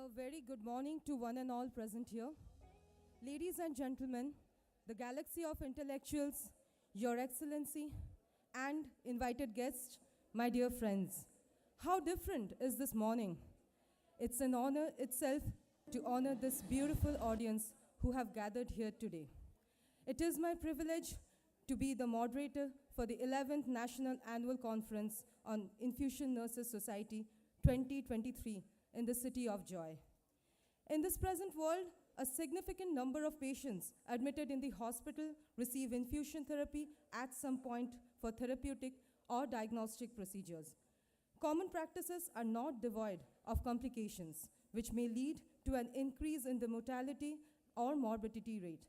A very good morning to one and all present here. Ladies and gentlemen, the galaxy of intellectuals, Your Excellency, and invited guests, my dear friends. How different is this morning? It's an honor itself to honor this beautiful audience who have gathered here today. It is my privilege to be the moderator for the 11th National Annual Conference on Infusion Nurses Society 2023 in the City of Joy. In this present world, a significant number of patients admitted in the hospital receive infusion therapy at some point for therapeutic or diagnostic procedures. Common practices are not devoid of complications, which may lead to an increase in the mortality or morbidity rate,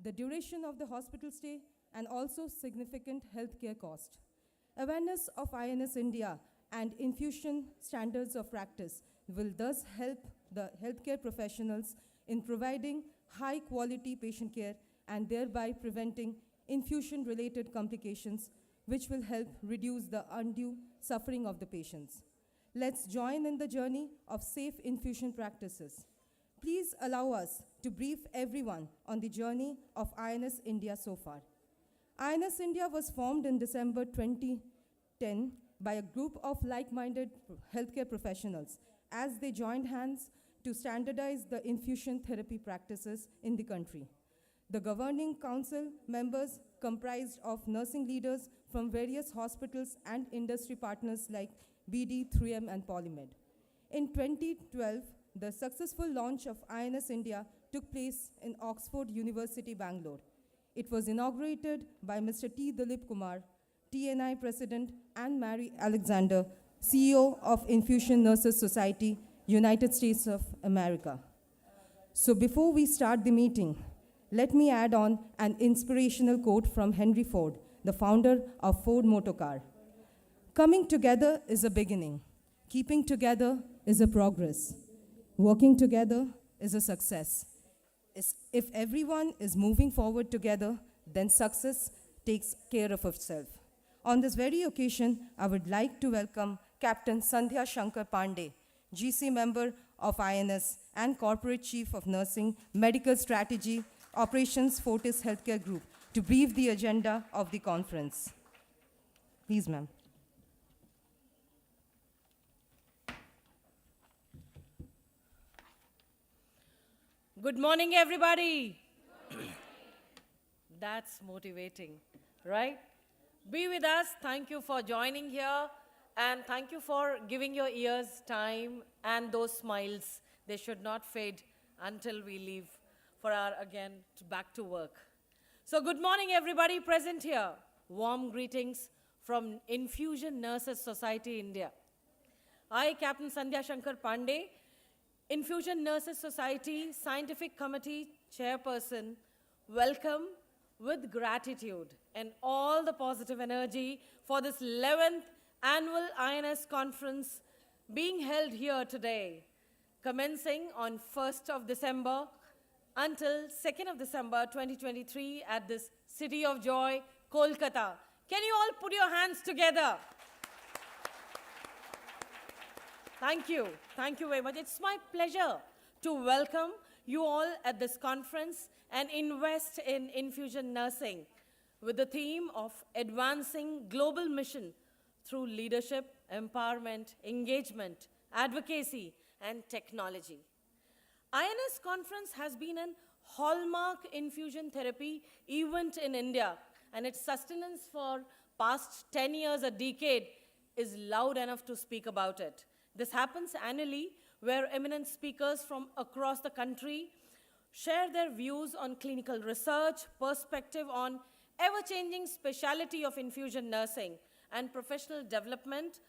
the duration of the hospital stay, and also significant healthcare cost. Awareness of INS India and infusion standards of practice will thus help the healthcare professionals in providing high-quality patient care and thereby preventing infusion-related complications, which will help reduce the undue suffering of the patients. Let's join in the journey of safe infusion practices. Please allow us to brief everyone on the journey of INS India so far. INS India was formed in December 2010 by a group of like-minded healthcare professionals as they joined hands to standardize the infusion therapy practices in the country. The governing council members comprised of nursing leaders from various hospitals and industry partners like BD, 3M, and Polymed. In 2012, the successful launch of INS India took place in Oxford University, Bangalore. It was inaugurated by Mr. T. Dilip Kumar, TNI President, and Mary Alexander, CEO of Infusion Nurses Society, United States of America. So before we start the meeting, let me add on an inspirational quote from Henry Ford, the founder of Ford Motor Car. Coming together is a beginning. Keeping together is a progress. Working together is a success. If everyone is moving forward together, then success takes care of itself. On this very occasion, I would like to welcome Captain Sandhya Shankar Pandey, GC member of INS and Corporate Chief of Nursing, Medical Strategy, Operations Fortis Healthcare Group, to brief the agenda of the conference. Please, ma'am. Good morning, everybody. That's motivating, right? Be with us. Thank you for joining here. And thank you for giving your ears time and those smiles. They should not fade until we leave for our, again, back to work. So good morning, everybody present here. Warm greetings from Infusion Nurses Society, India. I, Captain Sandhya Shankar Pandey, Infusion Nurses Society Scientific Committee Chairperson, welcome with gratitude and all the positive energy for this 11th Annual INS Conference being held here today, commencing on 1st of December until 2nd of December 2023 at this City of Joy, Kolkata. Can you all put your hands together? Thank you. Thank you very much. It's my pleasure to welcome you all at this conference and invest in infusion nursing with the theme of advancing global mission through leadership, empowerment, engagement, advocacy, and technology. INS conference has been an hallmark infusion therapy event in India, and its sustenance for past 10 years, a decade, is loud enough to speak about it. This happens annually, where eminent speakers from across the country share their views on clinical research, perspective on ever-changing specialty of infusion nursing, and professional development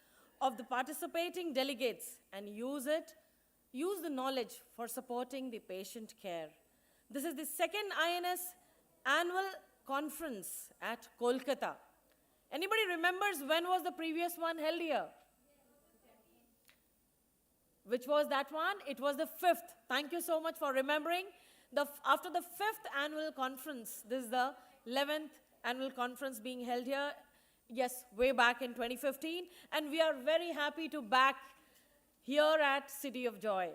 of the participating delegates, and use the knowledge for supporting the patient care. This is the second INS annual conference at Kolkata. Anybody remembers when was the previous one held here? Which was that one? It was the 5th. Thank you so much for remembering. After the 5th annual conference, this is the 11th annual conference being held here. Yes, way back in 2015. And we are very happy to back here at City of Joy.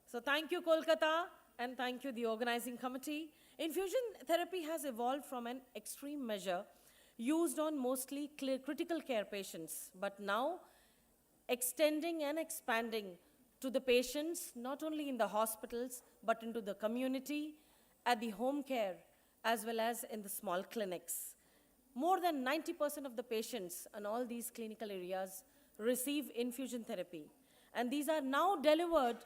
So thank you, Kolkata, and thank you, the organizing committee. Infusion therapy has evolved from an extreme measure used on mostly critical care patients, but now extending and expanding to the patients, not only in the hospitals, but into the community, at the home care, as well as in the small clinics. More than 90% of the patients in all these clinical areas receive infusion therapy. And these are now delivered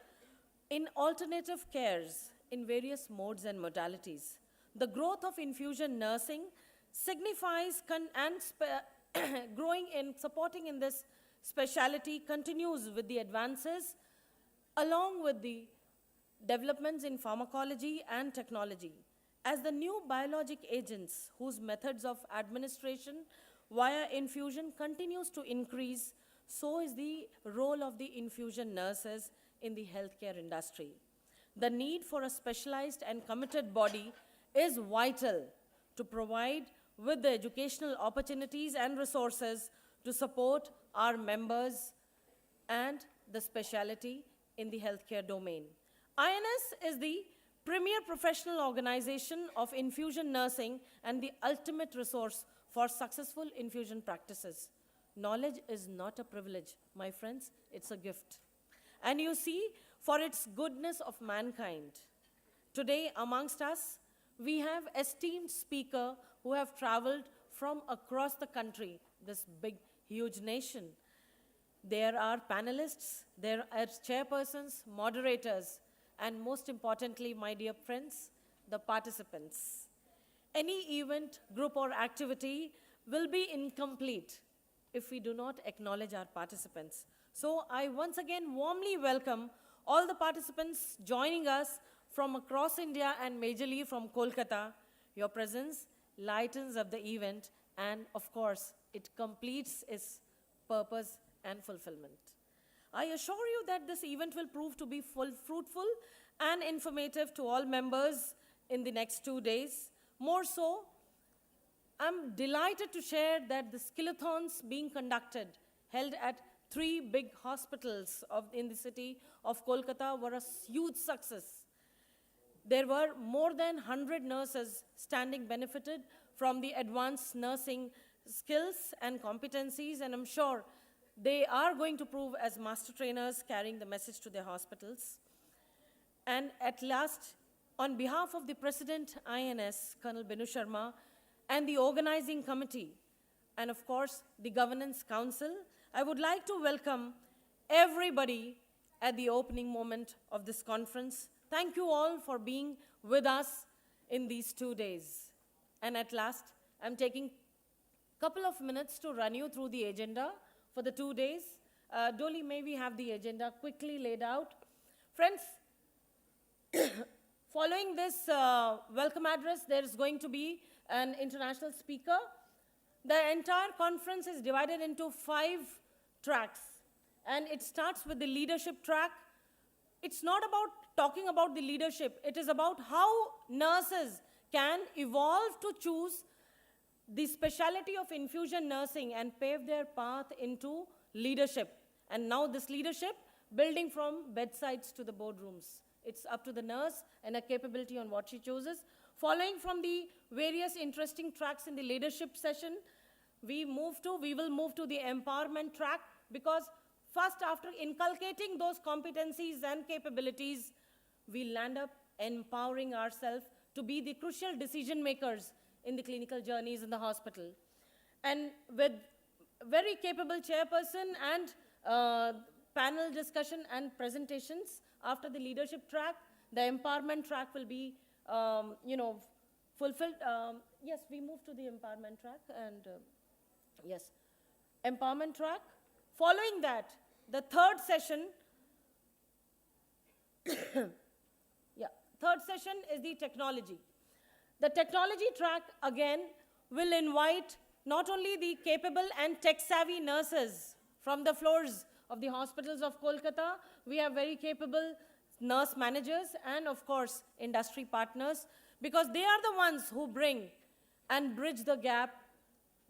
in alternative cares in various modes and modalities. The growth of infusion nursing signifies growing in supporting in this specialty continues with the advances along with the developments in pharmacology and technology. As the new biologic agents whose methods of administration via infusion continues to increase, so is the role of the infusion nurses in the healthcare industry. The need for a specialized and committed body is vital to provide with the educational opportunities and resources to support our members and the specialty in the healthcare domain. INS is the premier professional organization of infusion nursing and the ultimate resource for successful infusion practices. Knowledge is not a privilege, my friends, it's a gift. And you see, for its goodness of mankind. Today, amongst us, we have esteemed speakers who have traveled from across the country, this big, huge nation. There are panelists, there are chairpersons, moderators, and most importantly, my dear friends, the participants. Any event, group, or activity will be incomplete if we do not acknowledge our participants. So I once again warmly welcome all the participants joining us from across India and majorly from Kolkata. Your presence lightens up the event and, of course, it completes its purpose and fulfillment. I assure you that this event will prove to be fruitful and informative to all members in the next 2 days. More so, I'm delighted to share that the skillathons being conducted, held at 3 big hospitals in the city of Kolkata, were a huge success. There were more than 100 nurses standing benefited from the advanced nursing skills and competencies, and I'm sure they are going to prove as master trainers carrying the message to their hospitals. And at last, on behalf of the President INS, Colonel Binu Sharma, and the organizing committee, and of course, the Governance Council, I would like to welcome everybody at the opening moment of this conference. Thank you all for being with us in these 2 days. And at last, I'm taking a couple of minutes to run you through the agenda for the 2 days. Dolly, may we have the agenda quickly laid out? Friends, following this welcome address, there is going to be an international speaker. The entire conference is divided into 5 tracks, and it starts with the leadership track. It's not about talking about the leadership, it is about how nurses can evolve to choose the specialty of infusion nursing and pave their path into leadership. And now this leadership, building from bedsides to the boardrooms. It's up to the nurse and her capability on what she chooses. Following from the various interesting tracks in the leadership session, we will move to the empowerment track, because first, after inculcating those competencies and capabilities, we land up empowering ourselves to be the crucial decision makers in the clinical journeys in the hospital. And with very capable chairperson and panel discussion and presentations after the leadership track, the empowerment track will be, fulfilled. Yes, we move to the empowerment track, and yes, empowerment track. Following that, the third session, third session is the technology. The technology track, again, will invite not only the capable and tech-savvy nurses from the floors of the hospitals of Kolkata, we have very capable nurse managers and, of course, industry partners, because they are the ones who bring and bridge the gap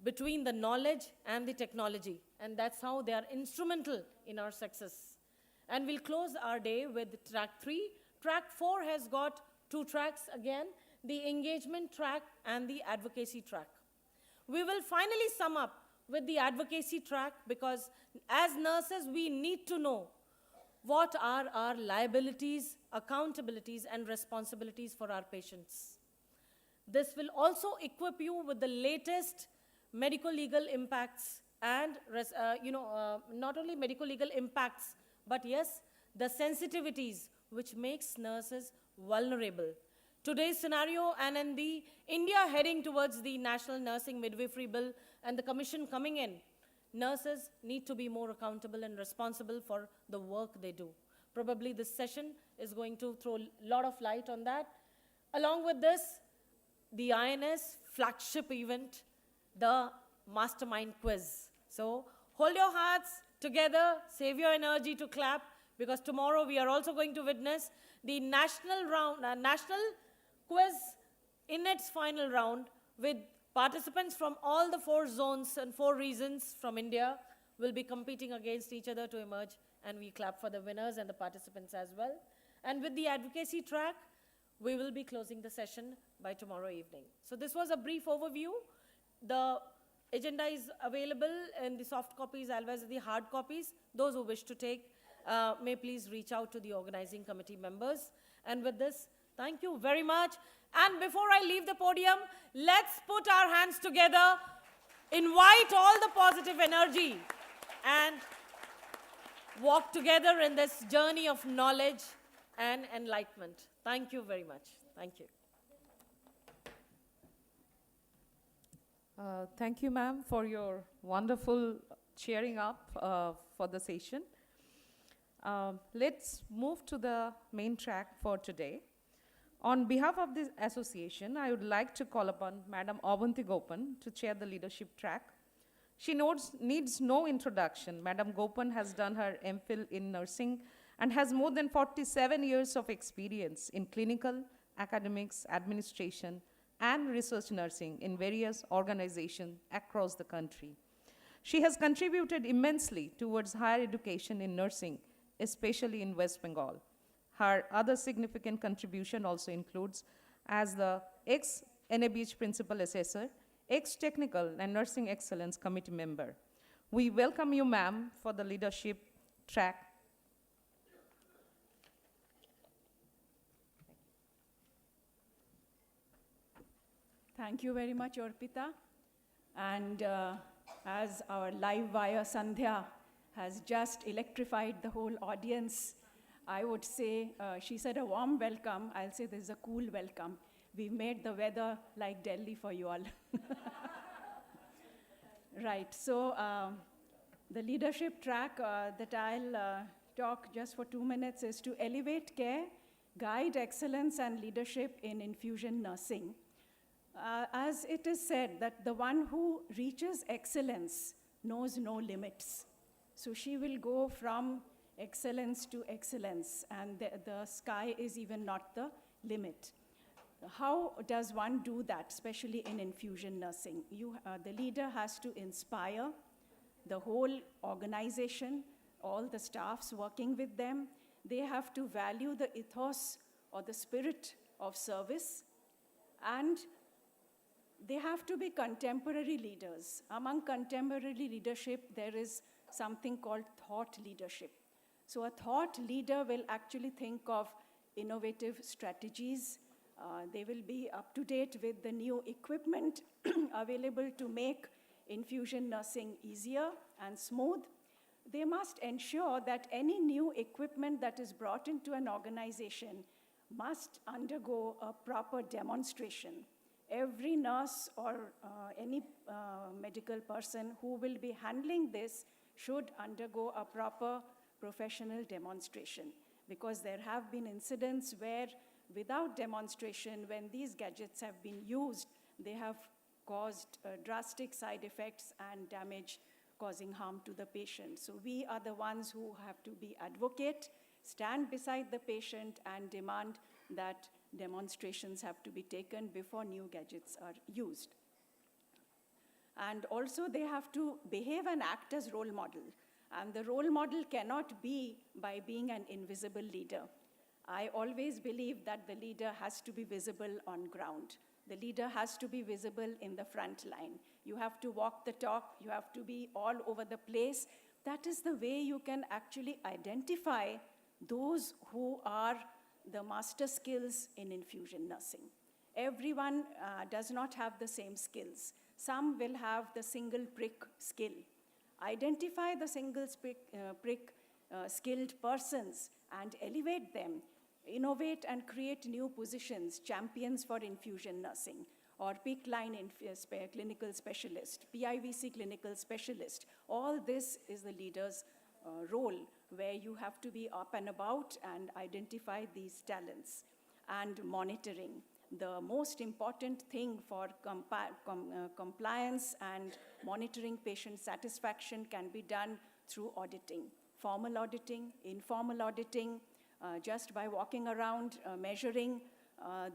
between the knowledge and the technology. And that's how they are instrumental in our success. And we'll close our day with track 3. Track 4 has got 2 tracks again, the engagement track and the advocacy track. We will finally sum up with the advocacy track because as nurses, we need to know what are our liabilities, accountabilities, and responsibilities for our patients. This will also equip you with the latest medical legal impacts and, not only medical legal impacts, but yes, the sensitivities which makes nurses vulnerable. Today's scenario and in the India heading towards the National Nursing Midwifery Bill and the Commission coming in, nurses need to be more accountable and responsible for the work they do. Probably this session is going to throw a lot of light on that. Along with this, the INS flagship event, the Mastermind Quiz. So hold your hearts together, save your energy to clap, because tomorrow we are also going to witness the national quiz in its final round with participants from all the 4 zones and 4 regions from India will be competing against each other to emerge, and we clap for the winners and the participants as well. And with the advocacy track, we will be closing the session by tomorrow evening. So this was a brief overview. The agenda is available in the soft copies as well as the hard copies. Those who wish to take may please reach out to the organizing committee members. And with this, thank you very much. And before I leave the podium, let's put our hands together, invite all the positive energy, and walk together in this journey of knowledge and enlightenment. Thank you very much. Thank you. Thank you, ma'am, for your wonderful cheering up for the session. Let's move to the main track for today. On behalf of this association, I would like to call upon Madam Avanti Gopan to chair the leadership track. She needs no introduction. Madam Gopan has done her MPhil in nursing and has more than 47 years of experience in clinical, academics, administration, and research nursing in various organizations across the country. She has contributed immensely towards higher education in nursing, especially in West Bengal. Her other significant contribution also includes as the ex-NABH Principal Assessor, ex-Technical and Nursing Excellence Committee member. We welcome you, ma'am, for the leadership track. Thank you very much, Orpita. And as our live via Sandhya has just electrified the whole audience, I would say, she said a warm welcome. I'll say this is a cool welcome. We've made the weather like Delhi for you all. Right, so the leadership track that I'll talk just for 2 minutes is to elevate care, guide excellence and leadership in infusion nursing. As it is said that the one who reaches excellence knows no limits. So she will go from excellence to excellence, and the sky is even not the limit. How does one do that, especially in infusion nursing? The leader has to inspire the whole organization, all the staffs working with them. They have to value the ethos or the spirit of service, and they have to be contemporary leaders. Among contemporary leadership, there is something called thought leadership. So a thought leader will actually think of innovative strategies. They will be up to date with the new equipment available to make infusion nursing easier and smooth. They must ensure that any new equipment that is brought into an organization must undergo a proper demonstration. Every nurse or any medical person who will be handling this should undergo a proper professional demonstration, because there have been incidents where without demonstration, when these gadgets have been used, they have caused drastic side effects and damage, causing harm to the patient. So we are the ones who have to be advocate, stand beside the patient and demand that demonstrations have to be taken before new gadgets are used. And also they have to behave and act as role model. And the role model cannot be by being an invisible leader. I always believe that the leader has to be visible on ground. The leader has to be visible in the front line. You have to walk the talk. You have to be all over the place. That is the way you can actually identify those who are the master skills in infusion nursing. Everyone does not have the same skills. Some will have the single prick skill. Identify the single prick skilled persons and elevate them. Innovate and create new positions, champions for infusion nursing, or PIC line clinical specialist, PIVC clinical specialist. All this is the leader's role, where you have to be up and about and identify these talents. And monitoring. The most important thing for compliance and monitoring patient satisfaction can be done through auditing. Formal auditing, informal auditing, just by walking around, measuring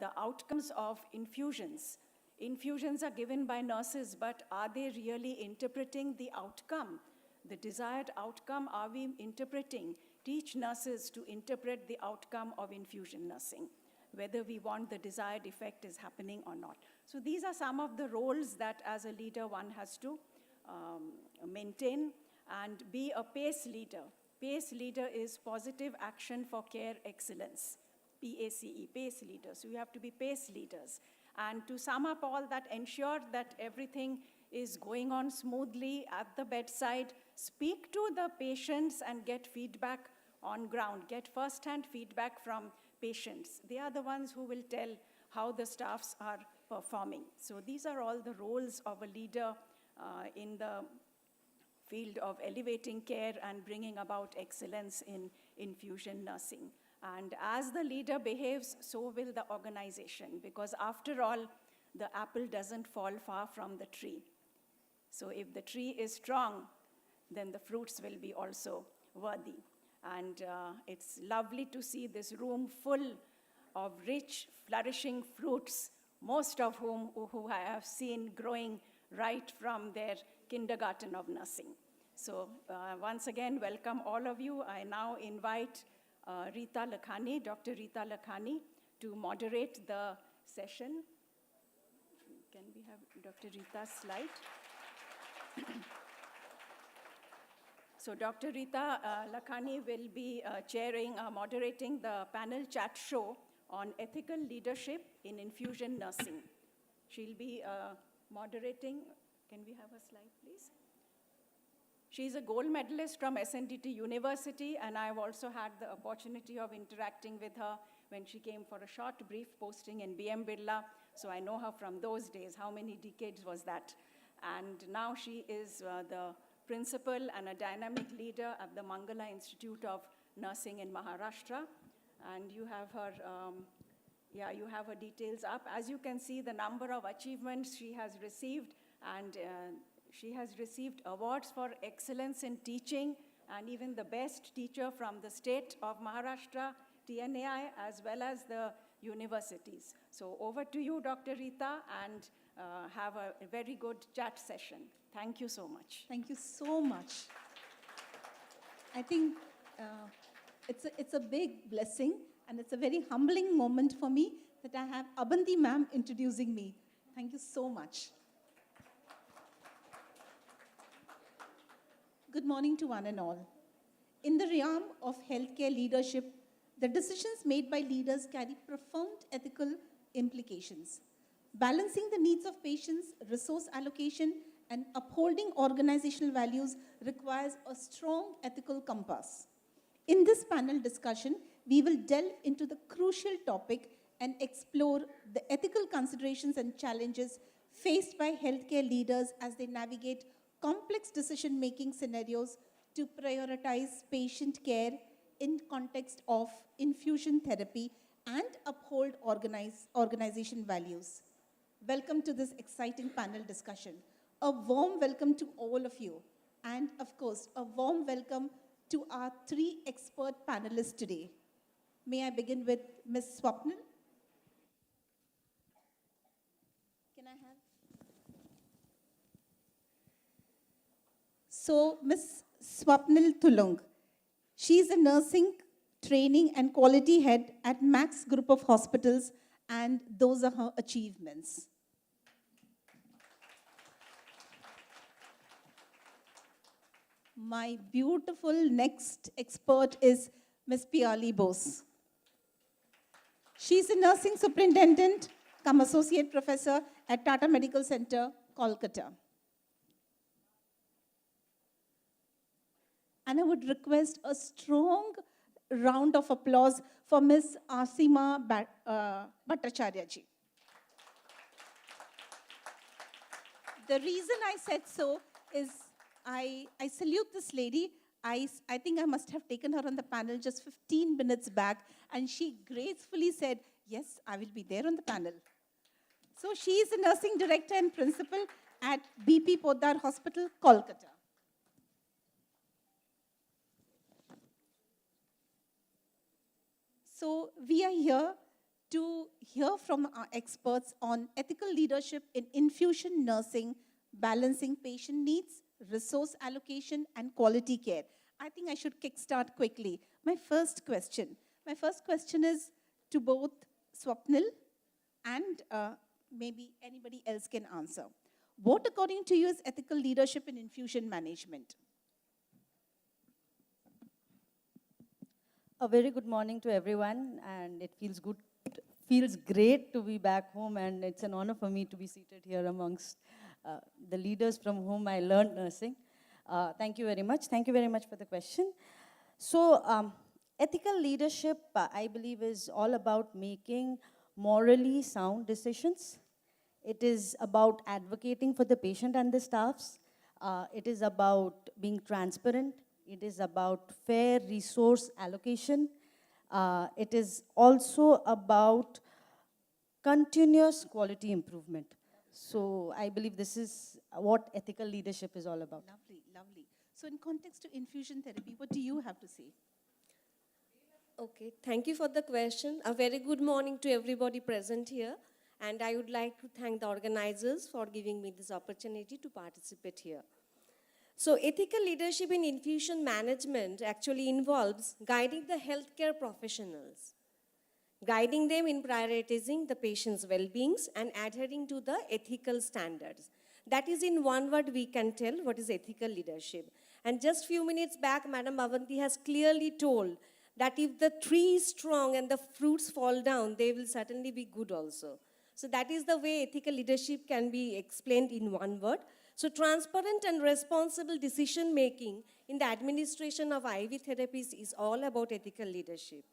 the outcomes of infusions. Infusions are given by nurses, but are they really interpreting the outcome? The desired outcome, are we interpreting? Teach nurses to interpret the outcome of infusion nursing, whether we want the desired effect is happening or not. So these are some of the roles that as a leader one has to maintain and be a PACE leader. PACE leader is Positive Action for Care Excellence, PACE, PACE leader. So you have to be PACE leaders. And to sum up all that, ensure that everything is going on smoothly at the bedside. Speak to the patients and get feedback on ground. Get first-hand feedback from patients. They are the ones who will tell how the staffs are performing. So these are all the roles of a leader in the field of elevating care and bringing about excellence in infusion nursing. And as the leader behaves, so will the organization, because after all, the apple doesn't fall far from the tree. So if the tree is strong, then the fruits will be also worthy. And it's lovely to see this room full of rich, flourishing fruits, most of whom who I have seen growing right from their kindergarten of nursing. So once again, welcome all of you. I now invite Rita Lakhani, Dr. Rita Lakhani, to moderate the session. Can we have Dr. Rita's slide? So Dr. Rita Lakhani will be moderating the panel chat show on ethical leadership in infusion nursing. She'll be moderating. Can we have a slide, please? She's a gold medalist from SNDT University, and I've also had the opportunity of interacting with her when she came for a short, brief posting in BM Birla. So I know her from those days. How many decades was that? And now she is the principal and a dynamic leader at the Mangala Institute of Nursing in Maharashtra. And you have her, you have her details up. As you can see, the number of achievements she has received, and she has received awards for excellence in teaching, and even the best teacher from the state of Maharashtra, TNAI, as well as the universities. So over to you, Dr. Rita, and have a very good chat session. Thank you so much. Thank you so much. I think it's a big blessing, and it's a very humbling moment for me that I have Abanti ma'am introducing me. Thank you so much. Good morning to one and all. In the realm of healthcare leadership, the decisions made by leaders carry profound ethical implications. Balancing the needs of patients, resource allocation, and upholding organizational values requires a strong ethical compass. In this panel discussion, we will delve into the crucial topic and explore the ethical considerations and challenges faced by healthcare leaders as they navigate complex decision-making scenarios to prioritize patient care in context of infusion therapy and uphold organization values. Welcome to this exciting panel discussion. A warm welcome to all of you. And of course, a warm welcome to our three expert panelists today. May I begin with Ms. Swapnil? Can I have? So, Ms. Swapnil Tulung. She is a nursing, training and quality head at Max Group of Hospitals, and those are her achievements. My beautiful next expert is Ms. Piali Bose. She's a nursing superintendent, come associate professor at Tata Medical Center, Kolkata. And I would request a strong round of applause for Ms. Asima Bhattacharya ji. The reason I said so is I salute this lady. I think I must have taken her on the panel just 15 minutes back, and she gracefully said, yes, I will be there on the panel. So she is a nursing director and principal at BP Poddar Hospital, Kolkata. So we are here to hear from our experts on ethical leadership in infusion nursing, balancing patient needs, resource allocation, and quality care. I think I should kickstart quickly. My first question is to both Swapnil and maybe anybody else can answer. What, according to you, is ethical leadership in infusion management? A very good morning to everyone, and it feels great to be back home, and it's an honor for me to be seated here amongst the leaders from whom I learned nursing. Thank you very much. Thank you very much for the question. So, ethical leadership, I believe, is all about making morally sound decisions. It is about advocating for the patient and the staffs. It is about being transparent. It is about fair resource allocation. It is also about continuous quality improvement. So I believe this is what ethical leadership is all about. Lovely, lovely. So in context to infusion therapy, what do you have to say? Okay, thank you for the question. A very good morning to everybody present here. And I would like to thank the organizers for giving me this opportunity to participate here. So ethical leadership in infusion management actually involves guiding the healthcare professionals, guiding them in prioritizing the patient's well-beings and adhering to the ethical standards. That is, in one word, we can tell what is ethical leadership. And just few minutes back, Madam Avanti has clearly told that if the tree is strong and the fruits fall down, they will certainly be good also. So that is the way ethical leadership can be explained in one word. So transparent and responsible decision making in the administration of IV therapies is all about ethical leadership.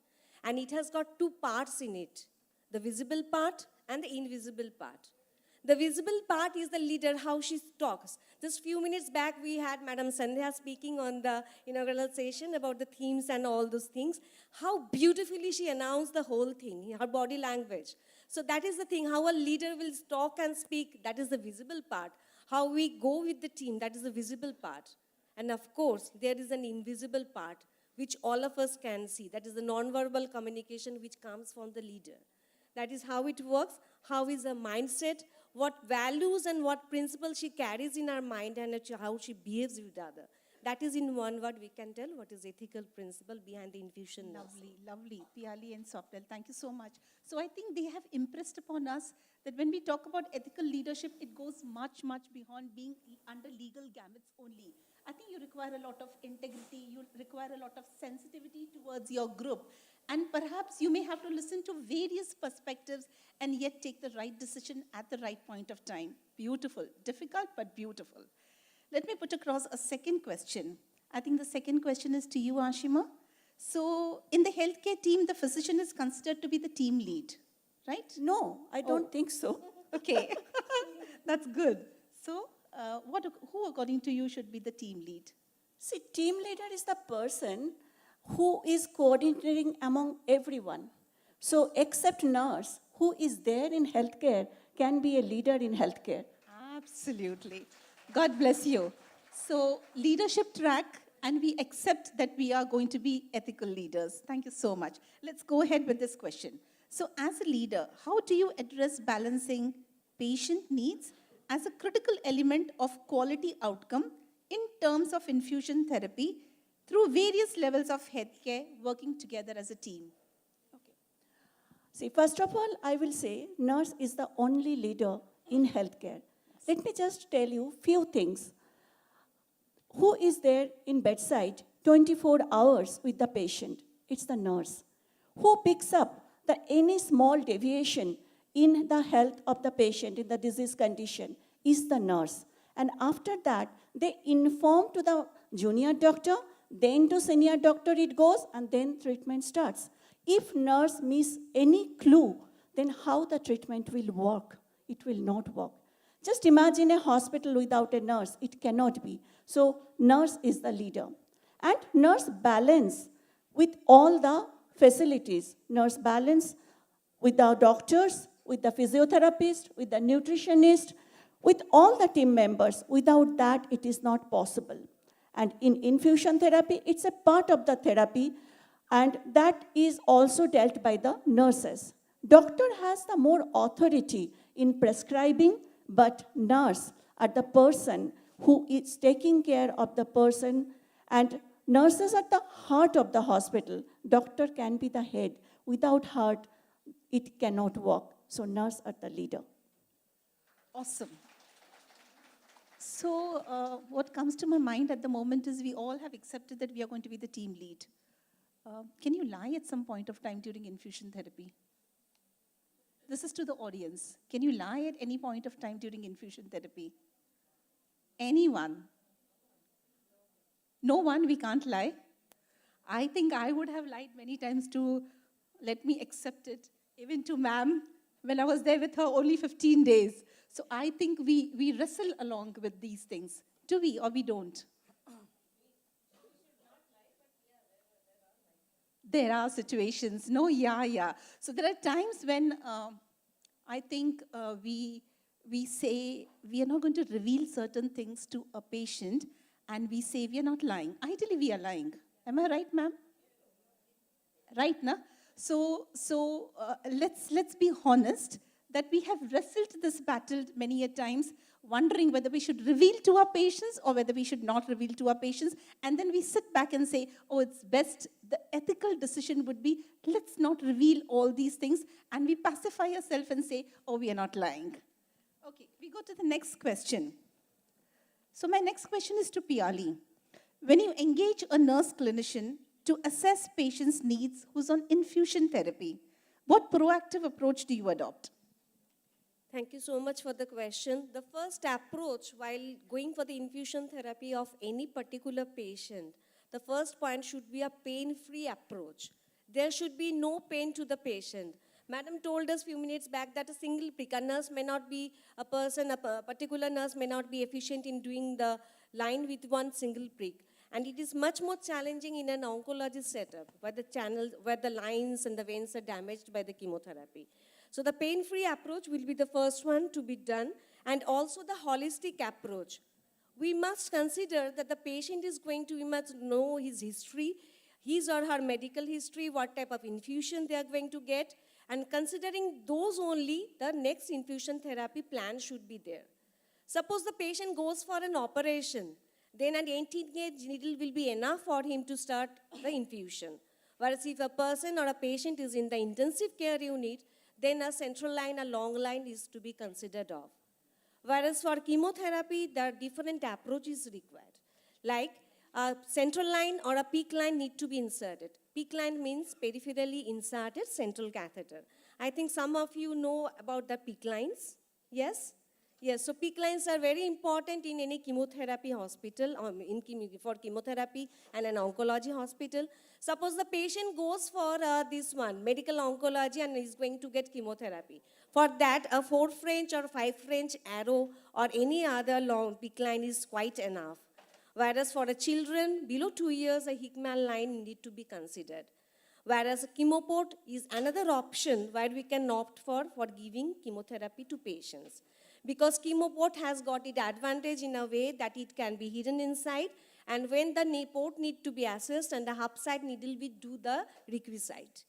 And it has got two parts in it, the visible part and the invisible part. The visible part is the leader, how she talks. Just few minutes back, we had Madam Sandhya speaking on the inaugural session about the themes and all those things. How beautifully she announced the whole thing, her body language. So that is the thing, how a leader will talk and speak, that is the visible part. How we go with the team, that is the visible part. And of course, there is an invisible part, which all of us can see. That is the non-verbal communication which comes from the leader. That is how it works, how is her mindset, what values and what principles she carries in her mind, and how she behaves with others. That is, in one word, we can tell what is ethical principle behind the infusion nursing. Lovely, lovely. Piali and Swapnil, thank you so much. So I think they have impressed upon us that when we talk about ethical leadership, it goes much, much beyond being under legal gamuts only. I think you require a lot of integrity, you require a lot of sensitivity towards your group. And perhaps you may have to listen to various perspectives and yet take the right decision at the right point of time. Beautiful, difficult, but beautiful. Let me put across a second question. I think the second question is to you, Ashima. So in the healthcare team, the physician is considered to be the team lead, right? No, I don't think so. Okay, that's good. So who, according to you, should be the team lead? See, team leader is the person who is coordinating among everyone. So except nurse, who is there in healthcare can be a leader in healthcare. Absolutely. God bless you. So leadership track, and we accept that we are going to be ethical leaders. Thank you so much. Let's go ahead with this question. So as a leader, how do you address balancing patient needs as a critical element of quality outcome in terms of infusion therapy through various levels of healthcare working together as a team? See, first of all, I will say nurse is the only leader in healthcare. Let me just tell you few things. Who is there in bedside 24 hours with the patient? It's the nurse. Who picks up any small deviation in the health of the patient, in the disease condition, is the nurse. And after that, they inform to the junior doctor, then to senior doctor it goes, and then treatment starts. If nurse miss any clue, then how the treatment will work? It will not work. Just imagine a hospital without a nurse. It cannot be. So nurse is the leader. And nurse balance with all the facilities. Nurse balance with the doctors, with the physiotherapist, with the nutritionist, with all the team members. Without that, it is not possible. And in infusion therapy, it's a part of the therapy, and that is also dealt by the nurses. Doctor has the more authority in prescribing, but nurse are the person who is taking care of the person, and nurses are the heart of the hospital. Doctor can be the head. Without heart, it cannot work. So nurse are the leader. Awesome. So what comes to my mind at the moment is we all have accepted that we are going to be the team lead. Can you lie at some point of time during infusion therapy? This is to the audience. Can you lie at any point of time during infusion therapy? Anyone? No one, we can't lie. I think I would have lied many times to let me accept it, even to ma'am, when I was there with her only 15 days. So I think we wrestle along with these things. Do we or we don't? There are situations. No, yeah. So there are times when I think we say we are not going to reveal certain things to a patient, and we say we are not lying. Ideally, we are lying. Am I right, ma'am? Right, na? So let's be honest that we have wrestled this battle many a times, wondering whether we should reveal to our patients or whether we should not reveal to our patients. And then we sit back and say, oh, it's best. The ethical decision would be, let's not reveal all these things. And we pacify ourselves and say, oh, we are not lying. Okay, we go to the next question. So my next question is to Piali. When you engage a nurse clinician to assess patient's needs who's on infusion therapy, what proactive approach do you adopt? Thank you so much for the question. The first approach while going for the infusion therapy of any particular patient, the first point should be a pain-free approach. There should be no pain to the patient. Madam told us a few minutes back that a single prick, a nurse may not be a person, a particular nurse may not be efficient in doing the line with one single prick. And it is much more challenging in an oncology setup where the lines and the veins are damaged by the chemotherapy. So the pain-free approach will be the first one to be done, and also the holistic approach. We must consider that the patient is going to, we must know his history, his or her medical history, what type of infusion they are going to get, and considering those only, the next infusion therapy plan should be there. Suppose the patient goes for an operation, then an 18-gauge needle will be enough for him to start the infusion. Whereas if a person or a patient is in the intensive care unit, then a central line, a long line is to be considered of. Whereas for chemotherapy, there are different approaches required. Like a central line or a peak line need to be inserted. Peak line means peripherally inserted central catheter. I think some of you know about the peak lines. Yes? Yes, so peak lines are very important in any chemotherapy hospital, for chemotherapy and an oncology hospital. Suppose the patient goes for this one, medical oncology, and is going to get chemotherapy. For that, a 4 French or 5 French arrow or any other long peak line is quite enough. Whereas for the children below 2 years, a Hickman line need to be considered. Whereas a chemoport is another option where we can opt for giving chemotherapy to patients. Because chemoport has got its advantage in a way that it can be hidden inside, and when the port need to be assessed and the upside needle will do the requisite.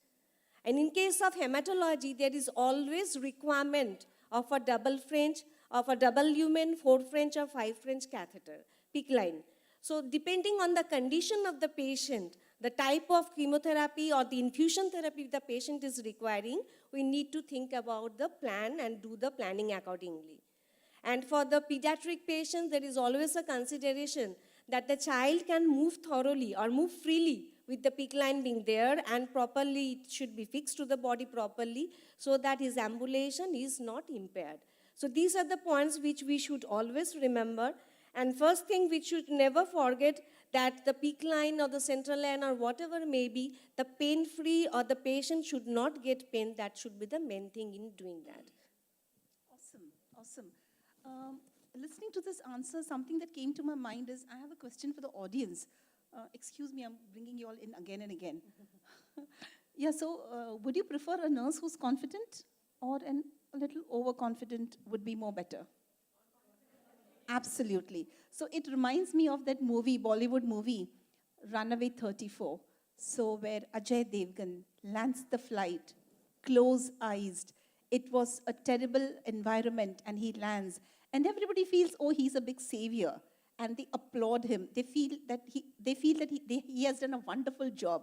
And in case of hematology, there is always requirement of a double French, of a double lumen, 4 French or 5 French catheter. PICC line. So depending on the condition of the patient, the type of chemotherapy or the infusion therapy the patient is requiring, we need to think about the plan and do the planning accordingly. And for the pediatric patients, there is always a consideration that the child can move thoroughly or move freely with the PICC line being there, and properly it should be fixed to the body properly so that his ambulation is not impaired. So these are the points which we should always remember. And first thing, we should never forget that the PICC line or the central line or whatever may be, the pain-free or the patient should not get pain. That should be the main thing in doing that. Awesome, awesome. Listening to this answer, something that came to my mind is, I have a question for the audience. Excuse me, I'm bringing you all in again and again. Yeah, so would you prefer a nurse who's confident, or a little overconfident would be more better? Absolutely. So it reminds me of that movie, Bollywood movie, Runaway 34. So where Ajay Devgan lands the flight, close-eyed. It was a terrible environment, and he lands. And everybody feels, oh, he's a big savior. And they applaud him. They feel that he has done a wonderful job.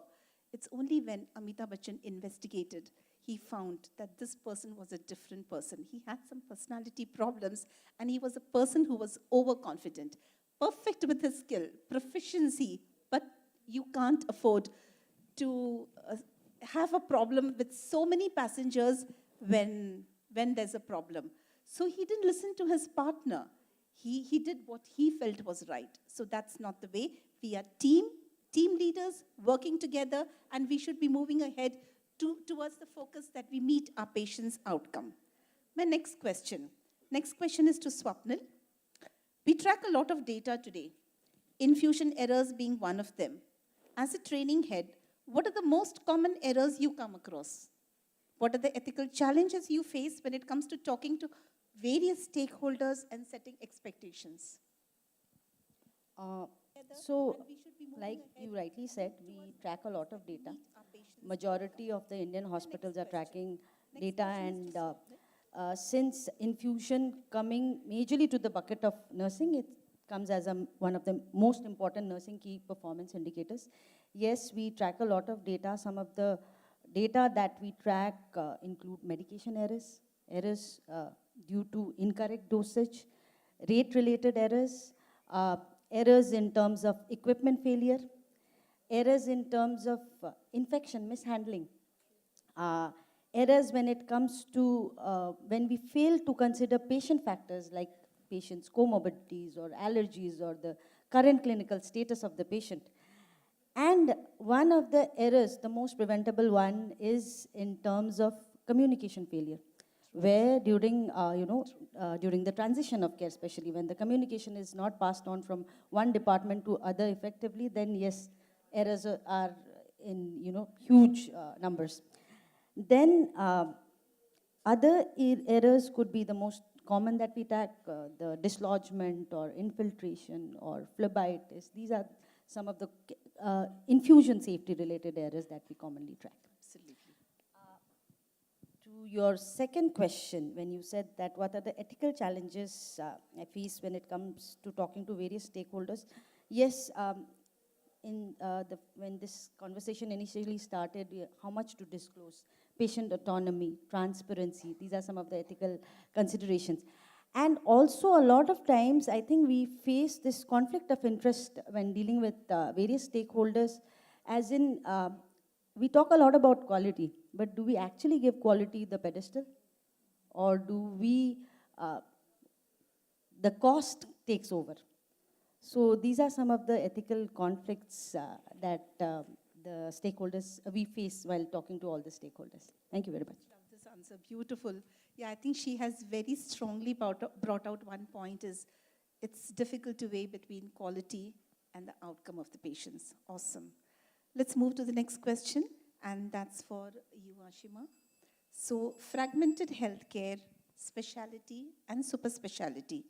It's only when Amitabh Bachchan investigated, he found that this person was a different person. He had some personality problems, and he was a person who was overconfident, perfect with his skill, proficiency, but you can't afford to have a problem with so many passengers when there's a problem. So he didn't listen to his partner. He did what he felt was right. So that's not the way. We are team leaders working together, and we should be moving ahead towards the focus that we meet our patient's outcome. My next question is to Swapnil. We track a lot of data today, infusion errors being one of them. As a training head, what are the most common errors you come across? What are the ethical challenges you face when it comes to talking to various stakeholders and setting expectations? So, like you rightly said, we track a lot of data. Majority of the Indian hospitals are tracking data, and since infusion coming majorly to the bucket of nursing, it comes as one of the most important nursing key performance indicators. Yes, we track a lot of data. Some of the data that we track include medication errors due to incorrect dosage, rate-related errors, errors in terms of equipment failure, errors in terms of infection mishandling, errors when it comes to when we fail to consider patient factors like patient's comorbidities or allergies or the current clinical status of the patient. And one of the errors, the most preventable one, is in terms of communication failure, where during during the transition of care, especially when the communication is not passed on from one department to other effectively, then yes, errors are in huge numbers. Then other errors could be the most common that we track, the dislodgement or infiltration or phlebitis. These are some of the infusion safety related errors that we commonly track. Absolutely. To your second question, when you said that what are the ethical challenges I face when it comes to talking to various stakeholders, yes, when this conversation initially started, how much to disclose, patient autonomy, transparency, these are some of the ethical considerations. And also a lot of times, I think we face this conflict of interest when dealing with various stakeholders, as in, we talk a lot about quality, but do we actually give quality the pedestal? Or do we, the cost takes over? So these are some of the ethical conflicts that the stakeholders, we face while talking to all the stakeholders. Thank you very much. Love this answer, beautiful. Yeah, I think she has very strongly brought out one point is, it's difficult to weigh between quality and the outcome of the patients. Awesome. Let's move to the next question, and that's for you, Ashima. So, fragmented healthcare, specialty and super specialty,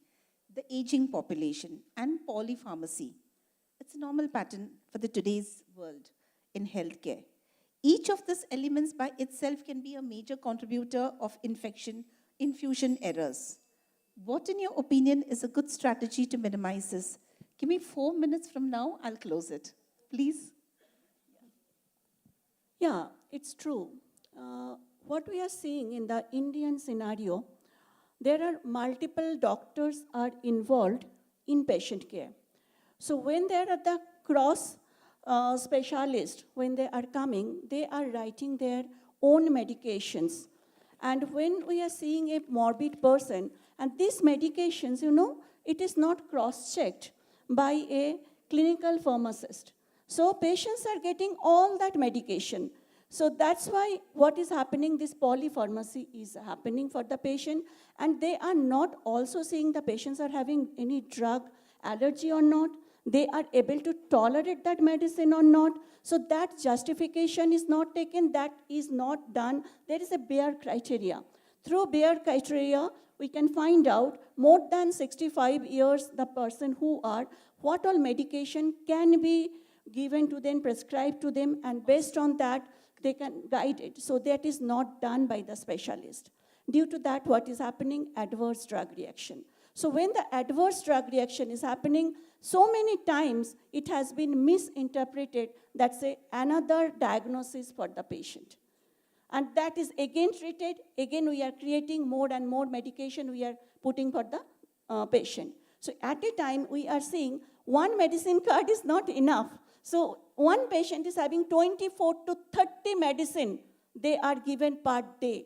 the aging population and polypharmacy. It's a normal pattern for the today's world in healthcare. Each of these elements by itself can be a major contributor of infusion errors. What, in your opinion, is a good strategy to minimize this? Give me 4 minutes from now, I'll close it. Please. Yeah, it's true. What we are seeing in the Indian scenario, there are multiple doctors are involved in patient care. So when there are the cross specialists, when they are coming, they are writing their own medications. And when we are seeing a morbid person, and these medications, it is not cross-checked by a clinical pharmacist. So patients are getting all that medication. So that's why what is happening, this polypharmacy is happening for the patient, and they are not also seeing the patients are having any drug allergy or not. They are able to tolerate that medicine or not. So that justification is not taken, that is not done. There is a bare criteria. Through bare criteria, we can find out more than 65 years, the person who are, what all medication can be given to them, prescribed to them, and based on that, they can guide it. So that is not done by the specialist. Due to that, what is happening? Adverse drug reaction. So when the adverse drug reaction is happening, so many times it has been misinterpreted that say another diagnosis for the patient. And that is again treated, again we are creating more and more medication we are putting for the patient. So at a time we are seeing one medicine card is not enough. So one patient is having 24 to 30 medicine they are given per day.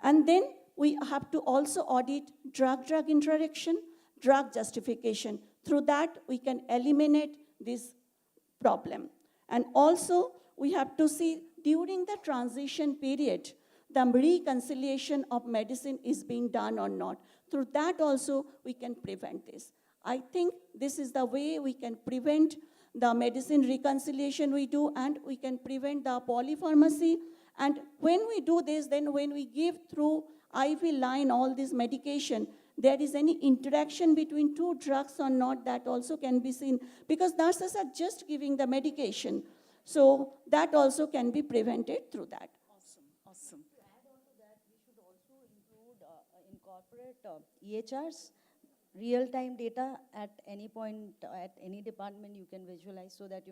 And then we have to also audit drug-drug interaction, drug justification. Through that, we can eliminate this problem. And also, we have to see during the transition period, the reconciliation of medicine is being done or not. Through that also, we can prevent this. I think this is the way we can prevent the medicine reconciliation we do, and we can prevent the polypharmacy. And when we do this, then when we give through IV line all this medication, there is any interaction between two drugs or not, that also can be seen, because nurses are just giving the medication. So that also can be prevented through that. Awesome. To add on to that, we should also incorporate EHRs, real-time data at any point, at any department you can visualize, so that,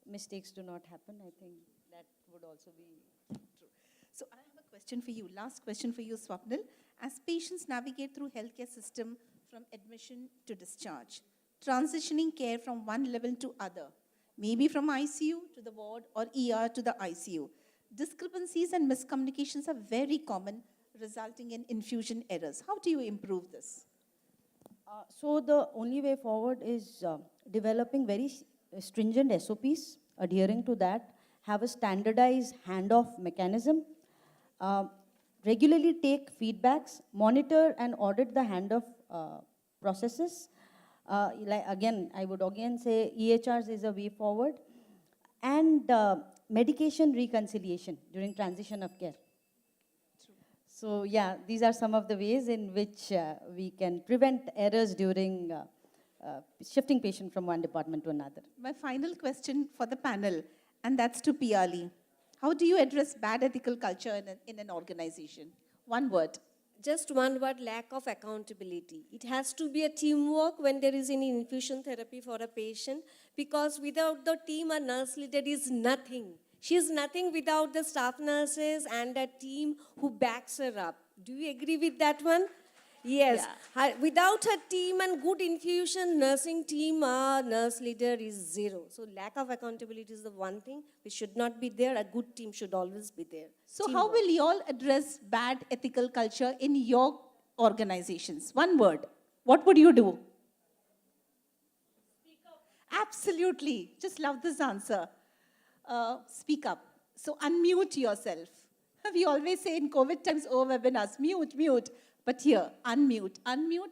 mistakes do not happen. I think that would also be true. So I have a question for you. Last question for you, Swapnil. As patients navigate through healthcare system from admission to discharge, transitioning care from one level to other, maybe from ICU to the ward or ER to the ICU, discrepancies and miscommunications are very common, resulting in infusion errors. How do you improve this? So the only way forward is developing very stringent SOPs, adhering to that, have a standardized handoff mechanism, regularly take feedbacks, monitor and audit the handoff processes. I would again say EHRs is a way forward, and medication reconciliation during transition of care. So yeah, these are some of the ways in which we can prevent errors during shifting patient from one department to another. My final question for the panel, and that's to Piali. How do you address bad ethical culture in an organization? One word. Just one word, lack of accountability. It has to be a teamwork when there is any infusion therapy for a patient, because without the team, a nurse leader is nothing. She is nothing without the staff nurses and a team who backs her up. Do you agree with that one? Yes. Yeah. Without a team and good infusion nursing team, a nurse leader is zero. So lack of accountability is the one thing which should not be there. A good team should always be there. So Teamwork. how will you all address bad ethical culture in your organizations? One word. What would you do? Speak up. Absolutely. Just love this answer. Speak up. So unmute yourself. We always say in COVID times, oh, webinars, mute. But here, unmute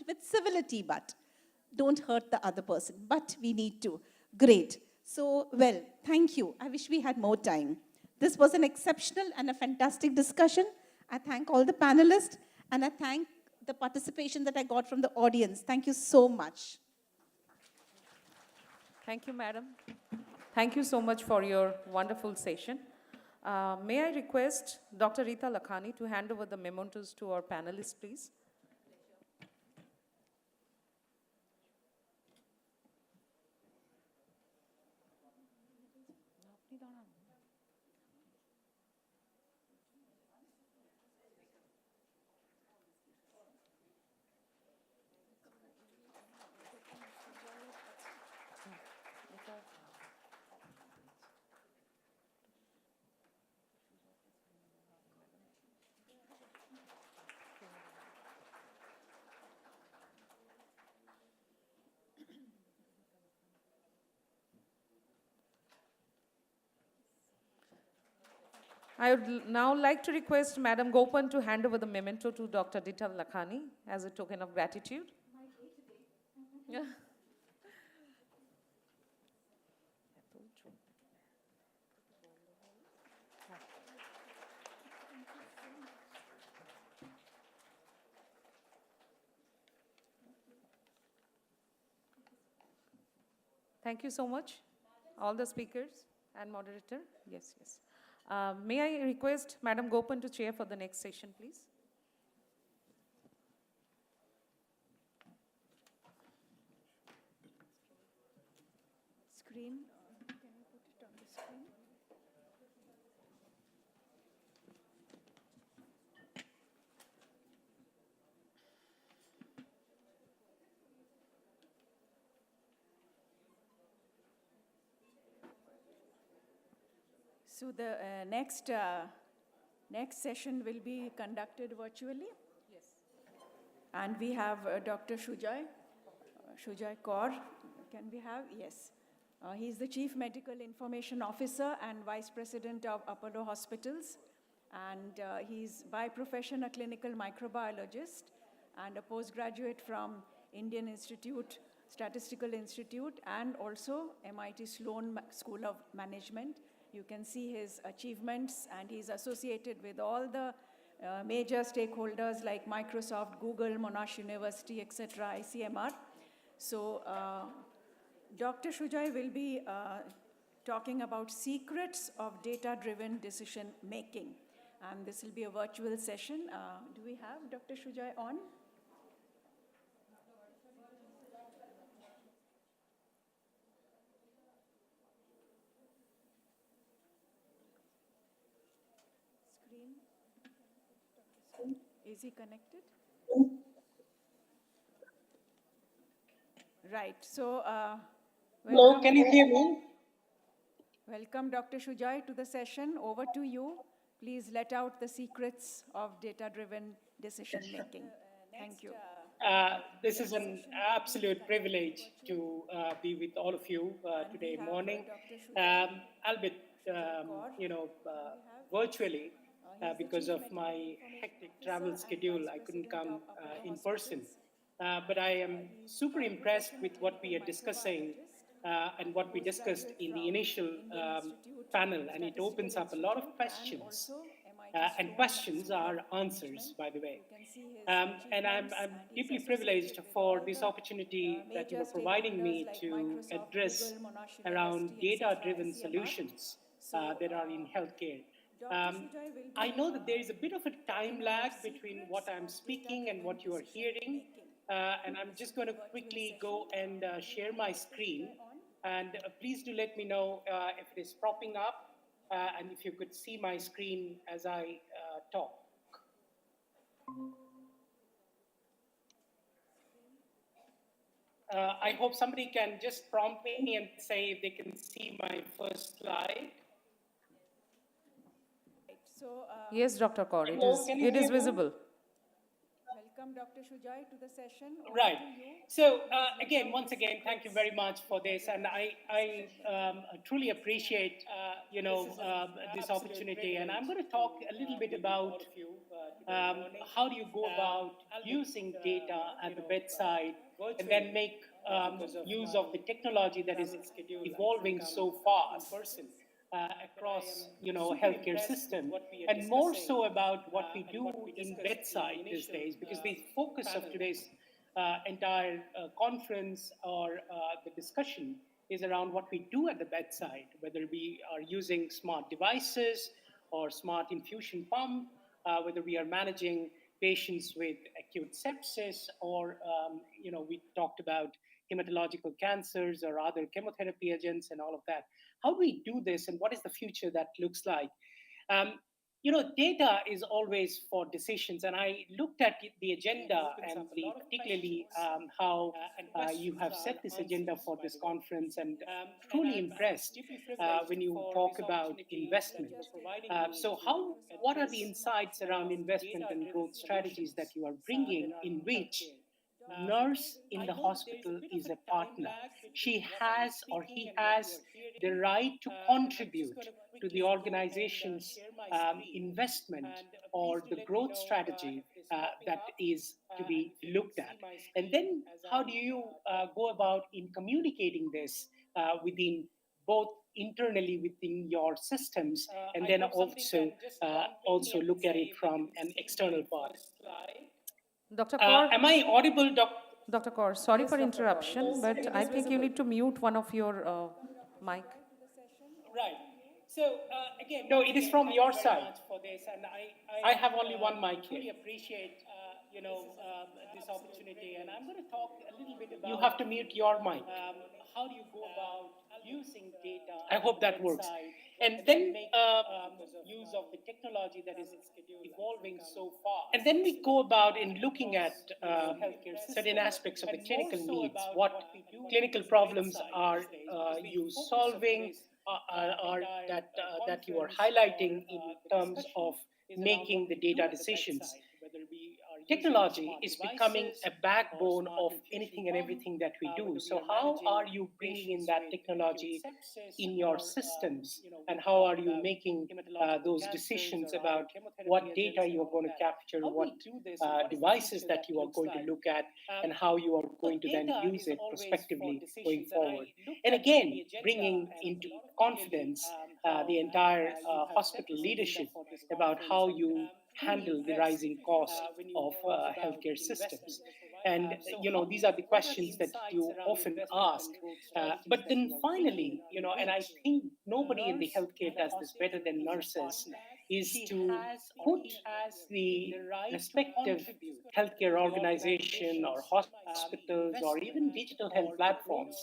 with civility, but don't hurt the other person. But we need to. Great. So, well, thank you. I wish we had more time. This was an exceptional and a fantastic discussion. I thank all the panelists, and I thank the participation that I got from the audience. Thank you so much. Thank you, madam. Thank you so much for your wonderful session. May I request Dr. Rita Lakhani to hand over the mementos to our panelists, please? I would now like to request Madam Gopan to hand over the memento to Dr. Dital Lakhani as a token of gratitude. Yeah. Thank you so much, all the speakers and moderator. Yes, yes. May I request Madam Gopan to chair for the next session, please? Screen, can you put it on the screen? So the next session will be conducted virtually. Yes. And we have Dr. Shujai Kaur. Can we have? Yes. He's the Chief Medical Information Officer and Vice President of Apollo Hospitals. And he's by profession a clinical microbiologist and a postgraduate from Indian Institute, Statistical Institute, and also MIT Sloan School of Management. You can see his achievements, and he's associated with all the major stakeholders like Microsoft, Google, Monash University, etc., ICMR. So Dr. Shujai will be talking about secrets of data-driven decision making. And this will be a virtual session. Do we have Dr. Shujai on? Screen? Is he connected? Right. So, hello, can you hear me? Welcome, Dr. Shujai, to the session. Over to you. Please let out the secrets of data-driven decision-making. Thank you. This is an absolute privilege to be with all of you today morning, albeit, virtually, because of my hectic travel schedule. I couldn't come in person. But I am super impressed with what we are discussing and what we discussed in the initial panel, and it opens up a lot of questions. And questions are answers, by the way. And I'm deeply privileged for this opportunity that you are providing me to address around data-driven solutions that are in healthcare. I know that there is a bit of a time lag between what I'm speaking and what you are hearing. And I'm just going to quickly go and share my screen. And please do let me know if it is propping up and if you could see my screen as I talk. I hope somebody can just prompt me and say if they can see my first slide. So, Yes, Dr. Kaur, it is visible. Welcome, Dr. Shujai, to the session. Right. So again, once again, thank you very much for this, and I truly appreciate this opportunity. And I'm going to talk a little bit about how do you go about using data at the bedside, and then make use of the technology that is evolving so fast across healthcare system, and more so about what we do in bedside these days, because the focus of today's entire conference or the discussion is around what we do at the bedside, whether we are using smart devices or smart infusion pump, whether we are managing patients with acute sepsis, or we talked about hematological cancers or other chemotherapy agents and all of that. How do we do this, and what is the future that looks like? Data is always for decisions, and I looked at the agenda and particularly how you have set this agenda for this conference, and truly impressed when you talk about investment. What are the insights around investment and growth strategies that you are bringing, in which nurse in the hospital is a partner. She has or he has the right to contribute to the organization's investment or the growth strategy that is to be looked at. And then how do you go about in communicating this within both internally within your systems and then also look at it from an external part. Dr. Kaur, Am I audible, Dr. Kaur, sorry Yes, for Dr. Kaur. interruption, but I think you need to mute one of your mic. Right. So again, no, it is from your side. For this, and I have only one mic here. Really appreciate this opportunity, and I'm going to talk a little bit about. You have to mute your mic. How do you go about using data? I hope that works. And then use of the technology that is evolving so fast. And then we go about in looking at certain aspects of the clinical needs. What clinical problems are you solving? Are that you are highlighting in terms of making the data decisions. Technology is becoming a backbone of anything and everything that we do. So how are you bringing in that technology in your systems, and how are you making those decisions about what data you're going to capture, what devices that you are going to look at, and how you are going to then use it prospectively going forward. And again, bringing into confidence the entire hospital leadership about how you handle the rising cost of healthcare systems. And these are the questions that you often ask. But then finally, and I think nobody in the healthcare does this better than nurses, is to put the respective healthcare organization or hospitals or even digital health platforms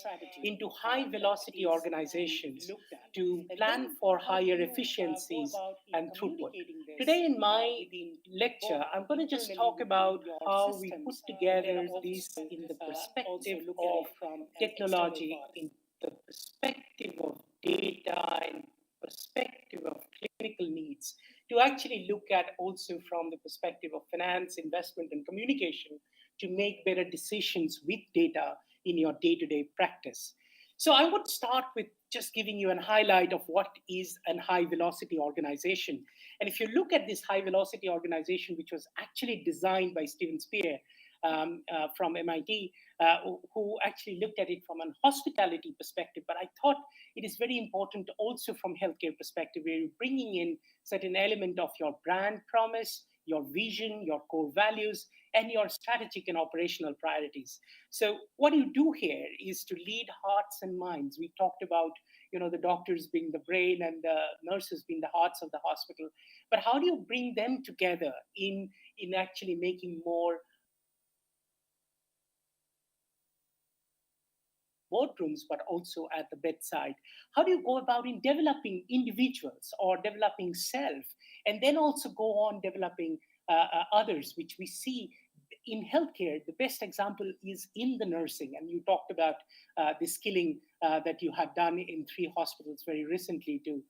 into high velocity organizations to plan for higher efficiencies and throughput. Today in my lecture, I'm going to just talk about how we put together this in the perspective of technology, in the perspective of data, in perspective of clinical needs, to actually look at also from the perspective of finance, investment, and communication to make better decisions with data in your day-to-day practice. So I would start with just giving you a highlight of what is a high-velocity organization. And if you look at this high-velocity organization, which was actually designed by Steven Spear from MIT, who actually looked at it from a hospitality perspective. But I thought it is very important also from healthcare perspective, where you're bringing in certain element of your brand promise, your vision, your core values, and your strategic and operational priorities. So what you do here is to lead hearts and minds. We talked about, the doctors being the brain and the nurses being the hearts of the hospital. But how do you bring them together in actually making more boardrooms, but also at the bedside? How do you go about in developing individuals or developing self, and then also go on developing others, which we see in healthcare? The best example is in the nursing, and you talked about the skilling that you had done in 3 hospitals very recently to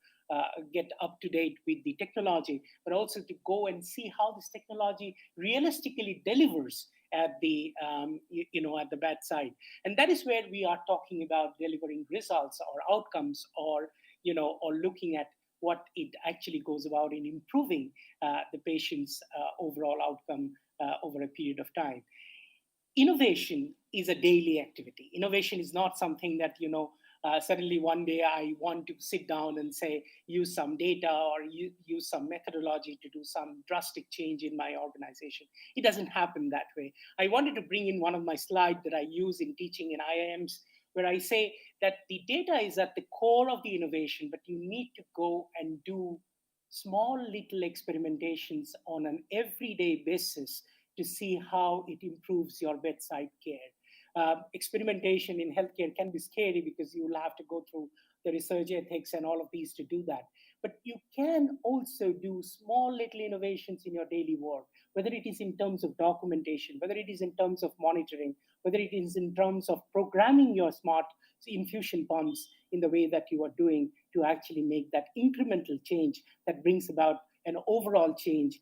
get up to date with the technology, but also to go and see how this technology realistically delivers at the at the bedside. And that is where we are talking about delivering results or outcomes, or looking at what it actually goes about in improving the patient's overall outcome over a period of time. Innovation is a daily activity. Innovation is not something that suddenly one day I want to sit down and say, use some data or use some methodology to do some drastic change in my organization. It doesn't happen that way. I wanted to bring in one of my slides that I use in teaching in IIMs, where I say that the data is at the core of the innovation, but you need to go and do small little experimentations on an everyday basis to see how it improves your bedside care. Experimentation in healthcare can be scary because you will have to go through the research ethics and all of these to do that. But you can also do small little innovations in your daily work, whether it is in terms of documentation, whether it is in terms of monitoring, whether it is in terms of programming your smart infusion pumps in the way that you are doing to actually make that incremental change that brings about an overall change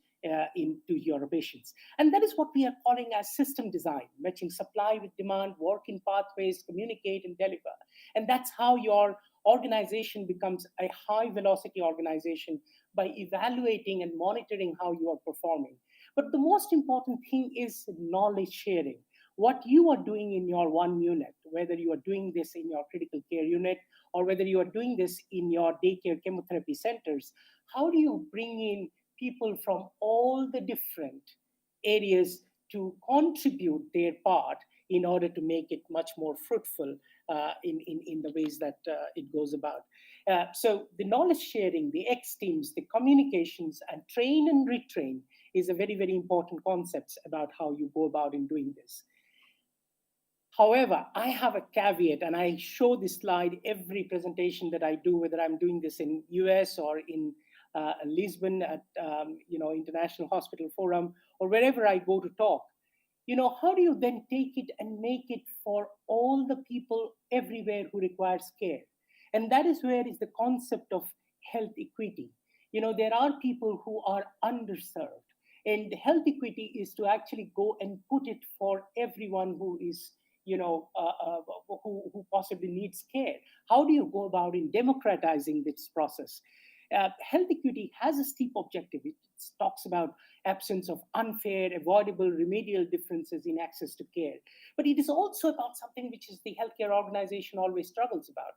into your patients. And that is what we are calling as system design, matching supply with demand, work in pathways, communicate and deliver. And that's how your organization becomes a high velocity organization, by evaluating and monitoring how you are performing. But the most important thing is knowledge sharing. What you are doing in your one unit, whether you are doing this in your critical care unit or whether you are doing this in your daycare chemotherapy centers, how do you bring in people from all the different areas to contribute their part in order to make it much more fruitful in the ways that it goes about. So the knowledge sharing, the X teams, the communications, and train and retrain is a very, very important concept about how you go about in doing this. However, I have a caveat, and I show this slide every presentation that I do, whether I'm doing this in US or in Lisbon at International Hospital Forum, or wherever I go to talk. How do you then take it and make it for all the people everywhere who requires care? And that is where is the concept of health equity. There are people who are underserved, and health equity is to actually go and put it for everyone who is who possibly needs care. How do you go about in democratizing this process? Health equity has a steep objective. It talks about absence of unfair, avoidable, remedial differences in access to care. But it is also about something which is the healthcare organization always struggles about,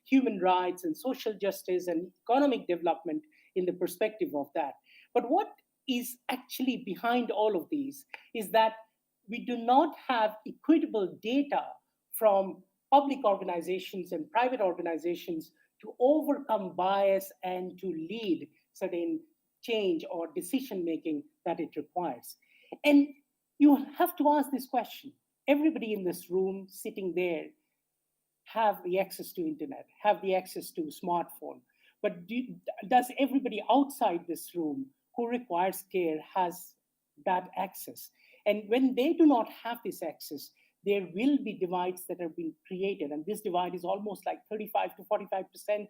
human rights and social justice and economic development in the perspective of that. But what is actually behind all of these is that we do not have equitable data from public organizations and private organizations to overcome bias and to lead certain change or decision making that it requires. And you have to ask this question. Everybody in this room sitting there have the access to internet, have the access to smartphone, but does everybody outside this room who requires care has that access? And when they do not have this access, there will be divides that are being created. And this divide is almost like 35 to 45%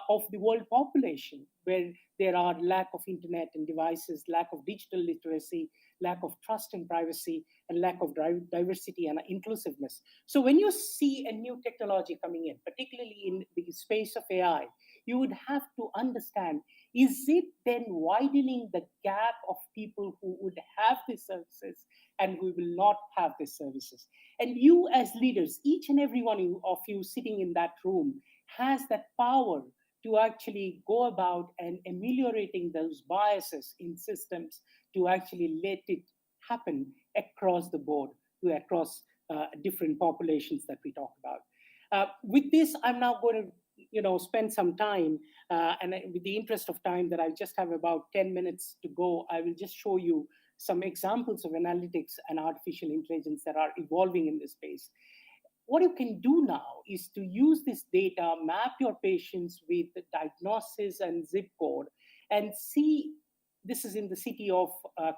of the world population, where there are lack of internet and devices, lack of digital literacy, lack of trust and privacy, and lack of diversity and inclusiveness. So when you see a new technology coming in, particularly in the space of AI, you would have to understand, is it then widening the gap of people who would have these services and who will not have these services? And you as leaders, each and every one of you sitting in that room has that power to actually go about and ameliorating those biases in systems to actually let it happen across the board, across different populations that we talk about. With this, I'm now going to spend some time, and with the interest of time that I just have about 10 minutes to go, I will just show you some examples of analytics and artificial intelligence that are evolving in this space. What you can do now is to use this data, map your patients with the diagnosis and zip code, and see, this is in the city of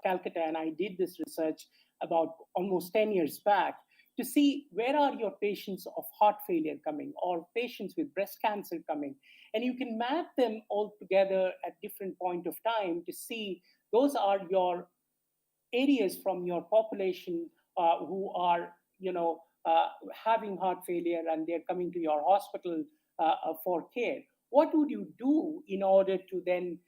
Calcutta, and I did this research about almost 10 years back, to see where are your patients of heart failure coming or patients with breast cancer coming. And you can map them all together at different point of time to see those are your areas from your population who are, having heart failure and they're coming to your hospital for care. What would you do in order to then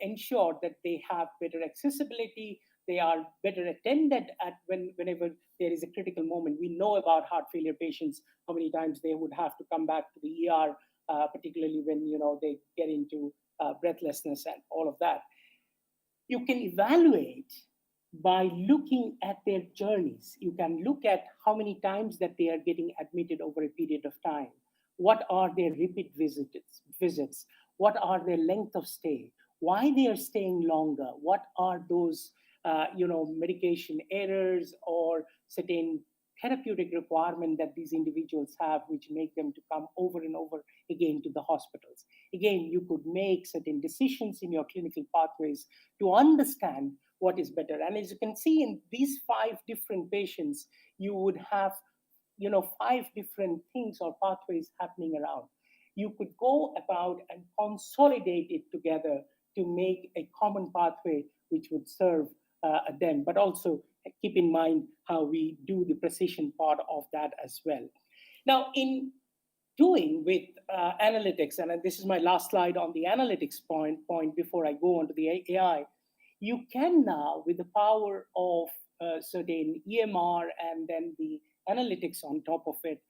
ensure that they have better accessibility, they are better attended at whenever there is a critical moment? We know about heart failure patients, how many times they would have to come back to the ER, particularly when they get into breathlessness and all of that. You can evaluate by looking at their journeys. You can look at how many times that they are getting admitted over a period of time. What are their repeat visits? What are their length of stay? Why they are staying longer? What are those medication errors or certain therapeutic requirement that these individuals have, which make them to come over and over again to the hospitals? Again, you could make certain decisions in your clinical pathways to understand what is better. And as you can see in these 5 different patients, you would have 5 different things or pathways happening around. You could go about and consolidate it together to make a common pathway which would serve them, but also keep in mind how we do the precision part of that as well. Now, in doing with analytics, and this is my last slide on the analytics point before I go on to the AI, you can now, with the power of certain EMR and then the analytics on top of it,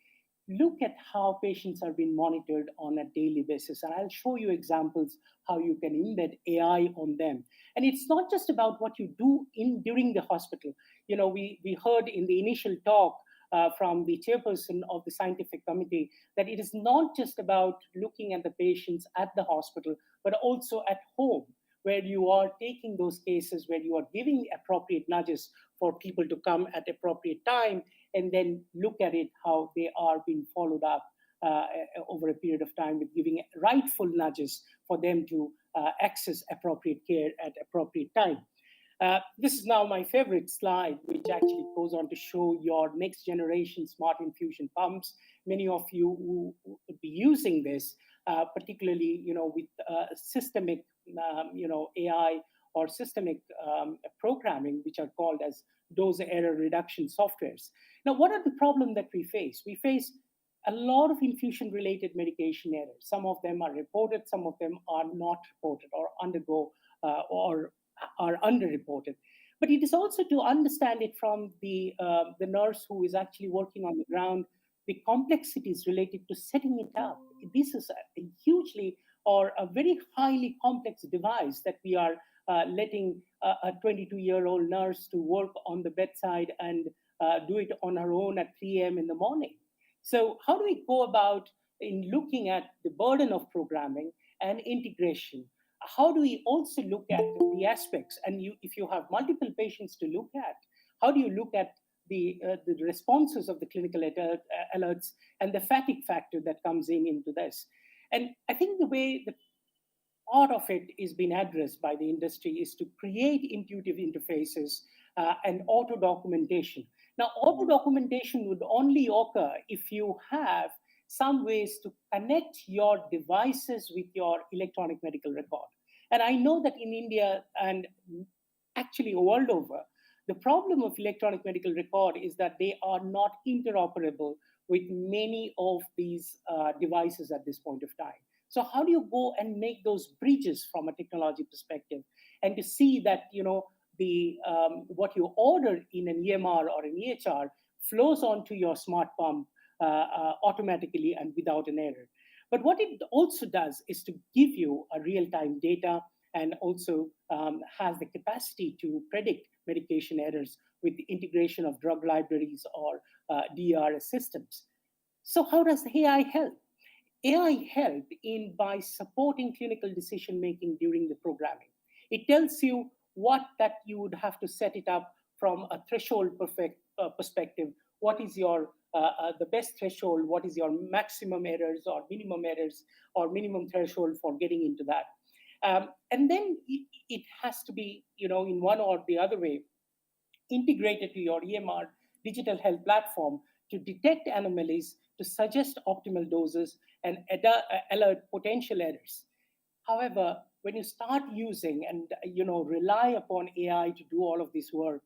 look at how patients are being monitored on a daily basis. And I'll show you examples how you can embed AI on them. And it's not just about what you do during the hospital. We heard in the initial talk from the chairperson of the scientific committee that it is not just about looking at the patients at the hospital, but also at home, where you are taking those cases, where you are giving appropriate nudges for people to come at appropriate time, and then look at it, how they are being followed up over a period of time with giving rightful nudges for them to access appropriate care at appropriate time. This is now my favorite slide, which actually goes on to show your next generation smart infusion pumps. Many of you who would be using this, particularly with systemic AI or systemic programming, which are called as dose error reduction softwares. Now, what are the problems that we face? We face a lot of infusion-related medication errors. Some of them are reported, some of them are not reported or undergo or are underreported. But it is also to understand it from the nurse who is actually working on the ground, the complexities related to setting it up. This is a hugely or a very highly complex device that we are letting a 22-year-old nurse to work on the bedside and do it on her own at 3 a.m. in the morning. So how do we go about in looking at the burden of programming and integration? How do we also look at the aspects? And if you have multiple patients to look at, how do you look at the responses of the clinical alerts and the fatigue factor that comes into this? And I think the way the part of it is being addressed by the industry is to create intuitive interfaces and auto documentation. Now, auto documentation would only occur if you have some ways to connect your devices with your electronic medical record. And I know that in India and actually world over, the problem of electronic medical record is that they are not interoperable with many of these devices at this point of time. So how do you go and make those bridges from a technology perspective and to see that, what you order in an EMR or an EHR flows onto your smart pump automatically and without an error? But what it also does is to give you a real-time data and also has the capacity to predict medication errors with the integration of drug libraries or DRS systems. So how does AI help? AI help by supporting clinical decision-making during the programming. It tells you what that you would have to set it up from a threshold perspective. What is your the best threshold? What is your maximum errors or minimum threshold for getting into that? And then it has to be, in one or the other way, integrated to your EMR digital health platform to detect anomalies, to suggest optimal doses, and alert potential errors. However, when you start using and rely upon AI to do all of this work,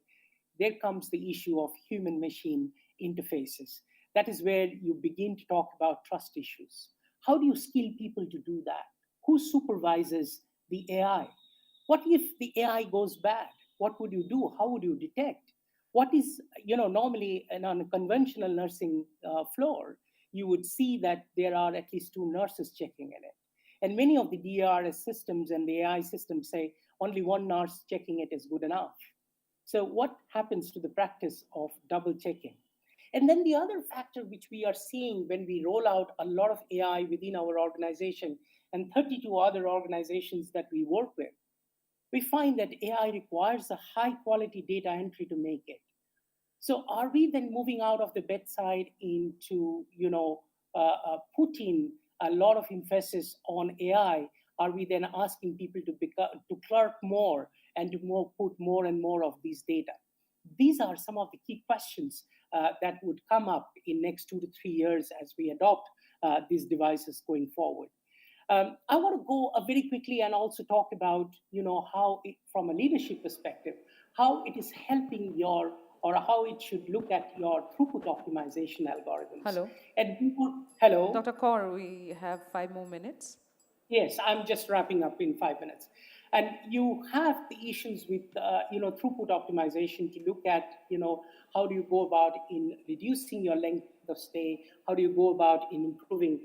there comes the issue of human-machine interfaces. That is where you begin to talk about trust issues. How do you skill people to do that? Who supervises the AI? What if the AI goes bad? What would you do? How would you detect? What is, normally on a conventional nursing floor, you would see that there are at least 2 nurses checking in it. And many of the DRS systems and the AI systems say only 1 nurse checking it is good enough. So what happens to the practice of double checking? And then the other factor which we are seeing when we roll out a lot of AI within our organization and 32 other organizations that we work with, we find that AI requires a high quality data entry to make it. So are we then moving out of the bedside into, putting a lot of emphasis on AI? Are we then asking people to clerk more and to put more and more of these data? These are some of the key questions that would come up in next 2 to 3 years as we adopt these devices going forward. I want to go very quickly and also talk about, how it, from a leadership perspective, how it is helping your, or how it should look at your throughput optimization algorithms. Hello. And we would, hello? Dr. Kaur, we have 5 more minutes. Yes, I'm just wrapping up in 5 minutes. And you have the issues with, throughput optimization to look at, how do you go about in reducing your length of stay? How do you go about in improving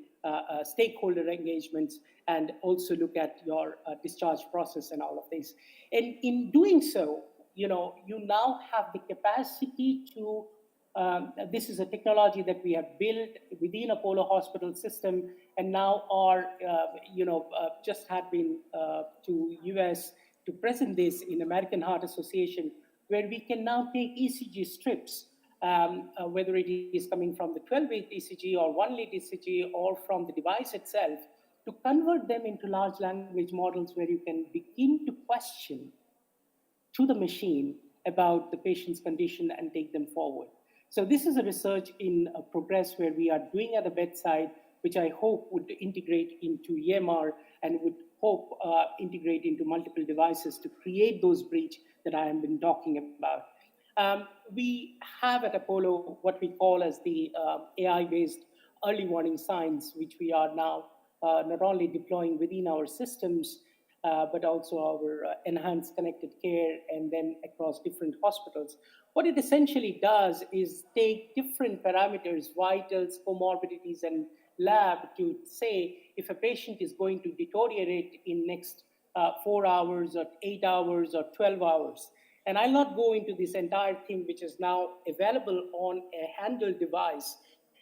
stakeholder engagements, and also look at your discharge process and all of this? And in doing so, you now have the capacity to this is a technology that we have built within Apollo Hospital system, and now are, just had been to US to present this in American Heart Association, where we can now take ECG strips, whether it is coming from the 12-lead ECG or 1-lead ECG or from the device itself, to convert them into large language models where you can begin to question to the machine about the patient's condition and take them forward. So this is a research in progress where we are doing at the bedside, which I hope would integrate into EMR and would hope integrate into multiple devices to create those bridge that I have been talking about. We have at Apollo what we call as the AI-based early warning signs, which we are now not only deploying within our systems, but also our enhanced connected care and then across different hospitals. What it essentially does is take different parameters, vitals, comorbidities, and lab to say if a patient is going to deteriorate in next 4 hours or 8 hours or 12 hours. And I'll not go into this entire thing, which is now available on a handheld device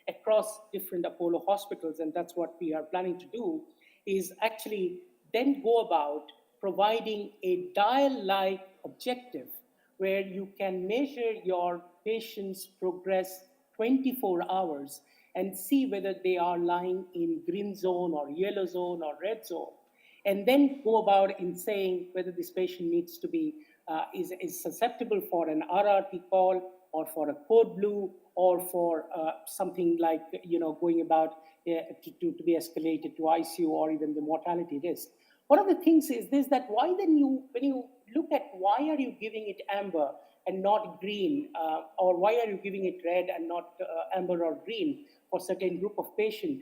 across different Apollo hospitals, and that's what we are planning to do, is actually then go about providing a dial-like objective where you can measure your patient's progress 24 hours and see whether they are lying in green zone or yellow zone or red zone, and then go about in saying whether this patient needs to be, is susceptible for an RRT call or for a code blue or for something like, going about to be escalated to ICU or even the mortality risk. One of the things is this, that why then when you look at why are you giving it amber and not green, or why are you giving it red and not amber or green for certain group of patient,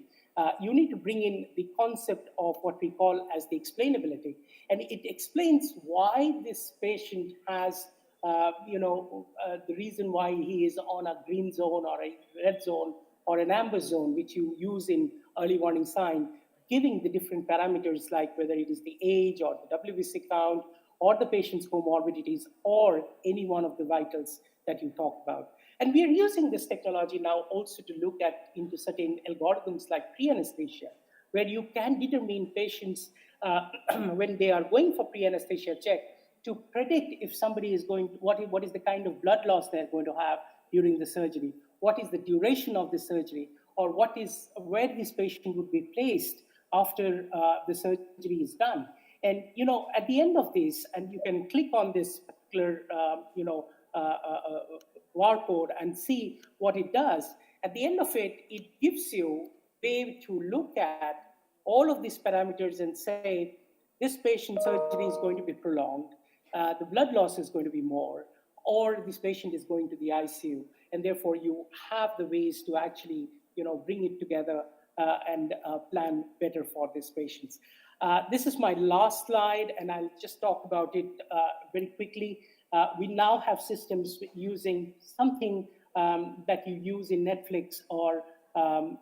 you need to bring in the concept of what we call as the explainability. And it explains why this patient has, the reason why he is on a green zone or a red zone or an amber zone, which you use in early warning sign, giving the different parameters like whether it is the age or the WBC count or the patient's comorbidities or any one of the vitals that you talk about. And we are using this technology now also to look at into certain algorithms like pre-anesthesia, where you can determine patients when they are going for pre-anesthesia check to predict if somebody is going to, what is the kind of blood loss they're going to have during the surgery, what is the duration of the surgery, or where this patient would be placed after the surgery is done. And, at the end of this, and you can click on this particular, barcode and see what it does. At the end of it, it gives you a way to look at all of these parameters and say, this patient's surgery is going to be prolonged, the blood loss is going to be more, or this patient is going to the ICU. And therefore, you have the ways to actually, bring it together and plan better for these patients. This is my last slide, and I'll just talk about it very quickly. We now have systems using something that you use in Netflix or on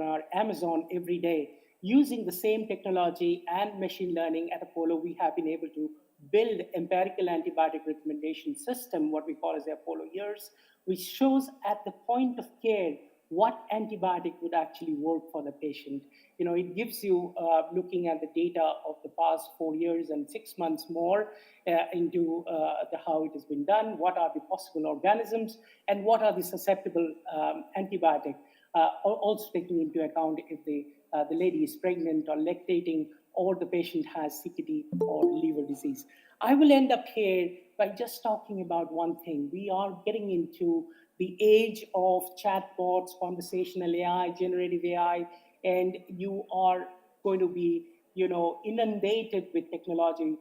our Amazon every day. Using the same technology and machine learning at Apollo, we have been able to build empirical antibiotic recommendation system, what we call as the Apollo years, which shows at the point of care what antibiotic would actually work for the patient. It gives you, looking at the data of the past 4 years and 6 months more into how it has been done, what are the possible organisms, and what are the susceptible antibiotic, also taking into account if the lady is pregnant or lactating, or the patient has CKD or liver disease. I will end up here by just talking about one thing. We are getting into the age of chatbots, conversational AI, generative AI, and you are going to be, inundated with technology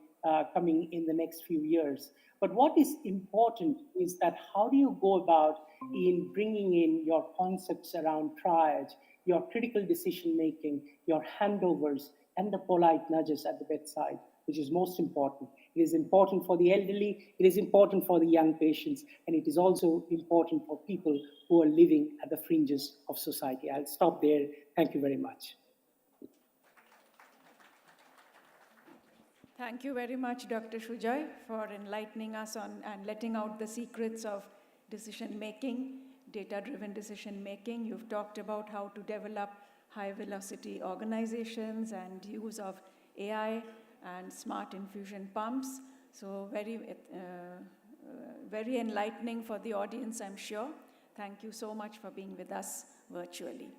coming in the next few years. But what is important is that how do you go about in bringing in your concepts around triage, your critical decision making, your handovers, and the polite nudges at the bedside, which is most important. It is important for the elderly, it is important for the young patients, and it is also important for people who are living at the fringes of society. I'll stop there. Thank you very much. Thank you very much, Dr. Shujoy, for enlightening us on and letting out the secrets of decision-making, data-driven decision-making. You've talked about how to develop high-velocity organizations and use of AI and smart infusion pumps. So very enlightening for the audience, I'm sure. Thank you so much for being with us virtually.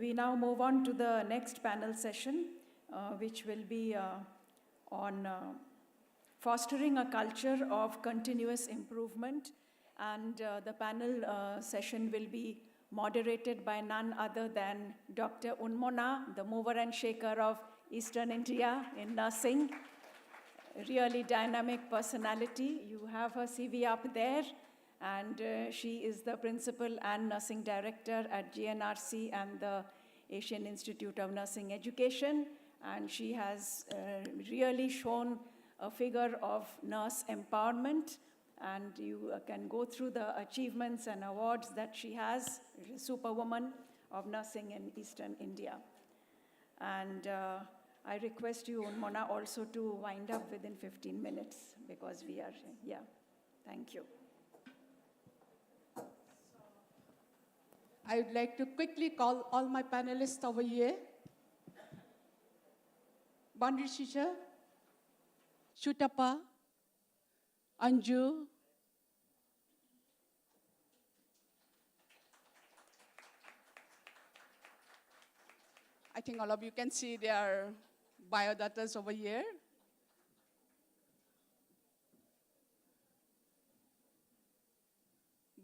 We now move on to the next panel session, which will be on fostering a culture of continuous improvement. And the panel session will be moderated by none other than Dr. Unmona, the mover and shaker of Eastern India in nursing. Really dynamic personality. You have her CV up there, and she is the principal and nursing director at GNRC and the Asian Institute of Nursing Education. And she has really shown a figure of nurse empowerment. And you can go through the achievements and awards that she has. She's a superwoman of nursing in Eastern India. And I request you, Mona, also to wind up within 15 minutes because we are, thank you. I would like to quickly call all my panelists over here. Bandri Shisha, Shutapa, Anju, I think all of you can see their biodatas over here.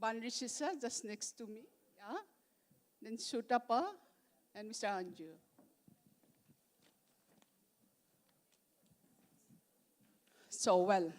Bandri Shisha just next to me, yeah. Then Shutapa and Mr. Anju. So, well,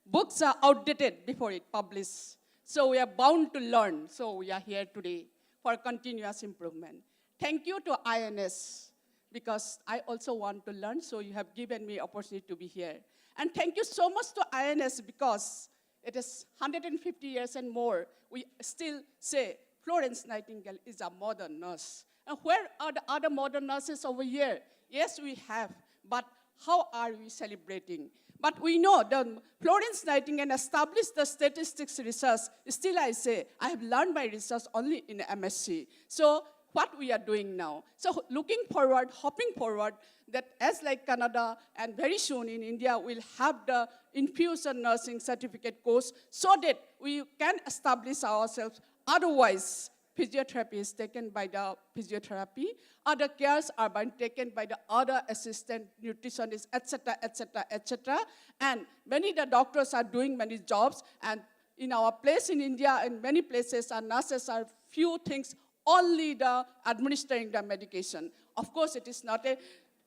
books are outdated before it published. So we are bound to learn. So we are here today for continuous improvement. Thank you to INS, because I also want to learn, so you have given me opportunity to be here. And thank you so much to INS, because it is 150 years and more, we still say Florence Nightingale is a modern nurse. And where are the other modern nurses over here? Yes, we have, but how are we celebrating? But we know that Florence Nightingale established the statistics research. Still I say, I have learned my research only in MSc. So what we are doing now. So looking forward, hopping forward, that as like Canada and very soon in India, we'll have the Infusion nursing certificate course so that we can establish ourselves. Otherwise, physiotherapy is taken by the physiotherapy, other cares are being taken by the other assistant nutritionists, etc., etc., etc. And many the doctors are doing many jobs, and in our place in India, in many places, our nurses are few things, only the administering the medication. Of course, it is not a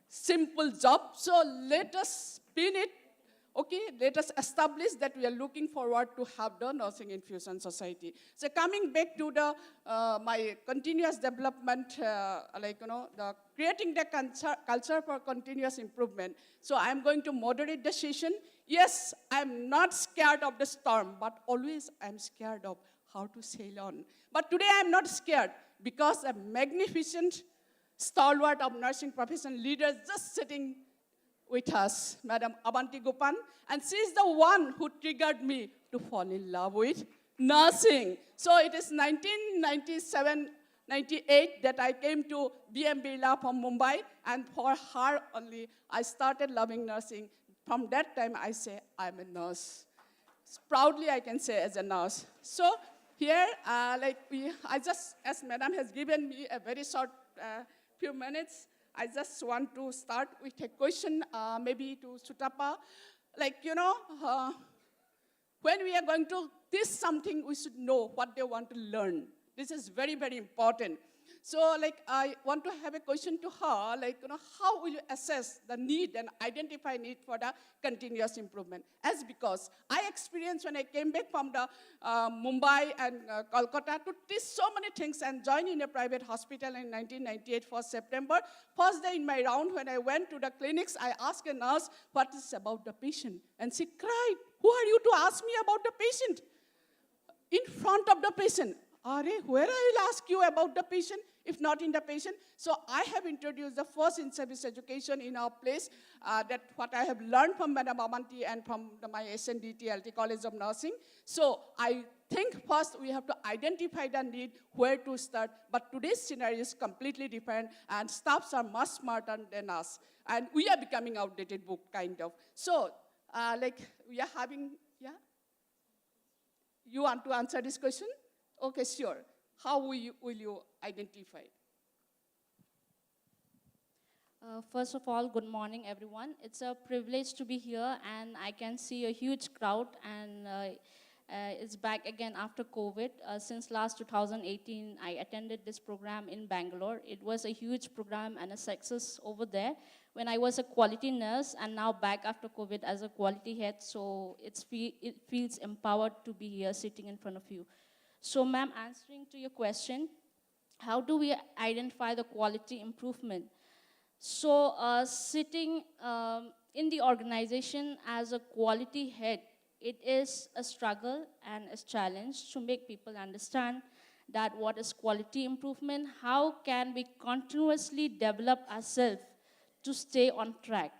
simple job, so let us spin it. Okay, let us establish that we are looking forward to have the Nursing Infusion Society. So coming back to the my continuous development, the creating the culture for continuous improvement. So I'm going to moderate the session. Yes, I'm not scared of the storm, but always I'm scared of how to sail on. But today I'm not scared, because a magnificent stalwart of nursing profession leaders just sitting with us, Madam Avanti Gopan, and she is the one who triggered me to fall in love with nursing. So it is 1997-98 that I came to BM Birla from Mumbai, and for her only, I started loving nursing. From that time, I say, I'm a nurse. Proudly, I can say as a nurse. So here, I just, as Madam has given me a very short few minutes, I just want to start with a question, maybe to Sutapa. When we are going to teach something, we should know what they want to learn. This is very, very important. So like I want to have a question to her, like, how will you assess the need and identify need for the continuous improvement? As because I experienced when I came back from the Mumbai and Kolkata to teach so many things and join in a private hospital in 1998 for September. First day in my round when I went to the clinics, I asked a nurse, what is about the patient? And she cried, who are you to ask me about the patient? In front of the patient. Are, where I will ask you about the patient, if not in the patient? So I have introduced the first in-service education in our place, that what I have learned from Madam Avanti and from my SNDT, LT College of Nursing. So I think first we have to identify the need, where to start, but today's scenario is completely different, and staffs are much smarter than us, and we are becoming outdated book, kind of. So, like, we are having, yeah? You want to answer this question? Okay, sure. How will you identify? First of all, good morning, everyone. It's a privilege to be here, and I can see a huge crowd, and it's back again after COVID. Since last 2018, I attended this program in Bangalore. It was a huge program and a success over there when I was a quality nurse, and now back after COVID as a quality head, so it feels empowered to be here sitting in front of you. So, ma'am, answering to your question, how do we identify the quality improvement? So, sitting in the organization as a quality head, it is a struggle and a challenge to make people understand that what is quality improvement, how can we continuously develop ourselves to stay on track.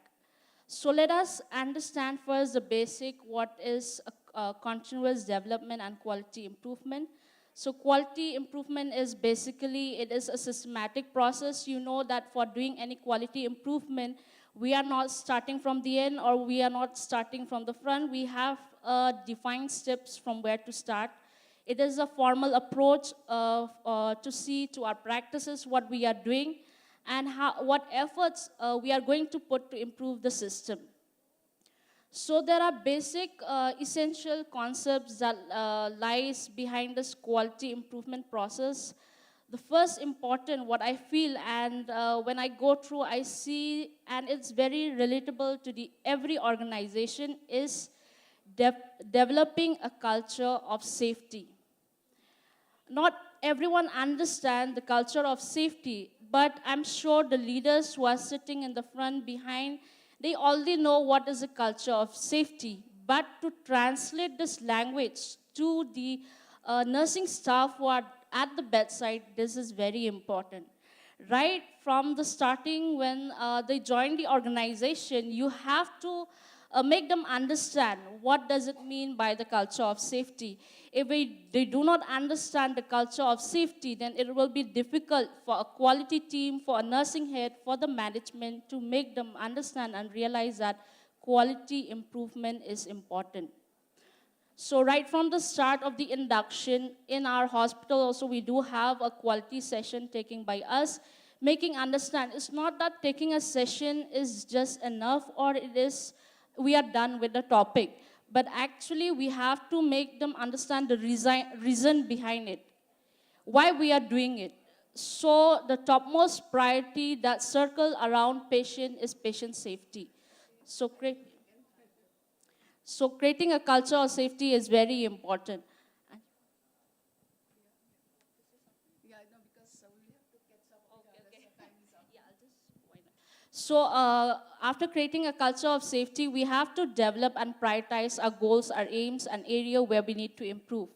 So let us understand first the basic, what is a continuous development and quality improvement. So quality improvement is basically, it is a systematic process. You know that for doing any quality improvement, we are not starting from the end, or we are not starting from the front. We have defined steps from where to start. It is a formal approach to see to our practices, what we are doing, and what efforts we are going to put to improve the system. So there are basic essential concepts that lies behind this quality improvement process. The first important, what I feel, and when I go through, I see, and it's very relatable to every organization, is developing a culture of safety. Not everyone understands the culture of safety, but I'm sure the leaders who are sitting in the front behind, they already know what is a culture of safety. But to translate this language to the nursing staff who are at the bedside, this is very important. Right from the starting, when they join the organization, you have to make them understand what does it mean by the culture of safety. If they do not understand the culture of safety, then it will be difficult for a quality team, for a nursing head, for the management to make them understand and realize that quality improvement is important. So right from the start of the induction, in our hospital also we do have a quality session taken by us, making understand it's not that taking a session is just enough, or it is we are done with the topic. But actually, we have to make them understand the reason behind it, why we are doing it. So the topmost priority that circle around patient is patient safety. So creating a culture of safety is very important. So after creating a culture of safety, we have to develop and prioritize our goals, our aims, and area where we need to improve.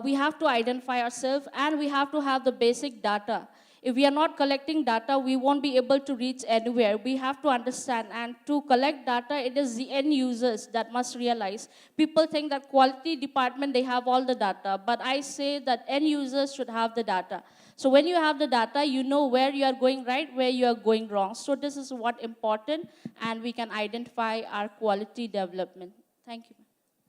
We have to identify ourselves, and we have to have the basic data. If we are not collecting data, we won't be able to reach anywhere. We have to understand, and to collect data, it is the end users that must realize. People think that quality department, they have all the data, but I say that end users should have the data. So when you have the data, you know where you are going right, where you are going wrong. So this is what important, and we can identify our quality development. Thank you.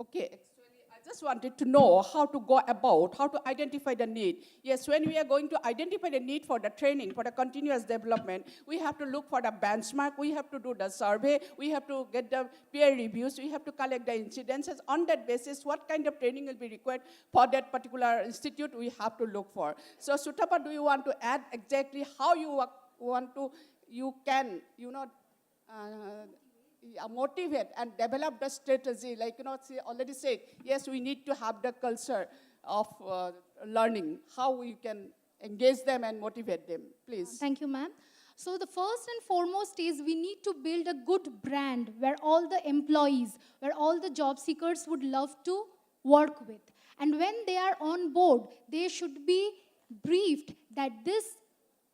Okay, actually, I just wanted to know how to go about, how to identify the need. Yes, when we are going to identify the need for the training, for the continuous development, we have to look for the benchmark, we have to do the survey, we have to get the peer reviews, we have to collect the incidences. On that basis, what kind of training will be required for that particular institute, we have to look for. So, Sutapa, do you want to add exactly how you want to, you can, motivate and develop the strategy, like, she already said, yes, we need to have the culture of learning, how we can engage them and motivate them, please. Thank you, ma'am. So the first and foremost is we need to build a good brand where all the employees, where all the job seekers would love to work with. And when they are on board, they should be briefed that this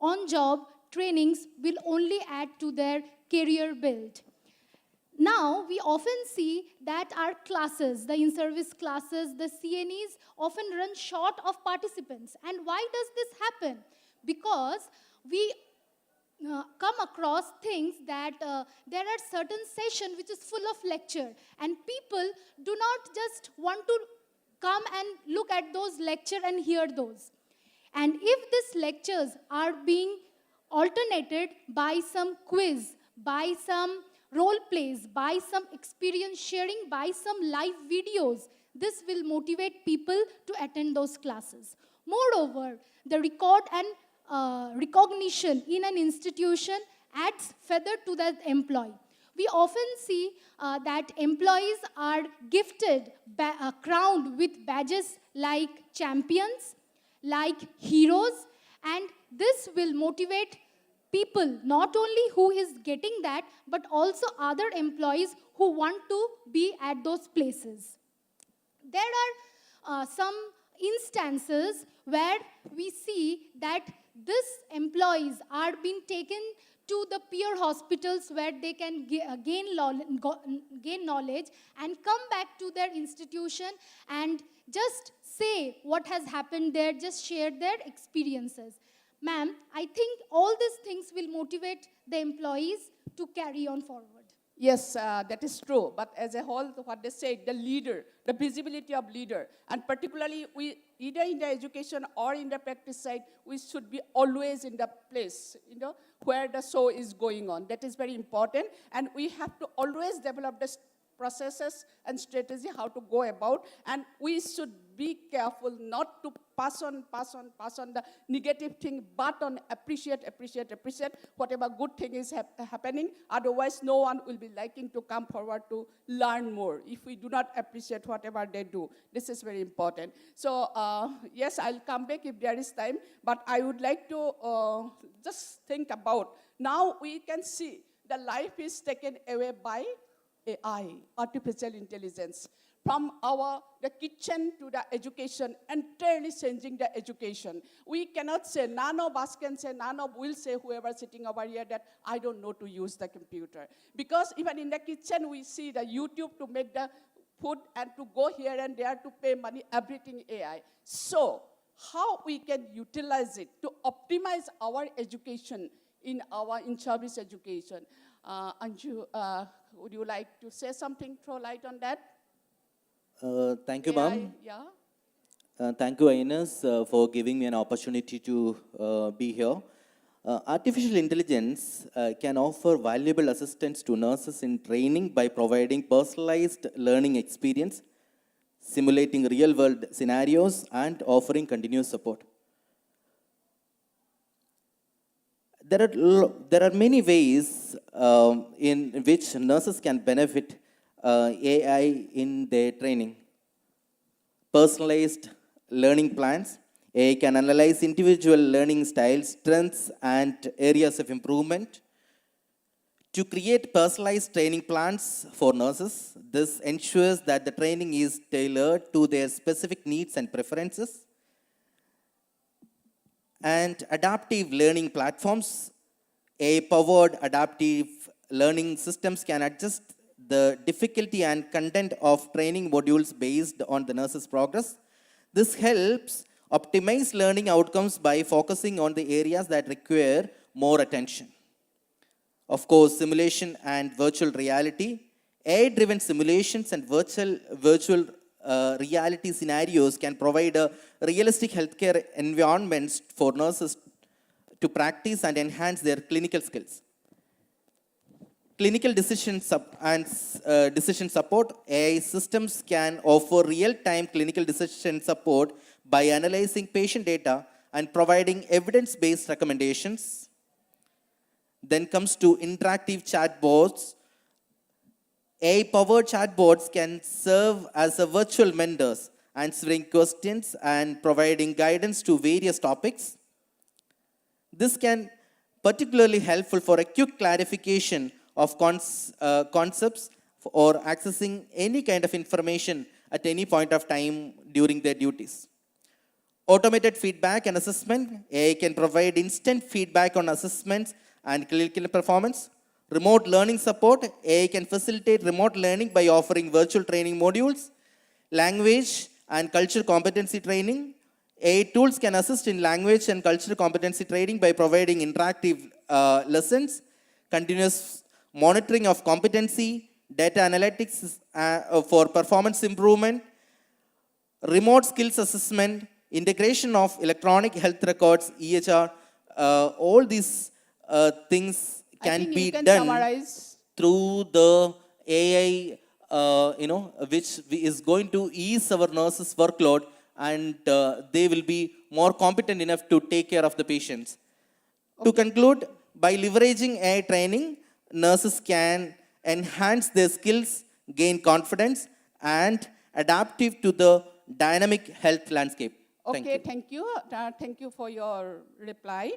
on-job trainings will only add to their career build. Now, we often see that our classes, the in-service classes, the CNEs, often run short of participants. And why does this happen? Because we come across things that there are certain sessions which is full of lecture, and people do not just want to come and look at those lectures and hear those. And if these lectures are being alternated by some quiz, by some role plays, by some experience sharing, by some live videos, this will motivate people to attend those classes. Moreover, the record and recognition in an institution adds feather to that employee. We often see that employees are gifted, crowned with badges like champions, like heroes, and this will motivate people, not only who is getting that, but also other employees who want to be at those places. There are some instances where we see that these employees are being taken to the peer hospitals where they can gain knowledge and come back to their institution and just say what has happened there, just share their experiences. Ma'am, I think all these things will motivate the employees to carry on forward. Yes, that is true. But as a whole, what they say, the leader, the visibility of leader, and particularly we, either in the education or in the practice side, we should be always in the place, where the show is going on. That is very important. And we have to always develop the processes and strategy how to go about, and we should be careful not to pass on the negative thing, but on appreciate whatever good thing is happening. Otherwise, no one will be liking to come forward to learn more if we do not appreciate whatever they do. This is very important. So, yes, I'll come back if there is time, but I would like to just think about, now we can see the life is taken away by AI, artificial intelligence. From the kitchen to the education, entirely changing the education. We cannot say, none of us can say, none of will say, whoever sitting over here, that I don't know to use the computer. Because even in the kitchen, we see the YouTube to make the food and to go here and there to pay money, everything AI. So, how we can utilize it to optimize our education in our in-service education? Anju, would you like to say something, throw light on that? Thank you, ma'am. Thank you, Ines, for giving me an opportunity to be here. Artificial intelligence can offer valuable assistance to nurses in training by providing personalized learning experience, simulating real-world scenarios, and offering continuous support. There are many ways in which nurses can benefit AI in their training. Personalized learning plans. AI can analyze individual learning styles, strengths, and areas of improvement. To create personalized training plans for nurses, this ensures that the training is tailored to their specific needs and preferences. And adaptive learning platforms, AI-powered adaptive learning systems can adjust the difficulty and content of training modules based on the nurse's progress. This helps optimize learning outcomes by focusing on the areas that require more attention. Of course, simulation and virtual reality. AI-driven simulations and virtual reality scenarios can provide a realistic healthcare environments for nurses to practice and enhance their clinical skills. Clinical decision support, AI systems can offer real-time clinical decision support by analyzing patient data and providing evidence-based recommendations. Then comes to interactive chatbots. AI-powered chatbots can serve as a virtual mentors, answering questions and providing guidance to various topics. This can particularly helpful for a quick clarification of concepts or accessing any kind of information at any point of time during their duties. Automated feedback and assessment. AI can provide instant feedback on assessments and clinical performance. Remote learning support. AI can facilitate remote learning by offering virtual training modules. Language and culture competency training. AI tools can assist in language and cultural competency training by providing interactive lessons, continuous monitoring of competency, data analytics for performance improvement, remote skills assessment, integration of electronic health records, EHR, all these things can be done through the AI, which is going to ease our nurses' workload, and they will be more competent enough to take care of the patients. To conclude, by leveraging AI training, nurses can enhance their skills, gain confidence, and adaptive to the dynamic health landscape. Okay, thank you. Thank you for your reply.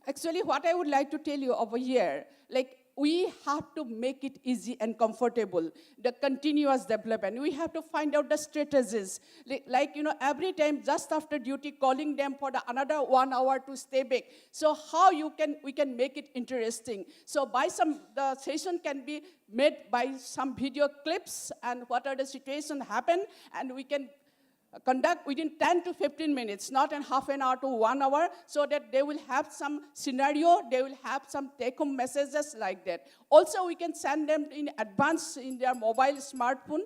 Actually, what I would like to tell you over here, like, we have to make it easy and comfortable, the continuous development. We have to find out the strategies. Like, every time just after duty, calling them for another 1 hour to stay back. So how we can make it interesting. So the session can be made by some video clips and what are the situations happen, and we can conduct within 10 to 15 minutes, not in half an hour to 1 hour, so that they will have some scenario, they will have some take-home messages like that. Also, we can send them in advance in their mobile smartphone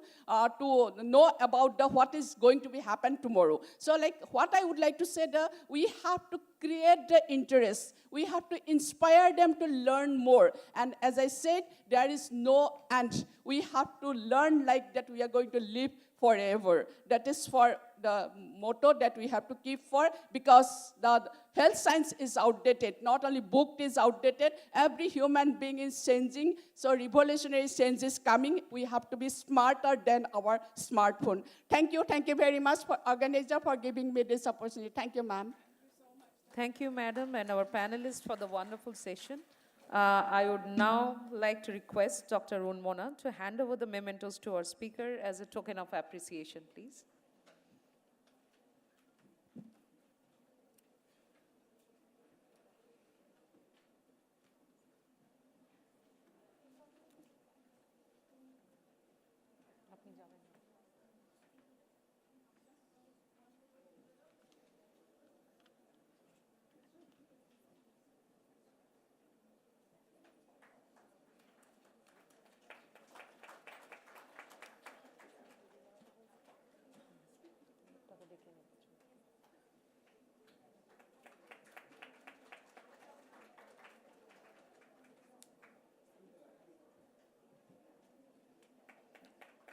to know about what is going to be happen tomorrow. So like what I would like to say, we have to create the interest. We have to inspire them to learn more. And as I said, there is no end. We have to learn like that we are going to live forever. That is for the motto that we have to keep for, because the health science is outdated. Not only book is outdated, every human being is changing. So revolutionary change is coming. We have to be smarter than our smartphone. Thank you very much for organizer for giving me this opportunity. Thank you, ma'am. Thank you, madam, and our panelists for the wonderful session. I would now like to request Dr. Runmona to hand over the mementos to our speaker as a token of appreciation, please.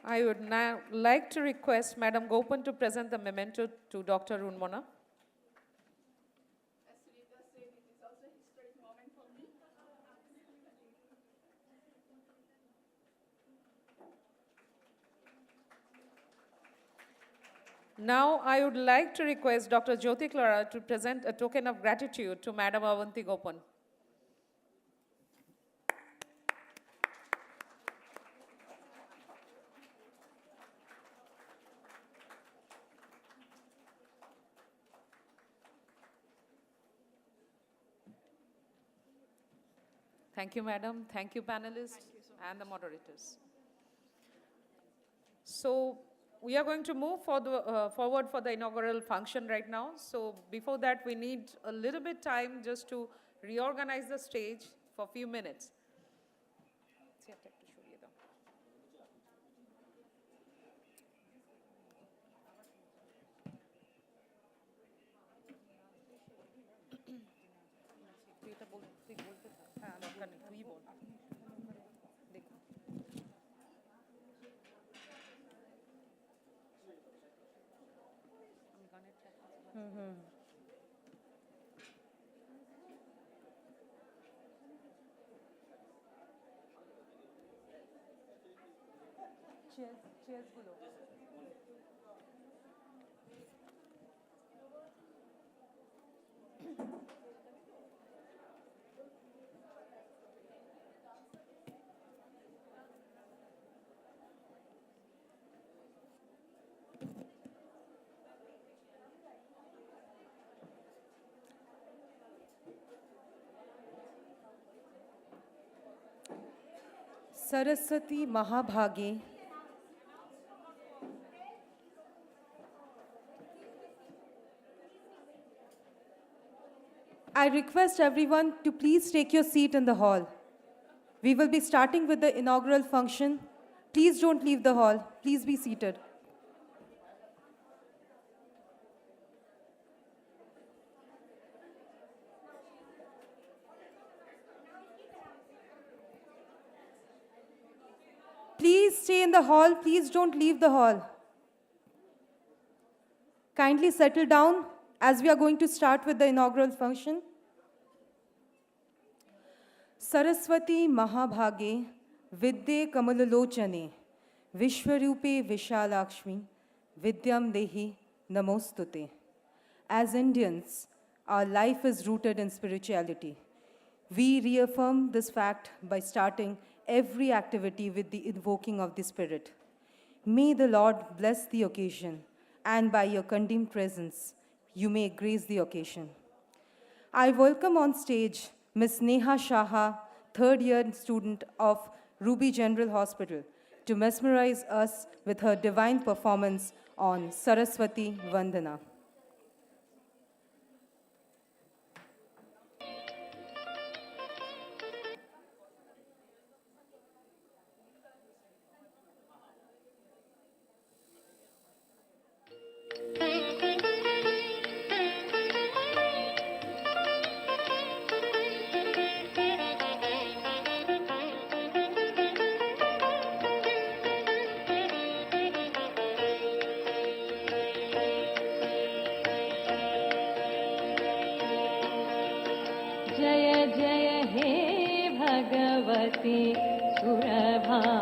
I would now like to request Madam Gopan to present the memento to Dr. Runmona. Now, I would like to request Dr. Jyoti Clara to present a token of gratitude to Madam Avanti Gopan. Thank you, madam. Thank you, panelists and the moderators. So we are going to move forward for the inaugural function right now. So before that, we need a little bit time just to reorganize the stage for a few minutes. Saraswati Mahabhage. I request everyone to please take your seat in the hall. We will be starting with the inaugural function. Please don't leave the hall. Please be seated. Please stay in the hall. Please don't leave the hall. Kindly settle down as we are going to start with the inaugural function. Saraswati Mahabhage Vidye Kamalalochane Vishwarupe Vishalakshmi Vidyam Dehi Namostute. As Indians, our life is rooted in spirituality. We reaffirm this fact by starting every activity with the invoking of the Spirit. May the Lord bless the occasion, and by your condemned presence, you may grace the occasion. I welcome on stage Ms. Neha Shaha, third-year student of Ruby General Hospital, to mesmerize us with her divine performance on Saraswati Vandana. जय जय हे भगवती सुरभारती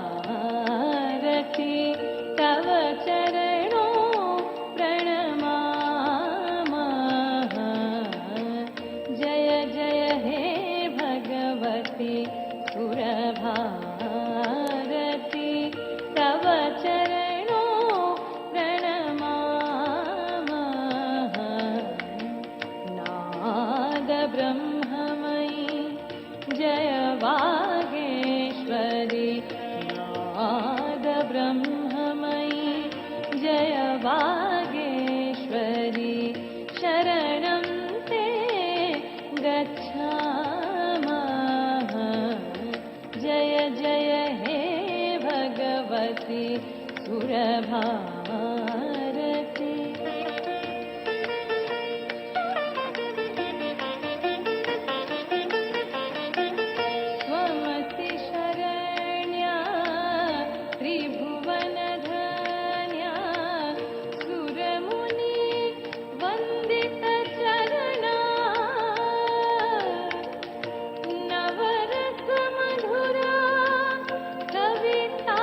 तव चरणों प्रणमामः जय जय हे भगवती सुरभारती तव चरणों प्रणमामः नाद ब्रह्ममयी जय वागेश्वरी नाद ब्रह्ममयी जय वागेश्वरी शरणं ते गच्छामः जय जय हे भगवती सुरभारती स्वमति शरण्या त्रिभुवनधन्या सुरमुनि वन्दित चरणा नवरस मधुरा कविता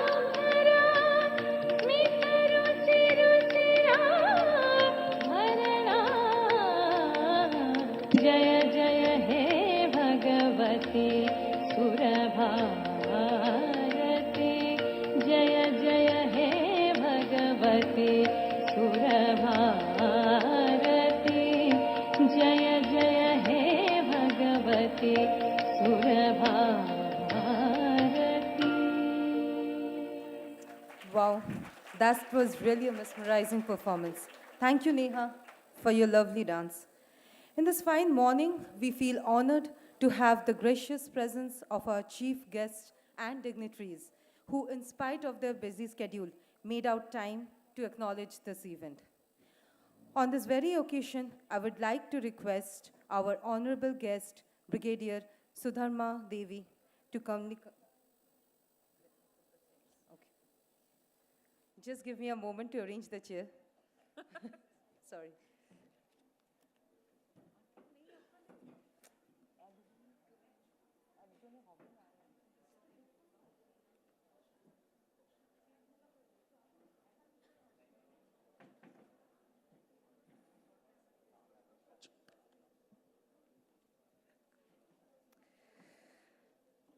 मुखरा स्मित रुचि रुचिरा भरणा जय जय हे भगवती सुरभारती जय जय हे भगवती सुरभारती जय जय हे Bhagwati सुरभारती Wow, that was really a mesmerizing performance. Thank you, Neha, for your lovely dance. In this fine morning, we feel honored to have the gracious presence of our chief guests and dignitaries who, in spite of their busy schedule, made out time to acknowledge this event. On this very occasion, I would like to request our honorable guest, Brigadier Sudharma Devi, to communicate. Just give me a moment to arrange the chair. Sorry.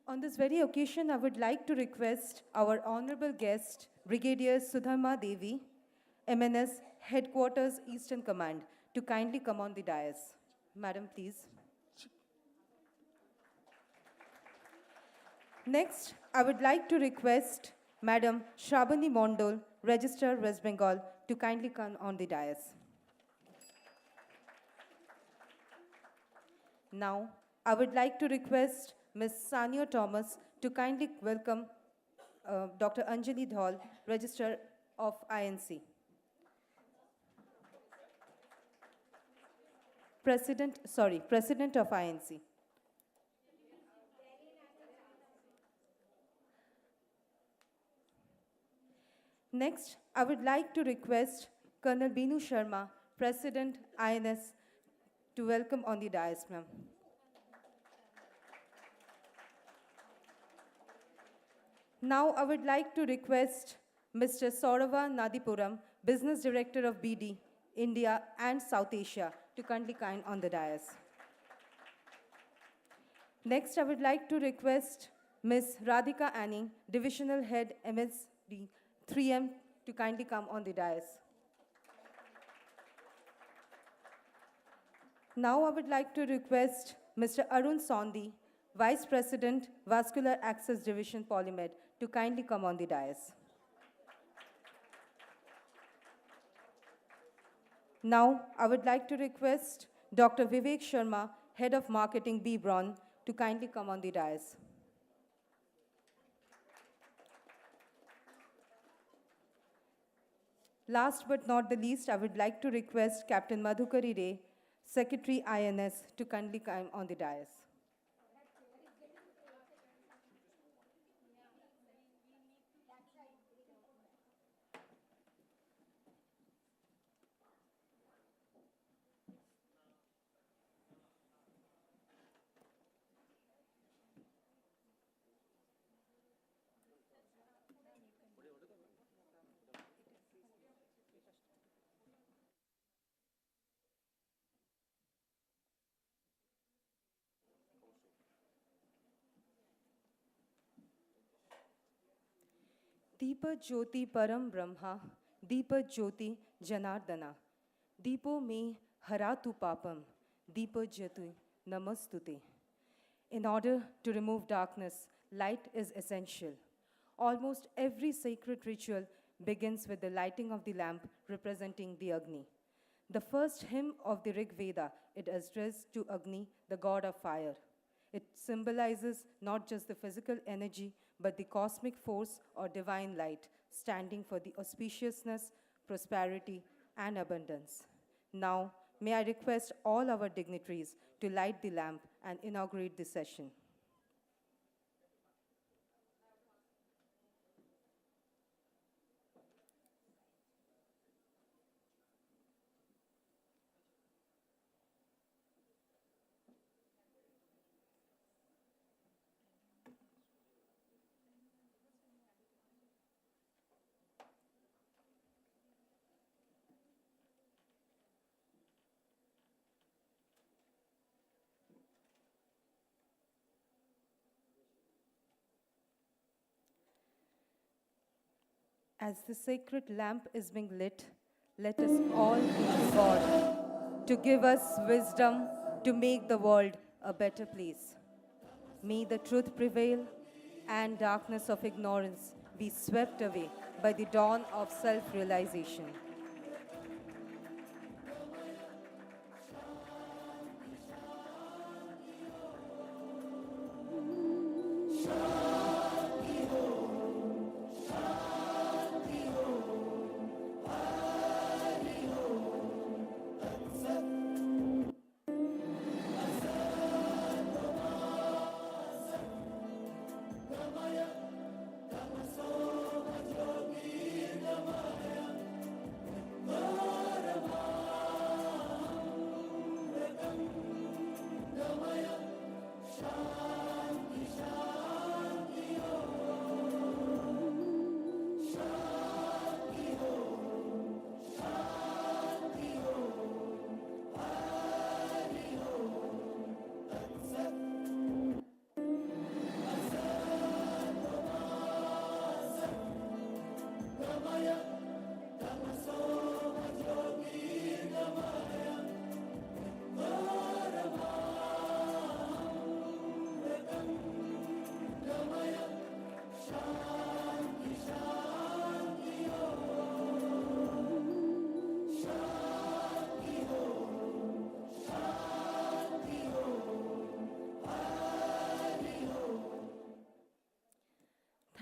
On this very occasion, I would like to request our honorable guest, Brigadier Sudharma Devi, MNS Headquarters Eastern Command, to kindly come on the dais. Madam, please. Next, I would like to request Madam Shabani Mondol, Registrar West Bengal, to kindly come on the dais. Now, I would like to request Ms. Sania Thomas to kindly welcome Dr. Anjali Dhol, Registrar of INC. President of INC. Next, I would like to request Colonel Binu Sharma, President INS, to welcome on the dais, ma'am. Now, I would like to request Mr. Saurava Nadipuram, Business Director of BD, India and South Asia, to kindly come on the dais. Next, I would like to request Ms. Radhika Anning, Divisional Head MSD 3M, to kindly come on the dais. Now I would like to request Mr. Arun Sondhi, Vice President, Vascular Access Division Polymed, to kindly come on the dais. Now I would like to request Dr. Vivek Sharma, Head of Marketing B-Bron, to kindly come on the dais. Last but not the least, I would like to request Captain Madhukari Ray, Secretary INS, to kindly come on the dais. Deepa Jyoti Param Brahma, Deepa Jyoti Janardana, Deepo me haratu papam, Deepa Jyoti namastute. In order to remove darkness, light is essential. Almost every sacred ritual begins with the lighting of the lamp representing the Agni. The first hymn of the Rig Veda is addressed to Agni, the god of fire. It symbolizes not just the physical energy, but the cosmic force or divine light, standing for the auspiciousness, prosperity, and abundance. Now, may I request all our dignitaries to light the lamp and inaugurate the session. As the sacred lamp is being lit, let us all pray God to give us wisdom to make the world a better place. May the truth prevail and darkness of ignorance be swept away by the dawn of self-realization.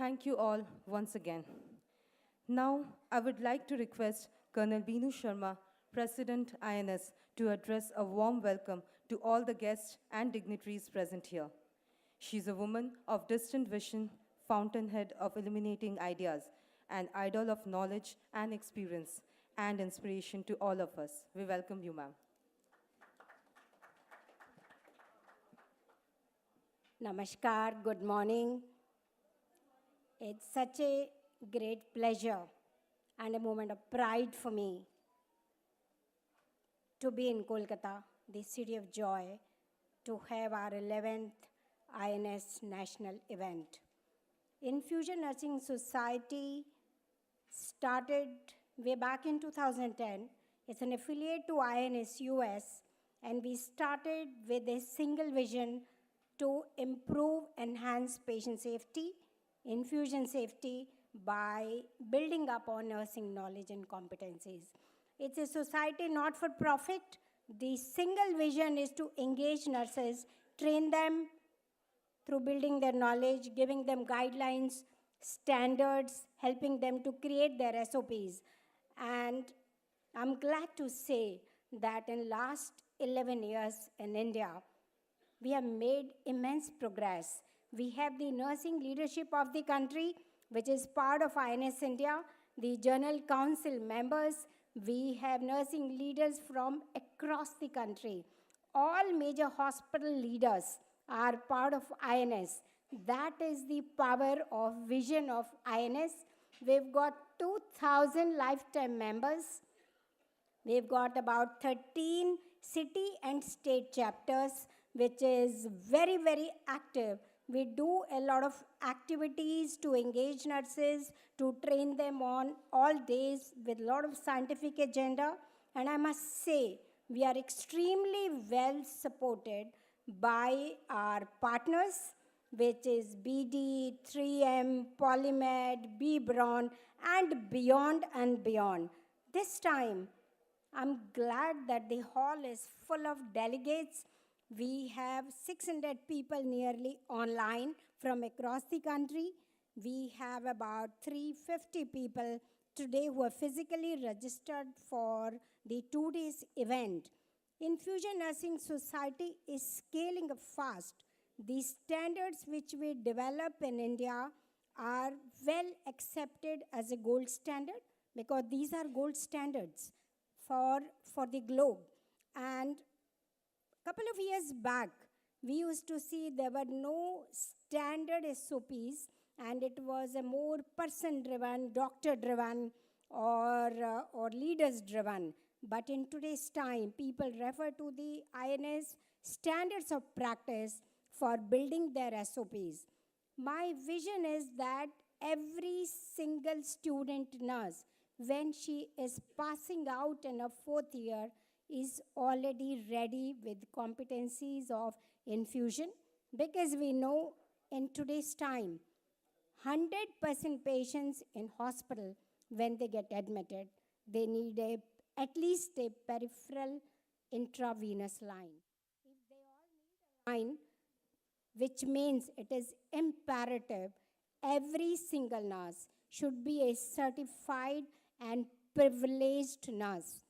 Thank you all once again. Now, I would like to request Colonel Binu Sharma, President INS, to address a warm welcome to all the guests and dignitaries present here. She's a woman of distant vision, fountainhead of illuminating ideas, an idol of knowledge and experience, and inspiration to all of us. We welcome you, ma'am. Namaskar, good morning. It's such a great pleasure and a moment of pride for me to be in Kolkata, the city of joy, to have our 11th INS national event. Infusion Nursing Society started way back in 2010. It's an affiliate to INS US, and we started with a single vision to improve, enhance patient safety, infusion safety by building up on nursing knowledge and competencies. It's a society not for profit. The single vision is to engage nurses, train them through building their knowledge, giving them guidelines, standards, helping them to create their SOPs. And I'm glad to say that in last 11 years in India, we have made immense progress. We have the nursing leadership of the country, which is part of INS India, the General Council members. We have nursing leaders from across the country. All major hospital leaders are part of INS. That is the power of vision of INS. We've got 2,000 lifetime members. We've got about 13 city and state chapters, which is very, very active. We do a lot of activities to engage nurses, to train them on all days with a lot of scientific agenda. And I must say, we are extremely well supported by our partners, which is BD, 3M, Polymed, BBRON, and beyond and beyond. This time, I'm glad that the hall is full of delegates. We have 600 people nearly online from across the country. We have about 350 people today who are physically registered for the 2 days event. Infusion Nursing Society is scaling up fast. The standards which we develop in India are well accepted as a gold standard, because these are gold standards for the globe. And a couple of years back, we used to see there were no standard SOPs, and it was a more person-driven, doctor-driven, or leaders-driven. But in today's time, people refer to the INS standards of practice for building their SOPs. My vision is that every single student nurse, when she is passing out in her 4th year, is already ready with competencies of infusion, because we know in today's time, 100% patients in hospital, when they get admitted, they need at least a peripheral intravenous line. If they all need a line, which means it is imperative every single nurse should be a certified and privileged nurse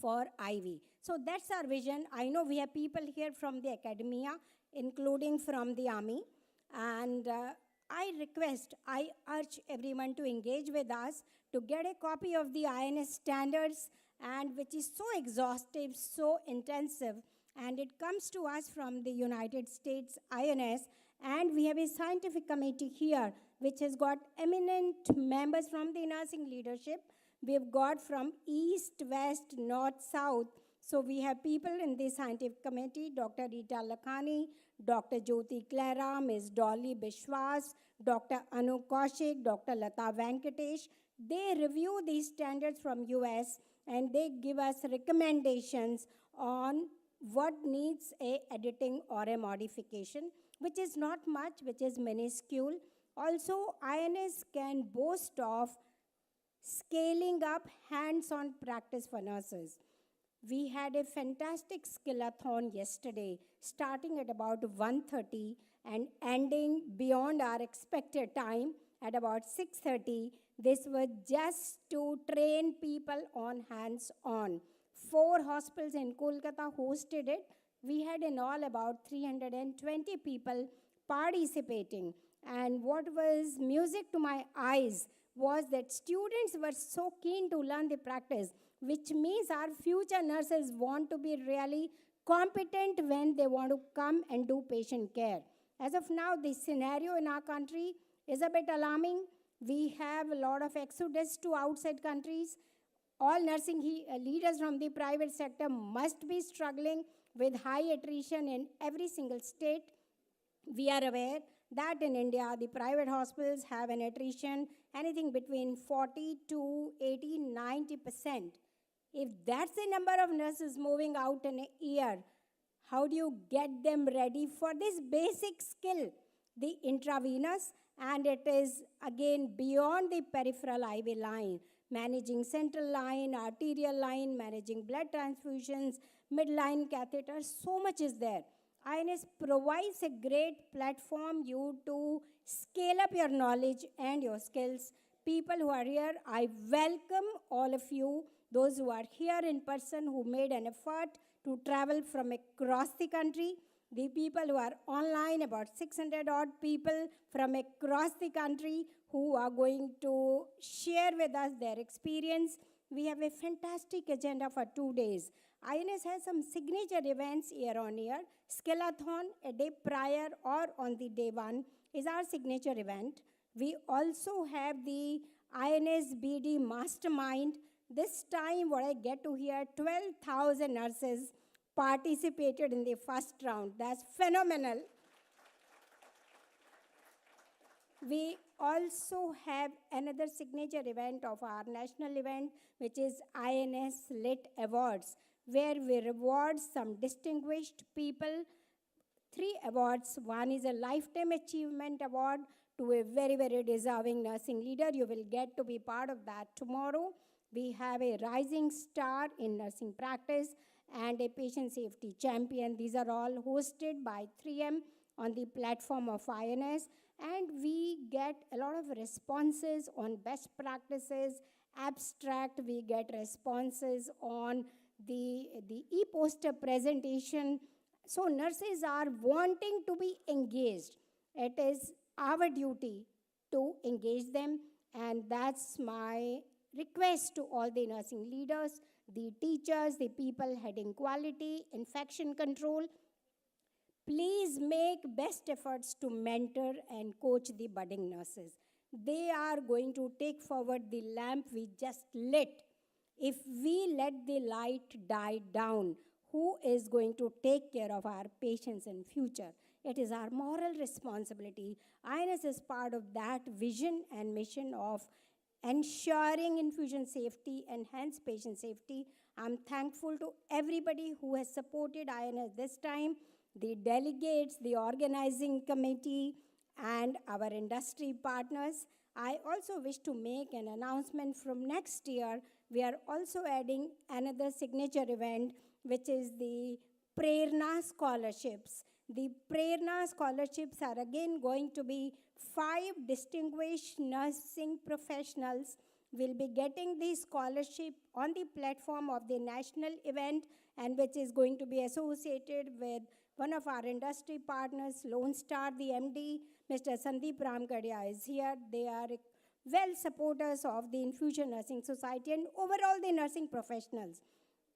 for IV. So that's our vision. I know we have people here from the academia, including from the army. And I urge everyone to engage with us to get a copy of the INS standards, and which is so exhaustive, so intensive. And it comes to us from the United States INS. And we have a scientific committee here, which has got eminent members from the nursing leadership. We've got from east, west, north, south. So we have people in the scientific committee, Dr. Rita Lakhani, Dr. Jyoti Clara, Ms. Dolly Bishwas, Dr. Anu Kaushik, Dr. Lata Venkatesh. They review these standards from US, and they give us recommendations on what needs a editing or a modification, which is not much, which is minuscule. Also, INS can boast of scaling up hands-on practice for nurses. We had a fantastic skillathon yesterday, starting at about 1:30 and ending beyond our expected time. at about 6:30. This was just to train people on hands-on. 4 hospitals in Kolkata hosted it. We had in all about 320 people participating. And what was music to my eyes was that students were so keen to learn the practice, which means our future nurses want to be really competent when they want to come and do patient care. As of now, the scenario in our country is a bit alarming. We have a lot of exodus to outside countries. All nursing leaders from the private sector must be struggling with high attrition in every single state. We are aware that in India, the private hospitals have an attrition anything between 40 to 80, 90%. If that's the number of nurses moving out in a year, how do you get them ready for this basic skill, the intravenous? And it is, again, beyond the peripheral IV line, managing central line, arterial line, managing blood transfusions, midline catheters, so much is there. INS provides a great platform you to scale up your knowledge and your skills. People who are here, I welcome all of you. Those who are here in person who made an effort to travel from across the country. The people who are online, about 600 odd people from across the country who are going to share with us their experience. We have a fantastic agenda for 2 days. INS has some signature events year on year. Skillathon, a day prior or on the day 1, is our signature event. We also have the INS BD Mastermind. This time, what I get to hear, 12,000 nurses participated in the first round. That's phenomenal. We also have another signature event of our national event, which is INS Lit Awards, where we reward some distinguished people. 3 awards. One is a Lifetime Achievement Award to a very, very deserving nursing leader. You will get to be part of that tomorrow. We have a Rising Star in Nursing Practice and a Patient Safety Champion. These are all hosted by 3M on the platform of INS. And we get a lot of responses on best practices, abstract. We get responses on the e-poster presentation. So nurses are wanting to be engaged. It is our duty to engage them, and that's my request to all the nursing leaders, the teachers, the people heading quality, infection control. Please make best efforts to mentor and coach the budding nurses. They are going to take forward the lamp we just lit. If we let the light die down, who is going to take care of our patients in future? It is our moral responsibility. INS is part of that vision and mission of ensuring infusion safety, enhance patient safety. I'm thankful to everybody who has supported INS this time, the delegates, the organizing committee, and our industry partners. I also wish to make an announcement from next year. We are also adding another signature event, which is the Prerna Scholarships. The Prerna Scholarships are again going to be 5 distinguished nursing professionals will be getting the scholarship on the platform of the national event, and which is going to be associated with one of our industry partners, Lone Star, the MD, Mr. Sandeep Ramkadia is here. They are well supporters of the Infusion Nursing Society and overall the nursing professionals.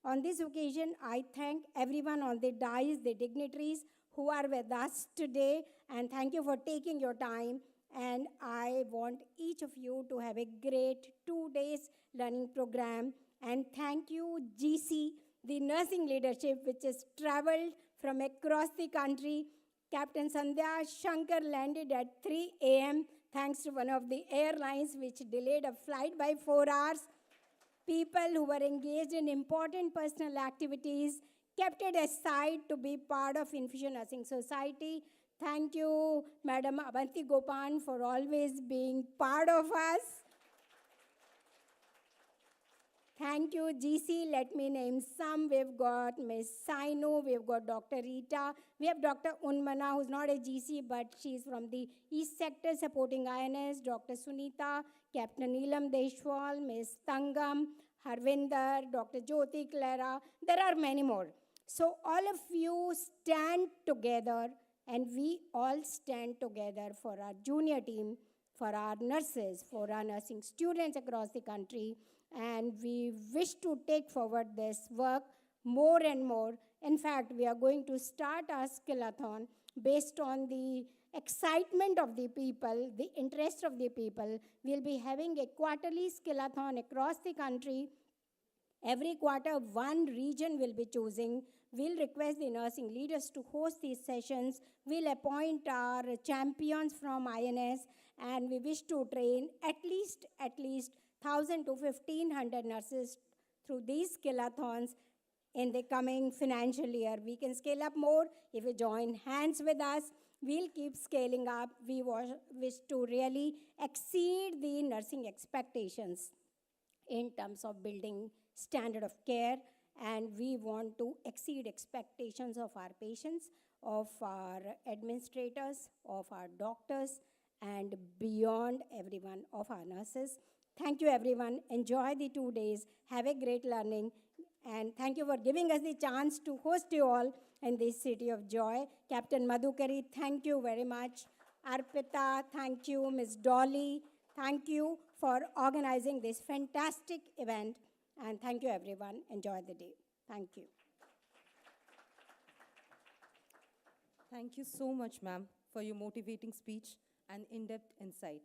On this occasion, I thank everyone on the dais, the dignitaries who are with us today, and thank you for taking your time. And I want each of you to have a great 2 days learning program. And thank you, GC, the nursing leadership, which has traveled from across the country. Captain Sandhya Shankar landed at 3 a.m. thanks to one of the airlines which delayed a flight by 4 hours. People who were engaged in important personal activities kept it aside to be part of Infusion Nursing Society. Thank you, Madam Abanti Gopan, for always being part of us. Thank Thank you, GC. Let me name some. We've got Miss Sainu, we've got Dr. Rita, we have Dr. Unmana, who's not a GC, but she's from the East Sector supporting INS, Dr. Sunita, Captain Neelam Deshwal, Miss Tangam, Harvinder, Dr. Jyoti Clara. There are many more. So all of you stand together, and we all stand together for our junior team, for our nurses, for our nursing students across the country, and we wish to take forward this work more and more. In fact, we are going to start our skillathon based on the excitement of the people, the interest of the people. We'll be having a quarterly skillathon across the country. Every quarter, one region will be choosing. We'll request the nursing leaders to host these sessions. We'll appoint our champions from INS, and we wish to train at least 1,000 to 1,500 nurses through these skillathons in the coming financial year. We can scale up more if you join hands with us. We'll keep scaling up. We wish to really exceed the nursing expectations in terms of building standard of care, and we want to exceed expectations of our patients, of our administrators, of our doctors, and beyond everyone, of our nurses. Thank you, everyone. Enjoy the 2 days. Have a great learning. And thank you for giving us the chance to host you all in this city of joy. Captain Madhukari, thank you very much. Arpita, thank you. Ms. Dolly, thank you for organizing this fantastic event. And thank you, everyone. Enjoy the day. Thank you. Thank you so much, ma'am, for your motivating speech and in-depth insight.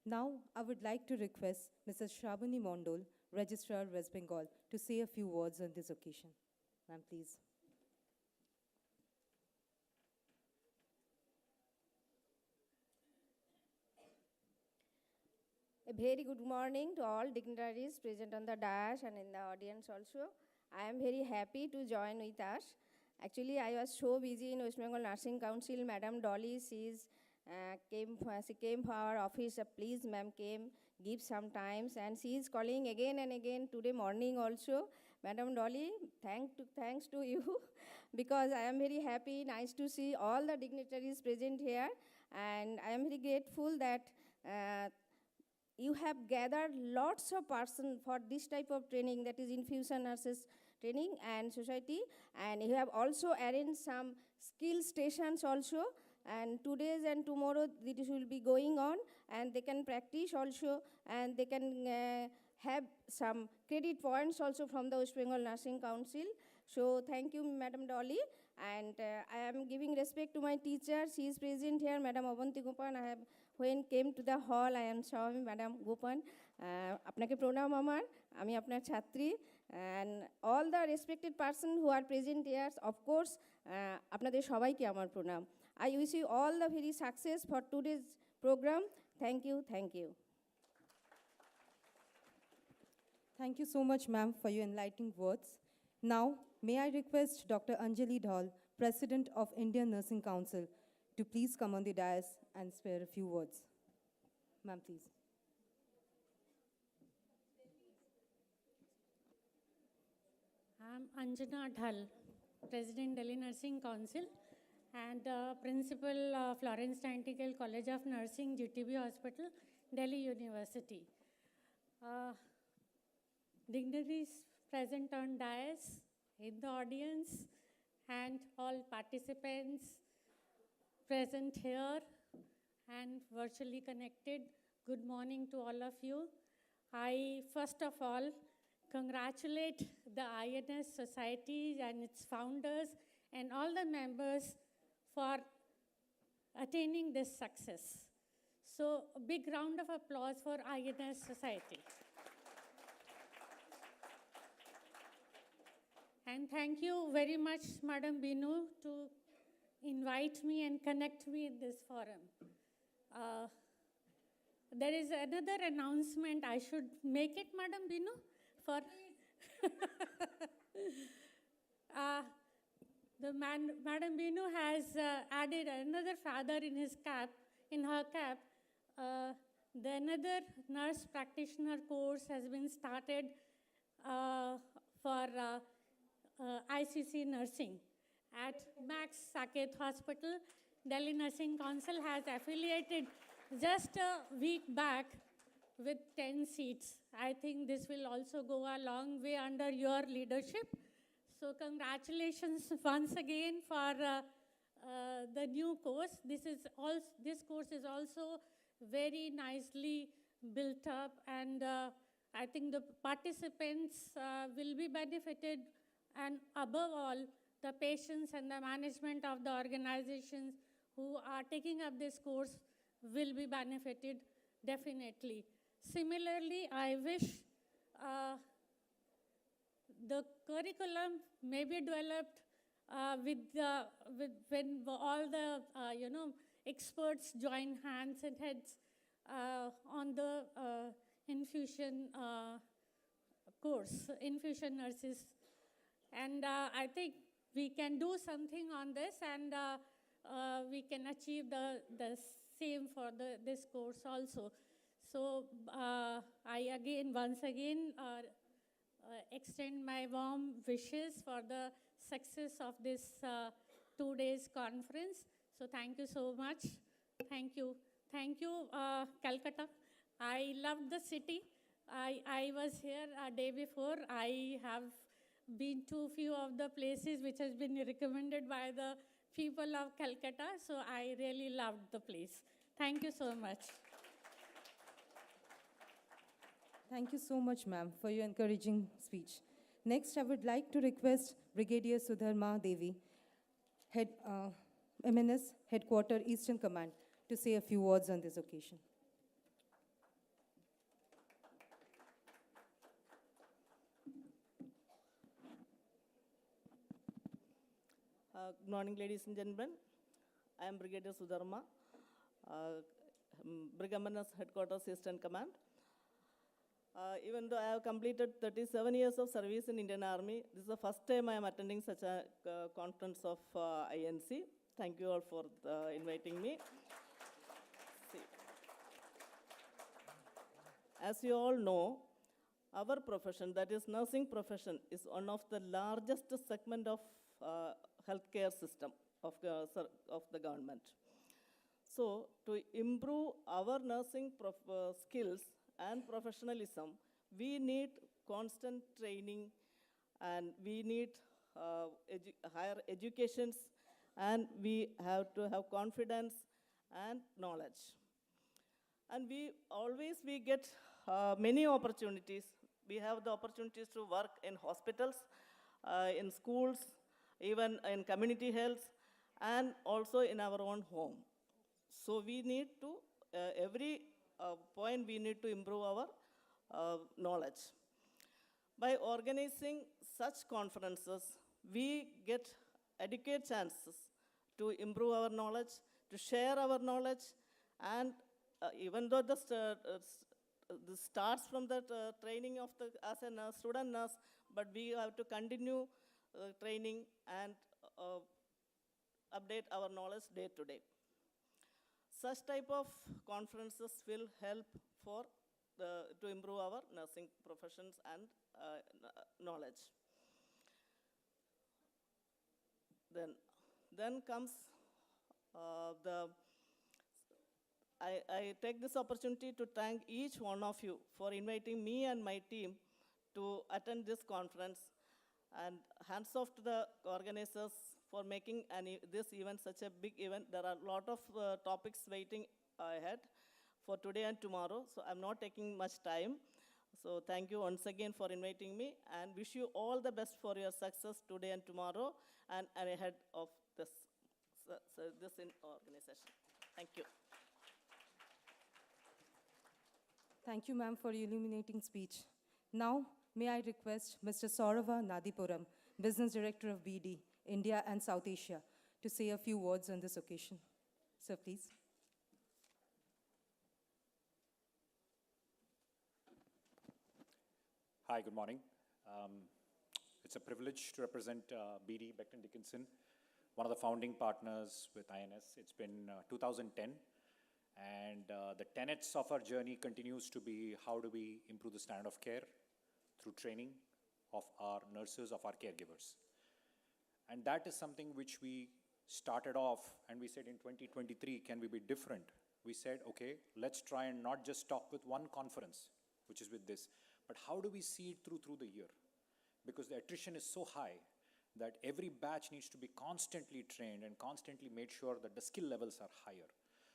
Now, I would like to request Mrs. Shabani Mondol, Registrar, West Bengal, to say a few words on this occasion. Ma'am, please. A very good morning to all dignitaries present on the dais and in the audience also. I am very happy to join with us. Actually, I was so busy in West Bengal Nursing Council. Madam Dolly, she came for our office. Please, ma'am, came, give some times, and she is calling again and again today morning also. Madam Dolly, thanks to you, because I am very happy, nice to see all the dignitaries present here, and I am very grateful that you have gathered lots of persons for this type of training, that is infusion nurses training and society, and you have also arranged some skill stations also, and today and tomorrow this will be going on, and they can practice also, and they can have some credit points also from the West Bengal Nursing Council. So thank you, Madam Dolly, and I am giving respect to my teacher. She is present here, Madam Avanti Gopan. When came to the hall, I am showing Madam Gopan. Apnake pranam amar, ami apnar chhatri, and all the respected persons who are present here, of course, apnader shobaike amar pranam. I wish you all the very success for today's program. Thank you, thank you. Thank you so much, ma'am, for your enlightening words. Now, may I request Dr. Anjali Dhal, President of Indian Nursing Council, to please come on the dais and spare a few words. Ma'am, please. I'm Anjana Dhal, President, Delhi Nursing Council, and Principal, Florence Nightingale College of Nursing, GTB Hospital, Delhi University. Dignitaries present on dais, in the audience, and all participants present here and virtually connected, good morning to all of you. I, first of all, congratulate the INS Society and its founders and all the members for attaining this success. So, a big round of applause for INS Society. And thank you very much, Madam Binu, to invite me and connect me in this forum. There is another announcement. I should make it, Madam Binu? For Madam Binu has added another feather in his cap, in her cap. The another nurse practitioner course has been started for ICC nursing at Max Saket Hospital. Delhi Nursing Council has affiliated just a week back with 10 seats. I think this will also go a long way under your leadership. So congratulations once again for the new course. This course is also very nicely built up, and I think the participants will be benefited, and above all, the patients and the management of the organizations who are taking up this course will be benefited definitely. Similarly, I wish the curriculum may be developed when all the experts join hands and heads on the infusion course, infusion nurses. And I think we can do something on this, and we can achieve the same for this course also. So I once again extend my warm wishes for the success of this 2 days conference. So thank you so much. Thank you. Thank you, Calcutta. I loved the city. I was here a day before. I have been to few of the places which has been recommended by the people of Calcutta. So I really loved the place. Thank you so much. Thank you so much, ma'am, for your encouraging speech. Next, I would like to request Brigadier Sudharma Devi, MNS Headquarter Eastern Command, to say a few words on this occasion. Good morning, ladies and gentlemen. I am Brigadier Sudharma, Brigamen's Headquarters Eastern Command. Even though I have completed 37 years of service in Indian Army, this is the first time I am attending such a conference of INC. Thank you all for inviting me. As you all know, our profession, that is nursing profession, is one of the largest segment of healthcare system of the government. So to improve our nursing skills and professionalism, we need constant training, and we need higher educations, and we have to have confidence and knowledge. And we get many opportunities. We have the opportunities to work in hospitals, in schools, even in community health, and also in our own home. So we need to, every point we need to improve our knowledge. By organizing such conferences, we get adequate chances to improve our knowledge, to share our knowledge, and even though this starts from the training of as a student nurse, but we have to continue training and update our knowledge day to day. Such type of conferences will help to improve our nursing professions and knowledge. Then comes I take this opportunity to thank each one of you for inviting me and my team to attend this conference, and hands off to the organizers for making this event such a big event. There are a lot of topics waiting ahead for today and tomorrow, so I'm not taking much time. So thank you once again for inviting me, and wish you all the best for your success today and tomorrow, and ahead of this organization. Thank you. Thank you, ma'am, for your illuminating speech. Now, may I request Mr. Saurabha Nadipuram, Business Director of BD, India and South Asia, to say a few words on this occasion. Sir, please. Hi, good morning. It's a privilege to represent BD, Becton Dickinson, one of the founding partners with INS. It's been 2010, and the tenets of our journey continues to be how do we improve the standard of care through training, of our nurses, of our caregivers. And that is something which we started off and we said in 2023, can we be different? We said, okay, let's try and not just stop with one conference, which is with this, but how do we see it through the year? Because the attrition is so high that every batch needs to be constantly trained and constantly made sure that the skill levels are higher.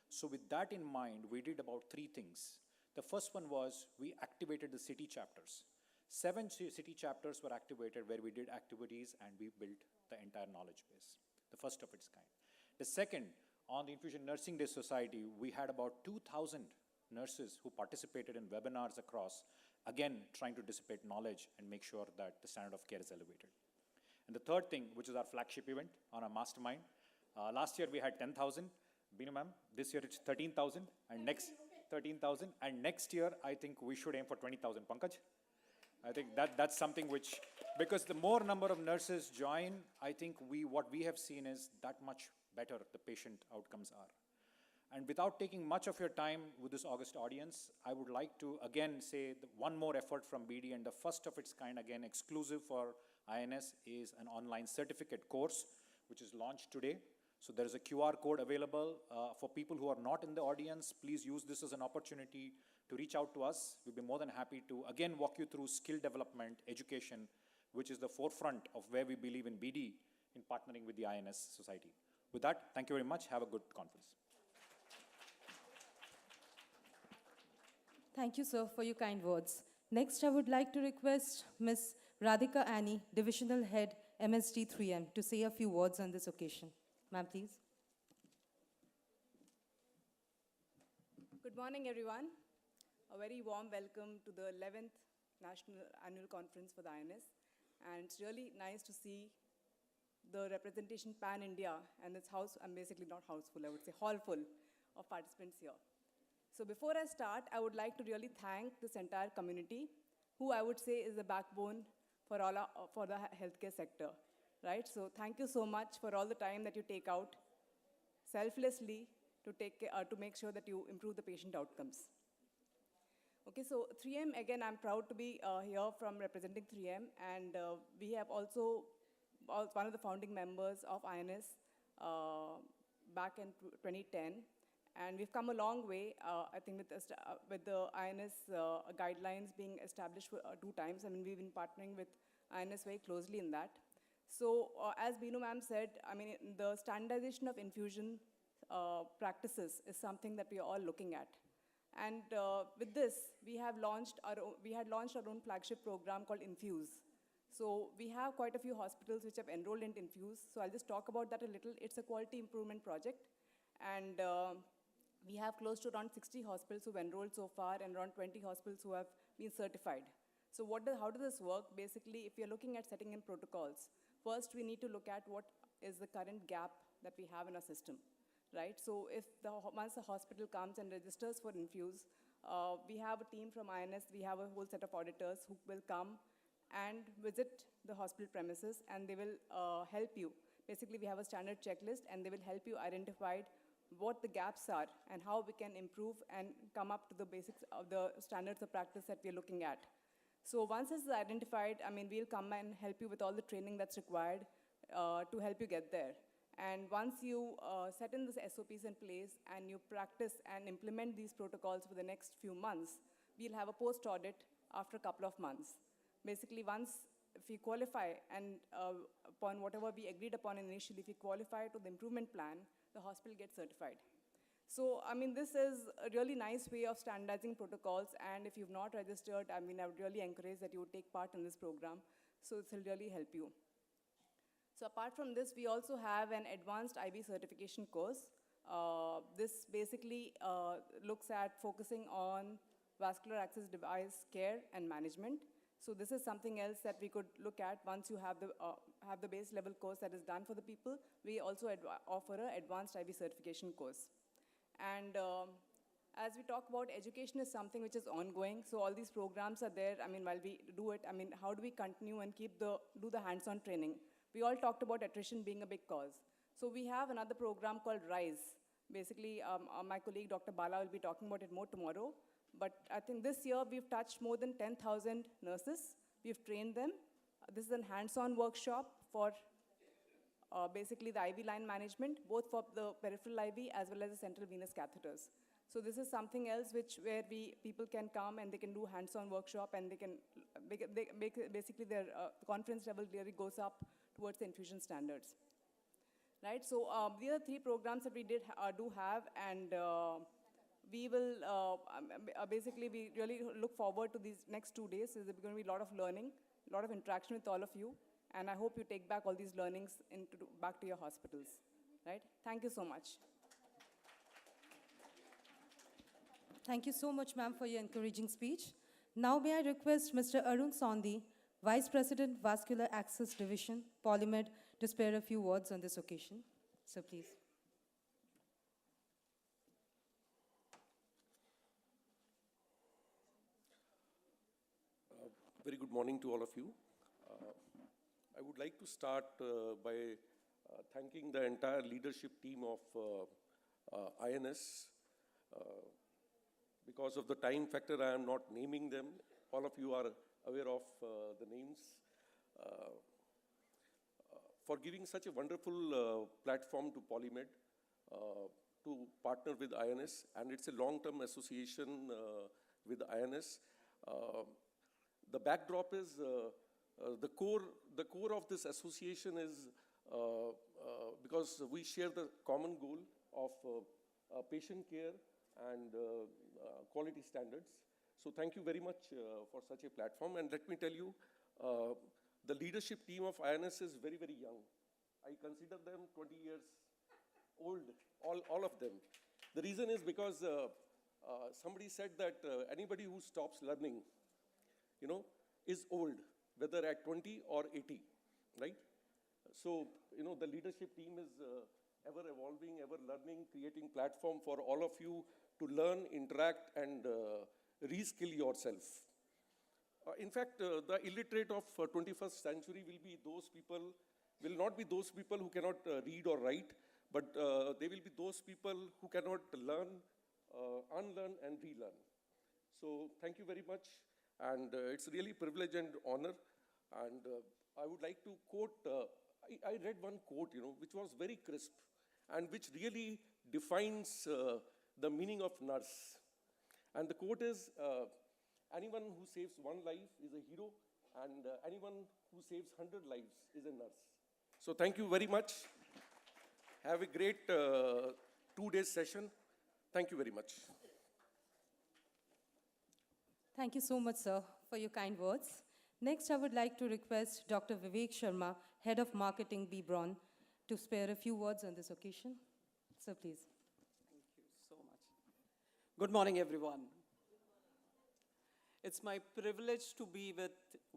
So with that in mind, we did about 3 things. The first one was we activated the city chapters. 7 city chapters were activated where we did activities and we built the entire knowledge base, the first of its kind. The second, on the Infusion Nursing Day Society, we had about 2,000 nurses who participated in webinars across, again, trying to dissipate knowledge and make sure that the standard of care is elevated. And the third thing, which is our flagship event on our mastermind, last year we had 10,000, Binu ma'am, this year it's 13,000, and next 13,000, and next year I think we should aim for 20,000, Pankaj. I think that's something which, because the more number of nurses join, I think what we have seen is that much better the patient outcomes are. And without taking much of your time with this August audience, I would like to again say one more effort from BD, and the first of its kind, again, exclusive for INS, is an online certificate course, which is launched today. So there is a QR code available for people who are not in the audience. Please use this as an opportunity to reach out to us. We'll be more than happy to, again, walk you through skill development, education, which is the forefront of where we believe in BD in partnering with the INS Society. With that, thank you very much. Have a good conference. Thank you, sir, for your kind words. Next, I would like to request Ms. Radhika Annie, Divisional Head, MSD 3M, to say a few words on this occasion. Ma'am, please. Good morning, everyone. A very warm welcome to the 11th National Annual Conference for the INS. And it's really nice to see the representation pan-India, and it's I'm basically not houseful, I would say hall full of participants here. So before I start, I would like to really thank this entire community, who I would say is the backbone for the healthcare sector, right? So thank you so much for all the time that you take out selflessly to make sure that you improve the patient outcomes. Okay, so 3M, again, I'm proud to be here from representing 3M, and we have also one of the founding members of INS back in 2010. And we've come a long way, I think, with the INS guidelines being established for 2 times. I mean, we've been partnering with INS very closely in that. So as Binu ma'am said, I mean, the standardization of infusion practices is something that we are all looking at. And with this, we had launched our own flagship program called Infuse. So we have quite a few hospitals which have enrolled in Infuse. So I'll just talk about that a little. It's a quality improvement project. And we have close to around 60 hospitals who've enrolled so far and around 20 hospitals who have been certified. So how does this work? Basically, if you're looking at setting in protocols, first we need to look at what is the current gap that we have in our system, right? So once the hospital comes and registers for Infuse, we have a team from INS, we have a whole set of auditors who will come and visit the hospital premises, and they will help you. Basically, we have a standard checklist, and they will help you identify what the gaps are and how we can improve and come up to the basics of the standards of practice that we're looking at. So once this is identified, I mean, we'll come and help you with all the training that's required to help you get there. And once you set in the SOPs in place and you practice and implement these protocols for the next few months, we'll have a post-audit after a couple of months. Basically, if we qualify and upon whatever we agreed upon initially, if we qualify to the improvement plan, the hospital gets certified. So, I mean, this is a really nice way of standardizing protocols, and if you've not registered, I mean, I would really encourage that you take part in this program, so it will really help you. So apart from this, we also have an advanced IV certification course. This basically looks at focusing on vascular access device care and management. So this is something else that we could look at once you have the base level course that is done for the people. We also offer an advanced IV certification course. And as we talk about, education is something which is ongoing. So all these programs are there. I mean, while we do it, I mean, how do we continue and do the hands-on training? We all talked about attrition being a big cause. So we have another program called RISE. Basically, my colleague, Dr. Bala, will be talking about it more tomorrow. But I think this year, we've touched more than 10,000 nurses. We've trained them This is a hands-on workshop for basically the IV line management, both for the peripheral IV as well as the central venous catheters. So this is something else where people can come and they can do hands-on workshop, and they can basically their confidence level really goes up towards the infusion standards. Right, so these are 3 programs that we do have, and we will, basically we really look forward to these next 2 days. There's going to be a lot of learning, a lot of interaction with all of you, and I hope you take back all these learnings back to your hospitals, right? Thank you so much. Thank you so much, ma'am, for your encouraging speech. Now may I request Mr. Arun Sondhi, Vice President, Vascular Access Division, Polymed, to spare a few words on this occasion. So please. Very good morning to all of you. I would like to start by thanking the entire leadership team of INS. Because of the time factor, I am not naming them. All of you are aware of the names. For giving such a wonderful platform to Polymed to partner with INS, and it's a long-term association with INS. The backdrop is the core of this association is because we share the common goal of patient care and quality standards. So thank you very much for such a platform. And let me tell you, the leadership team of INS is very, very young. I consider them 20 years old, all of them. The reason is because somebody said that anybody who stops learning, is old, whether at 20 or 80, right? So, the leadership team is ever evolving, ever learning, creating platform for all of you to learn, interact, and reskill yourself. In fact, the illiterate of 21st century will not be those people who cannot read or write, but they will be those people who cannot learn, unlearn, and relearn. So thank you very much. And it's really a privilege and honor. And I would like to quote, I read one quote, which was very crisp and which really defines the meaning of nurse. And the quote is, anyone who saves one life is a hero, and anyone who saves 100 lives is a nurse. So thank you very much. Have a great 2-day session. Thank you very much. Thank you so much, sir, for your kind words. Next, I would like to request Dr. Vivek Sharma, Head of Marketing, BBRON, to spare a few words on this occasion. So please. Thank you so much. Good morning, everyone. It's my privilege to be with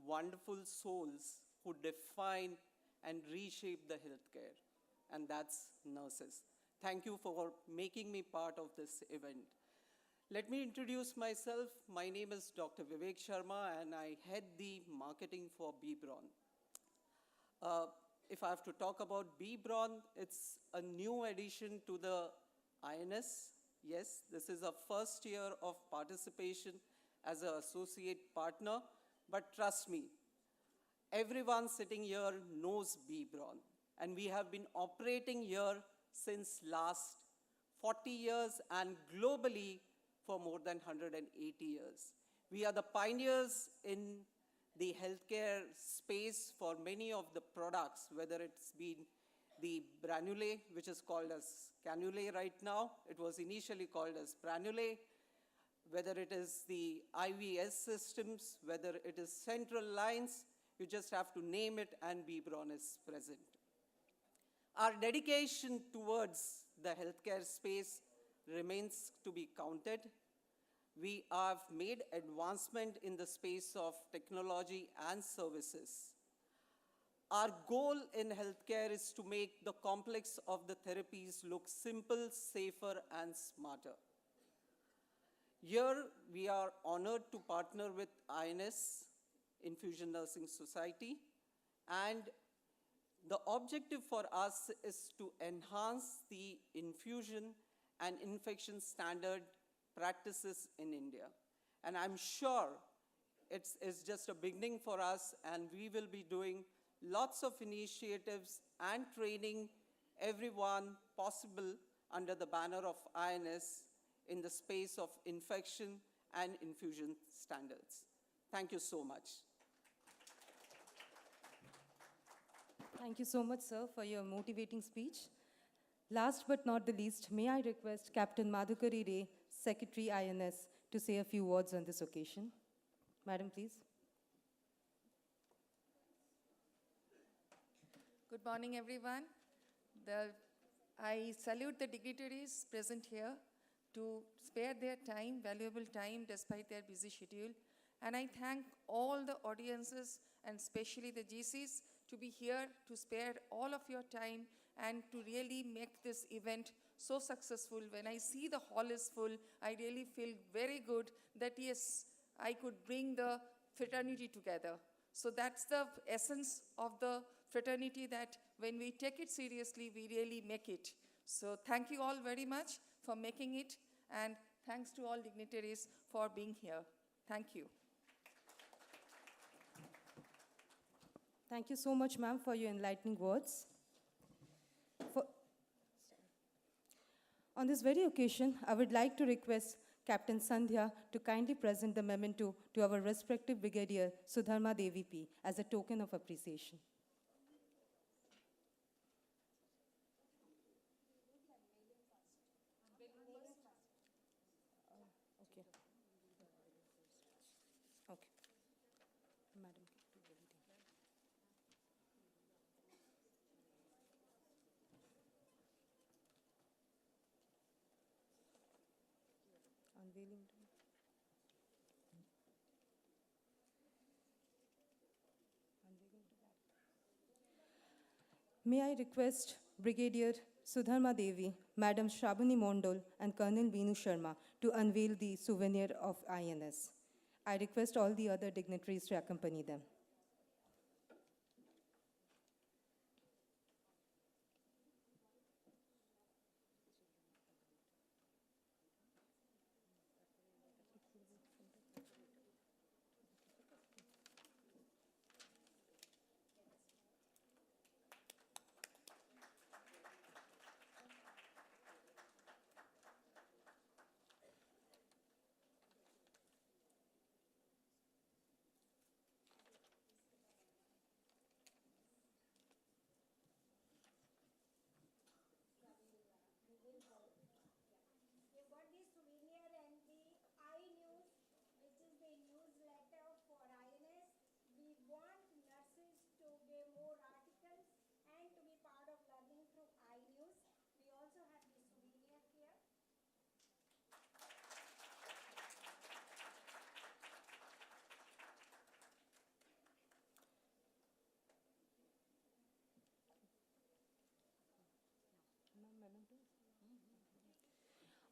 wonderful souls who define and reshape the healthcare, and that's nurses. Thank you for making me part of this event. Let me introduce myself. My name is Dr. Vivek Sharma, and I head the marketing for BBRON. If I have to talk about BBRON, it's a new addition to the INS. Yes, this is our first year of participation as an associate partner, but trust me, everyone sitting here knows BBRON, and we have been operating here since last 40 years and globally for more than 180 years. We are the pioneers in the healthcare space for many of the products, whether it's been the Branule, which is called as Cannulae right now. It was initially called as Branule. Whether it is the IVS systems, whether it is central lines, you just have to name it and BBRON is present. Our dedication towards the healthcare space remains to be counted. We have made advancement in the space of technology and services. Our goal in healthcare is to make the complex of the therapies look simple, safer, and smarter. Here, we are honored to partner with INS, Infusion Nursing Society, and the objective for us is to enhance the infusion and infection standard practices in India. And I'm sure it's just a beginning for us, and we will be doing lots of initiatives and training everyone possible under the banner of INS in the space of infection and infusion standards. Thank you so much. Thank you so much, sir, for your motivating speech. Last but not the least, may I request Captain Madhukari Ray, Secretary INS, to say a few words on this occasion. Madam, please. Good morning, everyone. I salute the dignitaries present here to spare their time, valuable time, despite their busy schedule. And I thank all the audiences and especially the GCs to be here to spare all of your time and to really make this event so successful. When I see the hall is full, I really feel very good that yes, I could bring the fraternity together. So that's the essence of the fraternity, that when we take it seriously, we really make it. So thank you all very much for making it, and thanks to all dignitaries for being here. Thank you. Thank you so much, ma'am, for your enlightening words. On this very occasion, I would like to request Captain Sandhya to kindly present the memento to our respective Brigadier Sudharma Devi P as a token of appreciation. Okay. Okay. Madam. Unveiling. May I request Brigadier Sudharma Devi, Madam Shabani Mondol, and Colonel Venu Sharma to unveil the souvenir of INS. I request all the other dignitaries to accompany them.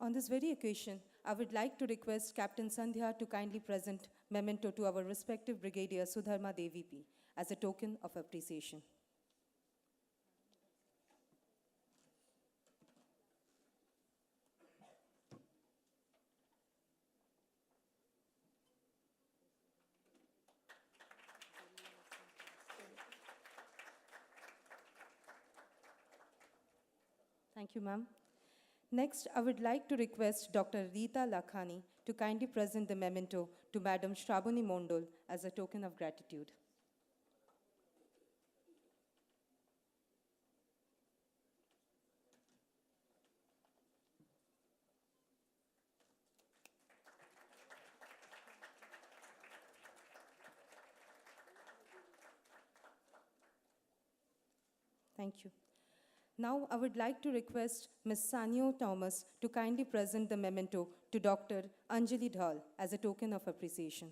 On this very occasion, I would like to request Captain Sandhya to kindly present memento to our respective Brigadier Sudharma Devi P as a token of appreciation. Thank you, ma'am. Next, I would like to request Dr. Rita Lakhani to kindly present the memento to Madam Shrabani Mondol as a token of gratitude. Thank you. Now, I would like to request Ms. Sanyo Thomas to kindly present the memento to Dr. Anjali Dhal as a token of appreciation.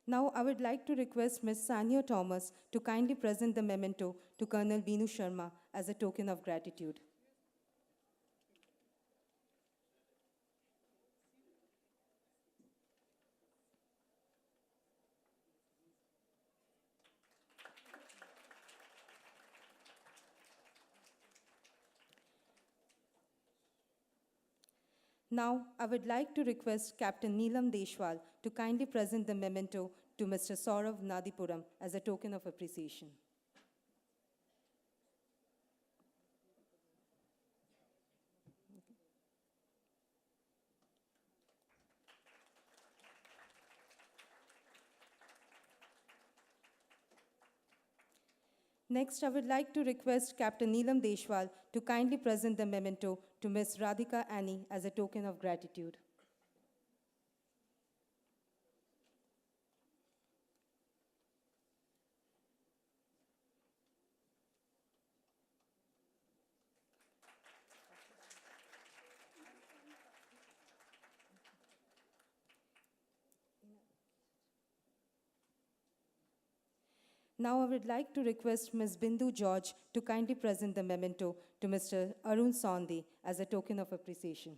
Now, I would like to request Ms. Sanyo Thomas to kindly present the memento to Colonel Venu Sharma as a token of gratitude. Now, I would like to request Captain Neelam Deshwal to kindly present the memento to Mr. Saurav Nadipuram as a token of appreciation. Next, I would like to request Captain Neelam Deshwal to kindly present the memento to Ms. Radhika Annie as a token of gratitude. Now I would like to request Ms. Bindu George to kindly present the memento to Mr. Arun Sondhi as a token of appreciation.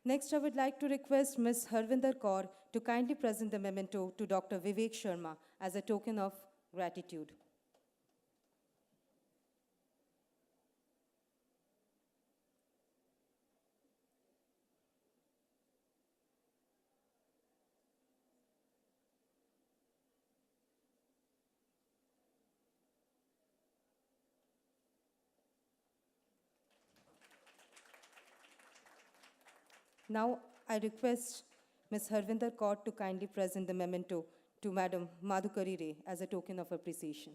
Next, I would like to request Ms. Harvinder Kaur to kindly present the memento to Dr. Vivek Sharma as a token of gratitude. Now, I request Ms. Harvinder Kaur to kindly present the memento to Madam Madhukari Ray as a token of appreciation.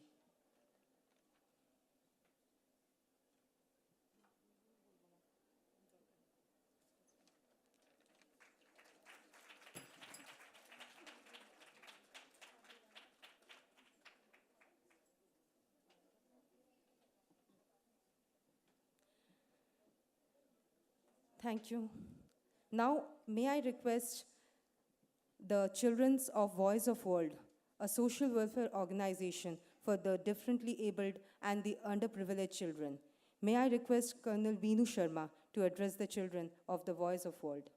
Thank you. Now, may I request the Children's of Voice of World, a social welfare organization for the differently abled and the underprivileged children. May I request Colonel Veenu Sharma to address the children of the Voice of World.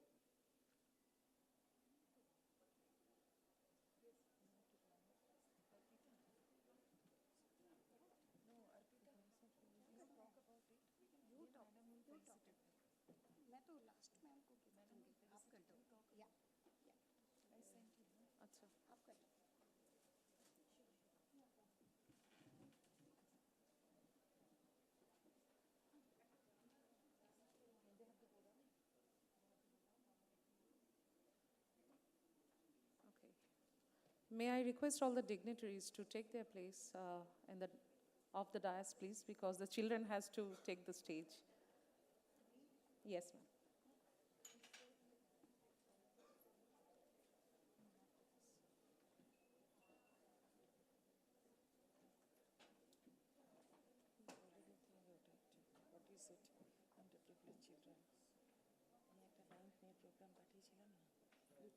May I request all the dignitaries to take their place off the dais, please, because the children has to take the stage. Yes, ma'am.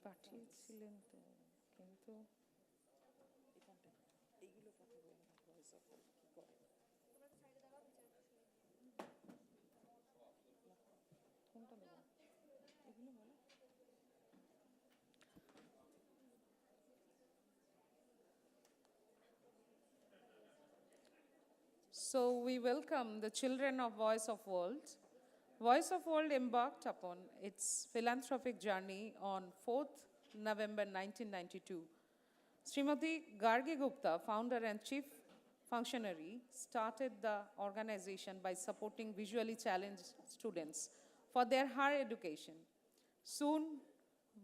পাঠিয়েছিলেন তো কিন্তু এইগুলো কথা বলে না voice of কি করে কোনটা নেব এগুলো বলো So we welcome the children of Voice of World. Voice of World embarked upon its philanthropic journey on 4th November 1992. Srimati Gargi Gupta, founder and chief functionary, started the organization by supporting visually challenged students for their higher education. Soon,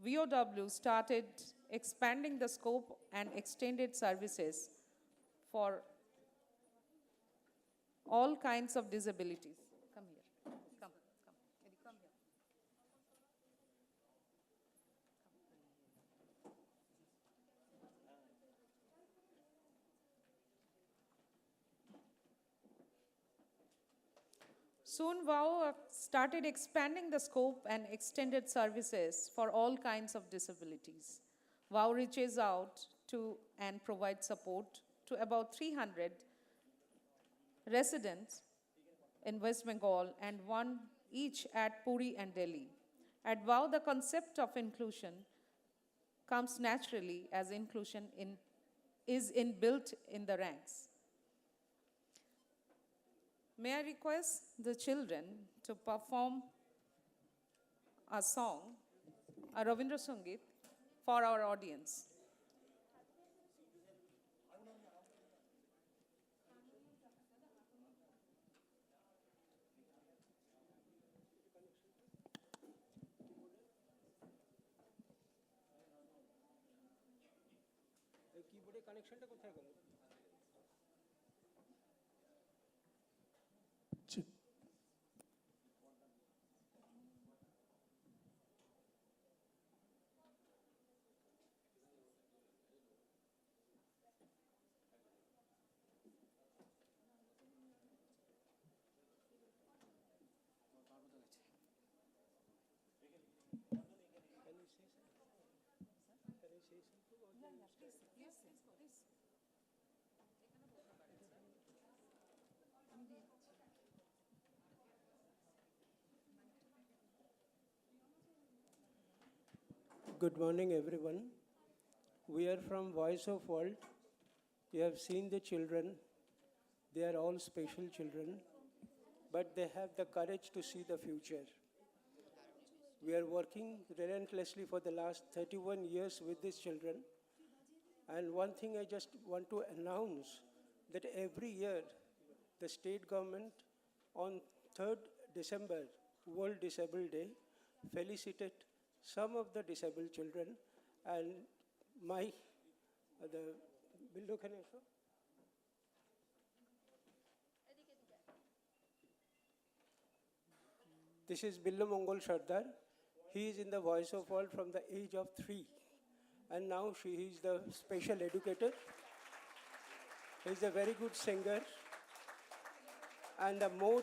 VOW started expanding the scope and extended services for all kinds of disabilities. Come here. Come. Eddie, come here. Soon, WOW started expanding the scope and extended services for all kinds of disabilities. WOW reaches out to and provides support to about 300 residents in West Bengal and one each at Puri and Delhi. At WOW, the concept of inclusion comes naturally as inclusion is inbuilt in the ranks. May I request the children to perform a song, a Ravindra Sangeet, for our audience. Good morning, everyone. We are from Voice of World. You have seen the children. They are all special children, but they have the courage to see the future. We are working relentlessly for the last 31 years with these children. And one thing I just want to announce, that every year, the state government on 3rd December, World Disabled Day, felicitate some of the disabled children, and the Billo can I show? This is Billo Mongol Sardar. He is in the Voice of World from the age of 3. And now she is the special educator. He is a very good singer. And the more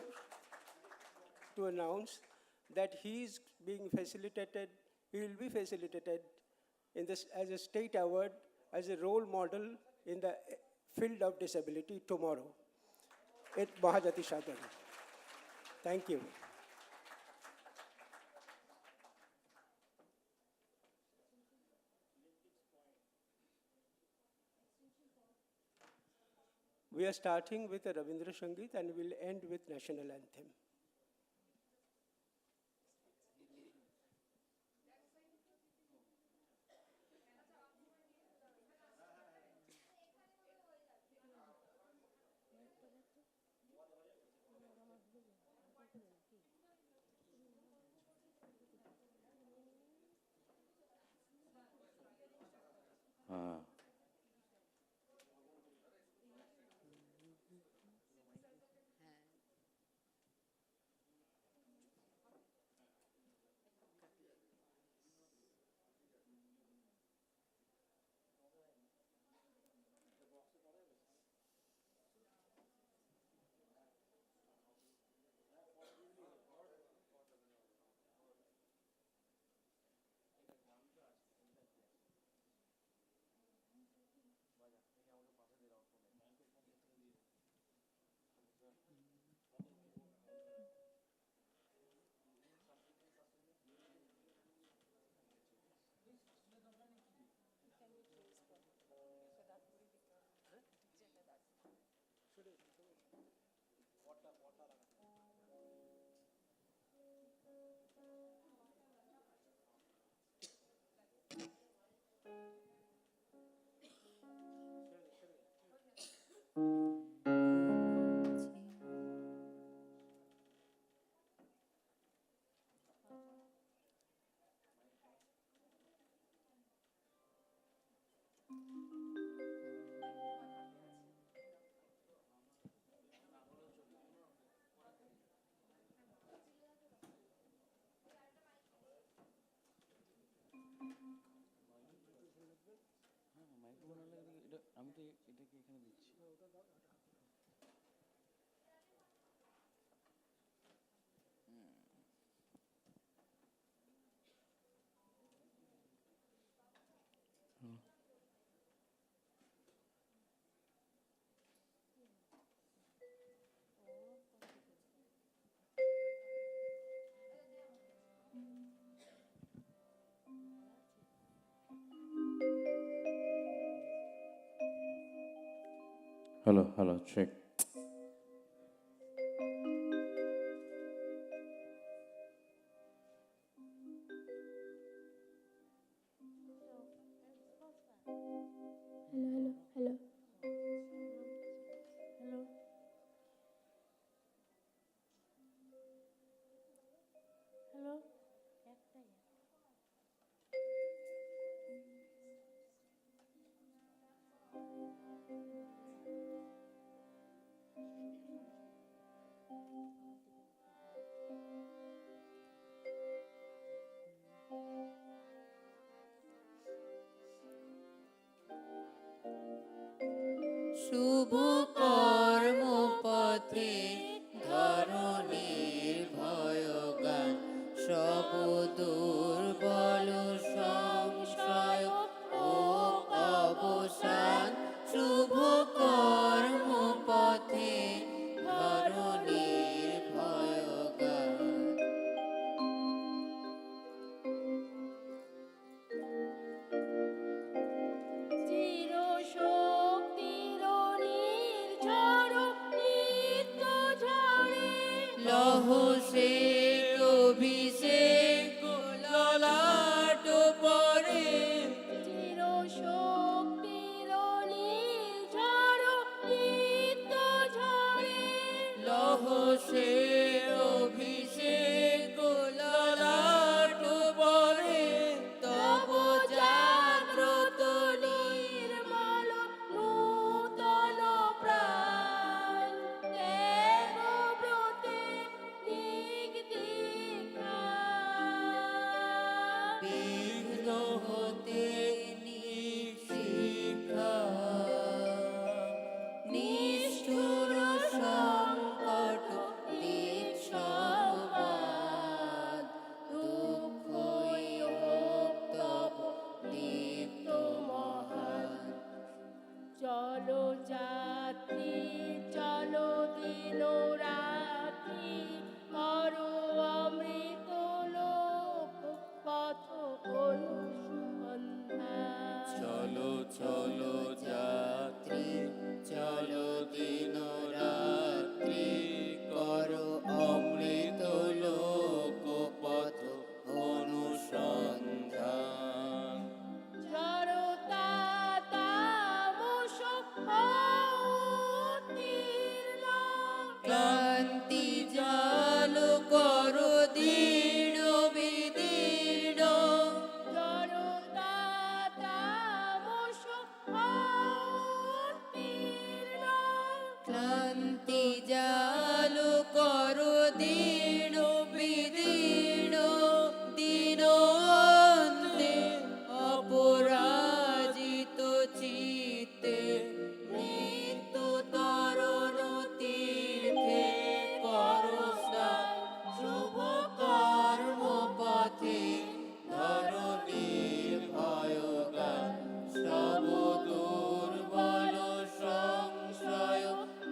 to announce that he is being facilitated, he will be facilitated in this as a state award, as a role model in the field of disability tomorrow. It Mahajati Shadhan. Thank you. We are starting with a Ravindra Sangeet and we'll end with National Anthem. Hello, check. Hello. শুভ কর্মপথে ধরণীর ভয়গান সব দুর্বল সংশয় ও অবসান শুভ কর্মপথে ধরণীর ভয়গান লহ সে অভিষেক ললাট পরে চির শক্তির নীল ঝড় নিত্য ঝরে লহ সে অভিষেক ললাট পরে তব জাগ্রত নির্মল নূতন প্রাণ দেবব্রতে বিঘ্ন হতে নিশিক্ষা নিষ্ঠুর সংকট দীক্ষাবাদ দুঃখই হোক তব দীপ্ত মহান চলো যাত্রী চলো দিন রাত্রি করো অমৃত লোক পথ অনুসন্ধান চলো চলো যাত্রী চলো দিন রাত্রি করো অমৃত লোক পথ অনুসন্ধান জড়তা তামস উত্তীর্ণ ক্লান্তি জাল করো দৃঢ় বিদীর্ণ জড়তা তামস উত্তীর্ণ ক্লান্তি জাল করো দৃঢ় বিদীর্ণ দিন অন্তে অপরাজিত চিত্তে মৃত্যু তরণ তীর্থে করো স্নান শুভ কর্ম পথে ধরণীর ভয়গান সব দুর্বল সংশয়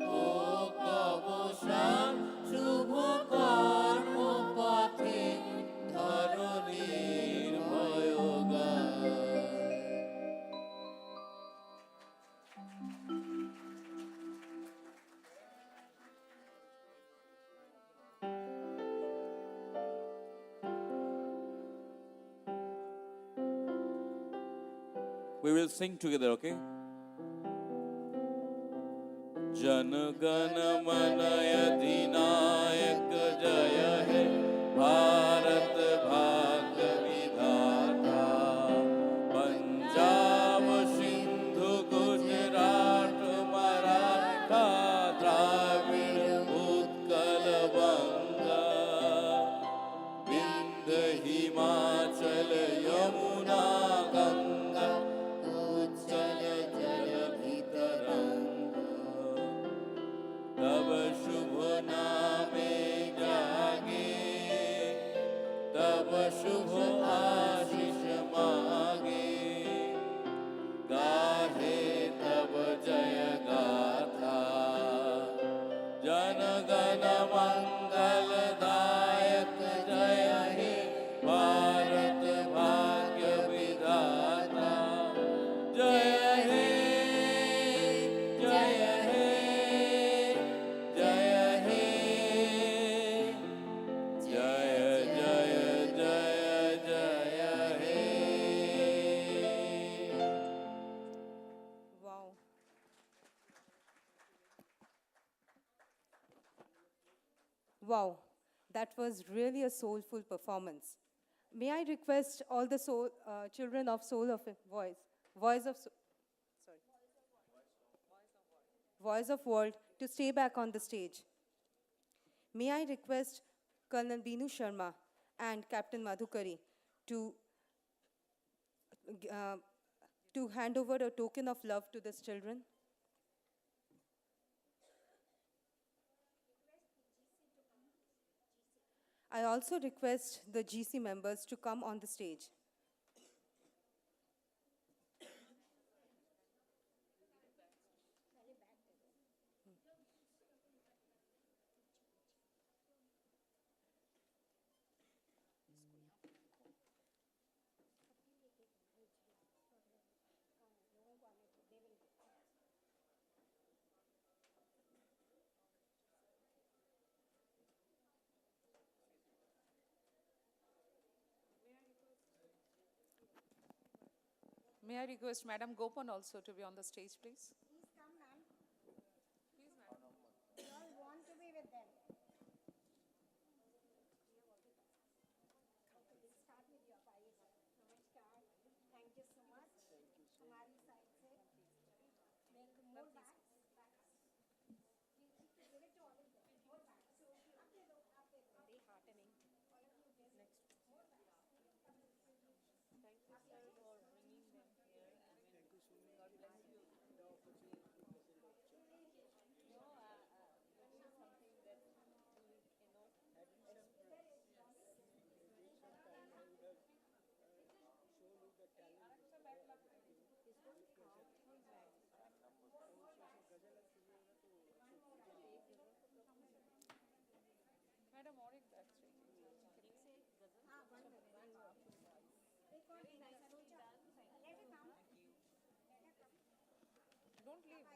হোক অবসান শুভ কর্ম পথে ধরণীর ভয়গান We will sing together, okay? Jana Gana मन अधिनायक जय हे भारत भाग्य विधाता पंजाब सिंधु गुजरात मराठा द्राविड़ उत्कल बंगा विंध्य हिमाचल यमुना गंगा उज्जल जलधितरंग तब शुभ नामे जागे तब शुभ आशीष मागे गाहे तब जय गाथा जन गण मंगल दायक जय हे भारत भाग्य विधाता जय हे जय हे Wow, that was really a soulful performance. May I request all the children of Soul of Voice of Voice of World to stay back on the stage. May I request Colonel Binu Sharma and Captain Madhukari to, uh, to hand over a token of love to these children. I also request the GC members to come on the stage. May I request Madam Gopan also to be on the stage, please? Please come, ma'am. Please, ma'am. We all want to be with them. Okay, we'll start with your Pai, sir. Namaskar. Thank you so much. हमारी side से. Then more bags. Give it to all of them. More bags. आप दे दो, आप दे दो. Very heartening. All of you give. Next. More bags. Thank you, sir, for bringing them here. Thank you so much. God bless you. The opportunity to present our child. No, this is something that we cannot express. Take some time, I would have shown you the talent. Madam, और एक bag चाहिए. Can you say ghazal? हाँ, one minute. एक और देना है, Saroja. Let her come. Don't leave,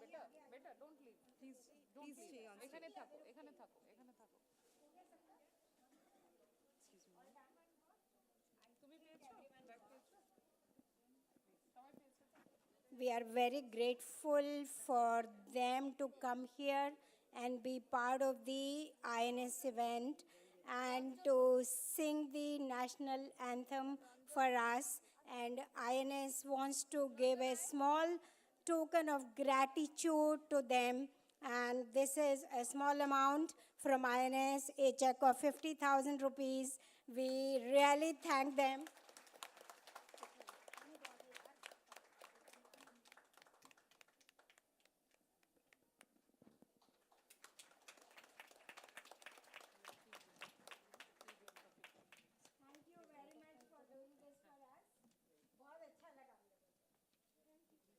better, don't leave. Please, don't Please leave. stay on stage. এখানে থাকো. Excuse me. তুমি পেয়েছো? ব্যাগ পেয়েছো? সবাই পেয়েছো? We are very grateful for them to come here and be part of the INS event and to sing the national anthem for us. And INS wants to give a small token of gratitude to them. And this is a small amount from INS, a check of 50,000 rupees. We really thank them. Thank you very much for doing this for us. बहुत अच्छा लगा हम लोगों को.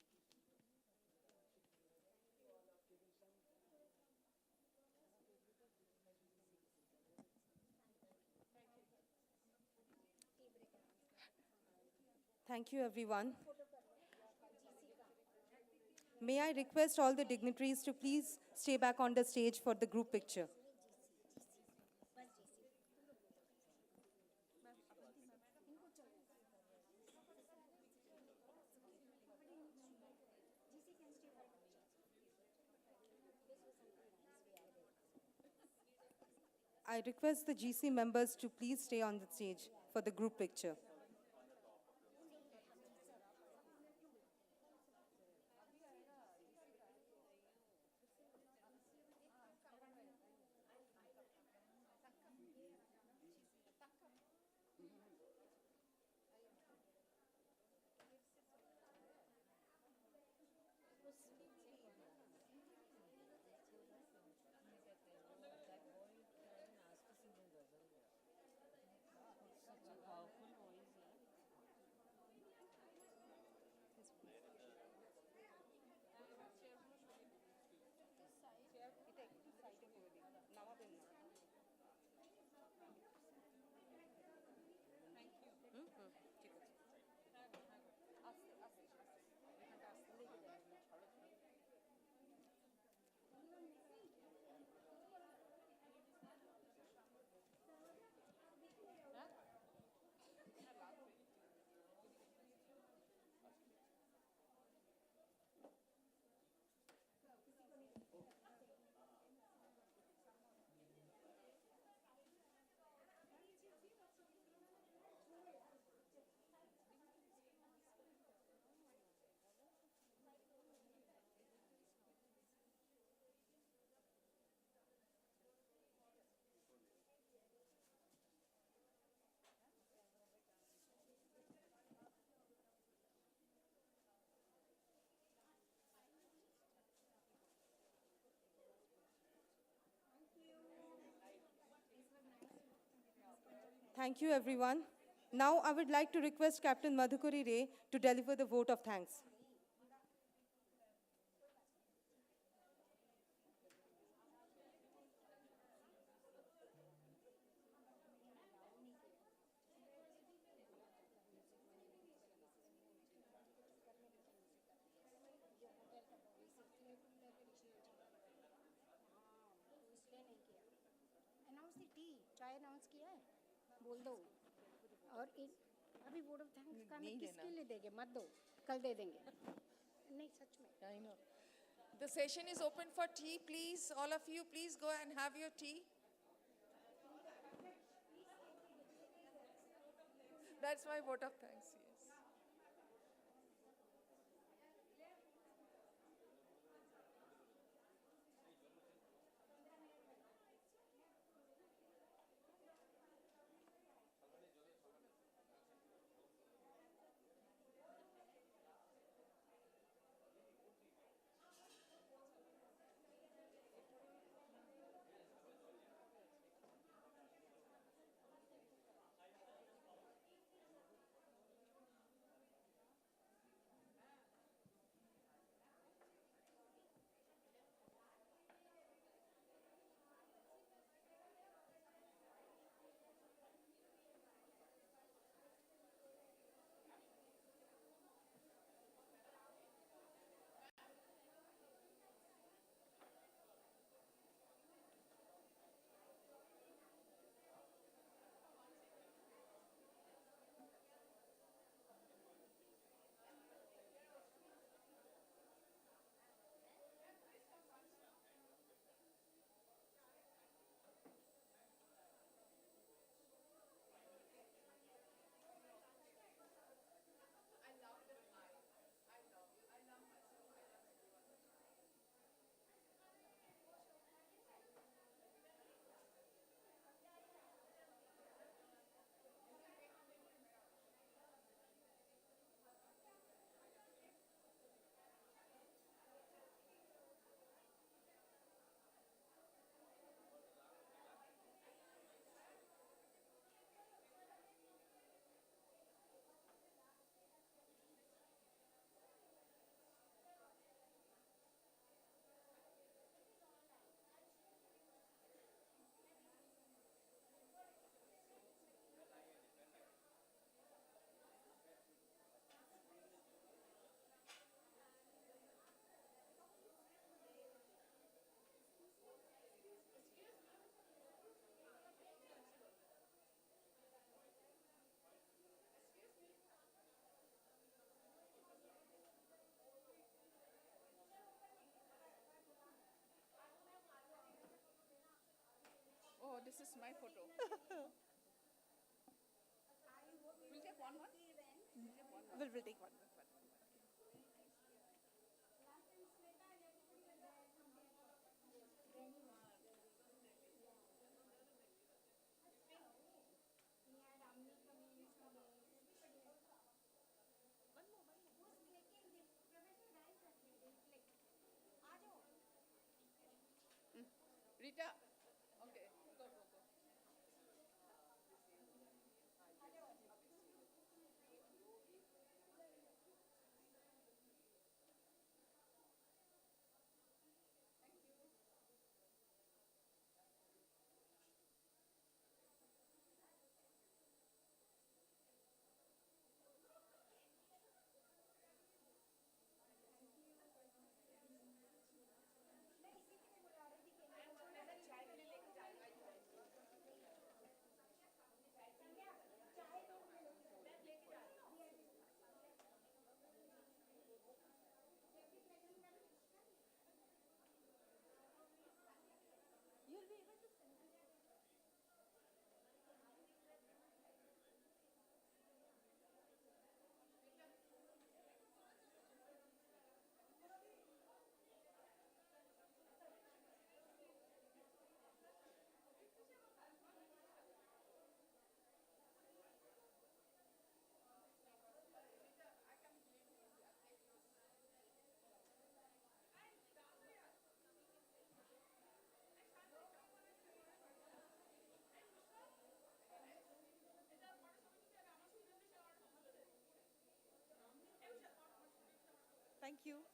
Thank you, everyone. May I request all the dignitaries to please stay back on the stage for the group picture. I request the GC members to please stay on the stage for the group picture. Such a powerful voice. Thank you, everyone. Now, I would like to request Captain Madhukuri Ray to deliver the vote of thanks. Announce the T चाय announce किया है बोल दो और अभी vote of thanks का हमें किसके लिए देंगे मत दो कल दे देंगे नहीं सच में I know. The session is open for tea, please. All of you, please go and have your tea. That's my vote of thanks, yes. Oh, this is my photo. We'll take one. We'll take one. Rita. Okay, go. चाय Thank you.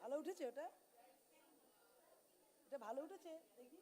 ভালো উঠেছে ওটা এটা ভালো উঠেছে দেখি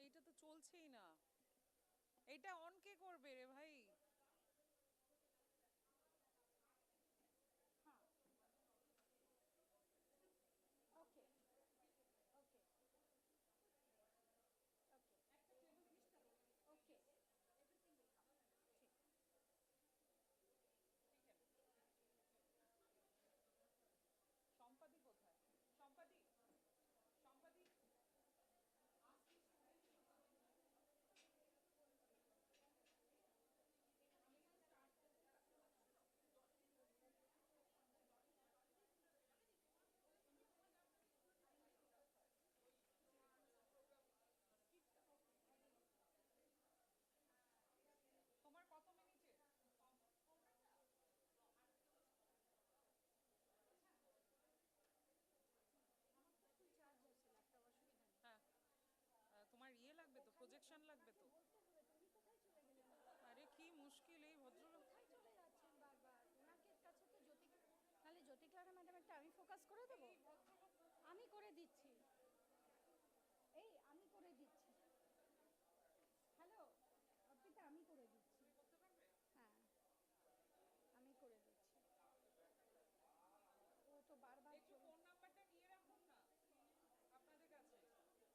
এইটা তো চলছেই না, এটা অন কে করবে রে ভাই? সম্পাদি কোথায়? সম্পাদি, সম্পাদি তোমার কত মিনিটে? হ্যাঁ, তোমার ইয়ে লাগবে তো, প্রজেকশন লাগবে তো। আরে কি মুশকিল এই ভদ্রলোক। তাহলে জ্যোতিক্লারা ম্যাডাম একটা আমি ফোকাস করে দেবো। আমি করে দিচ্ছি, এই আমি করে দিচ্ছি। হ্যালো অর্পিতা, আমি করে দিচ্ছি। হ্যাঁ আমি করে দিচ্ছি। ও তো বারবার একটু ফোন নাম্বারটা নিয়ে রাখুন না আপনাদের কাছে।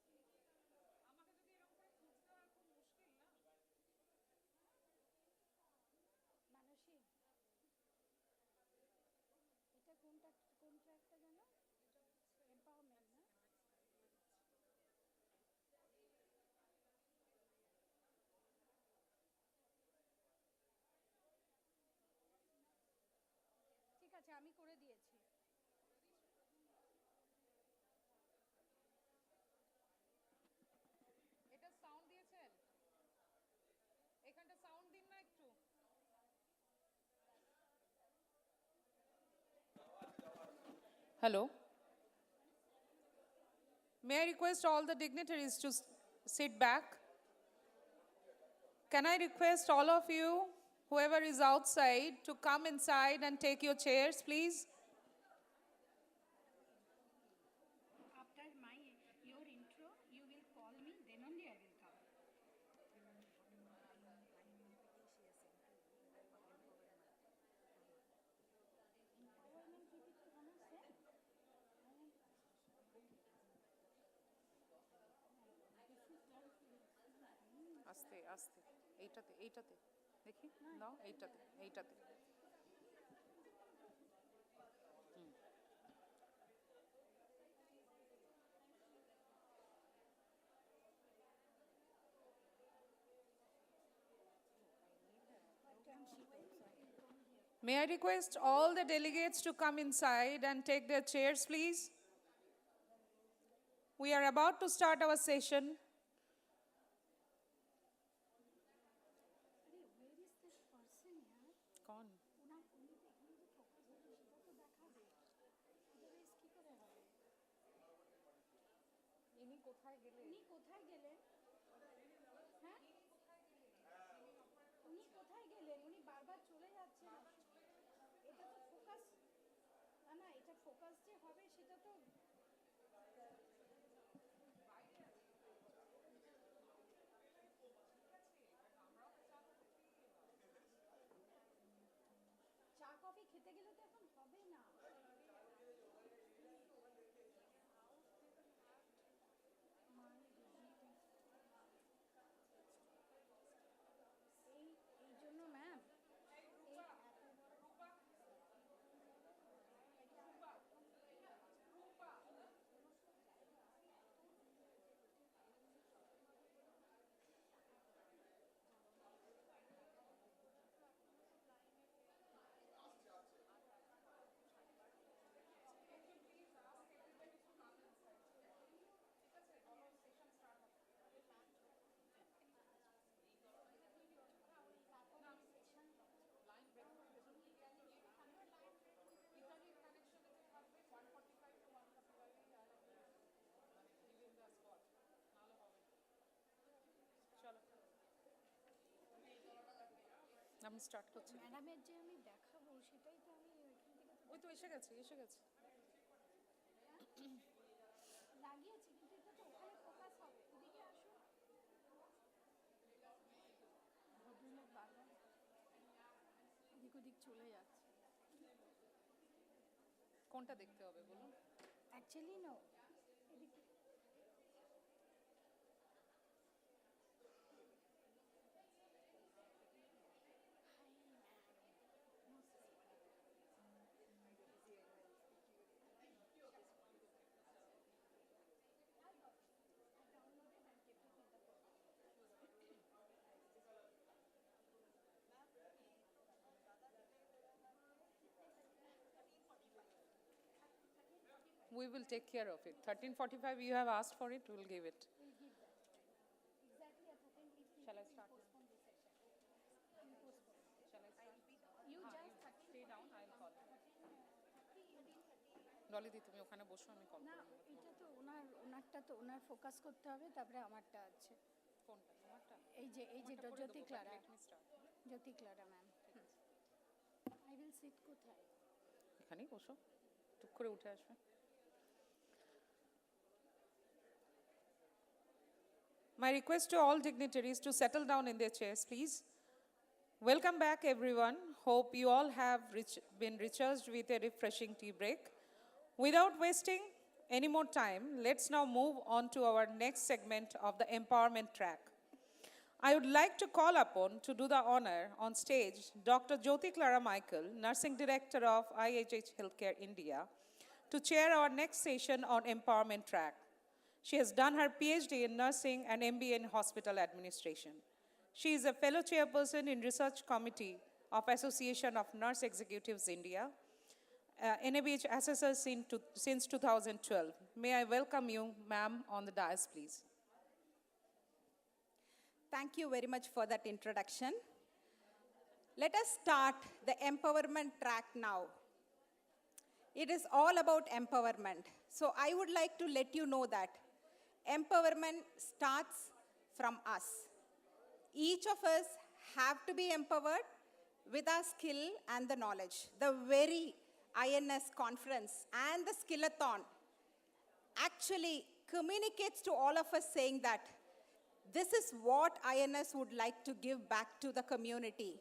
আমাকে যদি এরকম করে খুঁজতে হয় খুব মুশকিল না। মানসী, এটা কোনটা, কোন ট্র্যাকটা যেন? এম্পাওয়ারমেন্ট না? ঠিক আছে আমি করে দিয়েছি। এটা সাউন্ড দিয়েছেন? এখানটা সাউন্ড দিন না একটু। Hello. May I request all the dignitaries to sit back? can I request all of you, whoever is outside, to come inside and take your chairs, please? After your intro, you will call me, then only I will come. আস্তে আস্তে এইটাতে দেখি নাও এইটাতে May I request all the delegates to come inside and take their chairs, please? We are about to start our session. कौन? ইনি কোথায় গেলেন? উনি কোথায় গেলেন? হ্যাঁ? উনি কোথায় গেলেন? উনি বারবার চলে যাচ্ছেন। এটা তো ফোকাস না, এটা ফোকাস যে হবে সেটা তো চা কফি খেতে গেলে তো এখন হবে না। এই জন্য ম্যাম আমি স্টার্ট করছি ম্যাডামের যে আমি দেখাবো সেটাই তো আমি এখান থেকে ওই তো এসে গেছে লাগিয়েছি, কিন্তু এটা তো ওখানে ফোকাস হবে। এদিকে আসুন। ভদ্রলোক বারবার এদিক ওদিক চলে যাচ্ছে। কোনটা দেখতে হবে বলুন? অ্যাকচুয়ালি নো, এদিকে We will take care of it. 13:45, you have asked for it, we will give it. Shall I start? Shall I start? You just Stay down, I'll call. Dolly দি তুমি ওখানে বসো, আমি কল না, করব। এটা তো ওনারটা তো ওনার ফোকাস করতে হবে, তারপরে আমারটা আছে। কোনটা তোমারটা? এই যে Jyoti Clara, Jyoti Clara ma'am. I will sit কোথায়? এখানেই বসো, টুক করে উঠে আসবে। My request to all dignitaries to settle down in their chairs, please. Welcome back, everyone. Hope you all have been recharged with a refreshing tea break. Without wasting any more time, let's now move on to our next segment of the empowerment track. I would like to call upon to do the honor on stage Dr. Jyoti Clara Michael, Nursing Director of IHH Healthcare India, to chair our next session on empowerment track. She has done her PhD in nursing and MBA in hospital administration. She is a fellow chairperson in Research Committee of Association of Nurse Executives India, NABH assessor since 2012. May I welcome you, ma'am, on the dais, please. Thank you very much for that introduction. Let us start the empowerment track now. It is all about empowerment. So I would like to let you know that empowerment starts from us. each of us have to be empowered with our skill and the knowledge. The very INS conference and the skillathon actually communicates to all of us saying that this is what INS would like to give back to the community,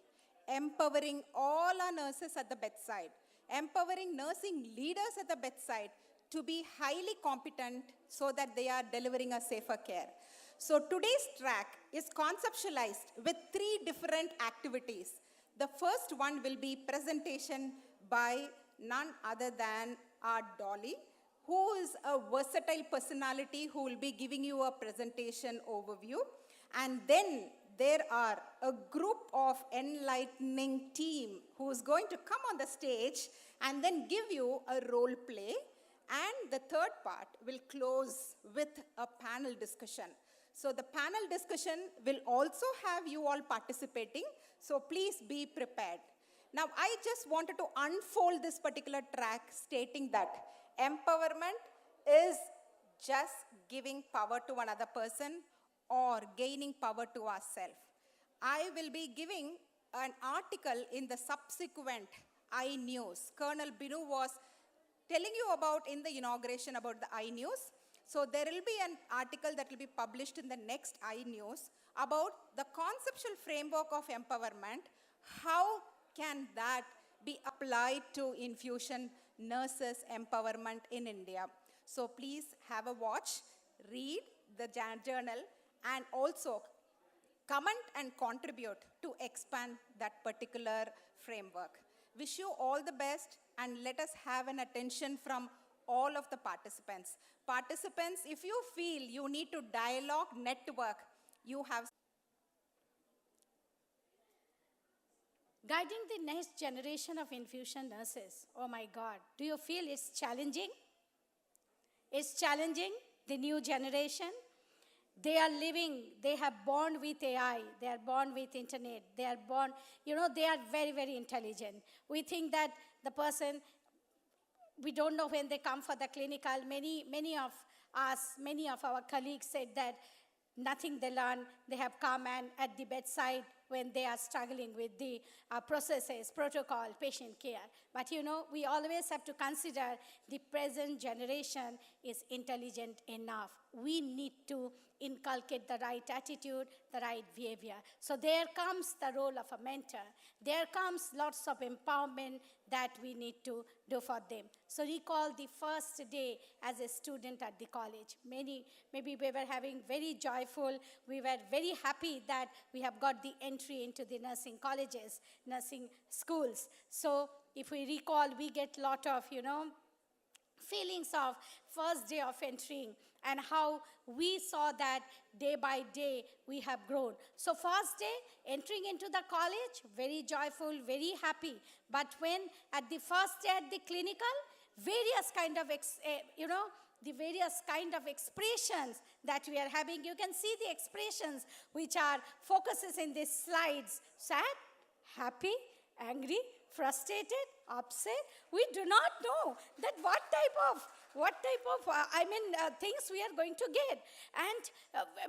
empowering all our nurses at the bedside, empowering nursing leaders at the bedside to be highly competent so that they are delivering a safer care. So today's track is conceptualized with 3 different activities. The first one will be presentation by none other than our Dolly, who is a versatile personality who will be giving you a presentation overview. And then there are a group of enlightening team who is going to come on the stage and then give you a role play. And the third part will close with a panel discussion. So the panel discussion will also have you all participating. So please be prepared. Now, I just wanted to unfold this particular track stating that empowerment is just giving power to another person or gaining power to ourselves. I will be giving an article in the subsequent iNews. Colonel Binu was telling you about in the inauguration about the iNews. So there will be an article that will be published in the next iNews about the conceptual framework of empowerment. How can that be applied to infusion nurses empowerment in India? So please have a watch, read the journal, and also comment and contribute to expand that particular framework. Wish you all the best, and let us have an attention from all of the participants. Participants, if you feel you need to dialogue, network, you have. Guiding the next generation of infusion nurses, oh my God, do you feel it's challenging? It's challenging, the new generation. They are living, they have born with AI, they are born with internet, they are born, they are very, very intelligent. We think that the person, we don't know when they come for the clinical. Many of our colleagues said that nothing they learn, they have come and at the bedside when they are struggling with the processes, protocol, patient care. But we always have to consider the present generation is intelligent enough. We need to inculcate the right attitude, the right behavior. So there comes the role of a mentor. There comes lots of empowerment that we need to do for them. So recall the first day as a student at the college. Maybe we were having very joyful, we were very happy that we have got the entry into the nursing colleges, nursing schools. So if we recall, we get a lot of, feelings of first day of entering and how we saw that day by day we have grown. So first day, entering into the college, very joyful, very happy. But when at the first day at the clinical, various kind of, the various kind of expressions that we are having. You can see the expressions which are focuses in these slides. Sad, happy, angry, frustrated, upset. We do not know that what type of things we are going to get. And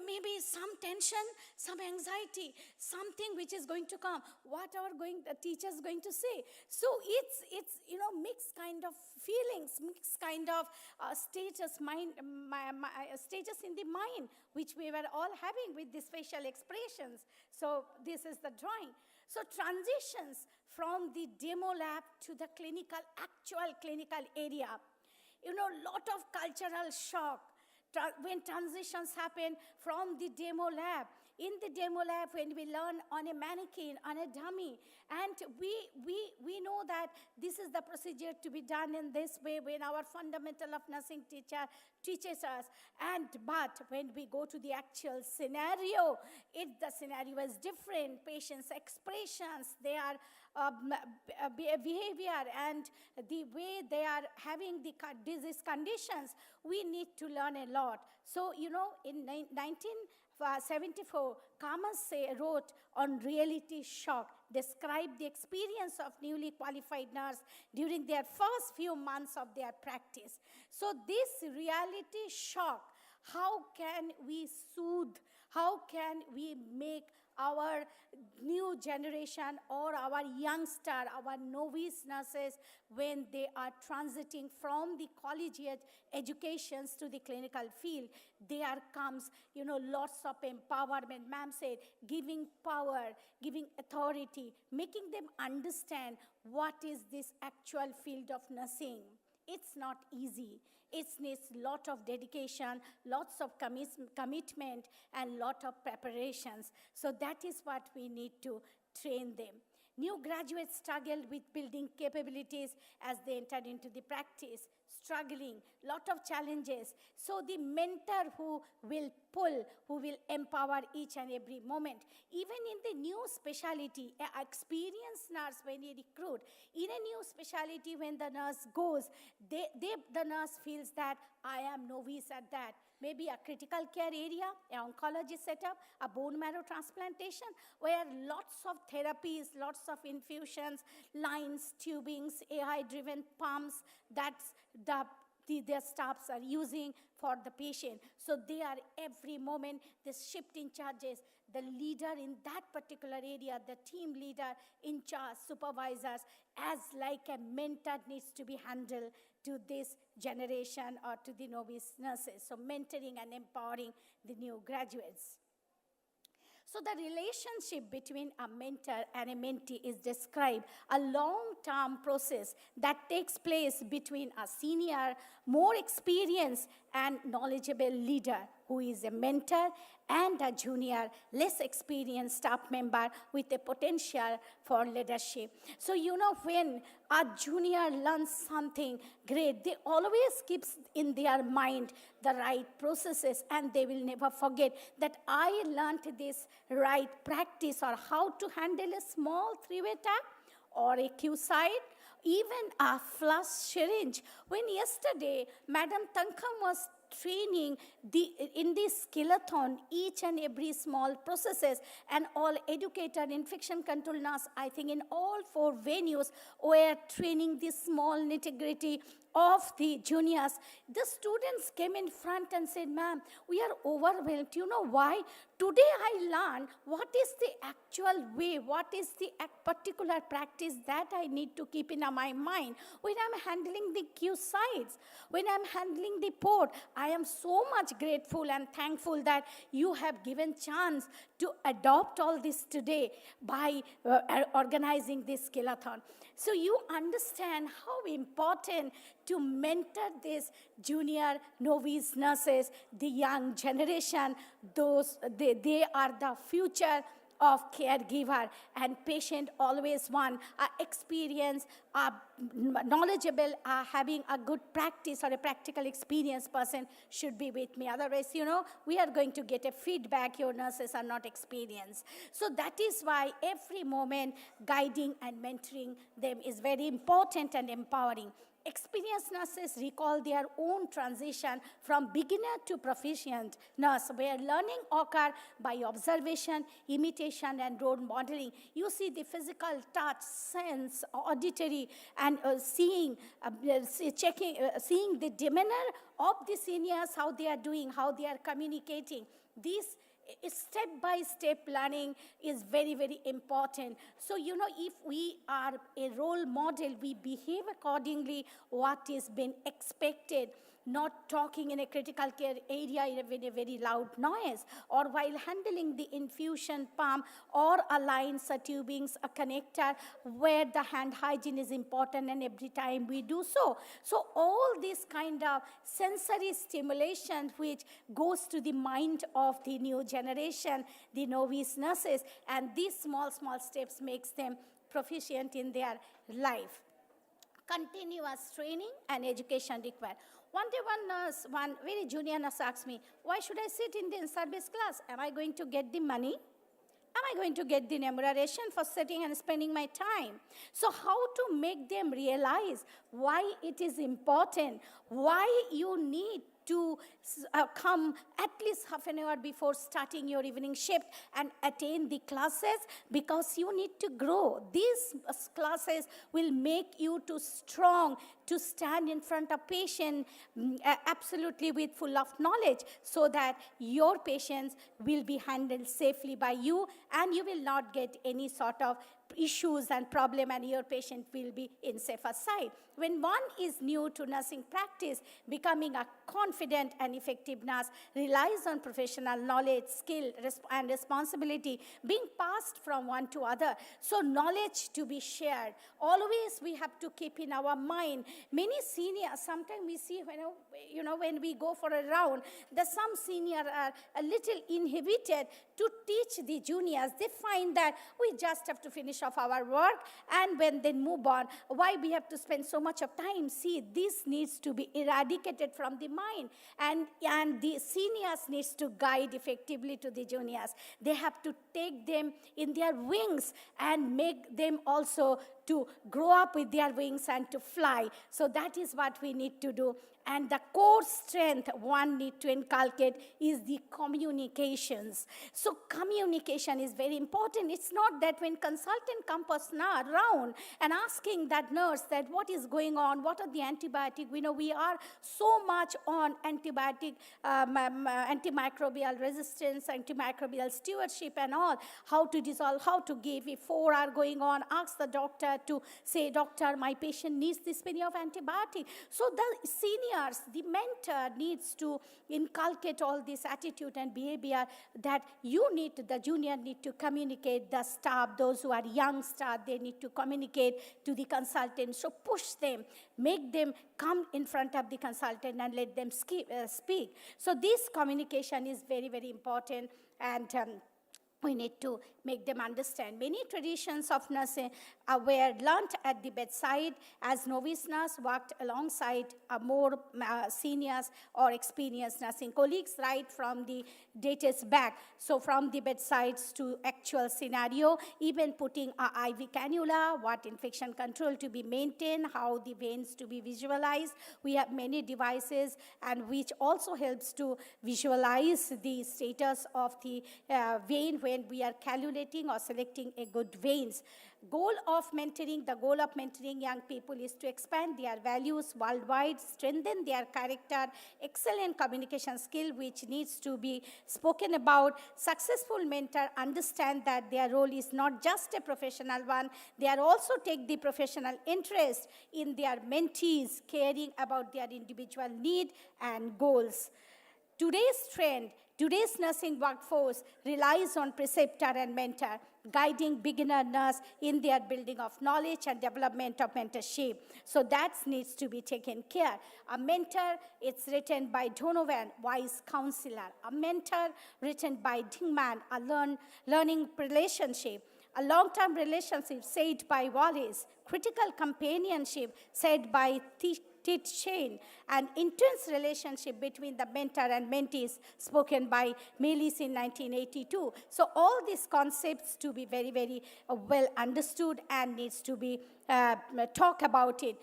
maybe some tension, some anxiety, something which is going to come. What our teachers going to say. So it's mixed kind of feelings, mixed kind of stages in the mind, which we were all having with these facial expressions. So this is the drawing. So transitions from the demo lab to the actual clinical area. Lot of cultural shock when transitions happen from the demo lab. In the demo lab, when we learn on a mannequin, on a dummy, and we know that this is the procedure to be done in this way when our fundamental of nursing teacher teaches us. But when we go to the actual scenario, the scenario is different. Patients' expressions, their behavior, and the way they are having the disease conditions, we need to learn a lot. So, in 1974, Kamas wrote on reality shock, described the experience of newly qualified nurse during their first few months of their practice. So this reality shock, how can we soothe? How can we make our new generation or our youngster, our novice nurses, when they are transiting from the collegiate educations to the clinical field, there comes, lots of empowerment. Ma'am said, giving power, giving authority, making them understand what is this actual field of nursing. It's not easy. It needs lot of dedication, lots of commitment, and lot of preparations. So that is what we need to train them. New graduates struggle with building capabilities as they enter into the practice, struggling, lot of challenges. So the mentor who will pull, who will empower each and every moment. Even in the new specialty, an experienced nurse when you recruit, in a new specialty when the nurse goes, the nurse feels that I am novice at that. Maybe a critical care area, an oncology setup, a bone marrow transplantation, where lots of therapies, lots of infusions, lines, tubings, AI-driven pumps, that's their staffs are using for the patient. So they are every moment, this shift in charges. The leader in that particular area, the team leader in charge, supervisors, as like a mentor needs to be handled to this generation or to the novice nurses. So mentoring and empowering the new graduates. So the relationship between a mentor and a mentee is described, a long-term process that takes place between a senior, more experienced and knowledgeable leader who is a mentor and a junior, less experienced staff member with a potential for leadership. So when a junior learns something great, they always keep in their mind the right processes, and they will never forget that I learned this right practice, or how to handle a small three-way tap or a Q side, even a flush syringe. When yesterday, Madam Tankam was training in this skillathon, each and every small processes, and all educated infection control nurse, I think in all 4 venues, were training this small nitty-gritty of the juniors. The students came in front and said, ma'am, we are overwhelmed. You know why? Today I learned what is the actual way, what is the particular practice that I need to keep in my mind when I'm handling the Q sides, when I'm handling the port. I am so much grateful and thankful that you have given chance to adopt all this today by organizing this skillathon. So you understand how important to mentor these junior novice nurses, the young generation. They are the future of caregiver, and patient always want experience, knowledgeable, having a good practice or a practical experience person should be with me. Otherwise, we are going to get a feedback, your nurses are not experienced. So that is why every moment guiding and mentoring them is very important and empowering. Experienced nurses recall their own transition from beginner to proficient nurse, where learning occurs by observation, imitation, and role modeling. You see the physical touch, sense, auditory, and seeing the demeanor of the seniors, how they are doing, how they are communicating. These step-by-step learning is very, very important. So, if we are a role model, we behave accordingly what is being expected, not talking in a critical care area with a very loud noise, or while handling the infusion pump or a lines, a tubings, a connector, where the hand hygiene is important, and every time we do so. So all this kind of sensory stimulation which goes to the mind of the new generation, the novice nurses, and these small steps makes them proficient in their life. Continuous training and education required. One day one very junior nurse asked me, why should I sit in the in-service class? Am I going to get the money? Am I going to get the remuneration for sitting and spending my time? So how to make them realize why it is important, why you need to come at least half an hour before starting your evening shift and attend the classes, because you need to grow. These classes will make you to strong to stand in front of patient absolutely with full of knowledge, so that your patients will be handled safely by you, and you will not get any sort of issues and problem, and your patient will be in safer side. When one is new to nursing practice, becoming a confident and effective nurse relies on professional knowledge, skill, and responsibility being passed from one to other. So knowledge to be shared. Always we have to keep in our mind. Many seniors, sometimes we see when we go for a round, that some seniors are a little inhibited to teach the juniors. They find that we just have to finish off our work and when they move on. Why we have to spend so much of time? See, this needs to be eradicated from the mind, and the seniors needs to guide effectively to the juniors. They have to take them in their wings and make them also to grow up with their wings and to fly. So that is what we need to do. And the core strength one need to inculcate is the communications. So communication is very important. It's not that when consultant comes around and asking that nurse that what is going on, what are the antibiotic, we are so much on antibiotic, antimicrobial resistance, antimicrobial stewardship and all, how to dissolve, how to give. If 4 are going on, ask the doctor to say, doctor, my patient needs this many of antibiotic. So the seniors, the mentor needs to inculcate all this attitude and behavior that the junior need to communicate, the staff, those who are young staff, they need to communicate to the consultant. So push them, make them come in front of the consultant and let them speak. So this communication is very, very important, and we need to make them understand. Many traditions of nursing were learnt at the bedside, as novice nurse worked alongside more seniors or experienced nursing colleagues right from the dates back. So from the bedsides to actual scenario, even putting a IV cannula, what infection control to be maintained, how the veins to be visualized. We have many devices and which also helps to visualize the status of the vein when we are calculating or selecting a good veins. The goal of mentoring young people is to expand their values worldwide, strengthen their character, excellent communication skill which needs to be spoken about. Successful mentor understand that their role is not just a professional one. They are also take the professional interest in their mentees, caring about their individual need and goals. Today's nursing workforce relies on preceptor and mentor, guiding beginner nurse in their building of knowledge and development of mentorship. So that needs to be taken care. A mentor, it's written by Donovan, wise counselor. A mentor, written by Dingman, a learning relationship. A long-term relationship, said by Wallace. Critical companionship, said by Shane. An intense relationship between the mentor and mentees, spoken by Melis in 1982. So all these concepts to be very, very well understood and needs to be talk about it.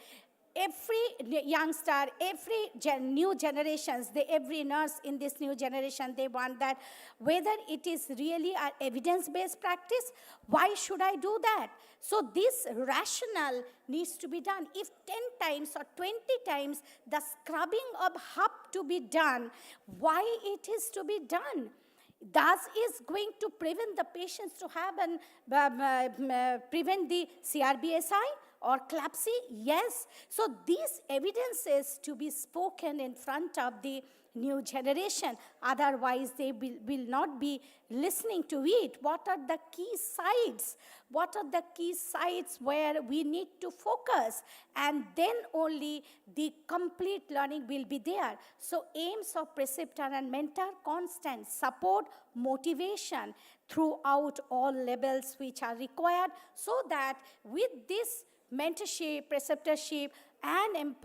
Every youngster, every new generations, every nurse in this new generation, they want that whether it is really an evidence-based practice, why should I do that? So this rationale needs to be done. If 10 times or 20 times the scrubbing of hub to be done, why it is to be done? Thus is going to prevent the patients to have prevent the CRBSI or CLAPSI? Yes. So these evidences to be spoken in front of the new generation. Otherwise, they will not be listening to it. What are the key sites? What are the key sites where we need to focus? And then only the complete learning will be there. So aims of preceptor and mentor, constant support, motivation throughout all levels which are required, so that with this mentorship, preceptorship, and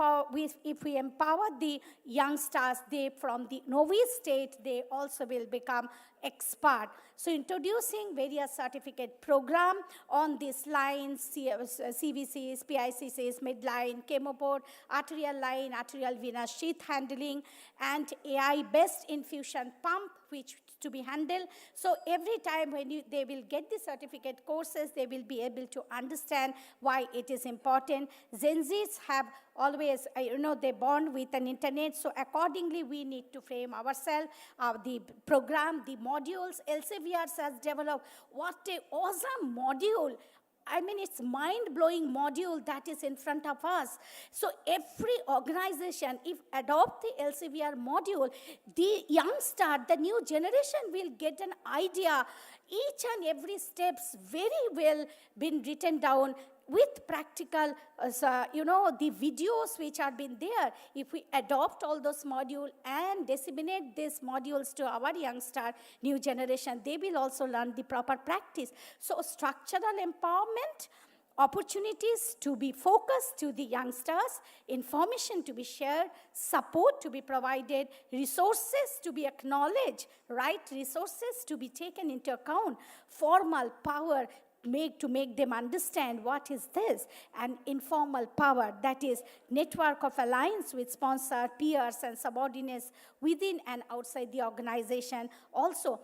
if we empower the youngsters, they from the novice state, they also will become expert. So introducing various certificate program on these lines, CVCs, PICCs, midline, chemoport, arterial line, arterial venous sheath handling, and AI-based infusion pump, which to be handled. So every time when they will get the certificate courses, they will be able to understand why it is important. Gen Zs have always, they bond with an internet, so accordingly we need to frame ourselves, the program, the modules. Elsevier's has developed what an awesome module. I mean, it's mind-blowing module that is in front of us. So every organization, if adopt the Elsevier module, the youngster, the new generation will get an idea. Each and every steps very well been written down with practical, the videos which have been there. If we adopt all those modules and disseminate these modules to our youngster, new generation, they will also learn the proper practice. So structural empowerment, opportunities to be focused to the youngsters, information to be shared, support to be provided, resources to be acknowledged, right resources to be taken into account, formal power to make them understand what is this, and informal power, that is network of alliance with sponsor, peers and subordinates within and outside the organization. Also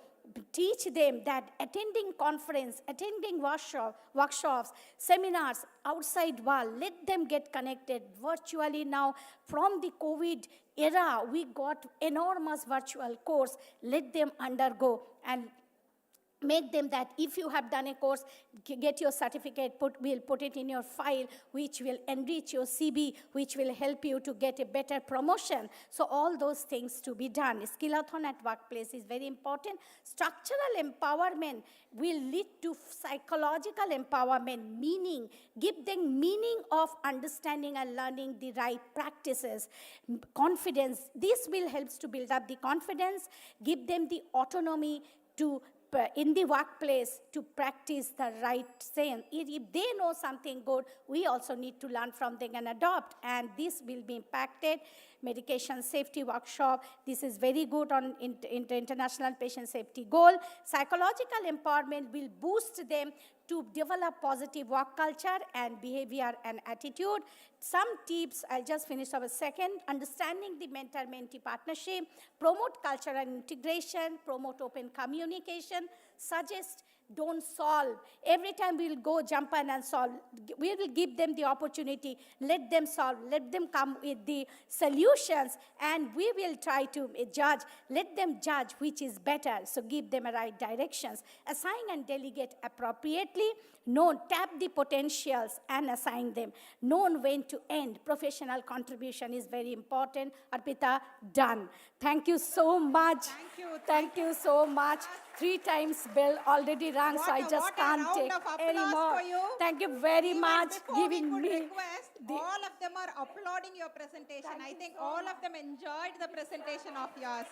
teach them that attending conference, attending workshops, seminars outside world, let them get connected virtually now. From the COVID era, we got enormous virtual course. Let them undergo and make them that if you have done a course, get your certificate, we'll put it in your file, which will enrich your CV, which will help you to get a better promotion. So all those things to be done. Skillathon at workplace is very important. Structural empowerment will lead to psychological empowerment, meaning, give them meaning of understanding and learning the right practices. Confidence, this will help to build up the confidence, give them the autonomy to in the workplace to practice the right thing. If they know something good, we also need to learn from them and adopt, and this will be impacted. Medication safety workshop, this is very good on international patient safety goal. Psychological empowerment will boost them to develop positive work culture and behavior and attitude. Some tips, I'll just finish our second. Understanding the mentor-mentee partnership, promote cultural integration, promote open communication, suggest, don't solve. Every time we'll go jump in and solve. We will give them the opportunity. Let them solve. Let them come with the solutions, and we will try to judge. Let them judge which is better. So give them a right directions. Assign and delegate appropriately. Tap the potentials and assign them. Known when to end. Professional contribution is very important. Arpita, done. Thank you so much. Thank you so much. 3 times bell already rang, so I just can't take anymore. Thank you very much giving me. Request, all of them are applauding your presentation. I think all of them enjoyed the presentation of yours.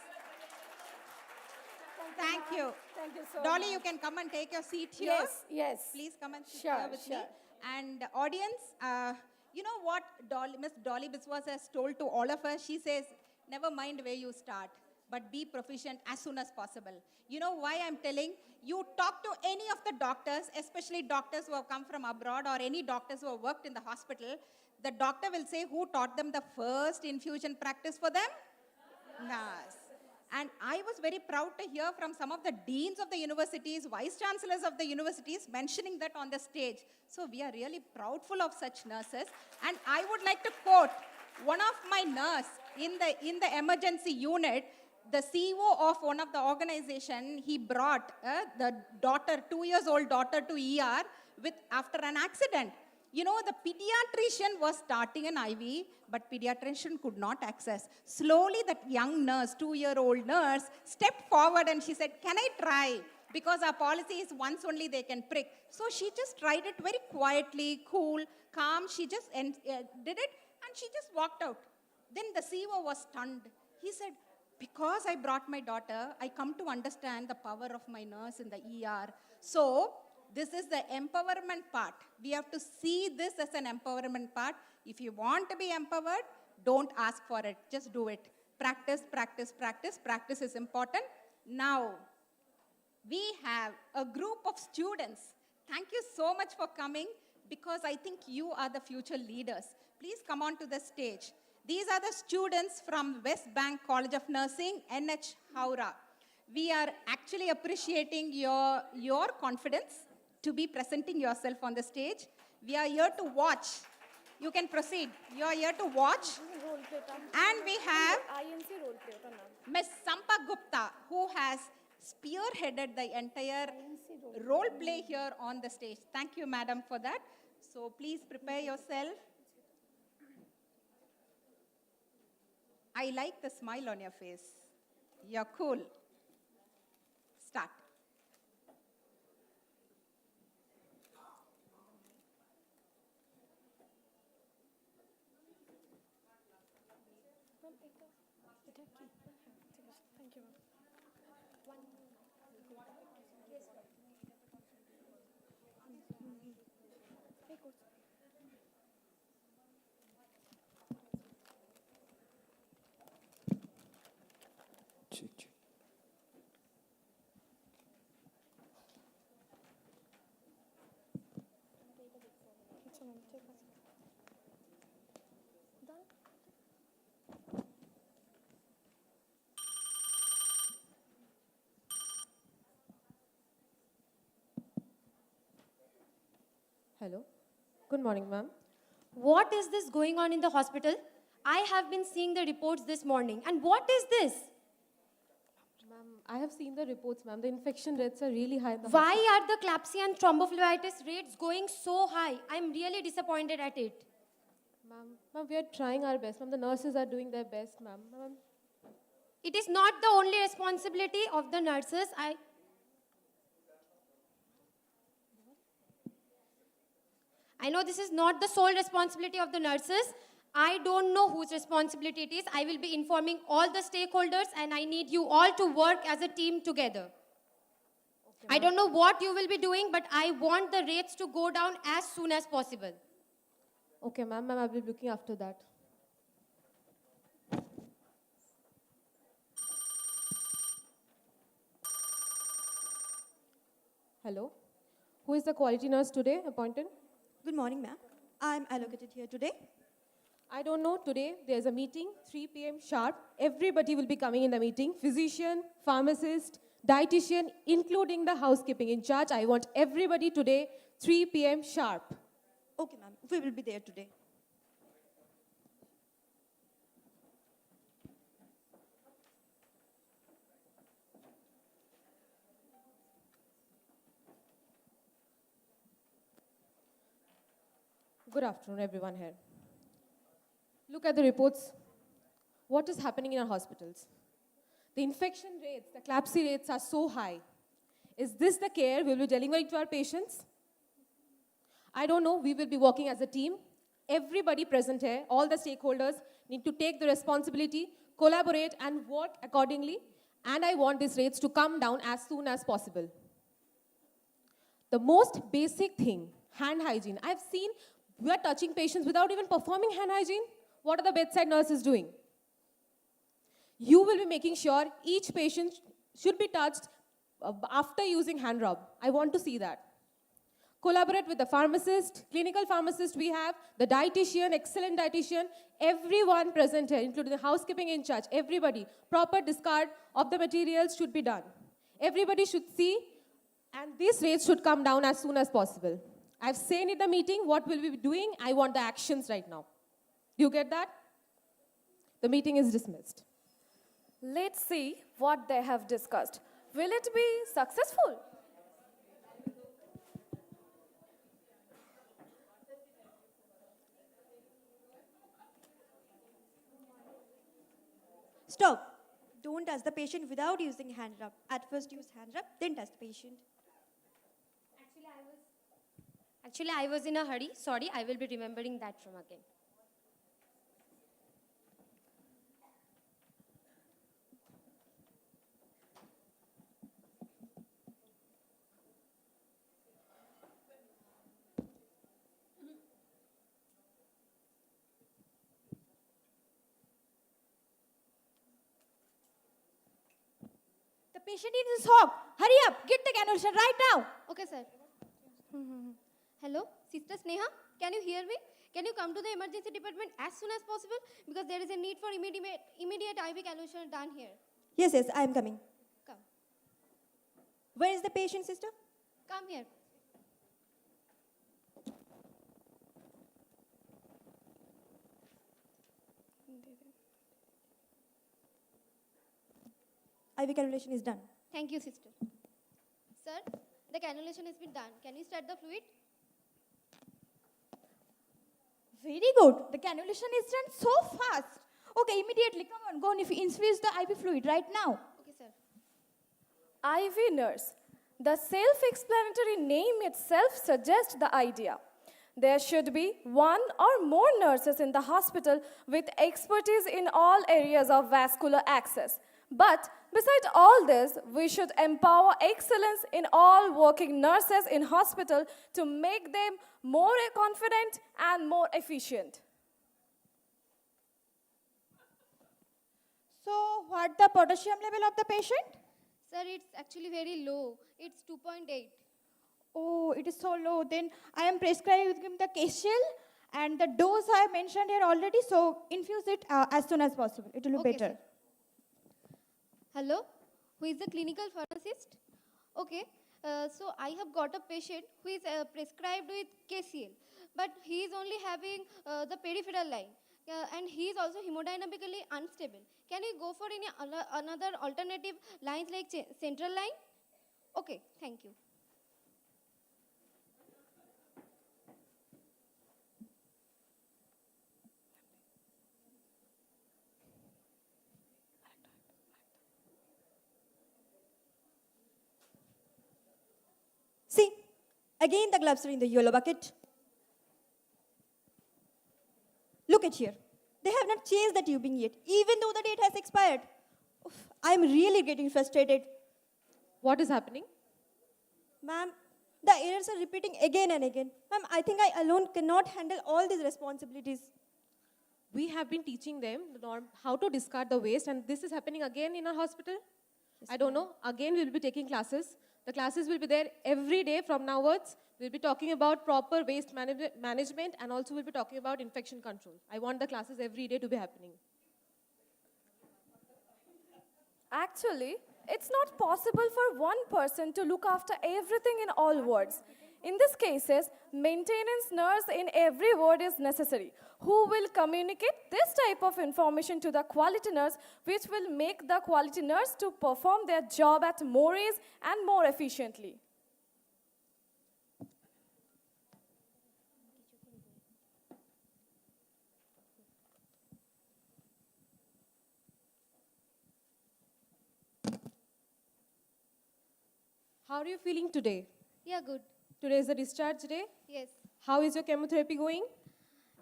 Thank you. Thank you so Dolly, much. you can come and take your seat here. Yes. Please come and sit Sure, here with me. sure. And audience, you know what Miss Dolly Biswas has told to all of us? She says, never mind where you start, but be proficient as soon as possible. You know why I'm telling? You talk to any of the doctors, especially doctors who have come from abroad or any doctors who have worked in the hospital, the doctor will say who taught them the first infusion practice for them? Nurse. And I was very proud to hear from some of the deans of the universities, vice chancellors of the universities mentioning that on the stage. So we are really proudful of such nurses. And I would like to quote one of my nurse in the emergency unit. The CEO of one of the organization, he brought the daughter, 2-year-old daughter to ER after an accident. You know, the pediatrician was starting an IV, but pediatrician could not access. Slowly, that young nurse, 2-year-old nurse, stepped forward and she said, can I try? Because our policy is once only they can prick. So she just tried it very quietly, cool, calm. She just did it and she just walked out. Then the CEO was stunned. He said, because I brought my daughter, I come to understand the power of my nurse in the ER. So, this is the empowerment part. We have to see this as an empowerment part. If you want to be empowered, don't ask for it. Just do it. Practice, practice, practice. Practice is important. Now, we have a group of students. Thank you so much for coming, because I think you are the future leaders. Please come on to the stage. These are the students from West Bank College of Nursing, NH Howrah. We are actually appreciating your confidence to be presenting yourself on the stage. We are here to watch. You can proceed. You are here to watch. And we have Ms. Sampa Gupta, who has spearheaded the entire role play here on the stage. Thank you, madam, for that. So please prepare yourself. I like the smile on your face. You're cool. Start. Thank you, Hello. Good morning, ma'am. What is this going on in the hospital? I have been seeing the reports this morning. And what is this? Ma'am, I have seen the reports, ma'am. The infection rates are really high in the Why hospital. are the CLAPSI and thrombophlebitis rates going so high? I'm really disappointed at it. Ma'am, we are trying our best, ma'am. The nurses are doing their best, ma'am. Ma'am, It is not the only responsibility of the nurses. I know this is not the sole responsibility of the nurses. I don't know whose responsibility it is. I will be informing all the stakeholders and I need you all to work as a team together. I don't know what you will be doing, but I want the rates to go down as soon as possible. okay, ma'am. Ma'am, I will be looking after that. Hello. Who is the quality nurse today appointed? Good morning, ma'am. I'm allocated here today. I don't know. Today there's a meeting, 3 p.m. sharp. Everybody will be coming in the meeting. Physician, pharmacist, dietitian, including the housekeeping in charge. I want everybody today, 3 p.m. sharp. Okay, ma'am. We will be there today. Good afternoon, everyone here. Look at the reports. What is happening in our hospitals? The infection rates, the CLAPSI rates are so high. Is this the care we will be delivering to our patients? I don't know. We will be working as a team. Everybody present here, all the stakeholders, need to take the responsibility, collaborate, and work accordingly. And I want these rates to come down as soon as possible. The most basic thing, hand hygiene. I've seen we are touching patients without even performing hand hygiene. What are the bedside nurses doing? You will be making sure each patient should be touched after using hand rub. I want to see that. Collaborate with the pharmacist, clinical pharmacist we have, the dietitian, excellent dietitian, everyone present here, including the housekeeping in charge, everybody. Proper discard of the materials should be done. Everybody should see, and these rates should come down as soon as possible. I've said in the meeting what we'll be doing. I want the actions right now. Do you get that? The meeting is dismissed. Let's see what they have discussed. Will it be successful? Stop. Don't touch the patient without using hand rub. At first use hand rub, then touch the patient. Actually, I was in a hurry. Sorry, I will be remembering that from again. The patient is shock. Hurry up. Get the cannulation right now. Okay, sir. Hello, Sister Sneha, can you hear me? Can you come to the emergency department as soon as possible? Because there is a need for immediate IV cannulation done here. Yes, I am coming. Come. Where is the patient, sister? Come here. IV cannulation is done. Thank you, sister. Sir, the cannulation has been done. Can you start the fluid? Very good. The cannulation is done so fast. Okay, immediately, come on, go and infuse the IV fluid right now. Okay, sir. IV nurse. The self-explanatory name itself suggests the idea. There should be one or more nurses in the hospital with expertise in all areas of vascular access. But beside all this, we should empower excellence in all working nurses in hospital to make them more confident and more efficient. So, what the potassium level of the patient? Sir, it's actually very low. It's 2.8. Oh, it is so low. Then I am prescribing him the K-Shield and the dose I have mentioned here already. So, infuse it as soon as possible. It will be better. Sir. Hello, who is the clinical pharmacist? Okay, so I have got a patient who is prescribed with KCL, but he is only having the peripheral line, and he is also hemodynamically unstable. Can we go for any another alternative lines like central line? Okay, thank you. See, again the gloves are in the yellow bucket. Look at here. They have not changed the tubing yet, even though the date has expired. Oof, I'm really getting frustrated. What is happening? Ma'am, the errors are repeating again and again. Ma'am, I think I alone cannot handle all these responsibilities. We have been teaching them the norm, how to discard the waste, and this is happening again in our hospital. Yes, I don't know. Again, we'll be taking classes. The classes will be there every day from now onwards. We'll be talking about proper waste management, and also we'll be talking about infection control. I want the classes every day to be happening. Actually, it's not possible for one person to look after everything in all wards. In these cases, maintenance nurse in every ward is necessary, who will communicate this type of information to the quality nurse, which will make the quality nurse to perform their job at more ease and more efficiently. How are you feeling today? Yeah, good. Today is the discharge day. Yes. How is your chemotherapy going?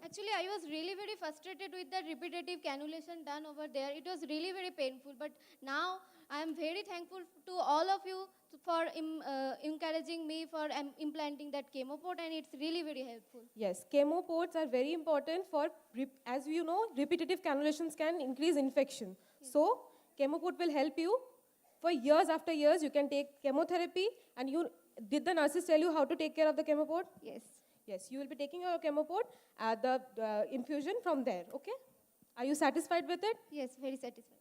Actually, I was really very frustrated with that repetitive cannulation done over there. It was really very painful. But now I am very thankful to all of you for encouraging me for implanting that chemo port, and it's really very helpful. Yes, chemo ports are very important for, as you know, repetitive cannulations can increase infection. So, chemo port will help you. For years after years, you can take chemotherapy, and did the nurses tell you how to take care of the chemo port? Yes. Yes, you will be taking your chemo port at the infusion from there, okay? Are you satisfied with it? Yes, very satisfied.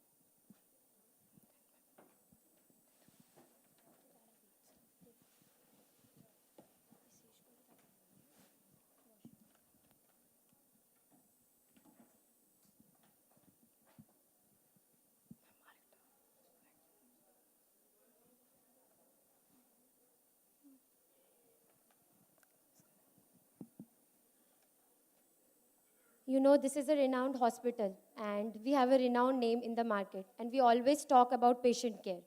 You know, this is a renowned hospital, and we have a renowned name in the market, and we always talk about patient care.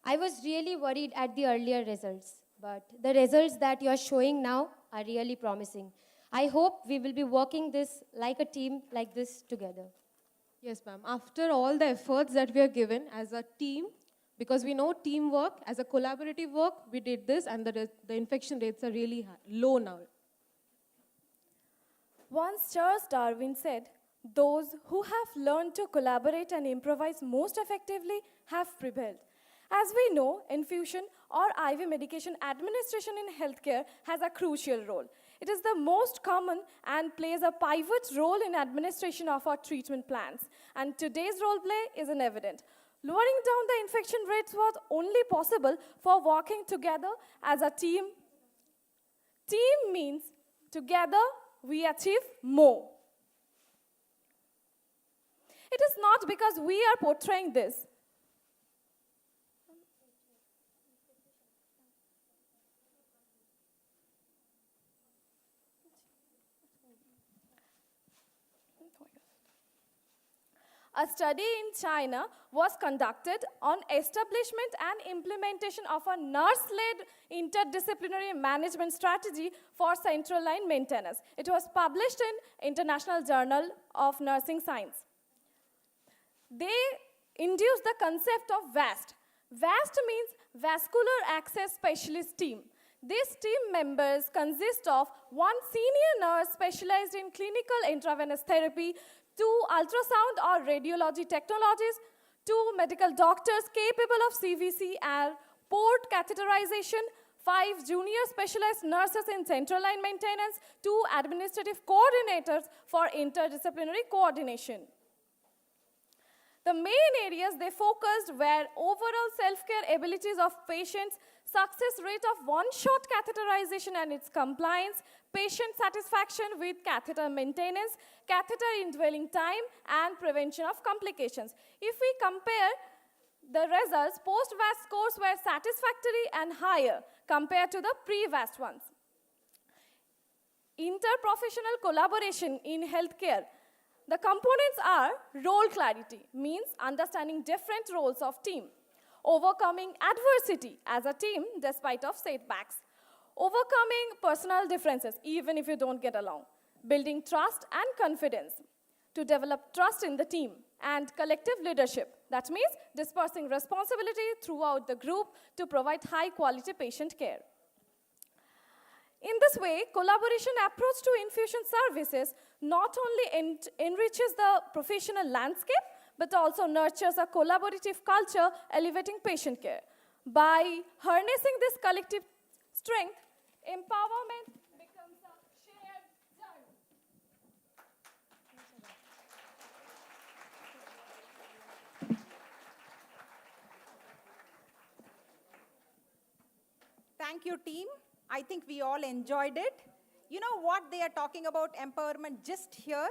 I was really worried at the earlier results, but the results that you are showing now are really promising. I hope we will be working this like a team like this together. Yes, ma'am. After all the efforts that we are given as a team, because we know teamwork, as a collaborative work, we did this, and the infection rates are really low now. Once Charles Darwin said, "Those who have learned to collaborate and improvise most effectively have prevailed." As we know, infusion or IV medication administration in healthcare has a crucial role. It is the most common and plays a pivot role in administration of our treatment plans. And today's role play is evident. Lowering down the infection rates was only possible for working together as a team. Team means together we achieve more. It is not because we are portraying this. A study in China was conducted on establishment and implementation of a nurse-led interdisciplinary management strategy for central line maintenance. It was published in International Journal of Nursing Science. They induced the concept of VAST. VAST means Vascular Access Specialist Team. These team members consist of one senior nurse specialized in clinical intravenous therapy, 2 ultrasound or radiology technologists, 2 medical doctors capable of CVC and port catheterization, 5 junior specialized nurses in central line maintenance, 2 administrative coordinators for interdisciplinary coordination. The main areas they focused were overall self-care abilities of patients, success rate of one-shot catheterization and its compliance, patient satisfaction with catheter maintenance, catheter indwelling time, and prevention of complications. If we compare the results, post-VAST scores were satisfactory and higher compared to the pre-VAST ones. Interprofessional collaboration in healthcare. The components are role clarity, means understanding different roles of team. Overcoming adversity as a team despite of setbacks. Overcoming personal differences, even if you don't get along. Building trust and confidence. To develop trust in the team. And collective leadership. That means dispersing responsibility throughout the group to provide high quality patient care. In this way, collaboration approach to infusion services not only enriches the professional landscape, but also nurtures a collaborative culture elevating patient care. By harnessing this collective strength, empowerment becomes a shared journey. Thank you, team. I think we all enjoyed it. You know what they are talking about empowerment just here?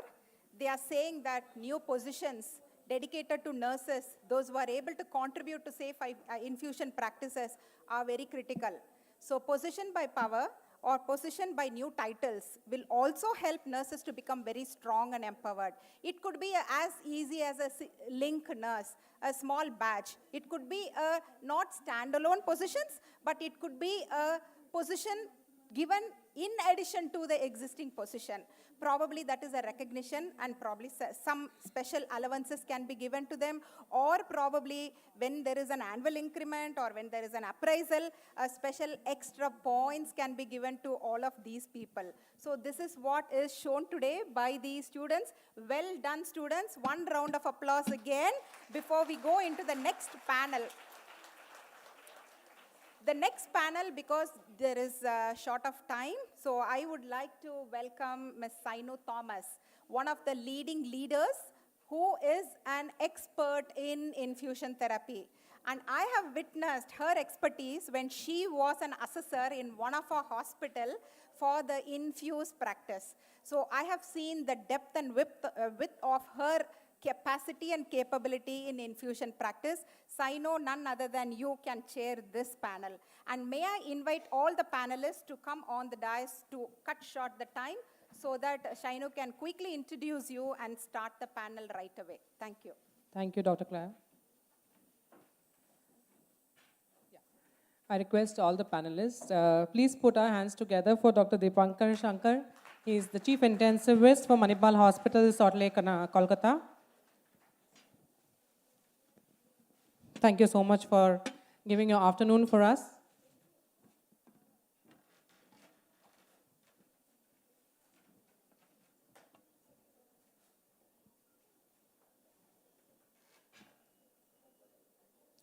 They are saying that new positions dedicated to nurses, those who are able to contribute to safe infusion practices are very critical. So position by power or position by new titles will also help nurses to become very strong and empowered. It could be as easy as a link nurse, a small badge. It could be not standalone positions, but it could be a position given in addition to the existing position. Probably that is a recognition, and probably some special allowances can be given to them, or probably when there is an annual increment or when there is an appraisal, a special extra points can be given to all of these people. So this is what is shown today by these students. Well done, students. One round of applause again before we go into the next panel. The next panel, because there is short of time, so I would like to welcome Ms. Saino Thomas, one of the leading leaders who is an expert in infusion therapy. And I have witnessed her expertise when she was an assessor in one of our hospital for the Infuse practice. So I have seen the depth and width of her capacity and capability in infusion practice. Saino, none other than you can chair this panel. And may I invite all the panelists to come on the dais to cut short the time so that Saino can quickly introduce you and start the panel right away. Thank you. Thank you, Dr. Claire. I request all the panelists, please put our hands together for Dr. Dipankar Shankar. He is the Chief Intensivist for Manipal Hospital, Salt Lake, Kolkata. Thank you so much for giving your afternoon for us.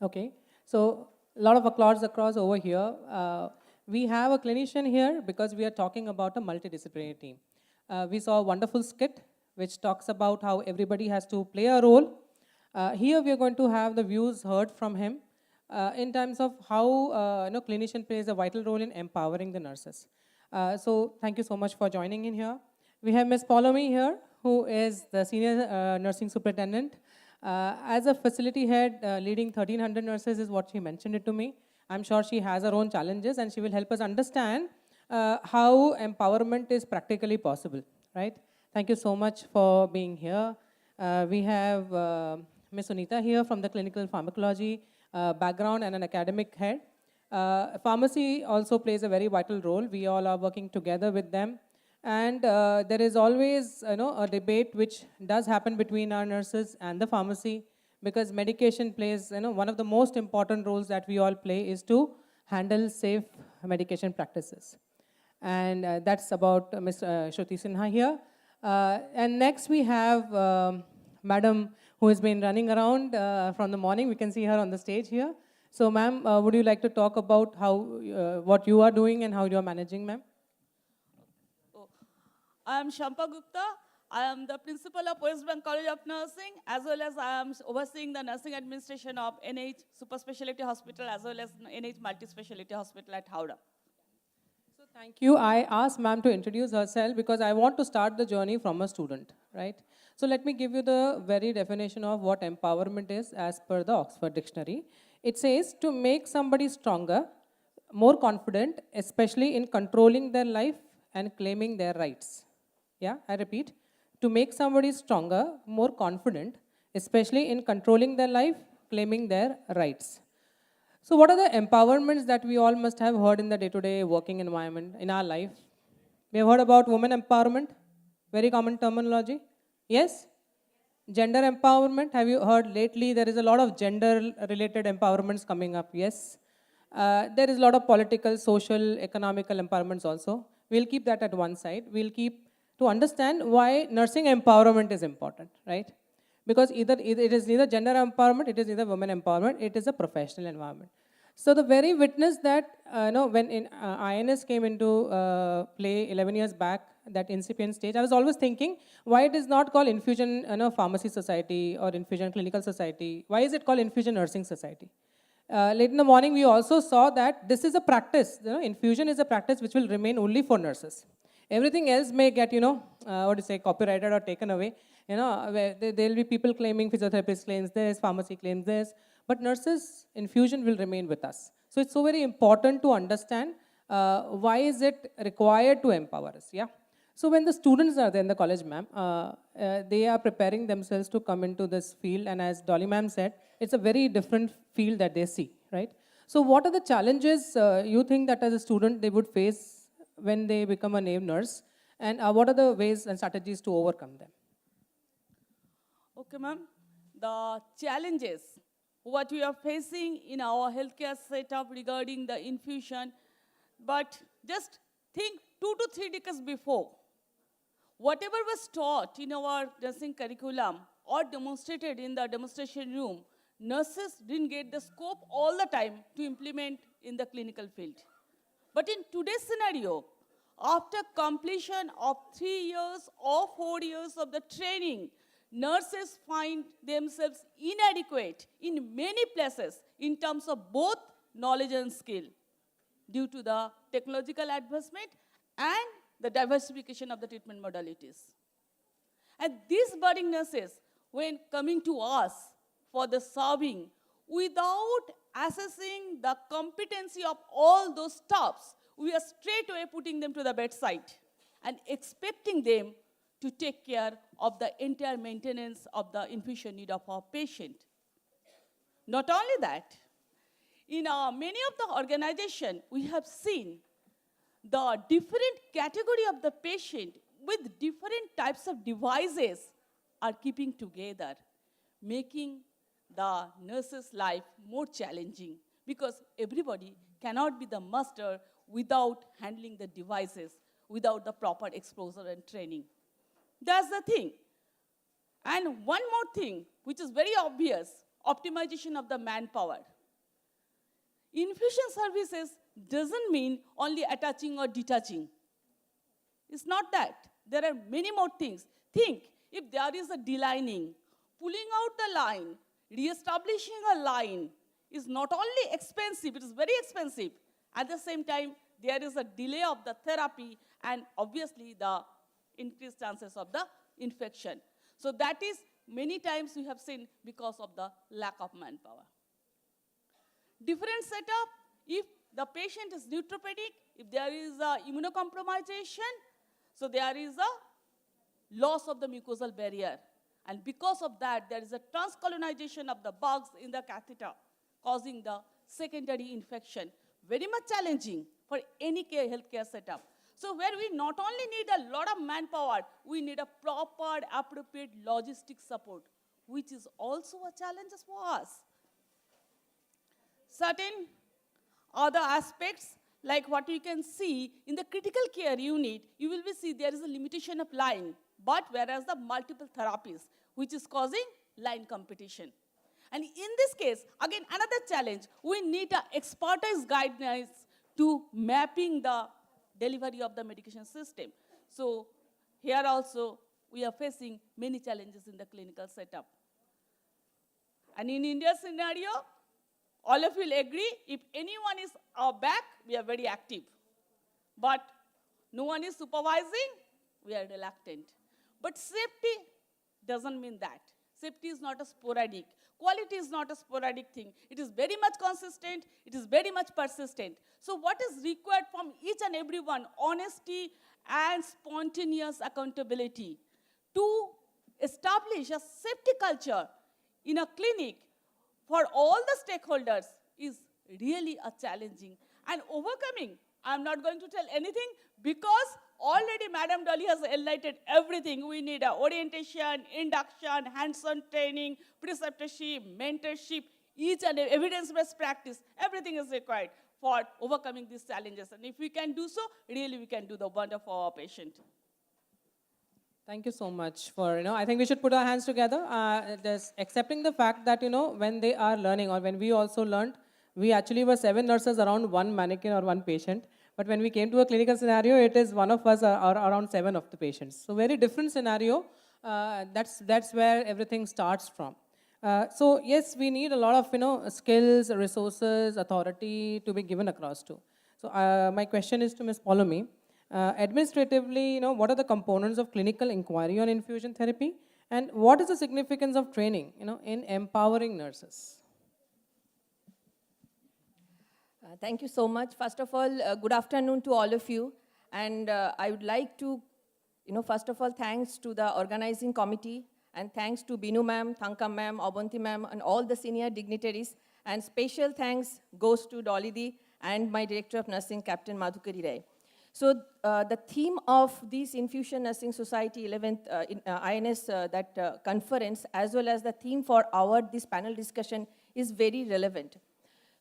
Okay, so a lot of applause across over here. We have a clinician here because we are talking about a multidisciplinary team. We saw a wonderful skit which talks about how everybody has to play a role. Here we are going to have the views heard from him in terms of how clinician plays a vital role in empowering the nurses. So thank you so much for joining in here. We have Ms. Paulomi here, who is the senior nursing superintendent. As a facility head, leading 1,300 nurses is what she mentioned it to me. I'm sure she has her own challenges, and she will help us understand how empowerment is practically possible, right? Thank you so much for being here. We have Ms. Sunita here from the clinical pharmacology background and an academic head. Pharmacy also plays a very vital role. We all are working together with them. And there is always a debate which does happen between our nurses and the pharmacy, because medication plays one of the most important roles that we all play is to handle safe medication practices. And that's about Ms. Shruti Sinha here. And next we have Madam, who has been running around from the morning. We can see her on the stage here. So ma'am, would you like to talk about how what you are doing and how you are managing, ma'am? I am Shampa Gupta. I am the principal of West Bank College of Nursing, as well as I am overseeing the nursing administration of NH Super Specialty Hospital, as well as NH Multi Specialty Hospital at Howrah. So thank you. I asked ma'am to introduce herself because I want to start the journey from a student, right? So let me give you the very definition of what empowerment is as per the Oxford Dictionary. It says to make somebody stronger, more confident, especially in controlling their life and claiming their rights. Yeah, I repeat, to make somebody stronger, more confident, especially in controlling their life, claiming their rights. So what are the empowerments that we all must have heard in the day-to-day working environment in our life? We have heard about women empowerment, very common terminology. Yes? Gender empowerment, have you heard lately there is a lot of gender-related empowerments coming up? Yes. There is a lot of political, social, economical empowerments also. We'll keep that at one side. We'll keep to understand why nursing empowerment is important, right? Because it is neither gender empowerment, it is neither women empowerment, it is a professional environment. So the very witness that, when INS came into play 11 years back, that incipient stage, I was always thinking, why it is not called Infusion Pharmacy Society or Infusion Clinical Society? Why is it called Infusion Nursing Society? Late in the morning, we also saw that this is a practice. Infusion is a practice which will remain only for nurses. Everything else may get, copyrighted or taken away. There will be people claiming, physiotherapist claims this, pharmacy claims this, but nurses, infusion will remain with us. So it's so very important to understand why is it required to empower us, yeah? So when the students are there in the college, ma'am, they are preparing themselves to come into this field, and as Dolly ma'am said, it's a very different field that they see, right? So what are the challenges you think that as a student they would face when they become a named nurse, and what are the ways and strategies to overcome them? Okay, ma'am. The challenges, what we are facing in our healthcare setup regarding the infusion, but just think 2 to 3 decades before, whatever was taught in our nursing curriculum or demonstrated in the demonstration room, nurses didn't get the scope all the time to implement in the clinical field. But in today's scenario, after completion of 3 years or 4 years of the training, nurses find themselves inadequate in many places in terms of both knowledge and skill due to the technological advancement and the diversification of the treatment modalities. And these budding nurses, when coming to us for the serving, without assessing the competency of all those staffs, we are straight away putting them to the bedside and expecting them to take care of the entire maintenance of the infusion need of our patient. Not only that, in many of the organizations, we have seen the different category of the patient with different types of devices are keeping together, making the nurse's life more challenging, because everybody cannot be the master without handling the devices, without the proper exposure and training. That's the thing. And one more thing, which is very obvious, optimization of the manpower. Infusion services doesn't mean only attaching or detaching. It's not that. There are many more things. Think, if there is a delining, pulling out the line, re-establishing a line is not only expensive, it is very expensive. At the same time, there is a delay of the therapy and obviously the increased chances of the infection. So that is many times we have seen because of the lack of manpower. Different setup, if the patient is neutropenic, if there is a immunocompromisation, so there is a loss of the mucosal barrier. And because of that, there is a transcolonization of the bugs in the catheter, causing the secondary infection. Very much challenging for any healthcare setup. So where we not only need a lot of manpower, we need a proper, appropriate logistic support, which is also a challenge for us. Certain other aspects, like what you can see in the critical care unit, you will see there is a limitation of line, but whereas the multiple therapies, which is causing line competition. And in this case, again, another challenge, we need a expertise guidelines to mapping the delivery of the medication system. So here also, we are facing many challenges in the clinical setup. And in India's scenario, all of you will agree, if anyone is our back, we are very active. But no one is supervising, we are reluctant. But safety doesn't mean that. Safety is not a sporadic. Quality is not a sporadic thing. It is very much consistent. It is very much persistent. So what is required from each and everyone? Honesty and spontaneous accountability to establish a safety culture in a clinic for all the stakeholders is really a challenging. And overcoming, I'm not going to tell anything because already Madam Dolly has enlightened everything. We need a orientation, induction, hands-on training, preceptorship, mentorship, each and evidence-based practice. Everything is required for overcoming these challenges. And if we can do so, really we can do the wonder for our patient. Thank you so much for, I think we should put our hands together. Just accepting the fact that, when they are learning or when we also learned, we actually were 7 nurses around one mannequin or one patient. But when we came to a clinical scenario, it is one of us or around 7 of the patients. So very different scenario. That's where everything starts from. So yes, we need a lot of skills, resources, authority to be given across to. So my question is to Ms. Polomi. Administratively, what are the components of clinical inquiry on infusion therapy, and what is the significance of training, in empowering nurses? Thank you so much. First of all, good afternoon to all of you. And I would like to, first of all, thanks to the organizing committee, and thanks to Binu ma'am, Thanka ma'am, Abanti ma'am, and all the senior dignitaries. And special thanks goes to Dolly Di and my Director of Nursing, Captain Madhukari Rai. So the theme of this Infusion Nursing Society 11th INS conference, as well as the theme for this panel discussion, is very relevant.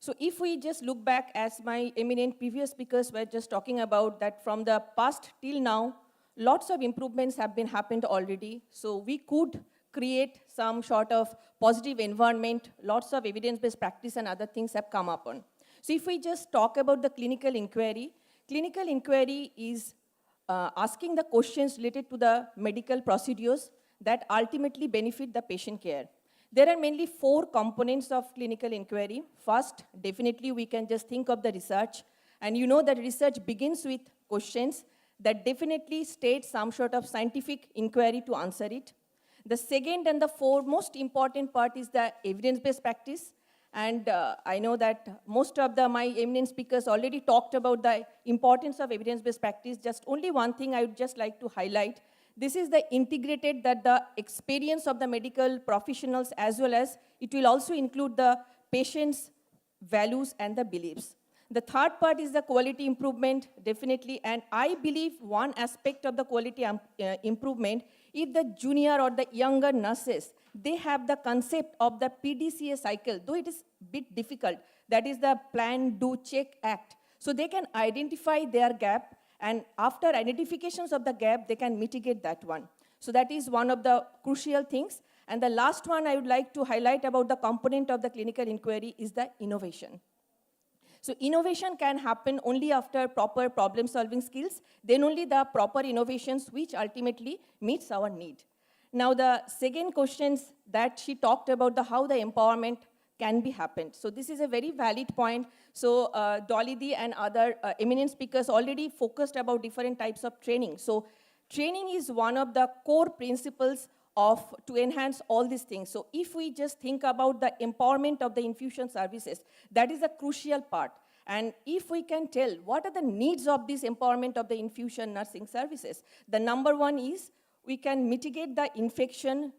So if we just look back, as my eminent previous speakers were just talking about, that from the past till now, lots of improvements have been happened already. So we could create some sort of positive environment, lots of evidence-based practice and other things have come up on. So if we just talk about the clinical inquiry is asking the questions related to the medical procedures that ultimately benefit the patient care. There are mainly 4 components of clinical inquiry. First, definitely we can just think of the research. And you know that research begins with questions that definitely state some sort of scientific inquiry to answer it. The second and the most important part is the evidence-based practice. And I know that most of my eminent speakers already talked about the importance of evidence-based practice. Just only one thing I would just like to highlight. This is the integrated, that the experience of the medical professionals, as well as it will also include the patient's values and the beliefs. The third part is the quality improvement, definitely. And I believe one aspect of the quality improvement, if the junior or the younger nurses, they have the concept of the PDCA cycle, though it is a bit difficult. That is the plan, do, check, act. So they can identify their gap, and after identifications of the gap, they can mitigate that one. So that is one of the crucial things. And the last one I would like to highlight about the component of the clinical inquiry is the innovation. So innovation can happen only after proper problem-solving skills, then only the proper innovations which ultimately meets our need. Now, the second questions that she talked about how the empowerment can be happened. So this is a very valid point. So Dolly Di and other eminent speakers already focused about different types of training. So training is one of the core principles to enhance all these things. So if we just think about the empowerment of the infusion services, that is a crucial part. And if we can tell what are the needs of this empowerment of the infusion nursing services, the number one is we can mitigate the infection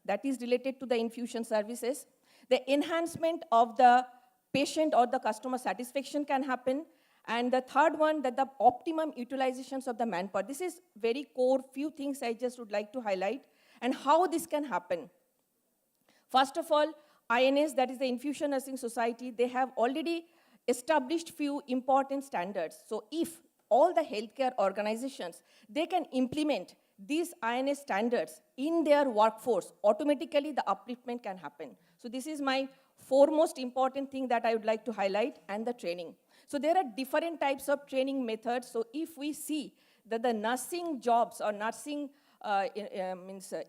that is related to the infusion services. The enhancement of the patient or the customer satisfaction can happen. And the third one, that the optimum utilizations of the manpower. This is very core few things I just would like to highlight and how this can happen. First of all, INS, that is the Infusion Nursing Society, they have already established few important standards. So if all the healthcare organizations, they can implement these INS standards in their workforce, automatically the upliftment can happen. So this is my foremost important thing that I would like to highlight, and the training. So there are different types of training methods. So if we see that the nursing jobs or nursing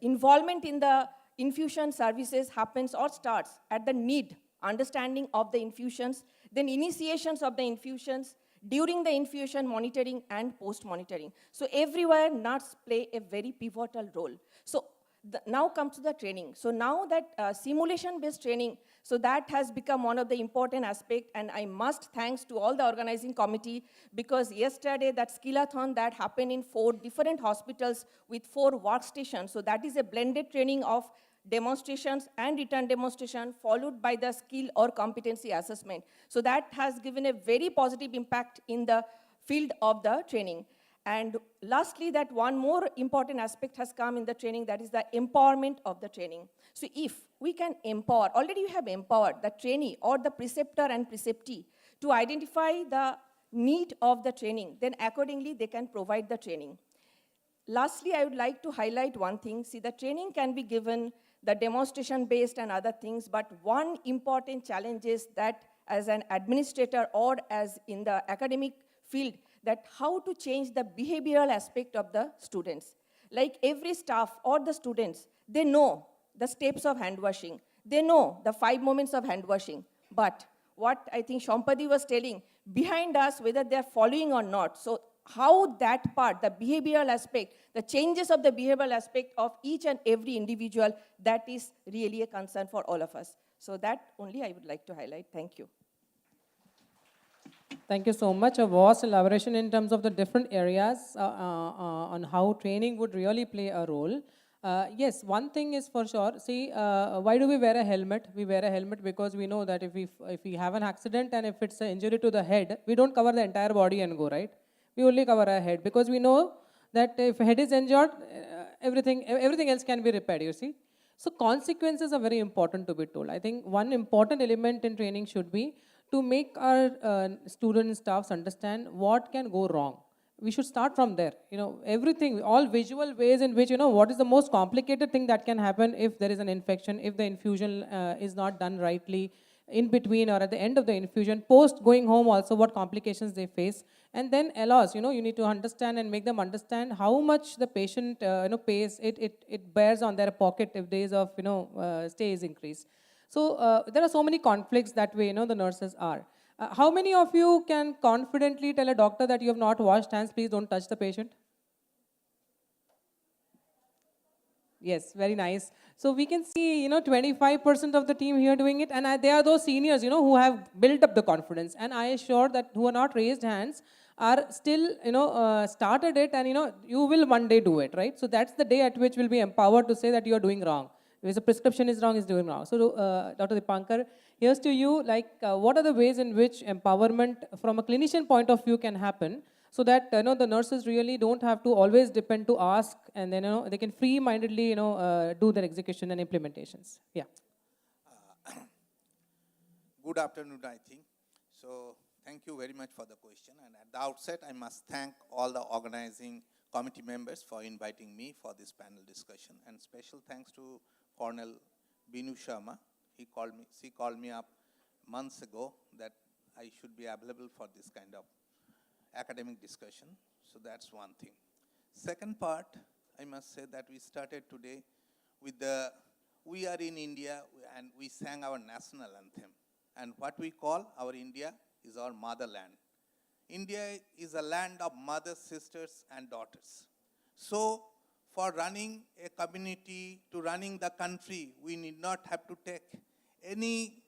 involvement in the infusion services happens or starts at the need, understanding of the infusions, then initiations of the infusions, during the infusion monitoring and post-monitoring. So everywhere nurses play a very pivotal role. So now comes to the training. So now that simulation-based training, so that has become one of the important aspects, and I must thanks to all the organizing committee, because yesterday that skillathon that happened in 4 different hospitals with 4 workstations, so that is a blended training of demonstrations and return demonstration followed by the skill or competency assessment. So that has given a very positive impact in the field of the training. And lastly, that one more important aspect has come in the training, that is the empowerment of the training. So if we can empower, already you have empowered the trainee or the preceptor and preceptee to identify the need of the training, then accordingly they can provide the training. Lastly, I would like to highlight one thing. See, the training can be given, the demonstration-based and other things, but one important challenge is that as an administrator or as in the academic field, that how to change the behavioral aspect of the students. Like every staff or the students, they know the steps of hand washing. They know the 5 moments of hand washing. But what I think Shampadi was telling, behind us, whether they're following or not. So how that part, the behavioral aspect, the changes of the behavioral aspect of each and every individual, that is really a concern for all of us. So that only I would like to highlight. Thank you. Thank you so much. A vast elaboration in terms of the different areas on how training would really play a role. Yes, one thing is for sure. See, why do we wear a helmet? We wear a helmet because we know that if we have an accident and if it's an injury to the head, we don't cover the entire body and go, right? We only cover our head because we know that if head is injured, everything else can be repaired, you see. So consequences are very important to be told. I think one important element in training should be to make our student and staffs understand what can go wrong. We should start from there. You know, everything, all visual ways in which, you know, what is the most complicated thing that can happen if there is an infection, if the infusion is not done rightly, in between or at the end of the infusion, post going home also what complications they face. And then ALOS, you know, you need to understand and make them understand how much the patient pays, it bears on their pocket if days of stay is increased. So there are so many conflicts that way, the nurses are. How many of you can confidently tell a doctor that you have not washed hands, please don't touch the patient? Yes, very nice. So we can see, 25% of the team here doing it, and they are those seniors, who have built up the confidence. And I assure that who are not raised hands are still, started it, and, you will one day do it, right? So that's the day at which we'll be empowered to say that you are doing wrong. If the prescription is wrong, is doing wrong. So, Dr. Dipankar, here's to you, what are the ways in which empowerment from a clinician point of view can happen so that, the nurses really don't have to always depend to ask, and then, they can free-mindedly, do their execution and implementations. Yeah. Good afternoon, I think. So, thank you very much for the question. And at the outset, I must thank all the organizing committee members for inviting me for this panel discussion. And special thanks to Colonel Binu Sharma. She called me up months ago that I should be available for this kind of academic discussion. So that's one thing. Second part, I must say that we started today we are in India and we sang our national anthem. And what we call our India is our motherland. India is a land of mothers, sisters, and daughters. So, for running a community, to running the country, we need not have to take any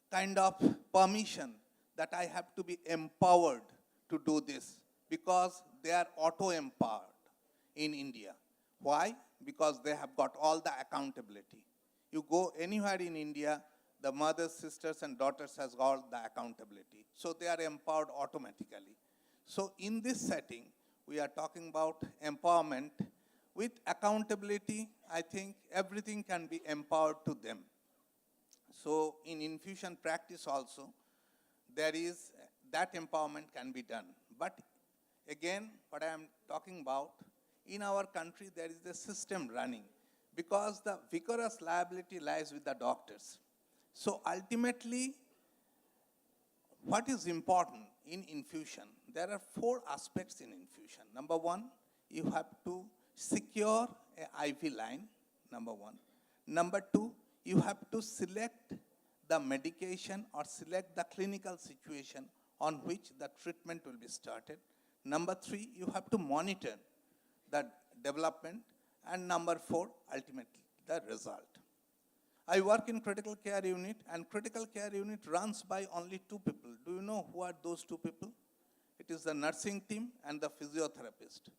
kind of permission that I have to be empowered to do this, because they are auto-empowered in India. Why? Because they have got all the accountability. You go anywhere in India, the mothers, sisters, and daughters has got the accountability. So they are empowered automatically. So in this setting, we are talking about empowerment. With accountability, I think everything can be empowered to them. So in infusion practice also, there is, that empowerment can be done. But again, what I am talking about, in our country, there is a system running, because the vigorous liability lies with the doctors. So ultimately, what is important in infusion? There are 4 aspects in infusion. Number 1, you have to secure an IV line, number 1. Number 2, you have to select the medication or select the clinical situation on which the treatment will be started. Number 3, you have to monitor the development. And number 4, ultimately, the result. I work in critical care unit, and critical care unit runs by only 2 people. Do you know who are those 2 people? It is the nursing team and the physiotherapist.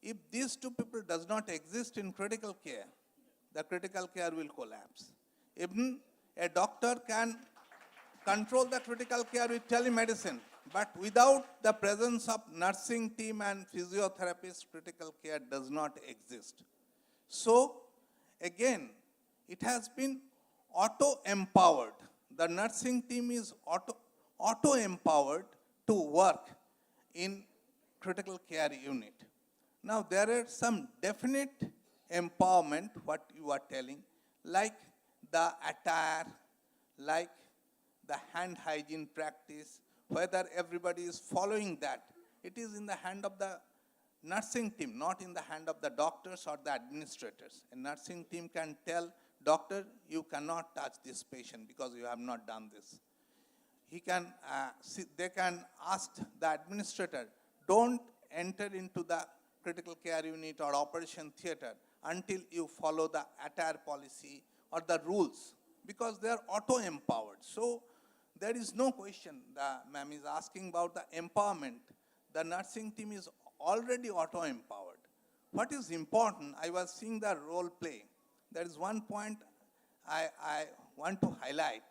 If these 2 people does not exist in critical care, the critical care will collapse. Even a doctor can control the critical care with telemedicine, but without the presence of nursing team and physiotherapist, critical care does not exist. So, again, it has been auto-empowered. The nursing team is auto-empowered to work in critical care unit. Now, there are some definite empowerment, what you are telling, like the attire, like the hand hygiene practice, whether everybody is following that. It is in the hand of the nursing team, not in the hand of the doctors or the administrators. A nursing team can tell doctor, you cannot touch this patient because you have not done this. They can ask the administrator, don't enter into the critical care unit or operation theater until you follow the attire policy or the rules, because they are auto-empowered. So there is no question. The ma'am is asking about the empowerment. The nursing team is already auto-empowered. What is important, I was seeing the role play. There is one point I want to highlight.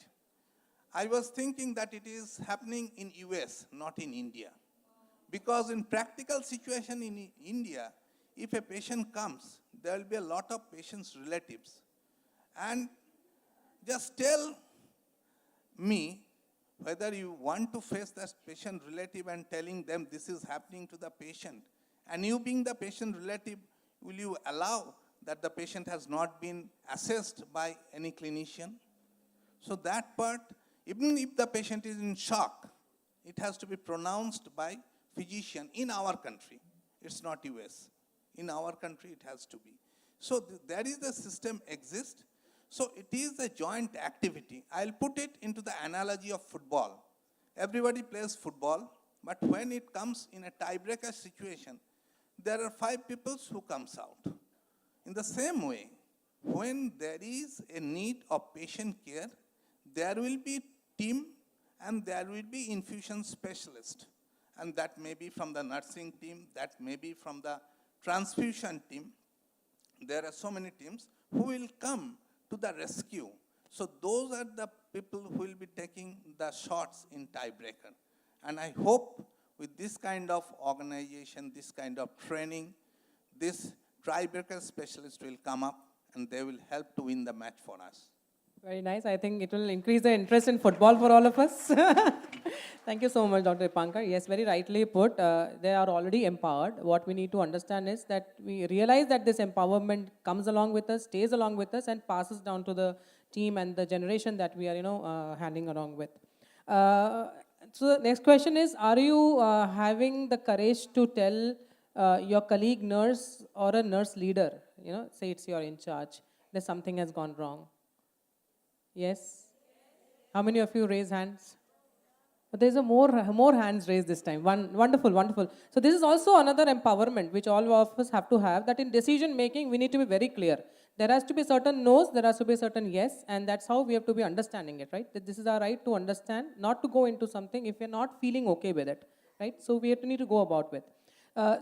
I was thinking that it is happening in US, not in India. Because in practical situation in India, if a patient comes, there will be a lot of patient's relatives. And just tell me whether you want to face that patient relative and telling them this is happening to the patient. And you being the patient relative, will you allow that the patient has not been assessed by any clinician? So that part, even if the patient is in shock, it has to be pronounced by physician in our country. It's not US. In our country, it has to be. So there is the system exists. So it is a joint activity. I'll put it into the analogy of football. Everybody plays football, but when it comes in a tiebreaker situation, there are 5 people who comes out. In the same way, when there is a need of patient care, there will be team and there will be infusion specialist. And that may be from the nursing team, that may be from the transfusion team. There are so many teams who will come to the rescue. So those are the people who will be taking the shots in tiebreaker. And I hope with this kind of organization, this kind of training, this tiebreaker specialist will come up and they will help to win the match for us. Very nice. I think it will increase the interest in football for all of us. Thank you so much, Dr. Ipankar. Yes, very rightly put. They are already empowered. What we need to understand is that we realize that this empowerment comes along with us, stays along with us, and passes down to the team and the generation that we are, handing along with. So the next question is, are you having the courage to tell your colleague nurse or a nurse leader, say it's your in charge, that something has gone wrong? Yes? How many of you raise hands? But there's a more hands raised this time. Wonderful, wonderful. So this is also another empowerment which all of us have to have, that in decision making we need to be very clear. There has to be certain no's, there has to be certain yes, and that's how we have to be understanding it, right? That this is our right to understand, not to go into something if we're not feeling okay with it, right? So we have to need to go about with.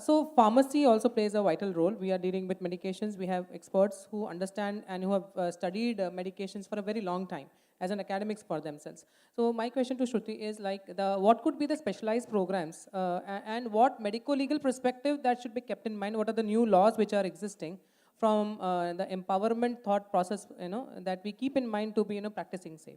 So pharmacy also plays a vital role. We are dealing with medications. We have experts who understand and who have studied medications for a very long time as an academics for themselves. So my question to Shruti is like, what could be the specialized programs and what medico-legal perspective that should be kept in mind? What are the new laws which are existing from the empowerment thought process, that we keep in mind to be, practicing safe?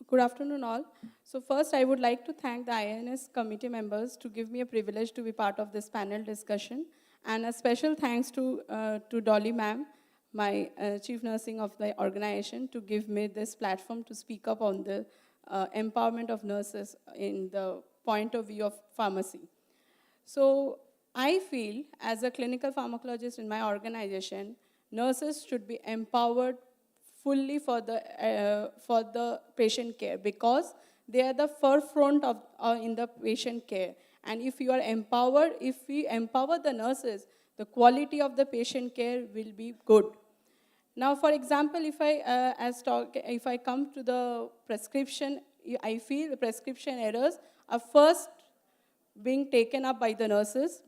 Good afternoon all. So first I would like to thank the INS committee members to give me a privilege to be part of this panel discussion, and a special thanks to Dolly ma'am, my chief nursing of the organization, to give me this platform to speak up on the empowerment of nurses in the point of view of pharmacy. So I feel as a clinical pharmacologist in my organization, nurses should be empowered fully for the patient care, because they are the forefront of in the patient care. And if you are empowered, if we empower the nurses, the quality of the patient care will be good. Now, for example, if I come to the prescription, I feel the prescription errors are first being taken up by the nurses,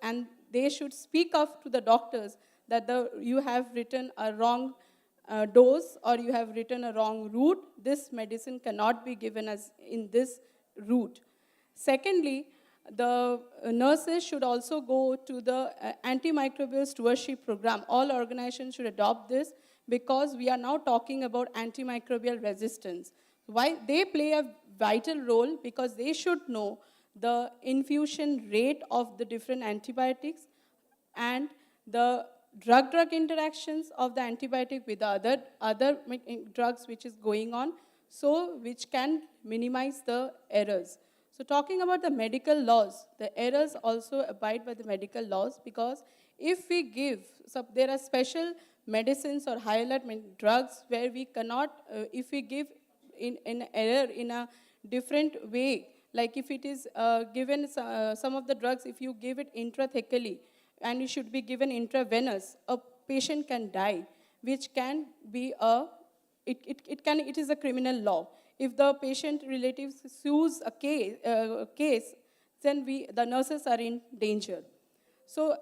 and they should speak up to the doctors that you have written a wrong dose, or you have written a wrong route. This medicine cannot be given as in this route. Secondly, the nurses should also go to the antimicrobial stewardship program. All organizations should adopt this, because we are now talking about antimicrobial resistance. Why? They play a vital role, because they should know the infusion rate of the different antibiotics and the drug-drug interactions of the antibiotic with the other drugs which is going on, so which can minimize the errors. So talking about the medical laws, the errors also abide by the medical laws, because if we give, so there are special medicines or high-alert drugs where we cannot, if we give in error in a different way, like if it is given, some of the drugs, if you give it intrathecally, and it should be given intravenous, a patient can die, which can be it is a criminal law. If the patient relatives sues a case, then the nurses are in danger. So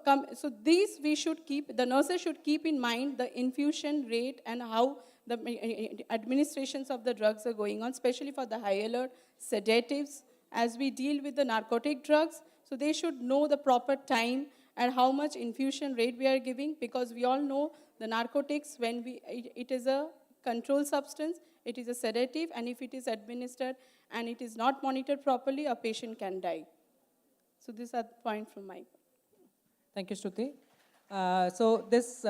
these the nurses should keep in mind the infusion rate and how the administrations of the drugs are going on, especially for the high alert sedatives, as we deal with the narcotic drugs. So they should know the proper time and how much infusion rate we are giving, because we all know the narcotics, when it is a controlled substance, it is a sedative, and if it is administered and it is not monitored properly, a patient can die. So this is a point from my. Thank you, Shruti. So this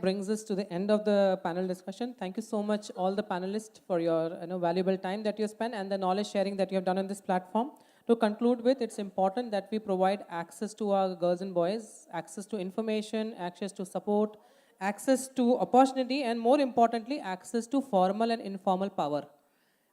brings us to the end of the panel discussion. Thank you so much, all the panelists, for your valuable time that you spent and the knowledge sharing that you have done on this platform. To conclude with, it's important that we provide access to our girls and boys, access to information, access to support, access to opportunity, and more importantly, access to formal and informal power.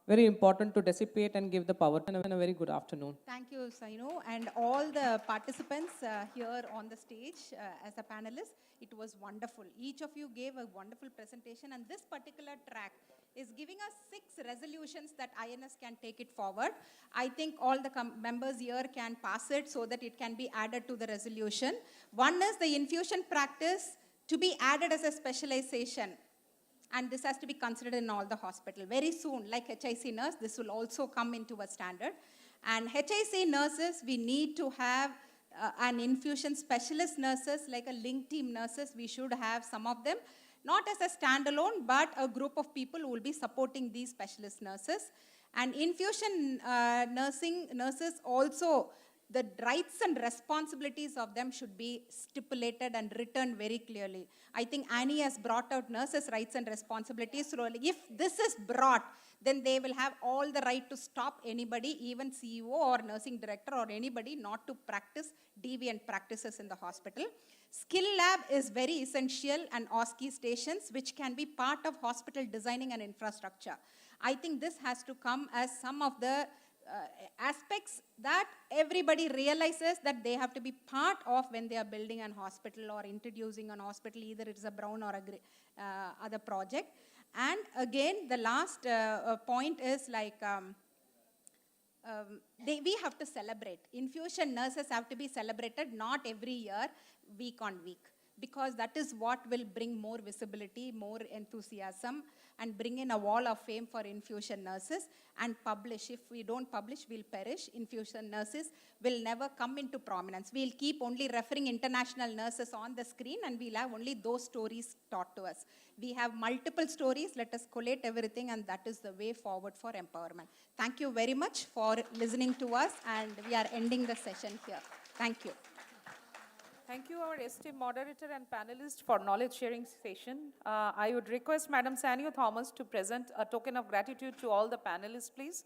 Very important to dissipate and give the power. And a very good afternoon. Thank you, Saino, and all the participants here on the stage as a panelist. It was wonderful. Each of you gave a wonderful presentation, and this particular track is giving us 6 resolutions that INS can take it forward. I think all the members here can pass it so that it can be added to the resolution. One is the infusion practice to be added as a specialization. And this has to be considered in all the hospital. Very soon, like HIC nurse, this will also come into a standard. And HIC nurses, we need to have an infusion specialist nurses, like a link team nurses. We should have some of them, not as a standalone, but a group of people who will be supporting these specialist nurses. And infusion nurses also the rights and responsibilities of them should be stipulated and written very clearly. I think Annie has brought out nurses' rights and responsibilities. So if this is brought, then they will have all the right to stop anybody, even CEO or nursing director or anybody, not to practice deviant practices in the hospital. Skill lab is very essential, and OSCE stations, which can be part of hospital designing and infrastructure. I think this has to come as some of the aspects that everybody realizes that they have to be part of when they are building an hospital or introducing an hospital, either it's a brown or a other project. And again, the last point is like, we have to celebrate. Infusion nurses have to be celebrated, not every year, week on week, because that is what will bring more visibility, more enthusiasm, and bring in a wall of fame for infusion nurses, and publish. If we don't publish, we'll perish. Infusion nurses will never come into prominence. We'll keep only referring international nurses on the screen, and we'll have only those stories taught to us. We have multiple stories. Let us collate everything, and that is the way forward for empowerment. Thank you very much for listening to us, and we are ending the session here. Thank you. Thank you, our esteemed moderator and panelist, for knowledge sharing session. I would request Madam Sanio Thomas to present a token of gratitude to all the panelists, please.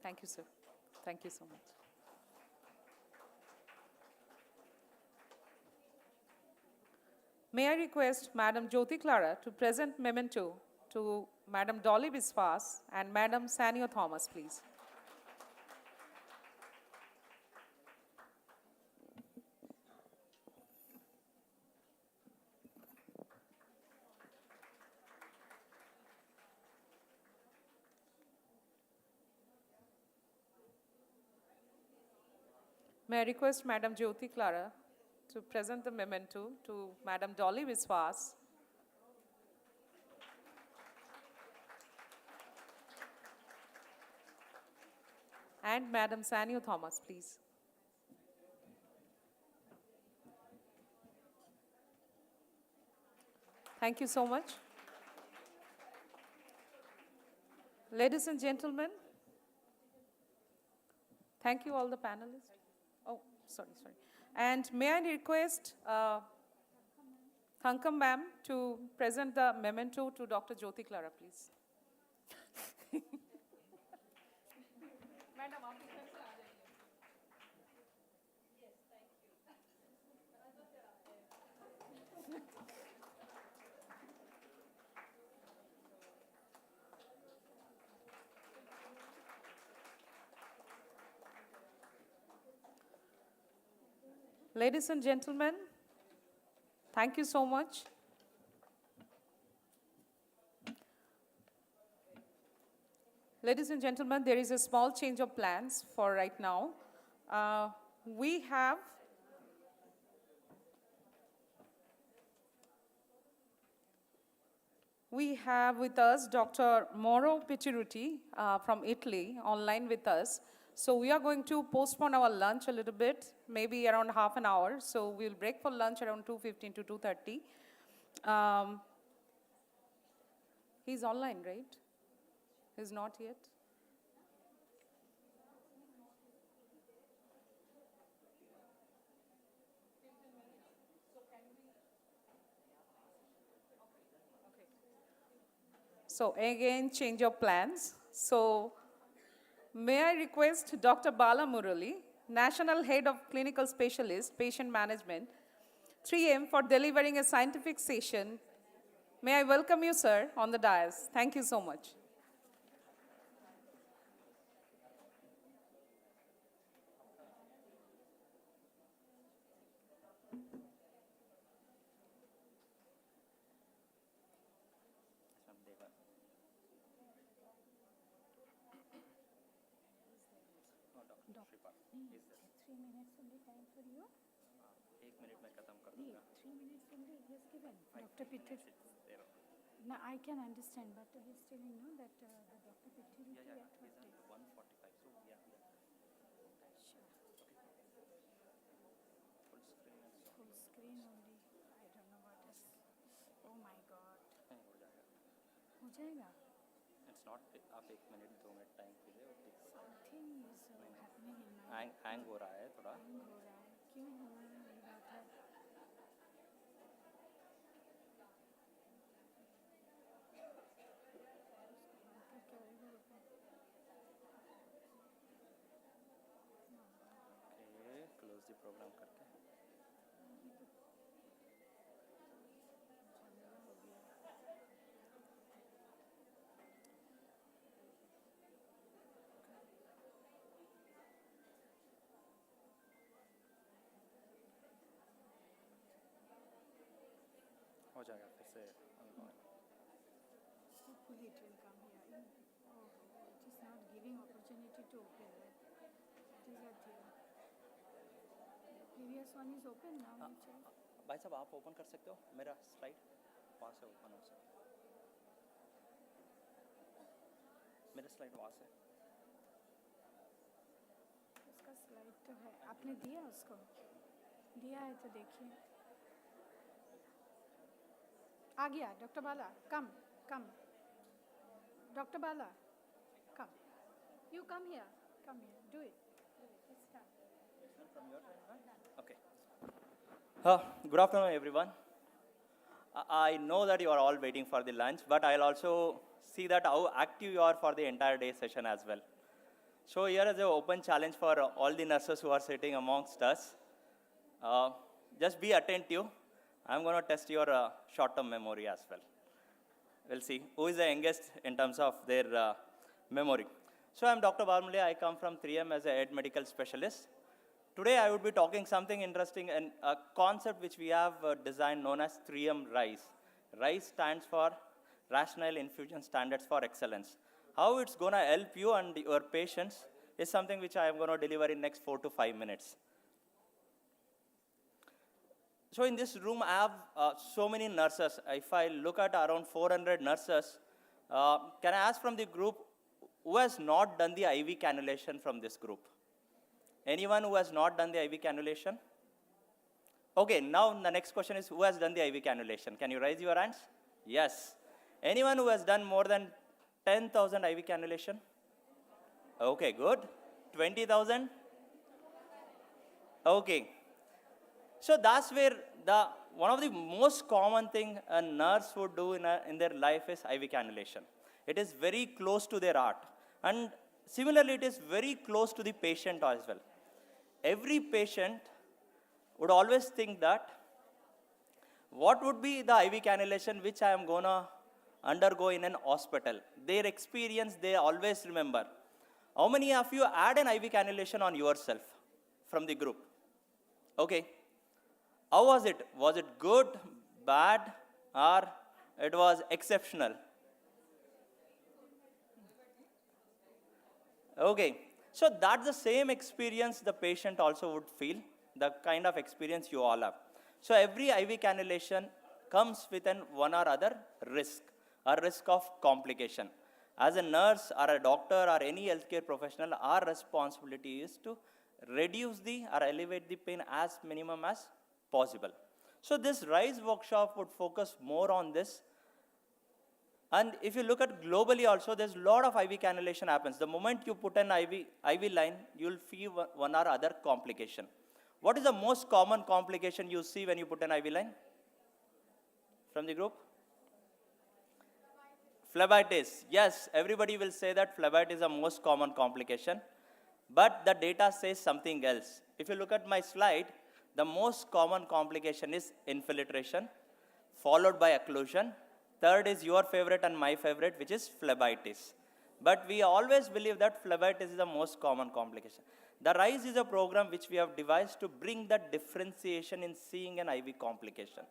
Thank you, sir. Thank you so much. May I request Madam Jyoti Clara to present memento to Madam Dolly Biswas and Madam Sanio Thomas, please. May I request Madam Jyoti Clara to present the memento to Madam Dolly Biswas and Madam Sanio Thomas, please. Thank you so much. Ladies and gentlemen, thank you all the panelists. Oh, sorry. And may I request Thankam ma'am to present the memento to Dr. Jyoti Clara, please. Madam, aap idhar se aa jaiye. Yes, thank you. Ladies and gentlemen, thank you so much. Ladies and gentlemen, there is a small change of plans for right now. We have with us Dr. Mauro Picciruti from Italy, online with us. So we are going to postpone our lunch a little bit, maybe around half an hour. So we'll break for lunch around 2:15 to 2:30. He's online, right? He's not yet? So again, change of plans. So may I request Dr. Bala Murali, National Head of Clinical Specialist, Patient Management, 3M, for delivering a scientific session. May I welcome you, sir, on the dais. Thank you so much. 3 minutes only time for you. 1 minute में खत्म कर Nee, दूंगा. 3 minutes only he has given. 5 Dr. Pittir. minutes it's there. No, I can understand, but he's telling no that the Dr. Pittir Yeah, at he's what at time? 1:45. So yeah. Sure. Full screen and so. Full screen only. I don't know what is. Oh my God. नहीं हो जाएगा. हो जाएगा. It's not आप 1 minute 2 minute time के लिए वो ठीक हो जाएगा. Something is happening in my. Hang हो रहा है थोड़ा. Hang हो रहा है. क्यों हो रहा है ये बात है. Okay, close the program करके. हो जाएगा फिर से. Hopefully it will come here. Oh, it is not giving opportunity to open. It is at here. The previous one is open now. You check. भाई साहब आप ओपन कर सकते हो मेरा स्लाइड वहाँ से ओपन हो सकता है. मेरा स्लाइड वहाँ से. उसका स्लाइड तो है. आपने दिया उसको? दिया है तो देखिए. आ गया. Doctor Bala, come, come. Dr. Bala, come. You come here. Come here. Do it. Let's start. From your side, okay. Good afternoon, everyone. I know that you are all waiting for the lunch, but I'll also see that how active you are for the entire day session as well. So here is an open challenge for all the nurses who are sitting amongst us. Just be attentive. I'm going to test your short-term memory as well. We'll see who is the youngest in terms of their memory. So I'm Dr. Barmule. I come from 3M as a head medical specialist. Today I would be talking something interesting and a concept which we have designed known as 3M RISE. RISE stands for Rational Infusion Standards for Excellence. How it's going to help you and your patients is something which I am going to deliver in next 4 to 5 minutes. So in this room, I have so many nurses. If I look at around 400 nurses, can I ask from the group, who has not done the IV cannulation from this group? Anyone who has not done the IV cannulation? Okay, now the next question is, who has done the IV cannulation? Can you raise your hands? Yes. Anyone who has done more than 10,000 IV cannulation? Okay, good. 20,000? Okay. So that's where one of the most common thing a nurse would do in their life is IV cannulation. It is very close to their heart. And similarly, it is very close to the patient as well. Every patient would always think that, what would be the IV cannulation which I am going to undergo in an hospital? Their experience, they always remember. How many of you had an IV cannulation on yourself from the group? Okay. How was it? Was it good, bad, or it was exceptional? Okay. So that's the same experience the patient also would feel, the kind of experience you all have. So every IV cannulation comes with one or other risk, a risk of complication. As a nurse or a doctor or any healthcare professional, our responsibility is to reduce or elevate the pain as minimum as possible. So this RISE workshop would focus more on this. And if you look at globally also, there's a lot of IV cannulation happens. The moment you put an IV line, you'll feel one or other complication. What is the most common complication you see when you put an IV line? From the group? Phlebitis. Yes, everybody will say that phlebitis is the most common complication. But the data says something else. If you look at my slide, the most common complication is infiltration, followed by occlusion. Third is your favorite and my favorite, which is phlebitis. But we always believe that phlebitis is the most common complication. The RISE is a program which we have devised to bring that differentiation in seeing an IV complication.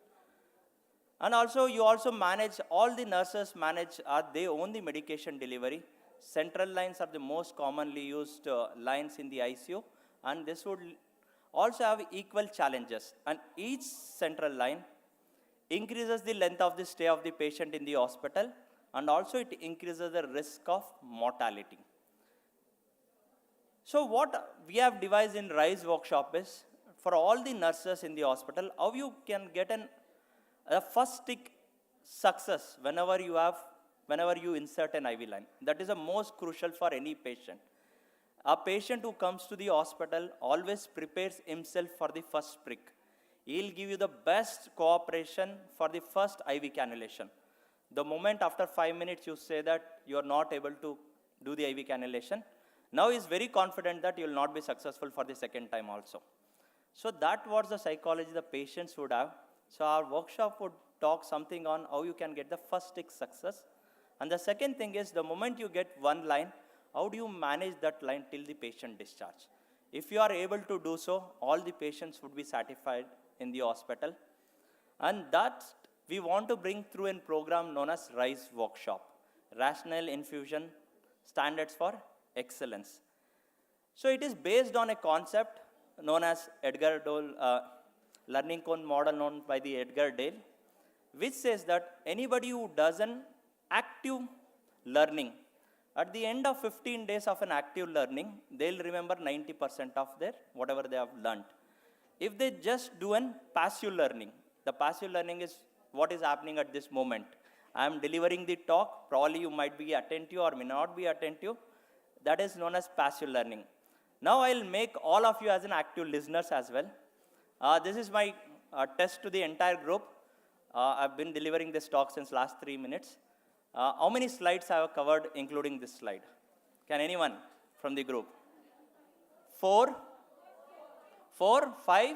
And also, you also manage, all the nurses manage, they own the medication delivery. Central lines are the most commonly used lines in the ICU. and this would also have equal challenges. And each central line increases the length of the stay of the patient in the hospital, and also it increases the risk of mortality. So what we have devised in RISE workshop is, for all the nurses in the hospital, how you can get a first stick success whenever you insert an IV line. That is the most crucial for any patient. A patient who comes to the hospital always prepares himself for the first prick. He'll give you the best cooperation for the first IV cannulation. The moment after 5 minutes you say that you are not able to do the IV cannulation, now he's very confident that you will not be successful for the second time also. So that was the psychology the patients would have. So our workshop would talk something on how you can get the first stick success. And the second thing is, the moment you get one line, how do you manage that line till the patient discharge? If you are able to do so, all the patients would be satisfied in the hospital. And that we want to bring through a program known as RISE workshop, Rational Infusion Standards for Excellence. So it is based on a concept known as Edgar Dole learning cone model, known by the Edgar Dale, which says that anybody who does an active learning, at the end of 15 days of an active learning, they'll remember 90% of their whatever they have learned. If they just do an passive learning, the passive learning is what is happening at this moment. I am delivering the talk, probably you might be attentive or may not be attentive. That is known as passive learning. Now I'll make all of you as an active listeners as well. This is my test to the entire group. I've been delivering this talk since last 3 minutes. How many slides I have covered, including this slide? Can anyone from the group? 4? 4? 5?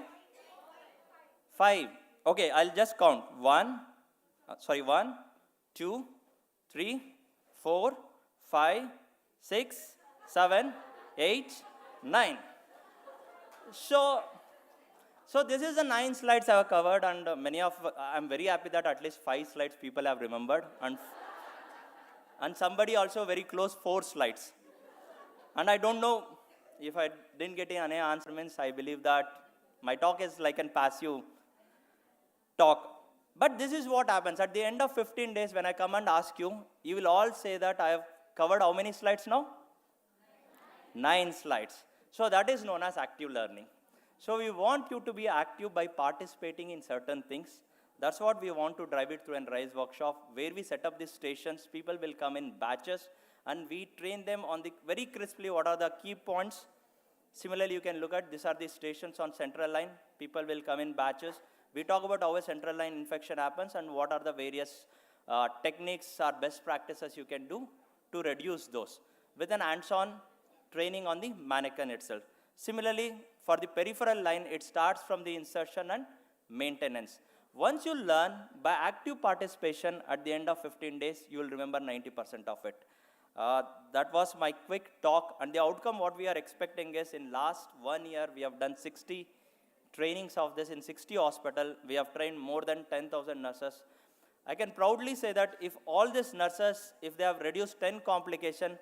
5. Okay, I'll just count. 1, 2, 3, 4, 5, 6, 7, 8, 9. So this is the 9 slides I have covered, and I'm very happy that at least 5 slides people have remembered, and somebody also very close 4 slides. And I don't know if I didn't get any answer, means I believe that my talk is like a passive talk. But this is what happens. At the end of 15 days, when I come and ask you, you will all say that I have covered how many slides now? 9 slides. So that is known as active learning. So we want you to be active by participating in certain things. That's what we want to drive it through a RISE workshop, where we set up these stations. People will come in batches, and we train them on the very crisply what are the key points. Similarly, you can look at, these are the stations on central line. People will come in batches. We talk about how a central line infection happens and what are the various techniques or best practices you can do to reduce those, with an hands-on training on the mannequin itself. Similarly, for the peripheral line, it starts from the insertion and maintenance. Once you learn, by active participation, at the end of 15 days, you will remember 90% of it. That was my quick talk, and the outcome what we are expecting is, in last 1 year, we have done 60 trainings of this in 60 hospitals. We have trained more than 10,000 nurses. I can proudly say that if all these nurses, if they have reduced 10 complications,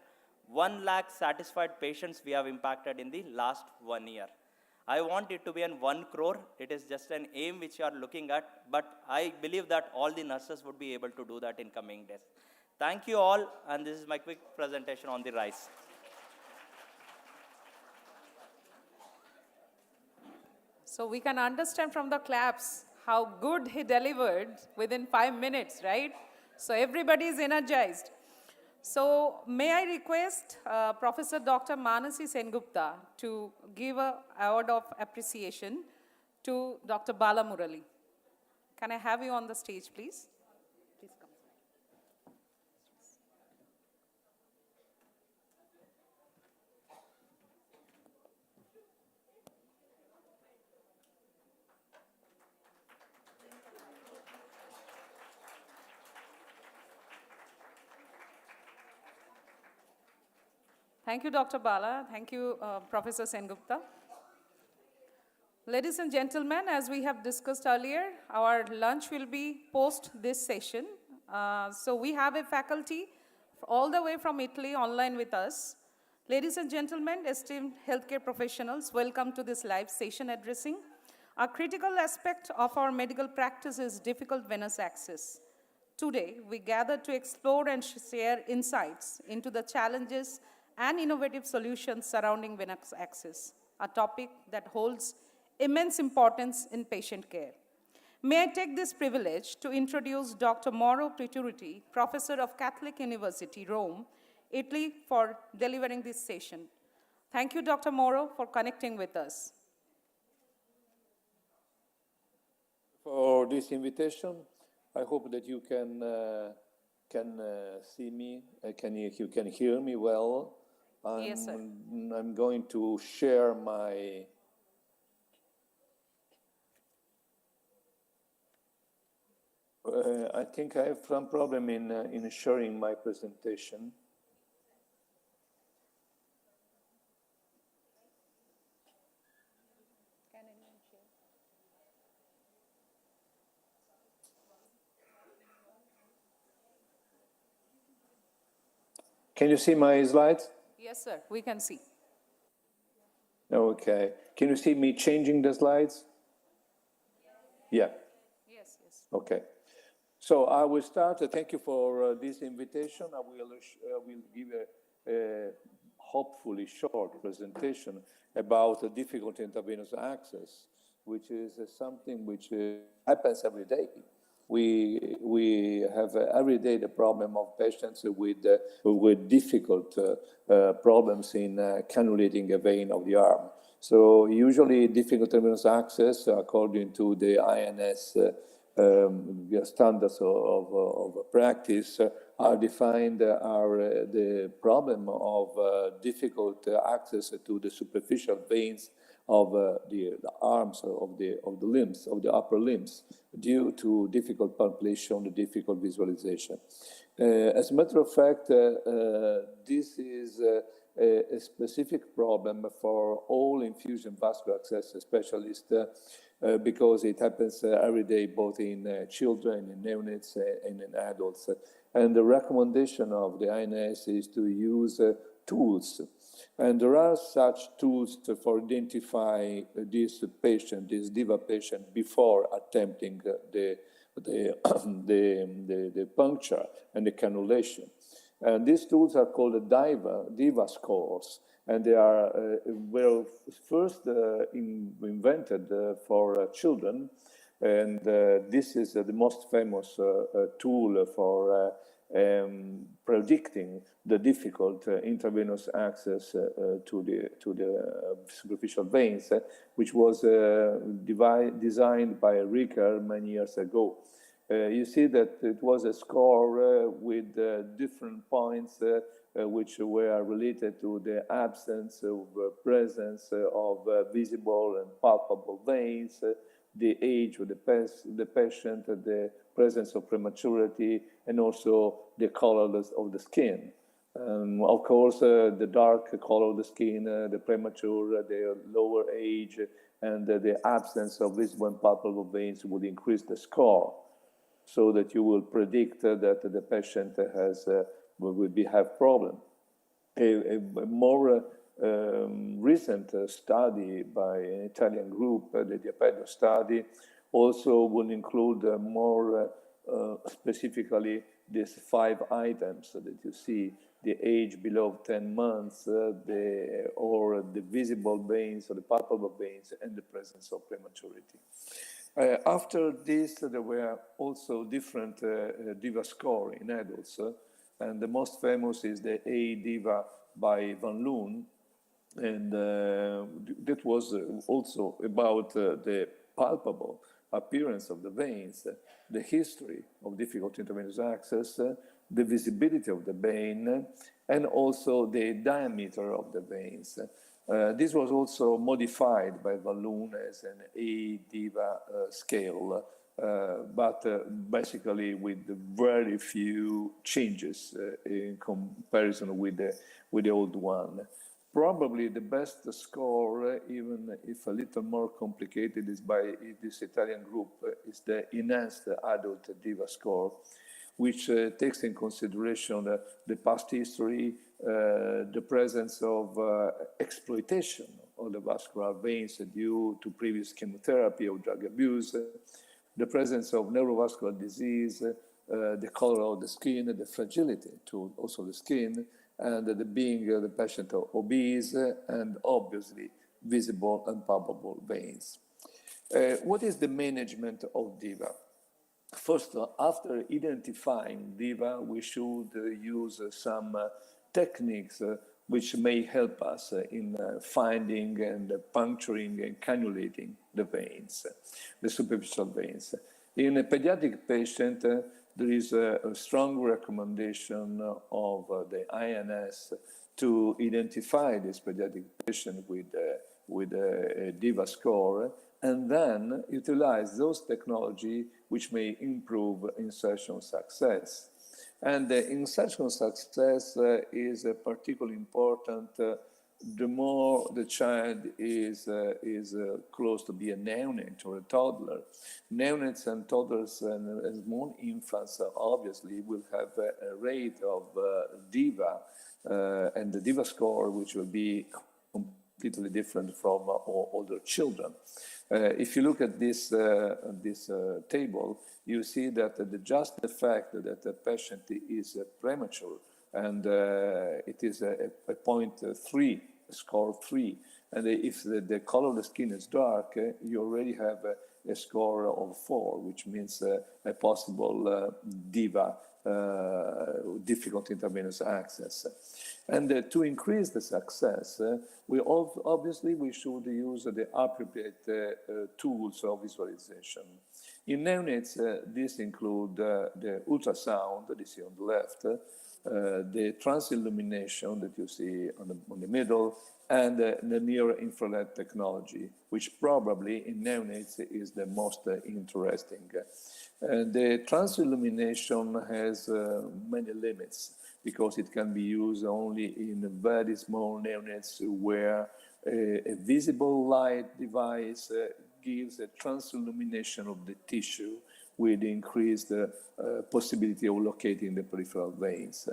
1 lakh satisfied patients we have impacted in the last 1 year. I want it to be an 1 crore. It is just an aim which you are looking at, but I believe that all the nurses would be able to do that in coming days. Thank you all, and this is my quick presentation on the RISE. So we can understand from the claps how good he delivered within 5 minutes, right? So everybody is energized. So may I request Professor Dr. Manasi Sengupta to give an award of appreciation to Dr. Bala Murali. Can I have you on the stage, please? Please come. Thank you, Dr. Bala. Thank you, Professor Sengupta. Ladies and gentlemen, as we have discussed earlier, our lunch will be post this session. So we have a faculty all the way from Italy online with us. Ladies and gentlemen, esteemed healthcare professionals, welcome to this live session addressing. A critical aspect of our medical practice is difficult venous access. Today, we gather to explore and share insights into the challenges and innovative solutions surrounding venous access, a topic that holds immense importance in patient care. May I take this privilege to introduce Dr. Mauro Prituriti, Professor of Catholic University, Rome, Italy, for delivering this session. Thank you, Dr. Mauro, for connecting with us. For this invitation, I hope that you can see me, you can hear me well. Yes, sir. I'm going to share my I think I have some problem in sharing my presentation. Can you see my slides? Yes, sir, we can see. Okay. Can you see me changing the slides? Yeah. Yes, yes. Okay. So I will start. Thank you for this invitation. I will give a hopefully short presentation about the difficult intravenous access, which is something which happens every day. We have every day the problem of patients with difficult problems in cannulating a vein of the arm. So usually difficult intravenous access, according to the INS standards of practice, are defined are the problem of difficult access to the superficial veins of the arms, of the limbs, of the upper limbs, due to difficult palpation, difficult visualization. As a matter of fact, this is a specific problem for all infusion vascular access specialists because it happens every day, both in children, in neonates, and in adults. And the recommendation of the INS is to use tools. And there are such tools for identify this patient, this DIVA patient, before attempting the puncture and the cannulation. And these tools are called the DIVA scores. And they are were first invented for children. And this is the most famous tool for predicting the difficult intravenous access to the superficial veins, which was designed by Ricker many years ago. You see that it was a score with different points which were related to the absence of presence of visible and palpable veins, the age of the patient, the presence of prematurity, and also the color of the skin. Of course, the dark color of the skin, the premature, the lower age, and the absence of visible and palpable veins would increase the score, so that you will predict that the patient have problem. A more recent study by an Italian group, the Diapedo study, also will include more specifically these 5 items that you see: the age below 10 months, or the visible veins or the palpable veins, and the presence of prematurity. After this, there were also different DIVA score in adults, and the most famous is the A-DIVA by Van Loon, and that was also about the palpable appearance of the veins, the history of difficult intravenous access, the visibility of the vein, and also the diameter of the veins. This was also modified by Van Loon as an A-DIVA scale, but basically with very few changes in comparison with the old one. Probably the best score, even if a little more complicated, is by this Italian group, is the enhanced adult DIVA score, which takes in consideration the past history, the presence of exploitation of the vascular veins due to previous chemotherapy or drug abuse, the presence of neurovascular disease, the color of the skin, the fragility to also the skin, and the being the patient obese, and obviously visible and palpable veins. What is the management of DIVA? First, after identifying DIVA, we should use some techniques which may help us in finding and puncturing and cannulating the veins, the superficial veins. In a pediatric patient, there is a strong recommendation of the INS to identify this pediatric patient with a DIVA score, and then utilize those technology which may improve insertion success. And the insertion success is particularly important the more the child is close to be a neonate or a toddler. Neonates and toddlers and small infants obviously will have a rate of DIVA and the DIVA score which will be completely different from older children. If you look at this table, you see that just the fact that the patient is premature and it is a 0.3, score 3, and if the color of the skin is dark, you already have a score of 4, which means a possible DIVA, difficult intravenous access. And to increase the success, we should use the appropriate tools of visualization. In neonates, this include the ultrasound that you see on the left, the transillumination that you see on the middle, and the near-infrared technology, which probably in neonates is the most interesting. The transillumination has many limits because it can be used only in very small neonates where a visible light device gives a transillumination of the tissue with increased possibility of locating the peripheral veins.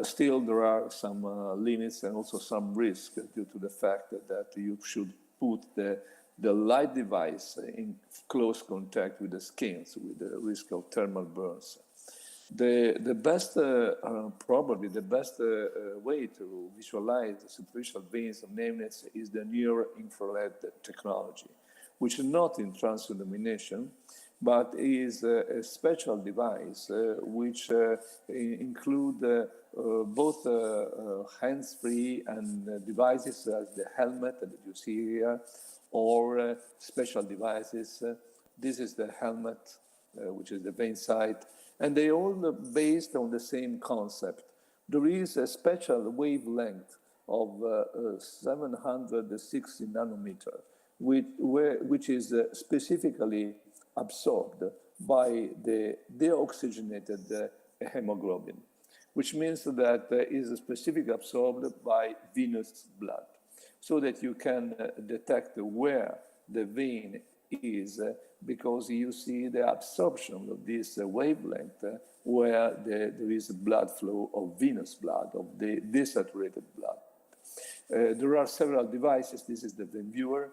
Still, there are some limits and also some risk due to the fact that you should put the light device in close contact with the skin, so with the risk of thermal burns. The best, probably the best way to visualize the superficial veins of neonates is the near-infrared technology, which is not in transillumination, but is a special device which include both hands-free and devices as the helmet that you see here, or special devices. This is the helmet, which is the vein site, and they all are based on the same concept. There is a special wavelength of 760 nanometer, which is specifically absorbed by the deoxygenated hemoglobin, which means that it is specifically absorbed by venous blood, so that you can detect where the vein is, because you see the absorption of this wavelength where there is blood flow of venous blood, of the desaturated blood. There are several devices. This is the vein viewer,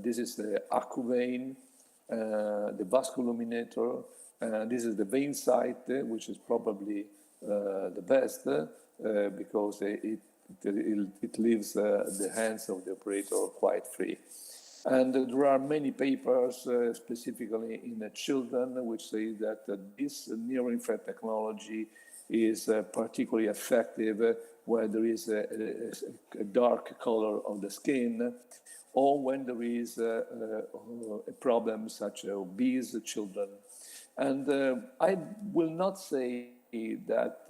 this is the AccuVein, the vasculuminator, this is the vein site, which is probably the best because it leaves the hands of the operator quite free. And there are many papers, specifically in the children, which say that this near-infrared technology is particularly effective where there is a dark color of the skin, or when there is a problem such as obese children. And I will not say that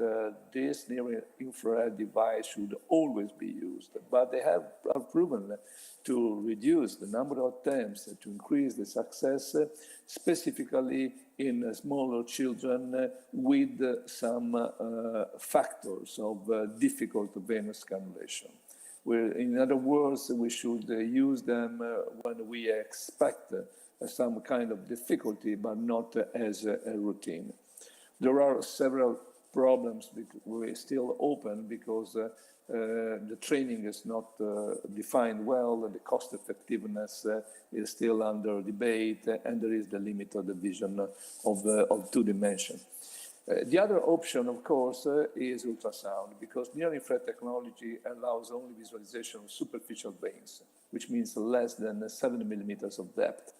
this near-infrared device should always be used, but they have proven to reduce the number of attempts, to increase the success, specifically in smaller children with some factors of difficult venous cannulation. In other words, we should use them when we expect some kind of difficulty, but not as a routine. There are several problems we still open because the training is not defined well, and the cost effectiveness is still under debate, and there is the limit of the vision of two dimensions. The other option, of course, is ultrasound, because near-infrared technology allows only visualization of superficial veins, which means less than 7 millimeters of depth.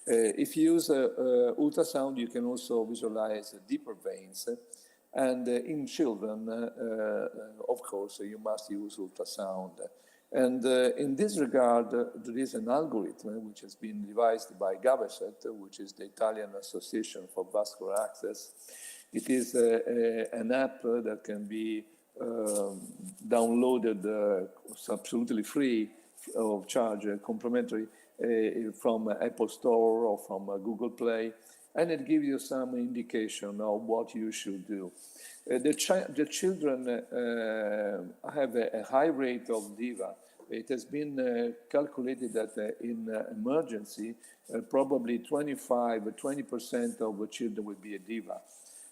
If you use ultrasound, you can also visualize deeper veins. And in children, of course, you must use ultrasound. And in this regard, there is an algorithm which has been devised by Gaveset, which is the Italian Association for Vascular Access. It is an app that can be downloaded absolutely free of charge, complimentary, from Apple Store or from Google Play, and it gives you some indication of what you should do. The children have a high rate of DIVA. It has been calculated that in emergency, probably 20% of the children will be a DIVA.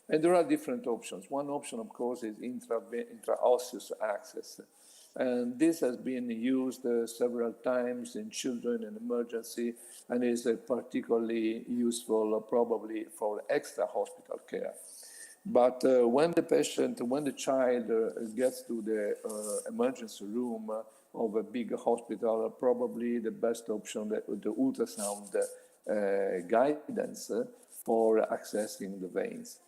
And there are different options. One option, of course, is intraosseous access. And this has been used several times in children in emergency and is particularly useful probably for extra hospital care. But when the child gets to the emergency room of a big hospital, probably the best option is the ultrasound guidance for accessing the veins.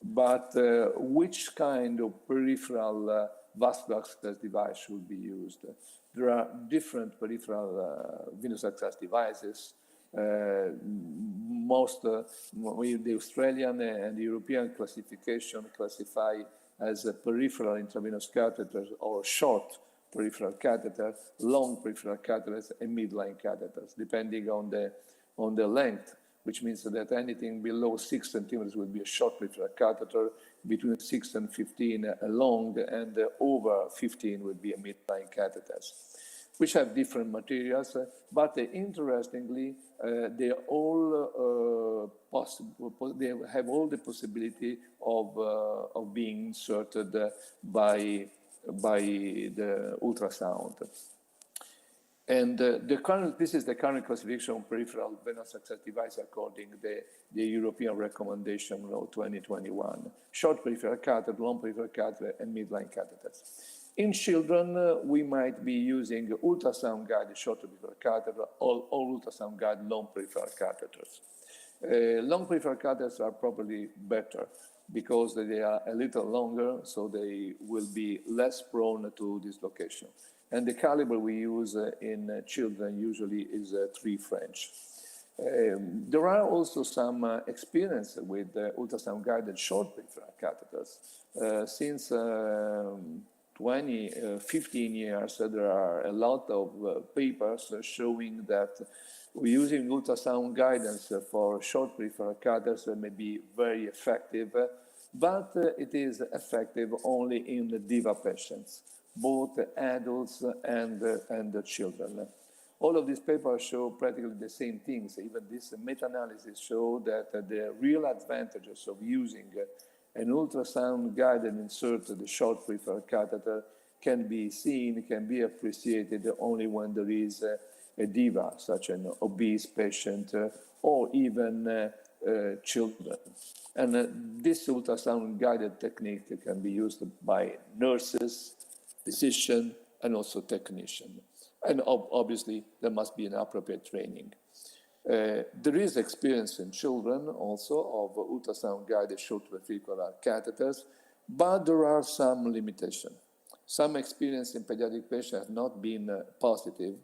But which kind of peripheral vascular access device should be used? There are different peripheral venous access devices. Most, the Australian and the European classification classify as a peripheral intravenous catheters or short peripheral catheters, long peripheral catheters, and midline catheters, depending on the length, which means that anything below 6 centimeters will be a short peripheral catheter, between 6 and 15 a long, and over 15 will be a midline catheters, which have different materials, but interestingly, they all they have all the possibility of being inserted by the ultrasound. And this is the current classification of peripheral venous access device according to the European recommendation of 2021. Short peripheral catheter, long peripheral catheter, and midline catheters. In children, we might be using ultrasound-guided short peripheral catheter or ultrasound-guided long peripheral catheters. Long peripheral catheters are probably better because they are a little longer, so they will be less prone to dislocation. And the caliber we use in children usually is 3 French. There are also some experience with ultrasound-guided short peripheral catheters. Since 15 years, there are a lot of papers showing that using ultrasound guidance for short peripheral catheters may be very effective, but it is effective only in the DIVA patients, both adults and children. All of these papers show practically the same things. Even this meta-analysis show that the real advantages of using an ultrasound-guided inserted short peripheral catheter can be seen, can be appreciated only when there is a DIVA, such an obese patient, or even children. And this ultrasound-guided technique can be used by nurses, physician, and also technician. And obviously, there must be an appropriate training. There is experience in children also of ultrasound-guided short peripheral catheters, but there are some limitations. Some experience in pediatric patients have not been positive,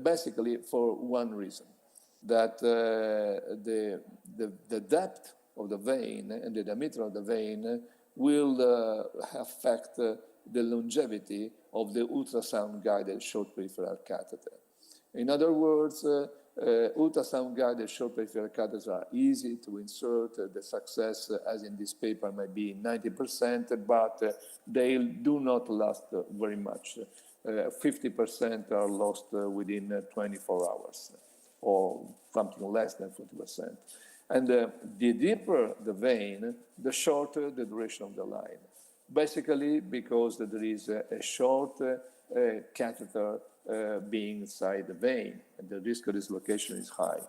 basically for one reason, that the depth of the vein and the diameter of the vein will affect the longevity of the ultrasound-guided short peripheral catheter. In other words, ultrasound-guided short peripheral catheters are easy to insert. The success, as in this paper, might be 90%, but they do not last very much. 50% are lost within 24 hours, or something less than 40%. And the deeper the vein, the shorter the duration of the line. Basically because there is a short catheter being inside the vein, and the risk of dislocation is high.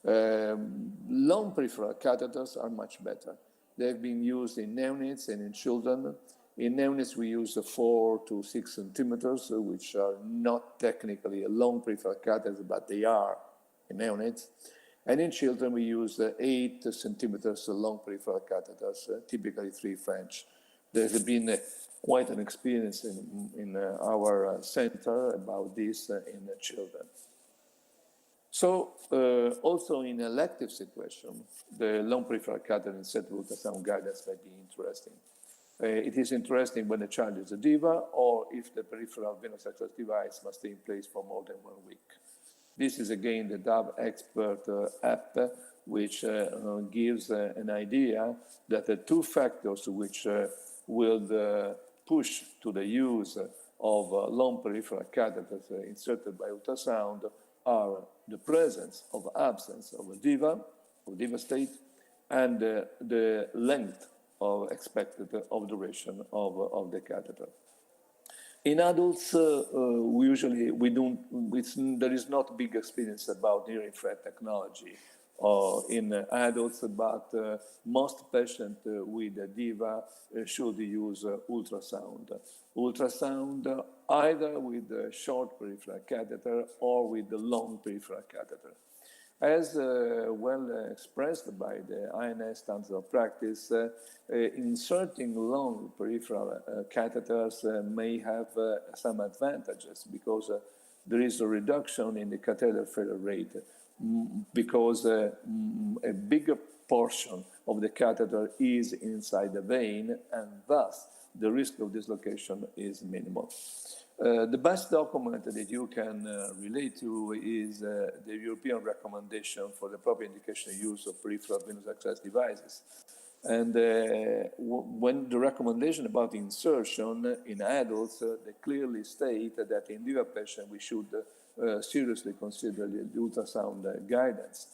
Long peripheral catheters are much better. They've been used in neonates and in children. In neonates, we use 4 to 6 centimeters, which are not technically a long peripheral catheter, but they are in neonates. And in children, we use 8 centimeters long peripheral catheters, typically 3 French. There's been quite an experience in our center about this in children. So also in elective situation, the long peripheral catheter instead of ultrasound guidance may be interesting. It is interesting when the child is a diva or if the peripheral venous access device must stay in place for more than 1 week. This is again the DAV Expert app, which gives an idea that the 2 factors which will push to the use of long peripheral catheters inserted by ultrasound are the presence of absence of a diva state, and the length of expected of duration of the catheter. In adults, there is not big experience about near-infrared technology in adults, but most patients with a diva should use ultrasound. Ultrasound either with the short peripheral catheter or with the long peripheral catheter. As well expressed by the INS standards of practice, inserting long peripheral catheters may have some advantages because there is a reduction in the catheter failure rate because a bigger portion of the catheter is inside the vein, and thus the risk of dislocation is minimal. The best document that you can relate to is the European recommendation for the proper indication use of peripheral venous access devices. And when the recommendation about insertion in adults, they clearly state that in diva patients we should seriously consider the ultrasound guidance.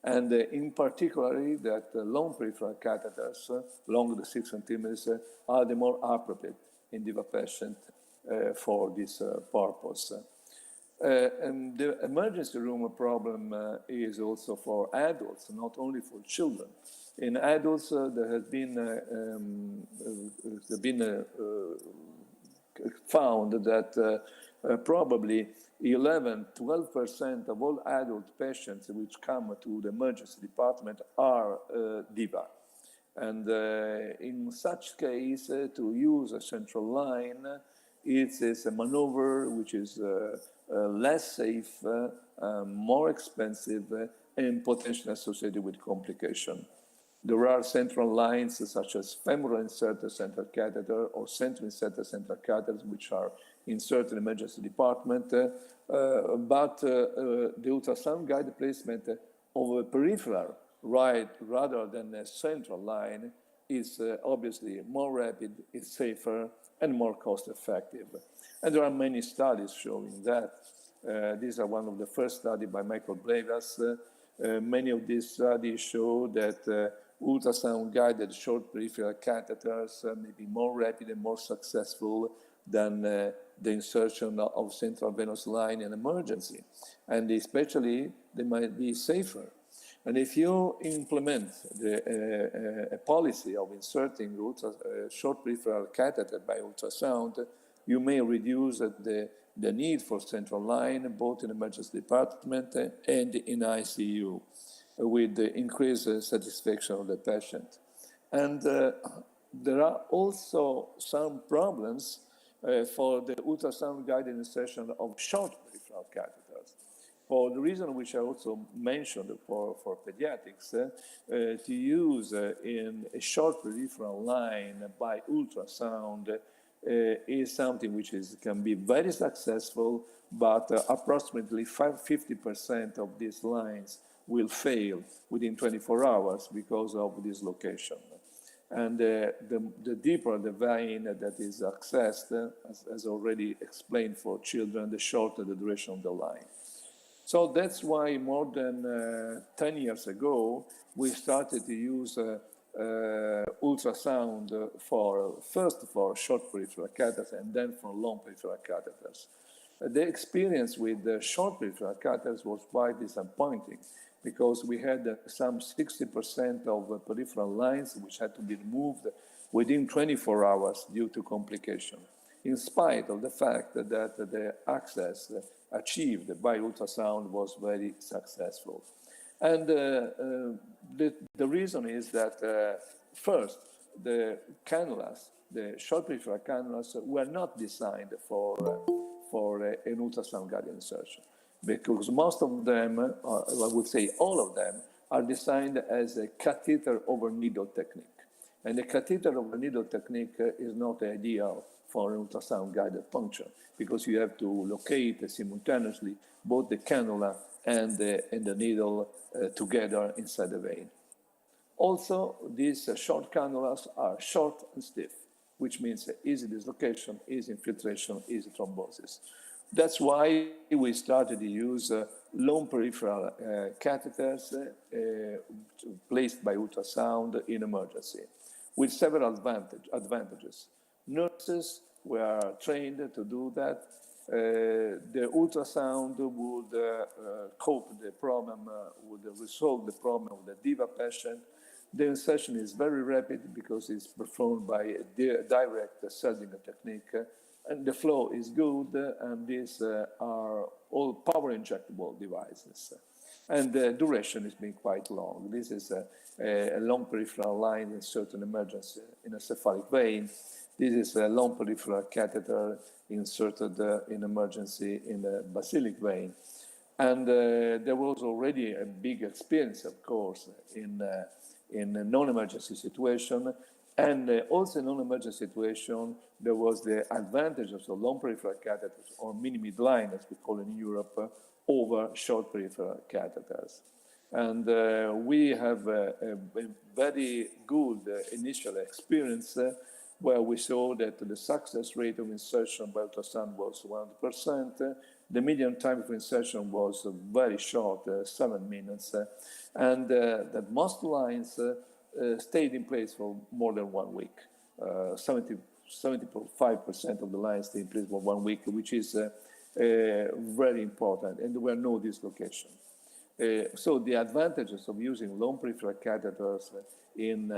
And in particular, that long peripheral catheters, longer than 6 centimeters, are the more appropriate in diva patients for this purpose. And the emergency room problem is also for adults, not only for children. In adults, there has been found that probably 11–12% of all adult patients which come to the emergency department are diva. And in such case, to use a central line, it is a maneuver which is less safe, more expensive, and potentially associated with complication. There are central lines such as femoral inserted central catheter or central inserted central catheters which are inserted in emergency department, but the ultrasound guide placement of a peripheral rather than a central line is obviously more rapid, it's safer, and more cost-effective. And there are many studies showing that. These are one of the first studies by Michael Blevas. Many of these studies show that ultrasound-guided short peripheral catheters may be more rapid and more successful than the insertion of central venous line in emergency. And especially, they might be safer. And if you implement a policy of inserting short peripheral catheter by ultrasound, you may reduce the need for central line, both in emergency department and in ICU, with the increased satisfaction of the patient. And there are also some problems for the ultrasound-guided insertion of short peripheral catheters. For the reason which I also mentioned for pediatrics, to use in a short peripheral line by ultrasound is something which can be very successful, but approximately 50% of these lines will fail within 24 hours because of dislocation. And the deeper the vein that is accessed, as already explained for children, the shorter the duration of the line. So that's why more than 10 years ago, we started to use ultrasound first for short peripheral catheters and then for long peripheral catheters. The experience with the short peripheral catheters was quite disappointing because we had some 60% of peripheral lines which had to be removed within 24 hours due to complication, in spite of the fact that the access achieved by ultrasound was very successful. And the reason is that, first, the cannulas, the short peripheral cannulas, were not designed for an ultrasound-guided insertion, because most of them, I would say all of them, are designed as a catheter over needle technique. And the catheter over needle technique is not ideal for an ultrasound-guided function, because you have to locate simultaneously both the cannula and the needle together inside the vein. Also, these short cannulas are short and stiff, which means easy dislocation, easy infiltration, easy thrombosis. That's why we started to use long peripheral catheters placed by ultrasound in emergency, with several advantages. Nurses were trained to do that. The ultrasound would cope the problem, would resolve the problem of the DIVA patient. The insertion is very rapid because it's performed by a direct Seldinger technique, and the flow is good, and these are all power injectable devices. And the duration has been quite long. This is a long peripheral line in certain emergency in a cephalic vein. This is a long peripheral catheter inserted in emergency in a basilic vein. And there was already a big experience, of course, in a non-emergency situation. And also in non-emergency situation, there was the advantage of the long peripheral catheters, or mini-midline, as we call it in Europe, over short peripheral catheters. And we have a very good initial experience where we saw that the success rate of insertion by ultrasound was 100%. The median time of insertion was very short, 7 minutes, and that most lines stayed in place for more than 1 week. 75% of the lines stayed in place for 1 week, which is very important, and there were no dislocation. So the advantages of using long peripheral catheters in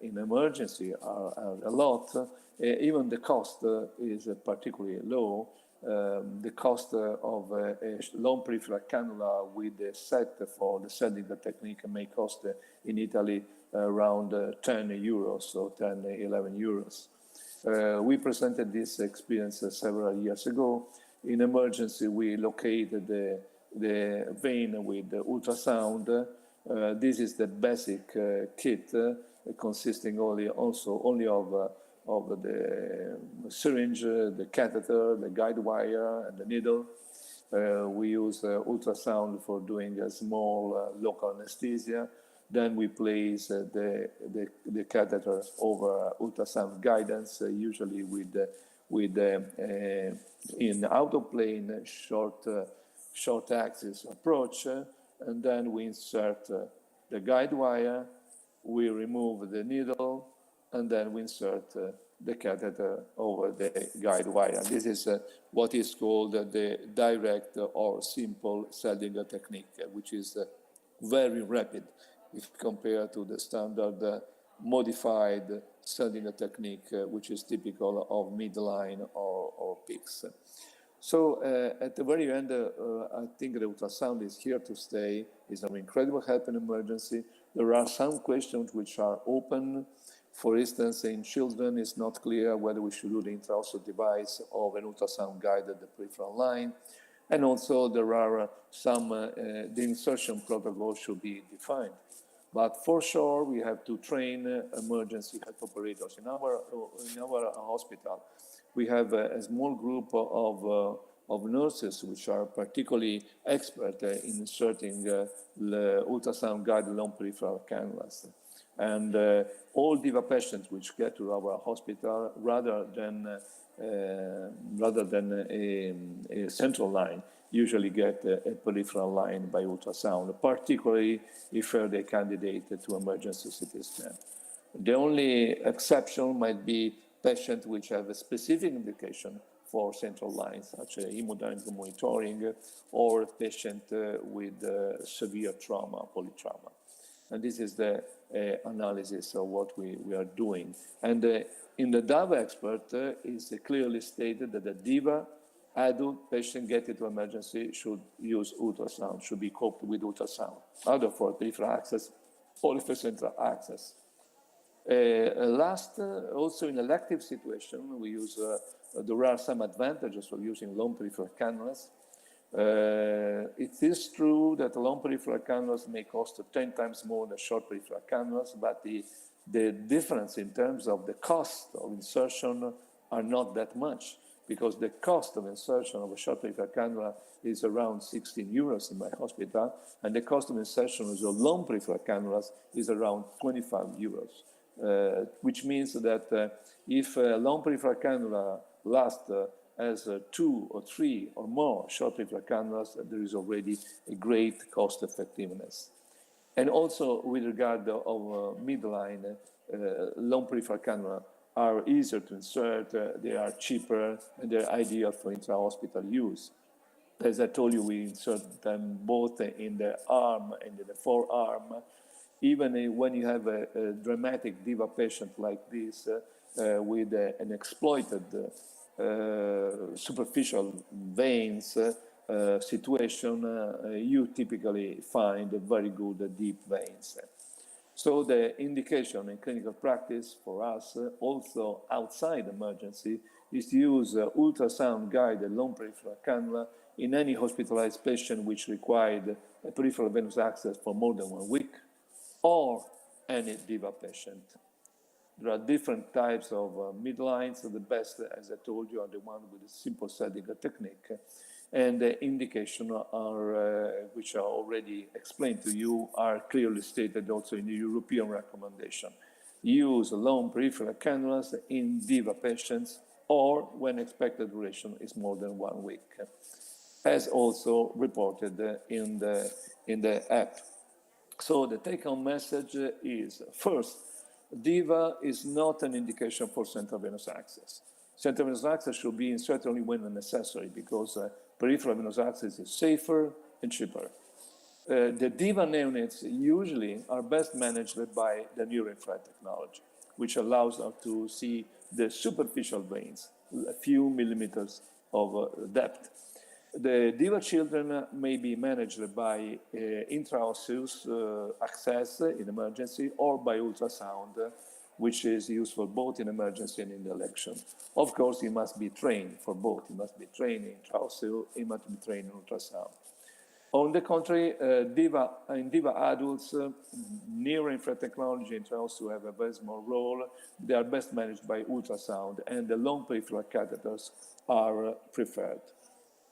emergency are a lot. Even the cost is particularly low. The cost of a long peripheral cannula with a set for the Seldinger technique may cost in Italy around 10 euros or 10, 11 euros. We presented this experience several years ago. In emergency, we located the vein with the ultrasound. This is the basic kit consisting only of the syringe, the catheter, the guide wire, and the needle. We use ultrasound for doing a small local anesthesia. Then we place the catheter over ultrasound guidance, usually with in out-of-plane short axis approach, and then we insert the guide wire, we remove the needle, and then we insert the catheter over the guide wire. This is what is called the direct or simple Seldinger technique, which is very rapid if compared to the standard modified Seldinger technique, which is typical of midline or PICS. So at the very end, I think the ultrasound is here to stay. It's an incredible help in emergency. There are some questions which are open. For instance, in children, it's not clear whether we should do the intraocular device or an ultrasound-guided peripheral line. And also there are some, the insertion protocol should be defined. But for sure, we have to train emergency health operators. In our hospital, we have a small group of nurses which are particularly expert in inserting the ultrasound-guided long peripheral cannulas. And all DIVA patients which get to our hospital, rather than a central line, usually get a peripheral line by ultrasound, particularly if they're candidate to emergency CT scan. The only exception might be patients which have a specific indication for central lines, such as hemodynamic monitoring, or a patient with severe trauma, polytrauma. And this is the analysis of what we are doing. And in the DAVA expert, it's clearly stated that the DIVA adult patient getting to emergency should use ultrasound, should be coped with ultrasound, either for peripheral access or for central access. Also in elective situation, we use, there are some advantages of using long peripheral cannulas. It is true that long peripheral cannulas may cost 10 times more than short peripheral cannulas, but the difference in terms of the cost of insertion are not that much, because the cost of insertion of a short peripheral cannula is around 16 euros in my hospital, and the cost of insertion of long peripheral cannulas is around 25 euros. Which means that if a long peripheral cannula lasts as 2 or 3 or more short peripheral cannulas, there is already a great cost effectiveness. And also with regard of midline, long peripheral cannula are easier to insert, they are cheaper, and they're ideal for intra-hospital use. As I told you, we insert them both in the arm and in the forearm. Even when you have a dramatic DIVA patient like this with an exploited superficial veins situation, you typically find very good deep veins. So the indication in clinical practice for us, also outside emergency, is to use ultrasound-guided long peripheral cannula in any hospitalized patient which required a peripheral venous access for more than 1 week, or any DIVA patient. There are different types of midlines. The best, as I told you, are the ones with a simple setting technique. And the indication are, which are already explained to you, are clearly stated also in the European recommendation. Use long peripheral cannulas in DIVA patients or when expected duration is more than 1 week, as also reported in the app. So the take-home message is, first, DIVA is not an indication for central venous access. Central venous access should be inserted only when necessary, because peripheral venous access is safer and cheaper. The DIVA neonates usually are best managed by the neuroinfrared technology, which allows us to see the superficial veins, a few millimeters of depth. The DIVA children may be managed by intraosseous access in emergency or by ultrasound, which is useful both in emergency and in the election. Of course, he must be trained for both. He must be trained in intraosseous, he must be trained in ultrasound. On the contrary, in DIVA adults, neuroinfrared technology intraosseous have a very small role. They are best managed by ultrasound, and the long peripheral catheters are preferred.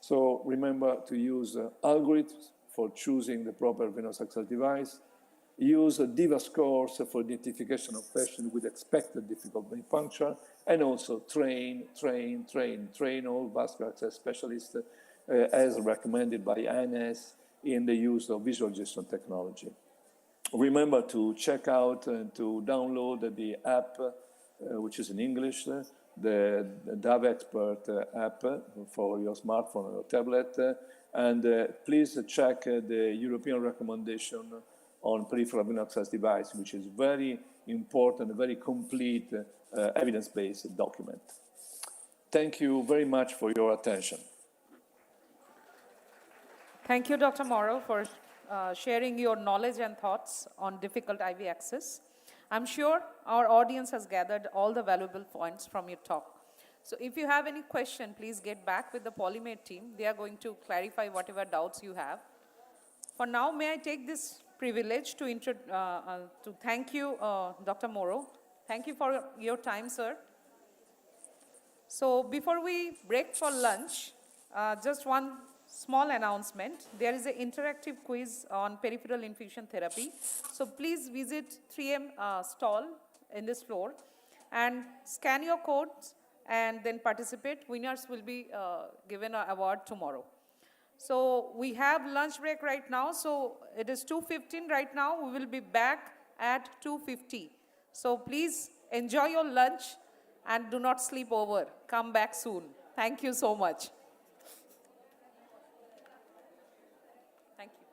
So remember to use algorithms for choosing the proper venous access device. Use DIVA scores for identification of patients with expected difficult vein function, and also train all vascular access specialists as recommended by INS in the use of visualization technology. Remember to check out and to download the app, which is in English, the DAV Expert app for your smartphone or your tablet, and please check the European recommendation on peripheral venous access device, which is very important, very complete evidence-based document. Thank you very much for your attention. Thank you, Dr. Morrow, for sharing your knowledge and thoughts on difficult IV access. I'm sure our audience has gathered all the valuable points from your talk. So if you have any question, please get back with the Polymed team. They are going to clarify whatever doubts you have. For now, may I take this privilege to thank you, Dr. Morrow. Thank you for your time, sir. So before we break for lunch, just one small announcement. There is an interactive quiz on peripheral infusion therapy. So please visit 3M stall in this floor and scan your codes and then participate. Winners will be given an award tomorrow. So we have lunch break right now. So it is 2:15 right now. We will be back at 2:50. So please enjoy your lunch and do not sleep over. Come back soon. Thank you so much. Thank you.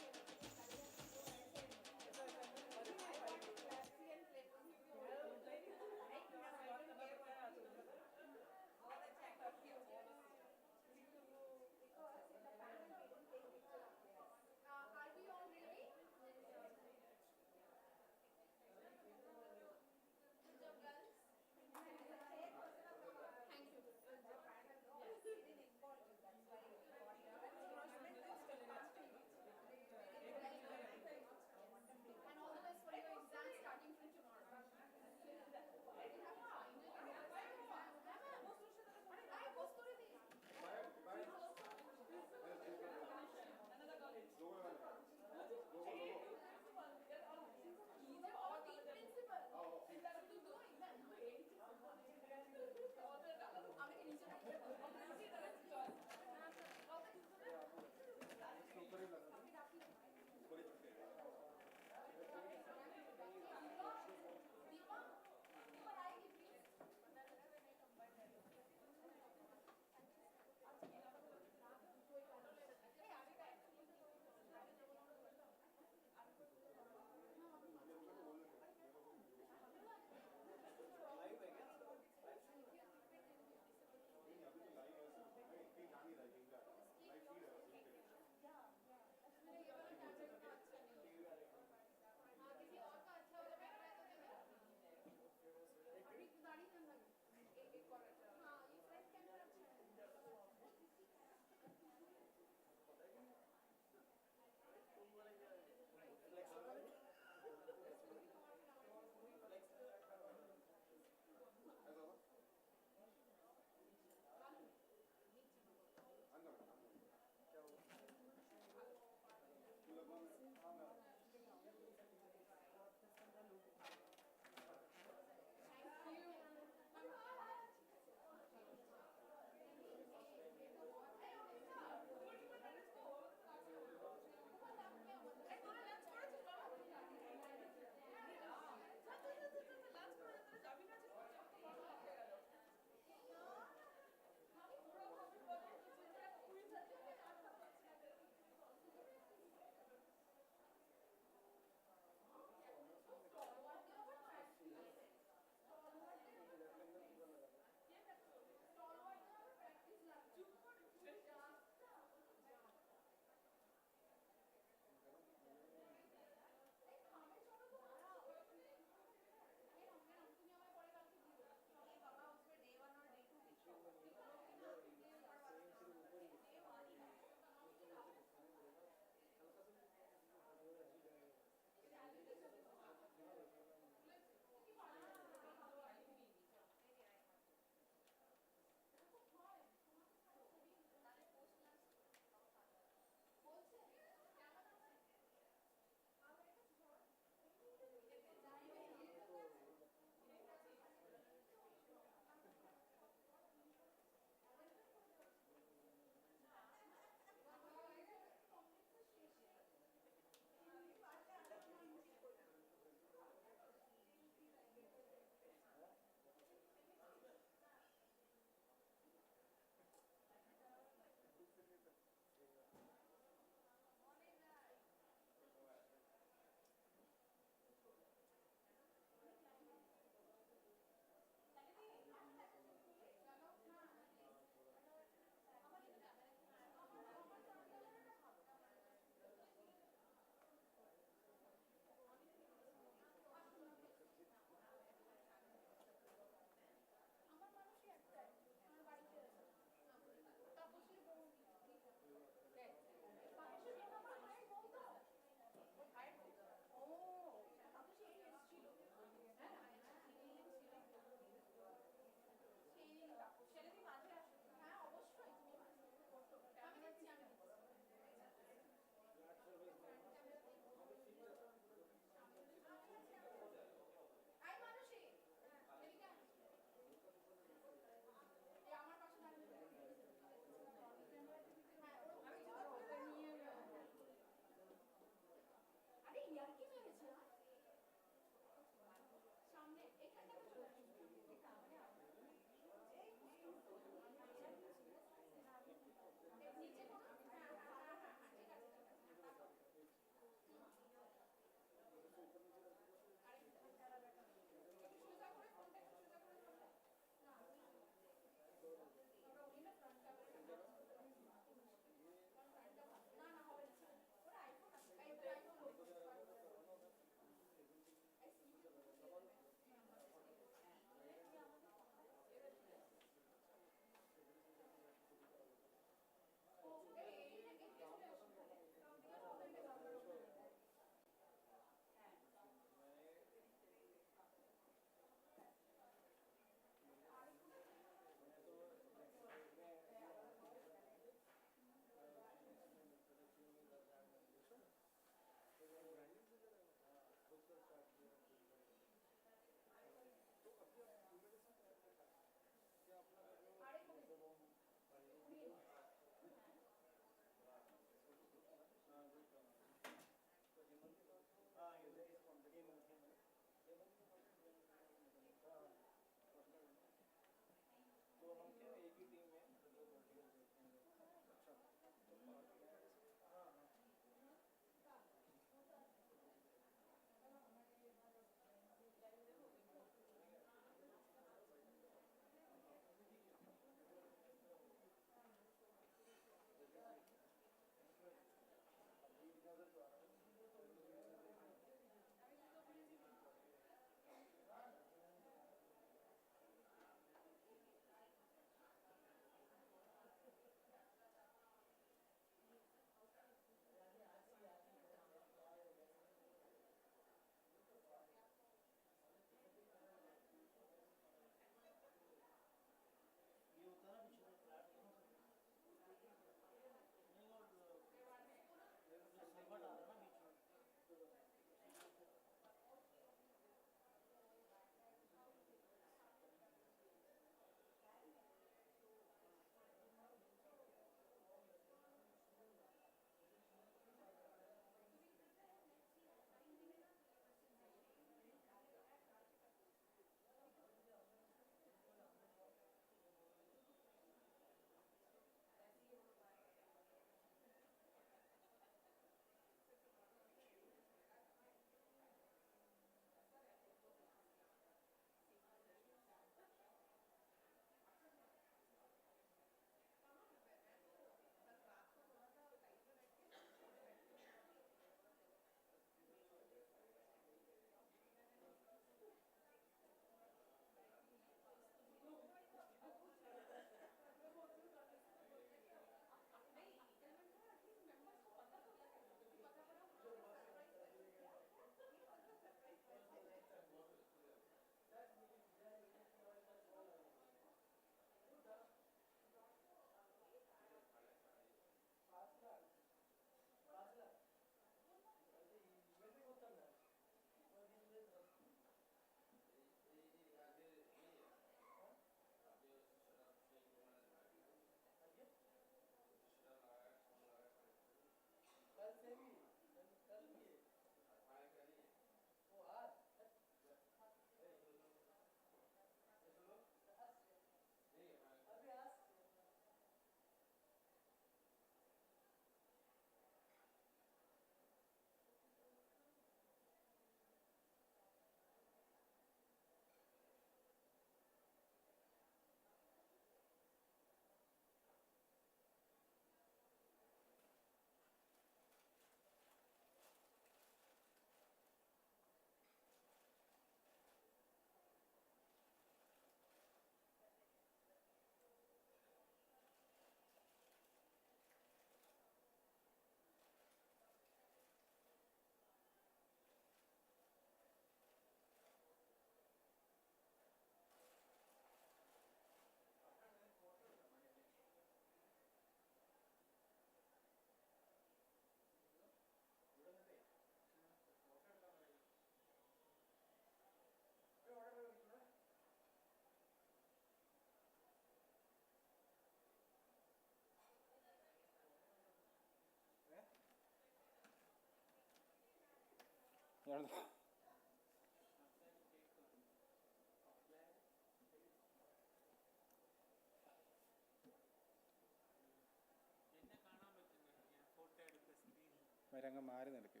വരങ്ങ് മാറി നിൽക്ക്,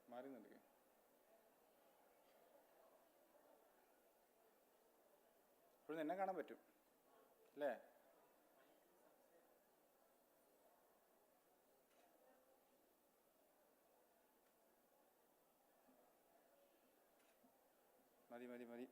മാറി നിൽക്ക്. ഇപ്പോഴും നിന്നെ കാണാൻ പറ്റും അല്ലേ? മതി മതി മതി.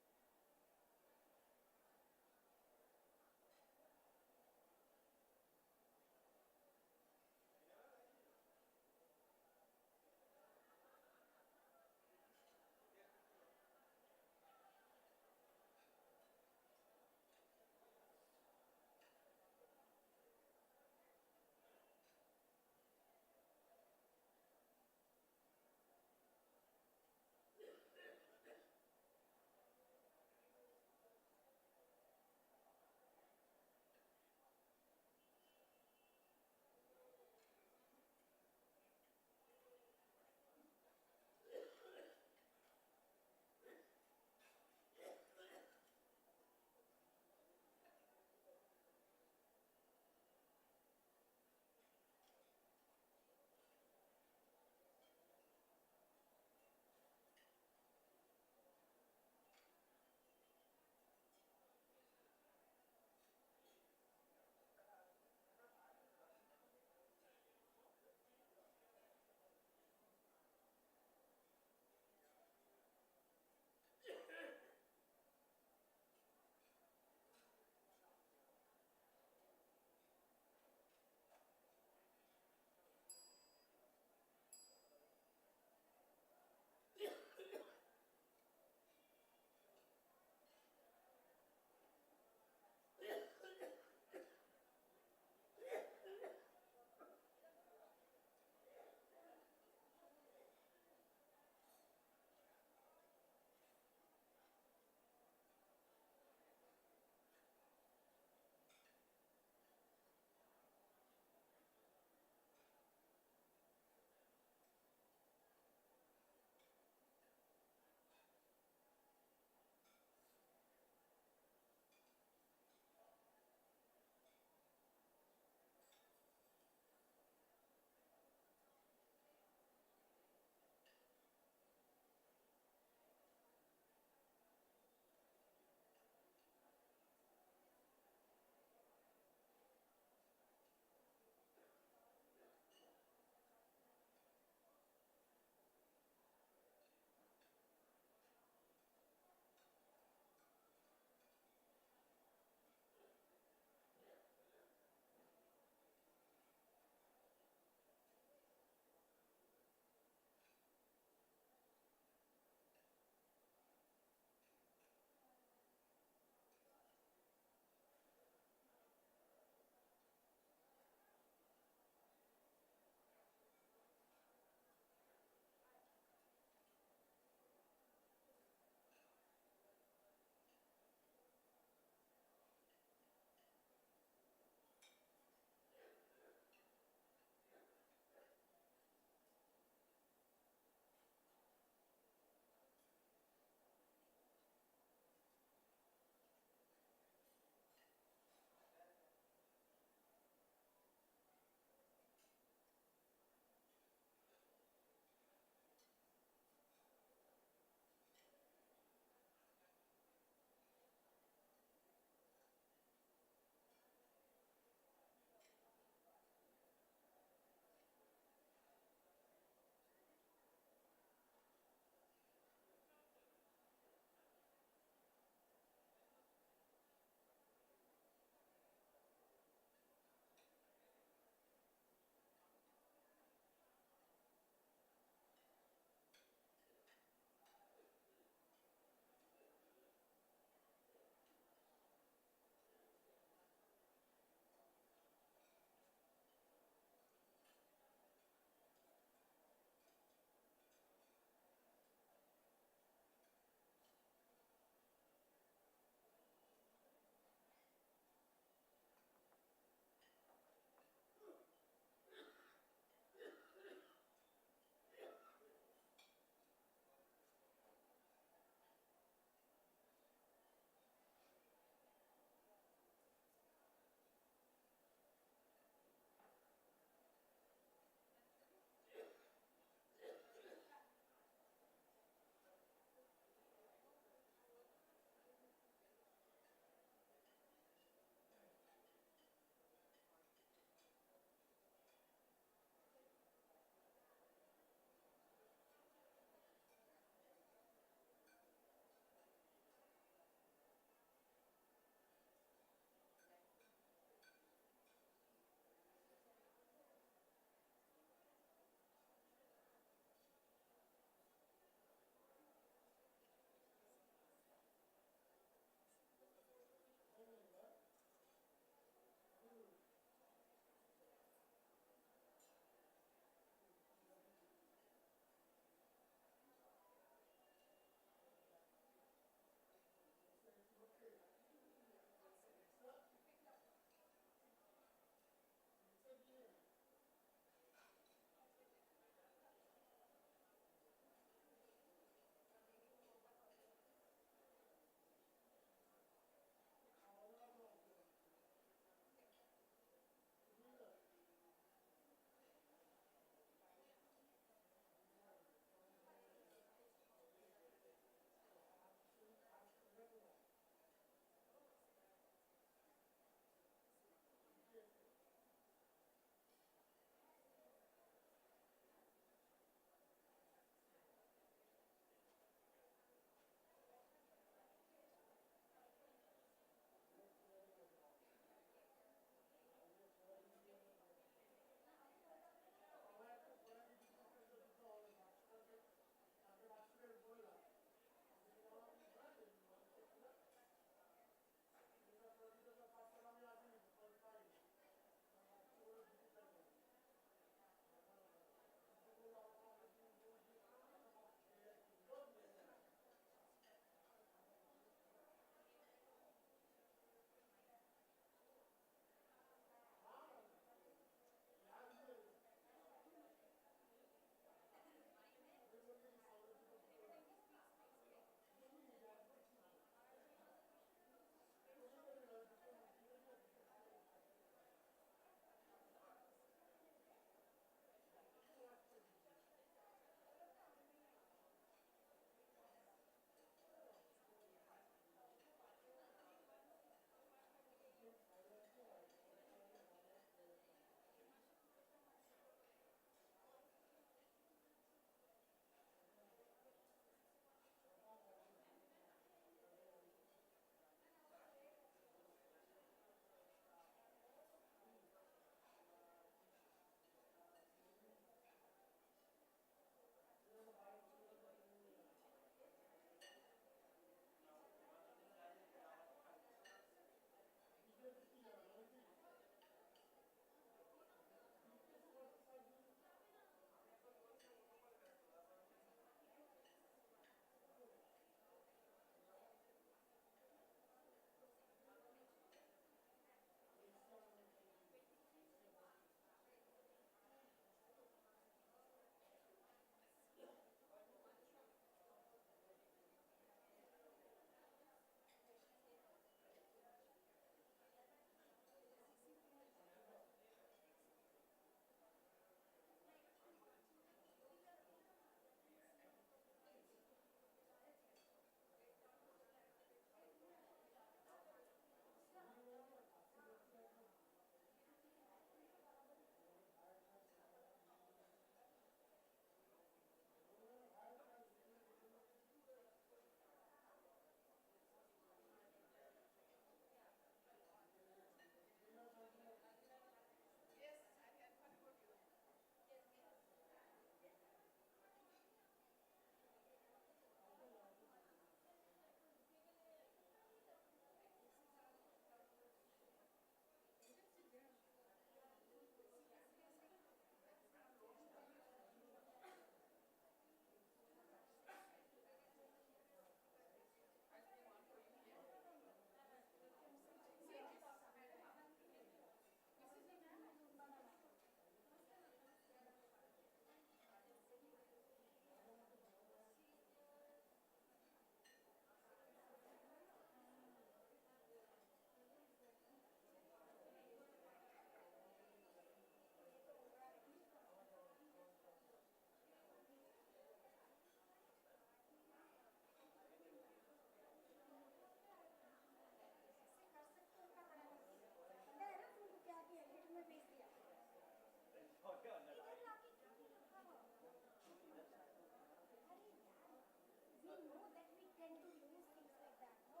know that we tend to lose things like that, no?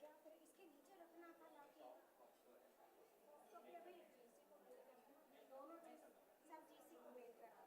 क्या फिर इसके नीचे रखना था लाके तो फिर अभी जीसी को भेज देंगे दोनों चीज सब जीसी को भेज करा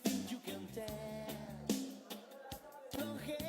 think you can tell from hell.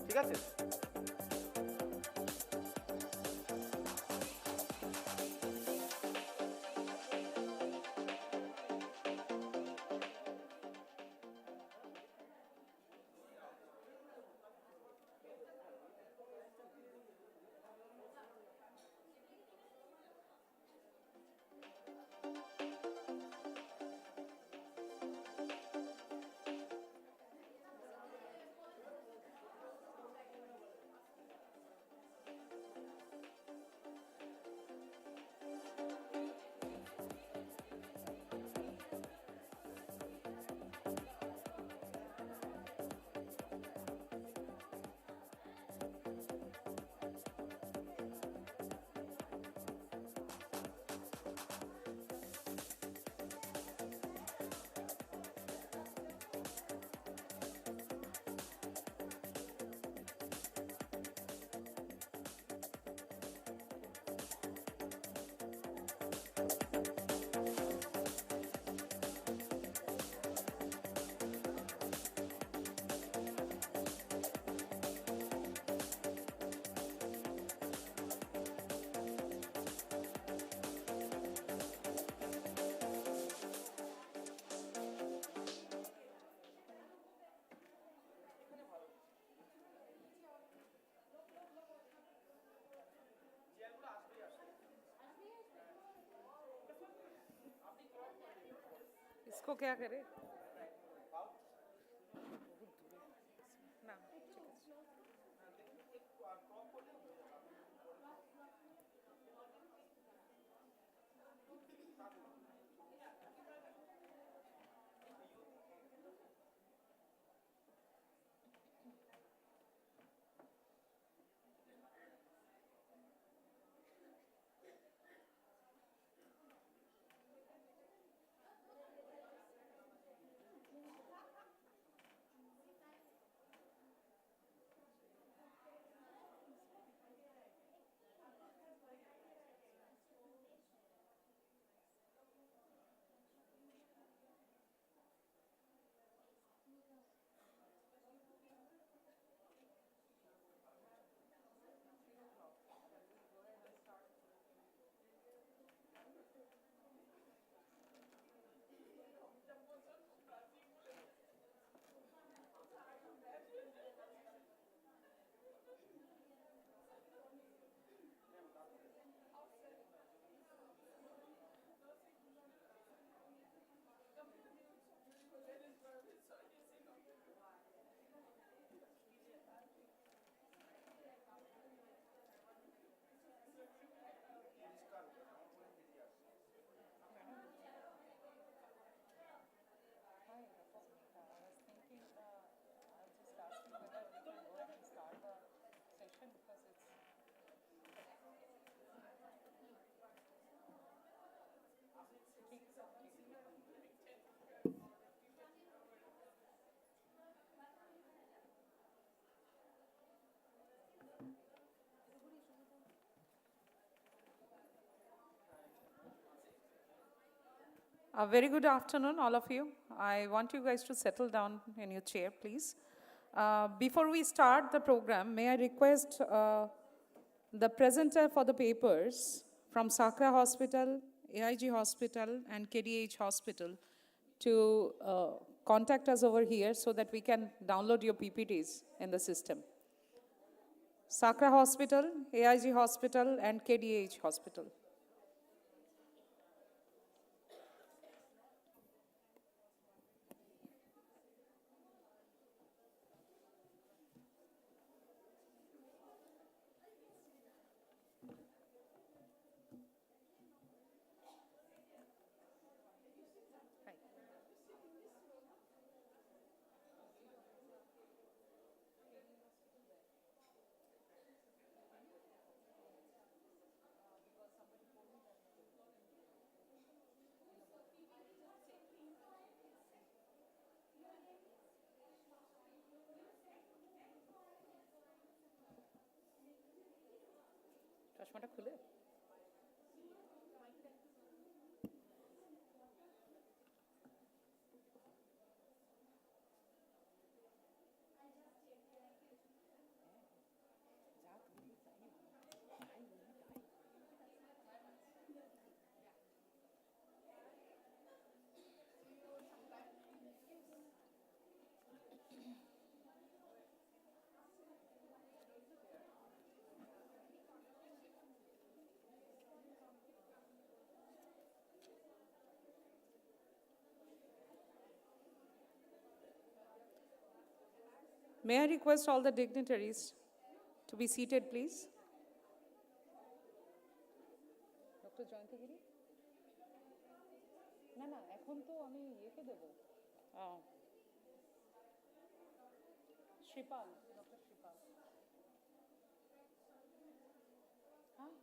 ঠিক আছে? इसको क्या करे? ना, A very good afternoon, all of you. I want you guys to settle down in your chair, please. Before we start the program, may I request the presenter for the papers from Sakra Hospital, AIG Hospital, and KDH Hospital to contact us over here so that we can download your PPTs in the system. Sakra Hospital, AIG Hospital, and KDH Hospital. চশমাটা খুলে May I request all the dignitaries to be seated, please? Dr. Jangpura? না না এখন তো আমি ইয়েকে দেব শ্রীপাল doctor শ্রীপাল হ্যাঁ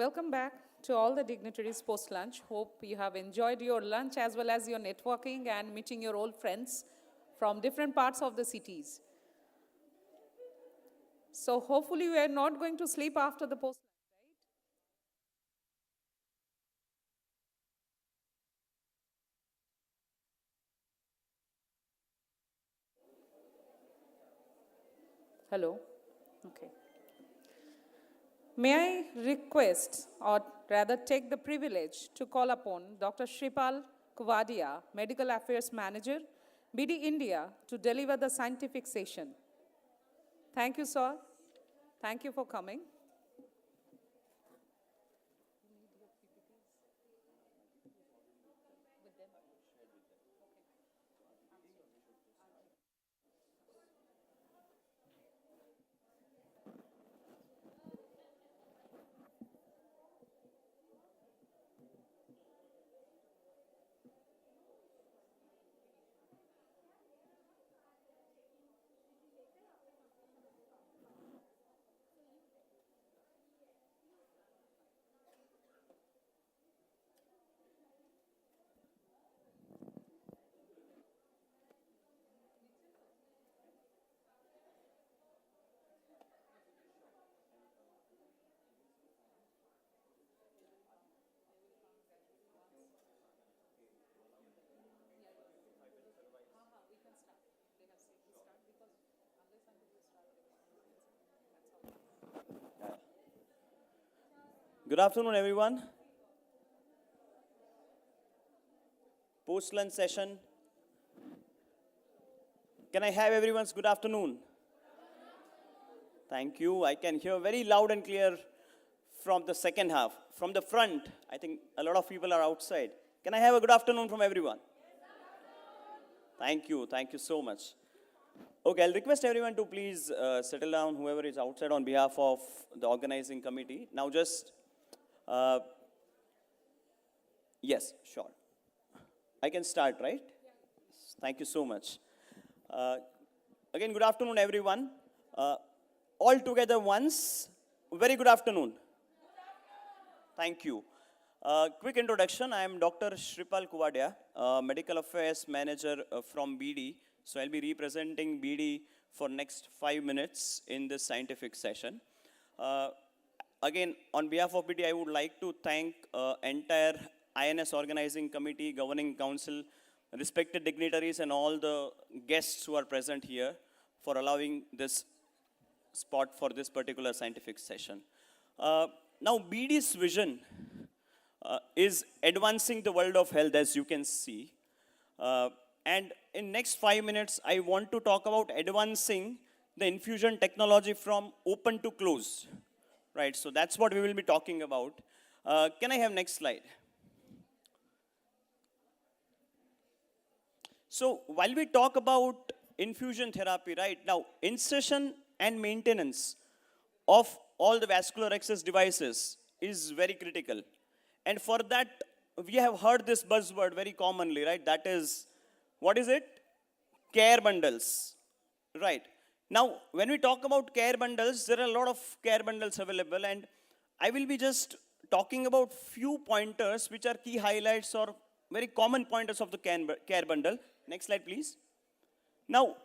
Welcome back to all the dignitaries post-lunch. Hope you have enjoyed your lunch as well as your networking and meeting your old friends from different parts of the cities. So hopefully we are not going to sleep after the post-lunch, right? Hello? Okay. May I request, or rather take the privilege, to call upon Dr. Shripal Kuvadia, Medical Affairs Manager, BD India, to deliver the scientific session. Thank you, sir. Thank you for coming. Good afternoon, everyone. Post-lunch session. Can I have everyone's good afternoon? Thank you. I can hear very loud and clear from the second half. From the front, I think a lot of people are outside. Can I have a good afternoon from everyone? Thank you. Thank you so much. Okay, I'll request everyone to please settle down, whoever is outside, on behalf of the organizing committee. Now just, yes, sure. I can start, right? Thank you so much. Again, good afternoon, everyone. All together once, very good afternoon. Thank you. Quick introduction, I am Dr. Shripal Kuvadia, Medical Affairs Manager from BD. So I'll be representing BD for next 5 minutes in this scientific session. Again, on behalf of BD, I would like to thank entire INS organizing committee, governing council, respected dignitaries, and all the guests who are present here for allowing this spot for this particular scientific session. Now, BD's vision is advancing the world of health, as you can see. And in next 5 minutes, I want to talk about advancing the infusion technology from open to closed. Right, so that's what we will be talking about. Can I have next slide? So while we talk about infusion therapy, right, now insertion and maintenance of all the vascular access devices is very critical. And for that, we have heard this buzzword very commonly, right? That is, what is it? Care bundles, right? Now, when we talk about care bundles, there are a lot of care bundles available, and I will be just talking about few pointers which are key highlights or very common pointers of the care bundle. Next slide, please. Now,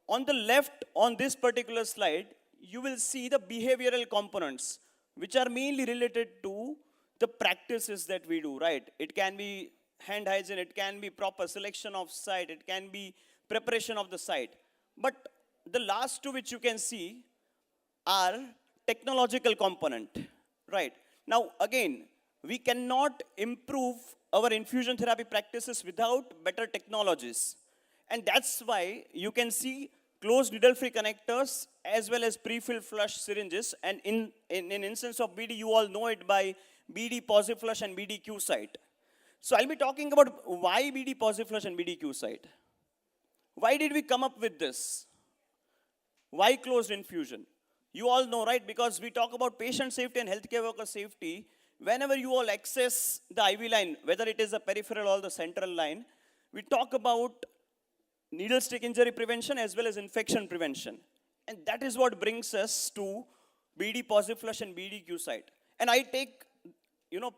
on the left, on this particular slide, you will see the behavioral components, which are mainly related to the practices that we do, right? It can be hand hygiene, it can be proper selection of site, it can be preparation of the site. But the last two which you can see are technological component, right? Now, again, we cannot improve our infusion therapy practices without better technologies. And that's why you can see closed needle-free connectors as well as pre-filled flush syringes. And in instance of BD, you all know it by BD positive flush and BD Q site. So I'll be talking about why BD positive flush and BD Q site. Why did we come up with this? Why closed infusion? You all know, right? Because we talk about patient safety and healthcare worker safety. Whenever you all access the IV line, whether it is the peripheral or the central line, we talk about needle stick injury prevention as well as infection prevention. And that is what brings us to BD positive flush and BD Q site. And I take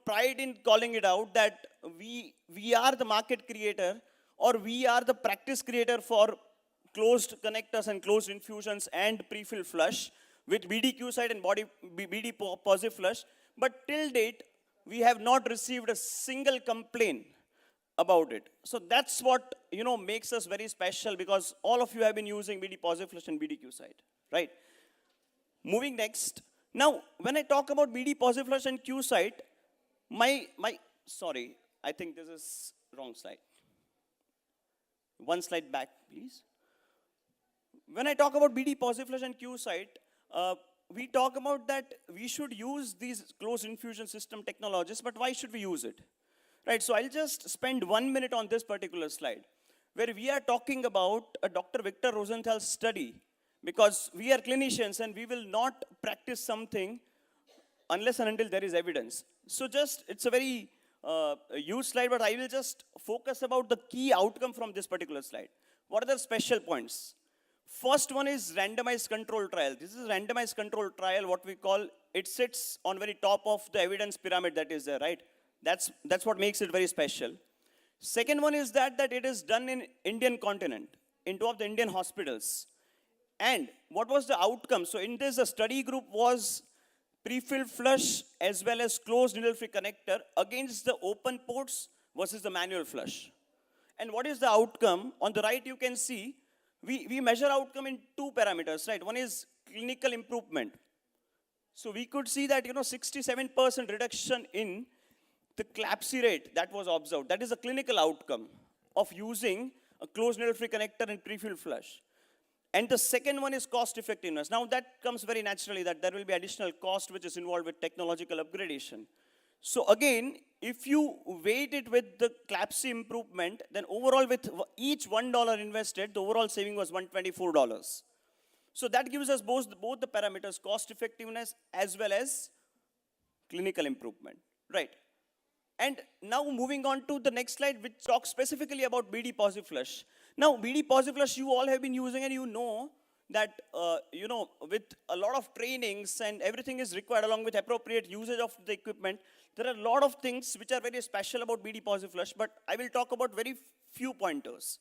pride in calling it out that we are the market creator, or we are the practice creator for closed connectors and closed infusions and pre-filled flush with BDQ site and BD positive flush. But till date, we have not received a single complaint about it. So that's what makes us very special, because all of you have been using BD positive flush and BDQ site, right? Moving next. Now, when I talk about BD positive flush and Q site, sorry, I think this is wrong slide. One slide back, please. When I talk about BD positive flush and Q site, we talk about that we should use these closed infusion system technologies, but why should we use it? Right, so I'll just spend 1 minute on this particular slide, where we are talking about a Dr. Victor Rosenthal's study, because we are clinicians and we will not practice something unless and until there is evidence. So it's a very huge slide, but I will just focus about the key outcome from this particular slide. What are the special points? First one is randomized control trial. This is randomized control trial, what we call, it sits on very top of the evidence pyramid that is there, right? That's what makes it very special. Second one is that it is done in Indian continent, in two of the Indian hospitals. And what was the outcome? So in this, the study group was pre-filled flush as well as closed needle-free connector against the open ports versus the manual flush. And what is the outcome? On the right, you can see, we measure outcome in two parameters, right? One is clinical improvement. So we could see that, 67% reduction in the CLAPSI rate that was observed. That is a clinical outcome of using a closed needle-free connector and pre-filled flush. And the second one is cost effectiveness. Now that comes very naturally, that there will be additional cost which is involved with technological upgradation. So again, if you weight it with the CLAPSI improvement, then overall with each $1 invested, the overall saving was $124. So that gives us both the parameters, cost effectiveness as well as clinical improvement, right? And now moving on to the next slide, which talks specifically about BD positive flush. Now, BD positive flush you all have been using, and you know that, with a lot of trainings and everything is required along with appropriate usage of the equipment, there are a lot of things which are very special about BD positive flush, but I will talk about very few pointers.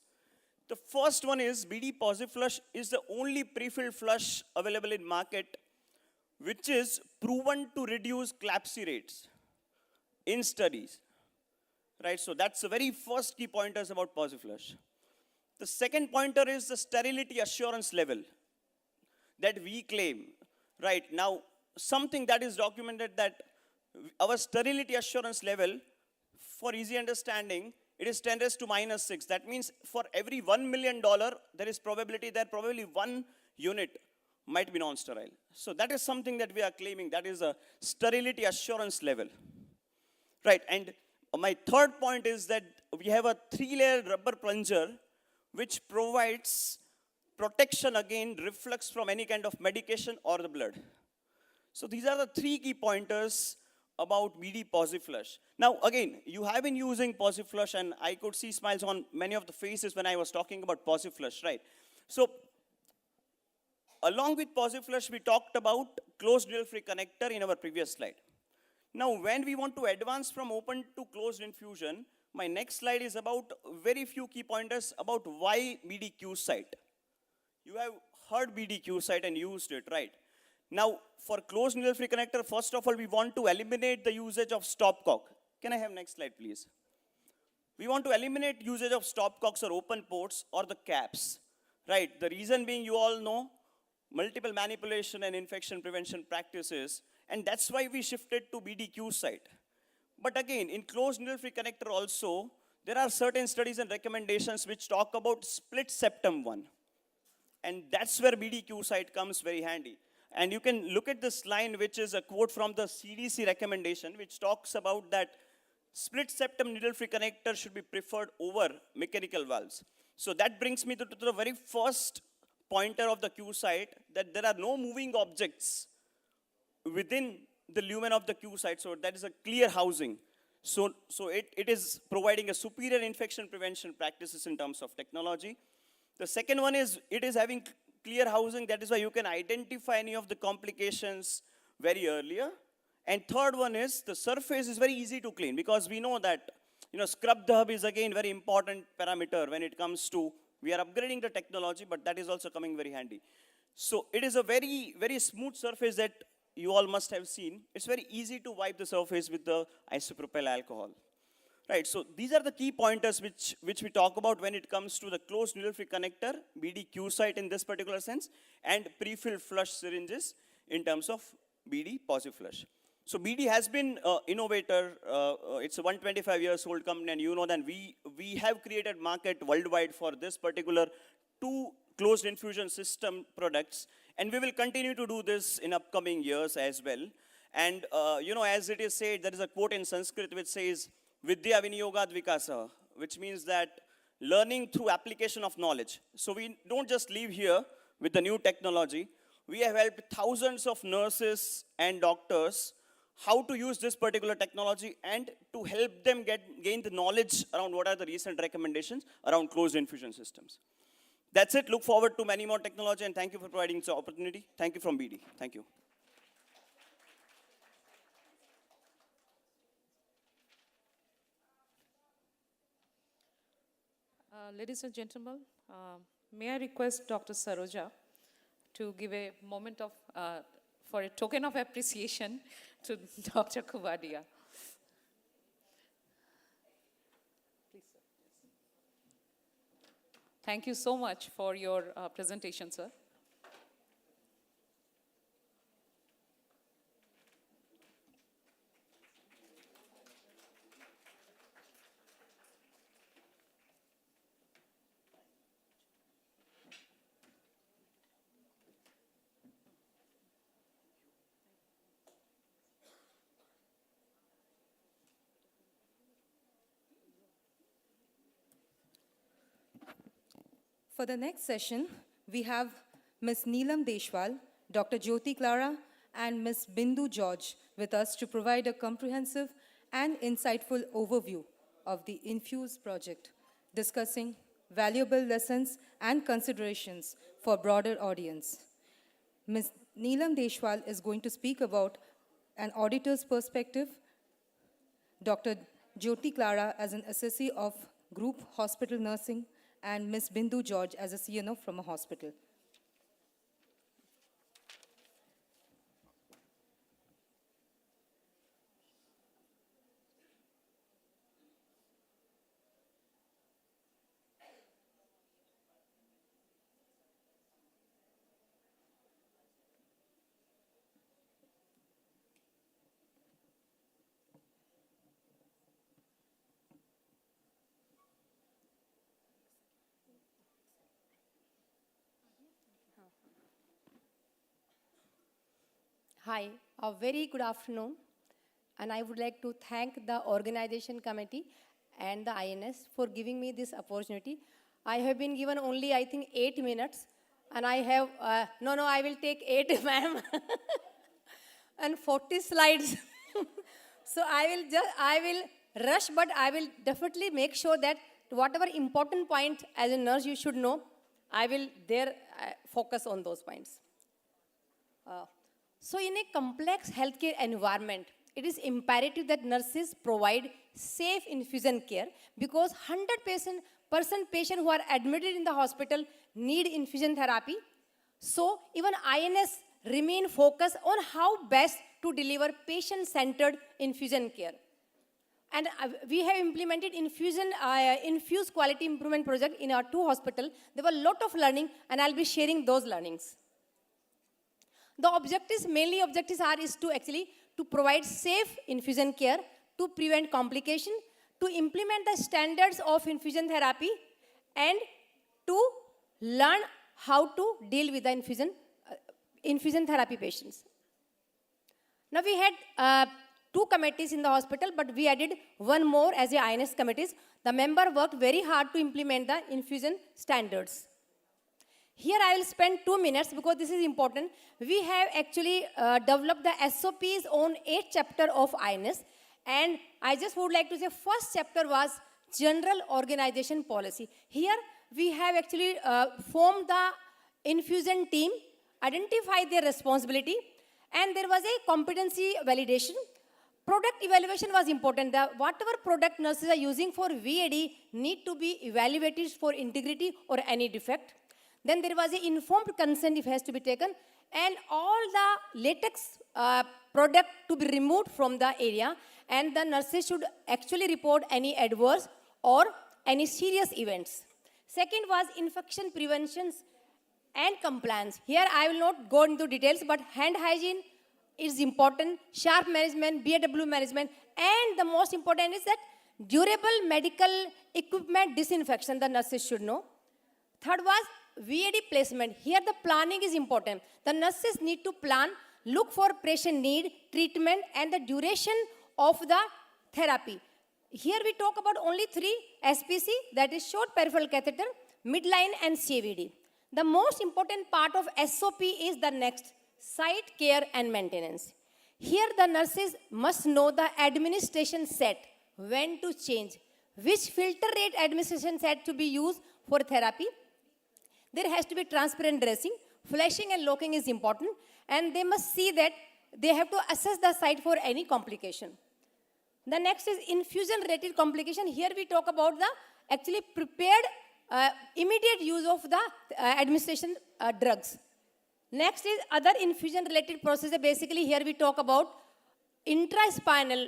The first one is BD Positive Flush is the only pre-filled flush available in market which is proven to reduce collapse rates in studies. Right, so that's the very first key pointers about Positive Flush. The second pointer is the sterility assurance level that we claim. Right, now something that is documented that our sterility assurance level, for easy understanding, it is 10 raised to minus 6. That means for every $1 million, there is probability that probably one unit might be non-sterile. So that is something that we are claiming, that is a sterility assurance level. Right, and my third point is that we have a 3-layer rubber plunger which provides protection against reflux from any kind of medication or the blood. So these are the 3 key pointers about BD Positive Flush. Now again, you have been using Positive Flush and I could see smiles on many of the faces when I was talking about Positive Flush, right? So along with Positive Flush, we talked about closed needle-free connector in our previous slide. Now when we want to advance from open to closed infusion, my next slide is about very few key pointers about why BDQ site. You have heard BDQ site and used it, right? Now, for closed needle-free connector, first of all, we want to eliminate the usage of stopcock. Can I have next slide, please? We want to eliminate usage of stopcocks or open ports or the caps, right? The reason being, you all know, multiple manipulation and infection prevention practices, and that's why we shifted to BDQ site. But again, in closed needle-free connector also, there are certain studies and recommendations which talk about split septum one. And that's where BDQ site comes very handy. And you can look at this line, which is a quote from the CDC recommendation, which talks about that split septum needle-free connector should be preferred over mechanical valves. So that brings me to the very first pointer of the Q site, that there are no moving objects within the lumen of the Q site. So that is a clear housing. So it is providing a superior infection prevention practices in terms of technology. The second one is it is having clear housing. That is why you can identify any of the complications very earlier. And third one is the surface is very easy to clean, because we know that scrub the hub is again very important parameter when it comes to, we are upgrading the technology, but that is also coming very handy. So it is a very, very smooth surface that you all must have seen. It's very easy to wipe the surface with the isopropyl alcohol. Right, so these are the key pointers which we talk about when it comes to the closed needle-free connector, BDQ site in this particular sense, and pre-filled flush syringes in terms of BD Positive Flush. So BD has been innovator. It's a 125 years old company, and you know that we have created market worldwide for this particular 2 closed infusion system products, and we will continue to do this in upcoming years as well. And as it is said, there is a quote in Sanskrit which says, Vidya viniyogad vikasa, which means that learning through application of knowledge. So we don't just leave here with the new technology. We have helped thousands of nurses and doctors how to use this particular technology and to help them gain the knowledge around what are the recent recommendations around closed infusion systems. That's it. Look forward to many more technology, and thank you for providing this opportunity. Thank you from BD. Thank you. Ladies and gentlemen, may I request Dr. Saroja to give a moment of, for a token of appreciation to Dr. Kuvadia. Please, sir. Yes. Thank you so much for your presentation, sir. For the next session, we have Ms. Neelam Deshwal, Dr. Jyoti Clara, and Ms. Bindu George with us to provide a comprehensive and insightful overview of the Infuse project, discussing valuable lessons and considerations for broader audience. Ms. Neelam Deshwal is going to speak about an auditor's perspective, Dr. Jyoti Clara as an assessee of group hospital nursing, and Ms. Bindu George as a CNO from a hospital. Hi, a very good afternoon, and I would like to thank the organization committee and the INS for giving me this opportunity. I have been given only, I think, 8 minutes, and I have, I will take 8, ma'am, and 40 slides. So I will rush, but I will definitely make sure that whatever important point as a nurse you should know, I will focus on those points. So in a complex healthcare environment, it is imperative that nurses provide safe infusion care because 100% patient who are admitted in the hospital need infusion therapy. So even INS remain focused on how best to deliver patient-centered infusion care. And we have implemented Infuse quality improvement project in our 2 hospitals. There were a lot of learning, and I'll be sharing those learnings. The main objectives are to provide safe infusion care, to prevent complication, to implement the standards of infusion therapy, and to learn how to deal with the infusion therapy patients. Now we had 2 committees in the hospital, but we added 1 more as the INS committees. The member worked very hard to implement the infusion standards. Here I will spend 2 minutes because this is important. We have actually developed the SOPs on 8th chapter of INS, and I just would like to say first chapter was general organization policy. Here we have actually formed the infusion team, identified their responsibility, and there was a competency validation. Product evaluation was important. Whatever product nurses are using for VAD need to be evaluated for integrity or any defect. Then there was an informed consent if has to be taken, and all the latex product to be removed from the area, and the nurses should actually report any adverse or any serious events. Second was infection preventions and compliance. Here I will not go into details, but hand hygiene is important, sharp management, BAW management, and the most important is that durable medical equipment disinfection the nurses should know. Third was VAD placement. Here the planning is important. The nurses need to plan, look for patient need, treatment, and the duration of the therapy. Here we talk about only 3 SPC, that is short peripheral catheter, midline, and CVD. The most important part of SOP is the next, site care and maintenance. Here the nurses must know the administration set, when to change, which filter rate administration set to be used for therapy. There has to be transparent dressing, flashing and locking is important, and they must see that they have to assess the site for any complication. The next is infusion-related complication. Here we talk about the actually prepared immediate use of the administration drugs. Next is other infusion-related processes. Basically, here we talk about intraspinal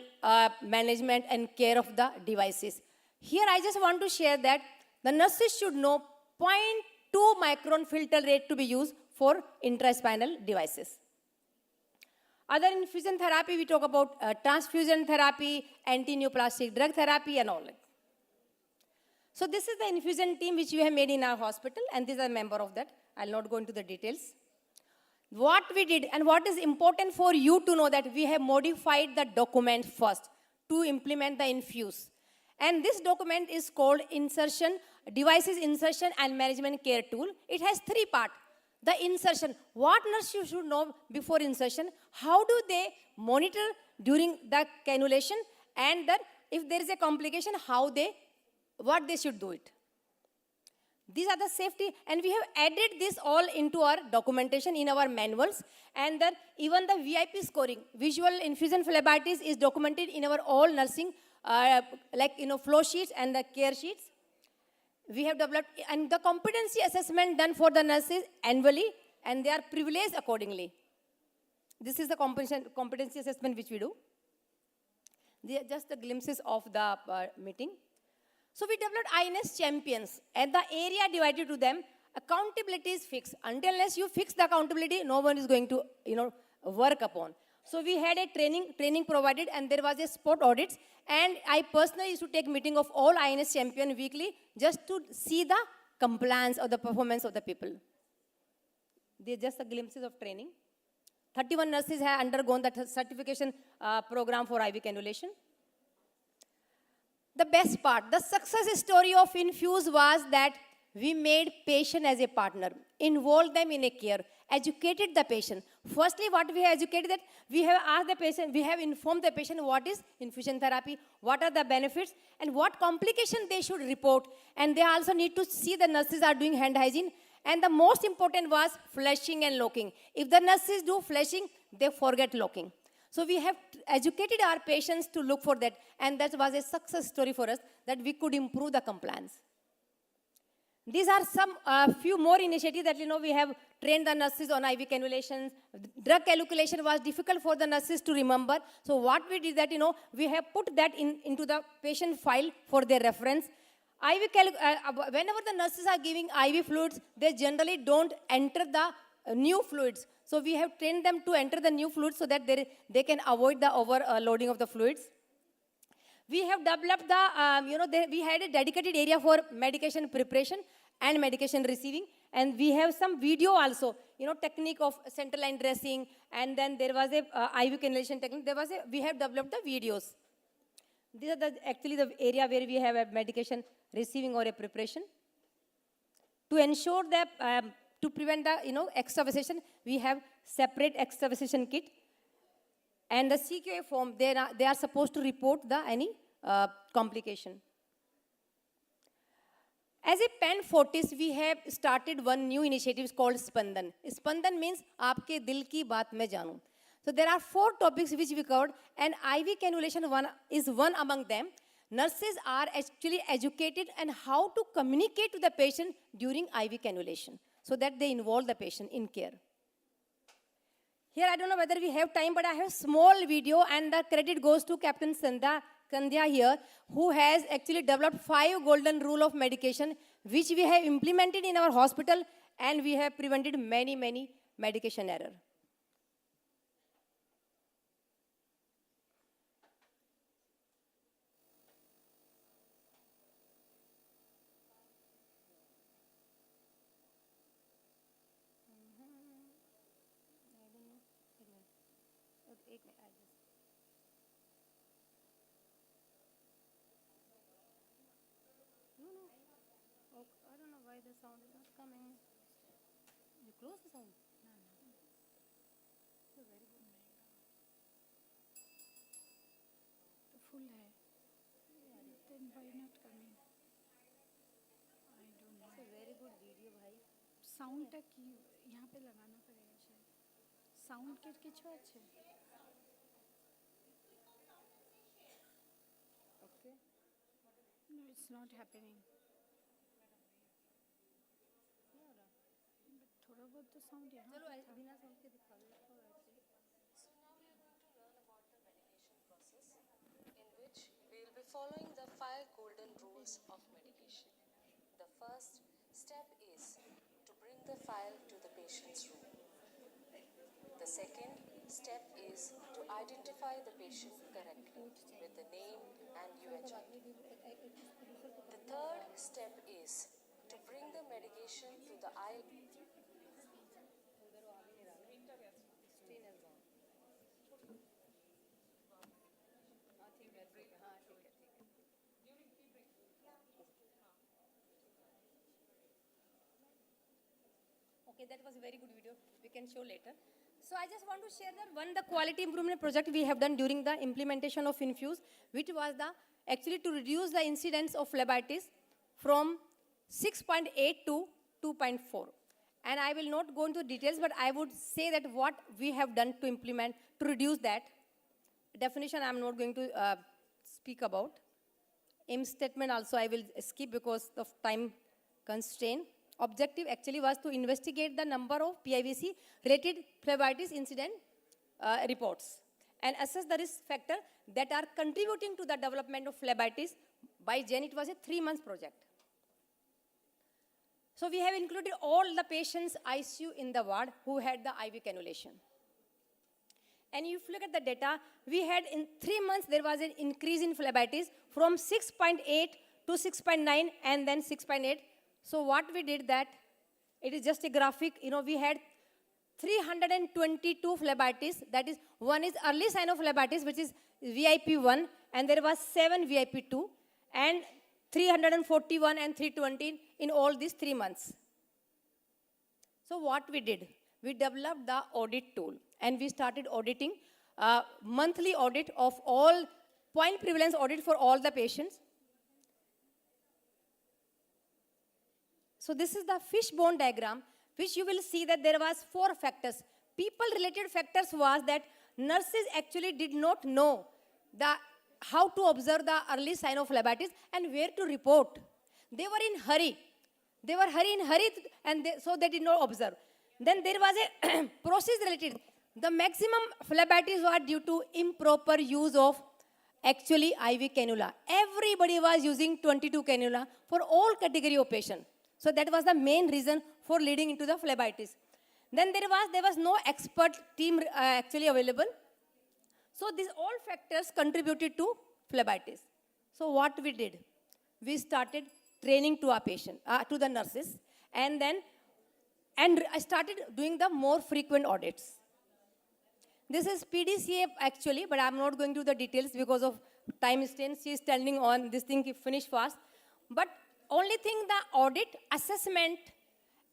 management and care of the devices. Here I just want to share that the nurses should know 0.2 micron filter rate to be used for intraspinal devices. Other infusion therapy, we talk about transfusion therapy, anti-neoplastic drug therapy, and all that. So this is the infusion team which we have made in our hospital, and this is a member of that. I'll not go into the details. What we did, and what is important for you to know, that we have modified the document first to implement the Infuse. And this document is called Devices Insertion and Management Care Tool. It has 3 parts. The insertion, what nurse you should know before insertion, how do they monitor during the cannulation, and that if there is a complication, what they should do it. These are the safety, and we have added this all into our documentation in our manuals, and then even the VIP scoring, visual infusion phlebotomies, is documented in our all nursing flow sheets and the care sheets. we have developed, and the competency assessment done for the nurses annually, and they are privileged accordingly. This is the competency assessment which we do. They are just the glimpses of the meeting. So we developed INS champions, and the area divided to them. Accountability is fixed. Unless you fix the accountability, no one is going to, work upon. So we had a training provided, and there was a spot audits. And I personally used to take meeting of all INS champion weekly just to see the compliance or the performance of the people. They're just the glimpses of training. 31 nurses have undergone that certification program for IV cannulation. The best part, the success story of Infuse was that we made patient as a partner, involved them in a care, educated the patient. Firstly, what we have educated that we have asked the patient, we have informed the patient what is infusion therapy, what are the benefits, and what complication they should report. And they also need to see the nurses are doing hand hygiene. And the most important was flushing and locking. If the nurses do flushing, they forget locking. So we have educated our patients to look for that. And that was a success story for us, that we could improve the compliance. These are some few more initiatives that, we have trained the nurses on IV cannulations. Drug calculation was difficult for the nurses to remember. So what we did that, we have put that into the patient file for their reference. Whenever the nurses are giving IV fluids, they generally don't enter the new fluids. So we have trained them to enter the new fluids so that they can avoid the overloading of the fluids. We have developed we had a dedicated area for medication preparation and medication receiving. And we have some video also, technique of central line dressing. And then there was a IV cannulation technique. We have developed the videos. These are actually the area where we have a medication receiving or a preparation. To ensure that, to prevent the, extravasation, we have separate extravasation kit. And the CQA form, they are supposed to report any complication. As a PEN Fortis, we have started one new initiative called Spandan. Spandan means aapke dil ki baat mein jaanu. So there are 4 topics which we covered, and IV cannulation is one among them. Nurses are actually educated on how to communicate to the patient during IV cannulation, so that they involve the patient in care. Here, I don't know whether we have time, but I have a small video, and the credit goes to Captain Kandhya here, who has actually developed 5 golden rule of medication, which we have implemented in our hospital, and we have prevented many, many medication error. I don't know why the sound is not coming. You close the sound? No. So very good. तो full है. Then why not coming? I don't know. It's a very good video, भाई. Sound टा की यहाँ पे लगाना पड़ेगा शायद. Sound के किच्छु अच्छे. Okay. No, it's not happening. थोड़ा बहुत तो sound यहाँ पे था. बिना sound के दिखा दो. So now we are going to learn about the medication process, in which we will be following the 5 golden rules of medication. The first step is to bring the file to the patient's room. The second step is to identify the patient correctly with the name and UHI. The third step is to bring the medication to the eye. Okay, that was a very good video. We can show later. So I just want to share that the quality improvement project we have done during the implementation of Infuse, which was actually to reduce the incidence of phlebitis from 6.8 to 2.4. And I will not go into details, but I would say that what we have done to implement, to reduce that. Definition I'm not going to speak about. Aim statement also I will skip because of time constraint. Objective actually was to investigate the number of PIVC related phlebitis incident reports and assess the risk factor that are contributing to the development of phlebitis. By Jan, it was a 3-month project. So we have included all the patients ICU in the ward who had the IV cannulation. And if you look at the data, we had in 3 months, there was an increase in phlebitis from 6.8 to 6.9 and then 6.8. So what we did that, it is just a graphic, we had 322 phlebitis, that is, one is early sign of phlebitis, which is VIP1, and there was 7 VIP2, and 341 and 320 in all these 3 months. So what we did, we developed the audit tool, and we started auditing, monthly audit of all, point prevalence audit for all the patients. So this is the fishbone diagram, which you will see that there was 4 factors. People-related factors was that nurses actually did not know how to observe the early sign of phlebitis and where to report. They were in hurry. They were in hurry, and so they did not observe. Then there was a process-related. The maximum phlebitis was due to improper use of actually IV cannula. Everybody was using 22 cannula for all category of patient. So that was the main reason for leading into the phlebitis. Then there was no expert team actually available. So these all factors contributed to phlebitis. So what we did, we started training to our patient, to the nurses, and I started doing the more frequent audits. This is PDCA actually, but I'm not going to the details because of time strain. She is standing on this thing, finish fast. But only thing, the audit, assessment,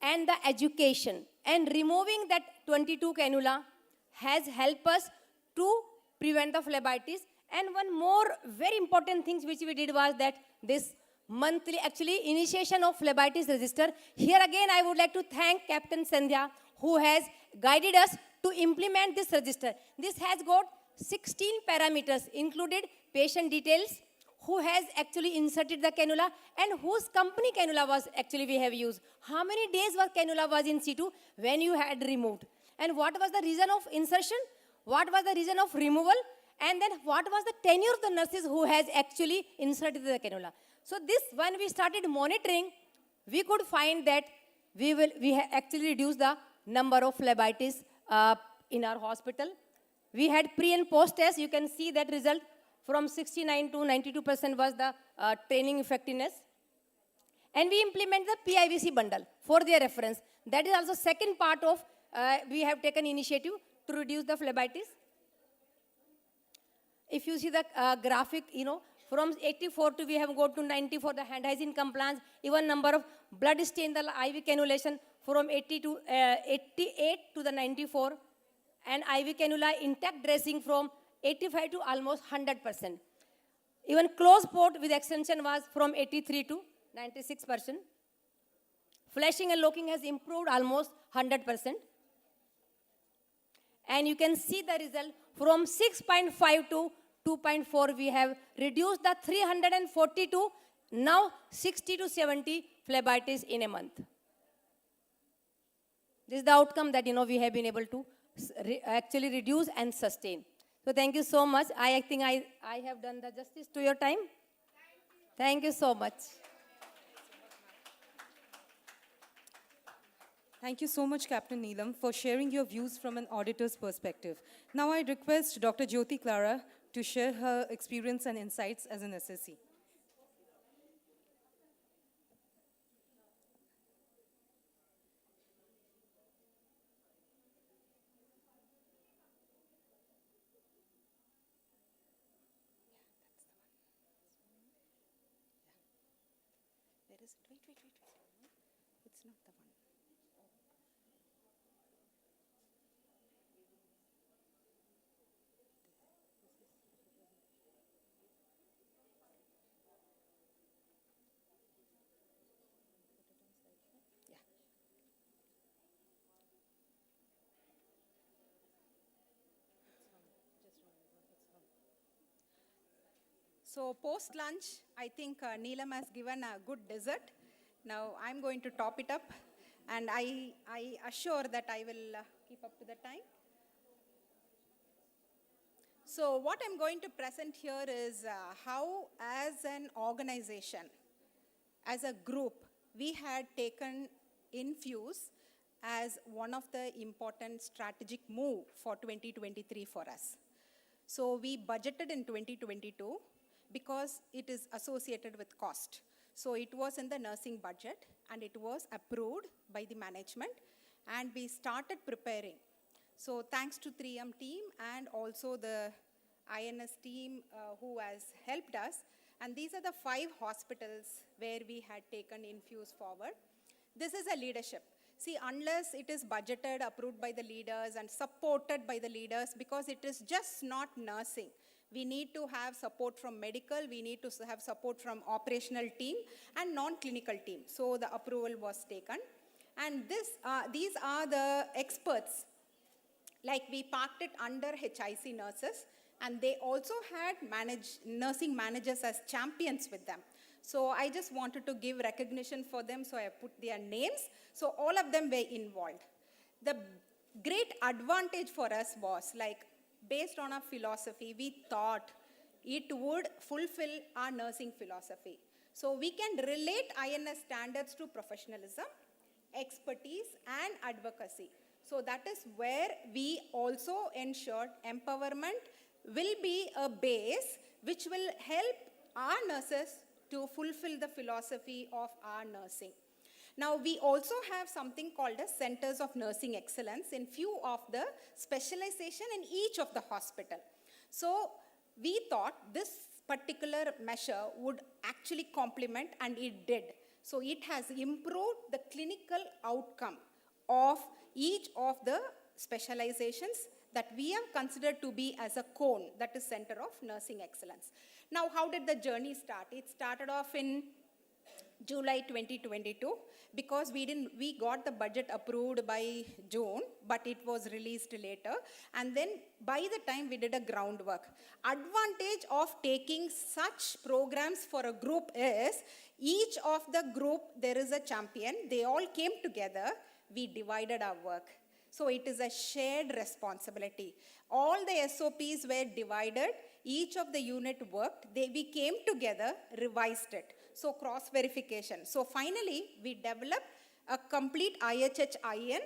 and the education, and removing that 22 cannula has helped us to prevent the phlebitis. And one more very important thing which we did was that this monthly, actually, initiation of phlebitis register. Here again, I would like to thank Captain Sandhya, who has guided us to implement this register. This has got 16 parameters, included patient details, who has actually inserted the cannula, and whose company cannula was actually we have used. How many days was cannula was in situ when you had removed? And what was the reason of insertion? What was the reason of removal? And then what was the tenure of the nurses who has actually inserted the cannula? So this, when we started monitoring, we could find that we actually reduced the number of phlebitis in our hospital. We had pre and post test. You can see that result. From 69 to 92% was the training effectiveness. And we implement the PIVC bundle for their reference. That is also second part of, we have taken initiative to reduce the phlebitis. If you see the graphic, from 84 to we have gone to 90 for the hand hygiene compliance, even number of blood stain, the IV cannulation from 88 to the 94, and IV cannula intact dressing from 85 to almost 100%. Even closed port with extension was from 83 to 96%. Flashing and locking has improved almost 100%. And you can see the result from 6.5 to 2.4, we have reduced the 342, now 60 to 70 phlebitis in a month. This is the outcome that, we have been able to actually reduce and sustain. So thank you so much. I think I have done the justice to your time. Thank you so much. Thank you so much, Captain Neelam, for sharing your views from an auditor's perspective. Now I request Dr. Jyoti Clara to share her experience and insights as an SSC. Wait. It's not the one. So post-lunch, I think Neelam has given a good dessert. Now I'm going to top it up, and I assure that I will keep up to the time. So what I'm going to present here is how, as an organization, as a group, we had taken Infuse as one of the important strategic move for 2023 for us. So we budgeted in 2022 because it is associated with cost. So it was in the nursing budget and it was approved by the management, and we started preparing. So thanks to 3M team and also the INS team who has helped us. And these are the 5 hospitals where we had taken Infuse forward. This is a leadership. See, unless it is budgeted, approved by the leaders and supported by the leaders, because it is just not nursing. We need to have support from medical, we need to have support from operational team and non-clinical team. So the approval was taken. And these are the experts. Like we parked it under HIC nurses, and they also had nursing managers as champions with them. So I just wanted to give recognition for them, so I put their names. So all of them were involved. The great advantage for us was, like, based on our philosophy, we thought it would fulfill our nursing philosophy. So we can relate INS standards to professionalism, expertise, and advocacy. So that is where we also ensured empowerment will be a base which will help our nurses to fulfill the philosophy of our nursing. Now, we also have something called as Centers of Nursing Excellence in few of the specialization in each of the hospital. So we thought this particular measure would actually complement, and it did. So it has improved the clinical outcome of each of the specializations that we have considered to be as a cone, that is Center of Nursing Excellence. Now, how did the journey start? It started off in July 2022, because we got the budget approved by June, but it was released later. And then by the time we did a groundwork. Advantage of taking such programs for a group is, each of the group, there is a champion. They all came together. We divided our work. So it is a shared responsibility. All the SOPs were divided. Each of the unit worked. We came together, revised it. So cross-verification. So finally, we developed a complete IHH-IN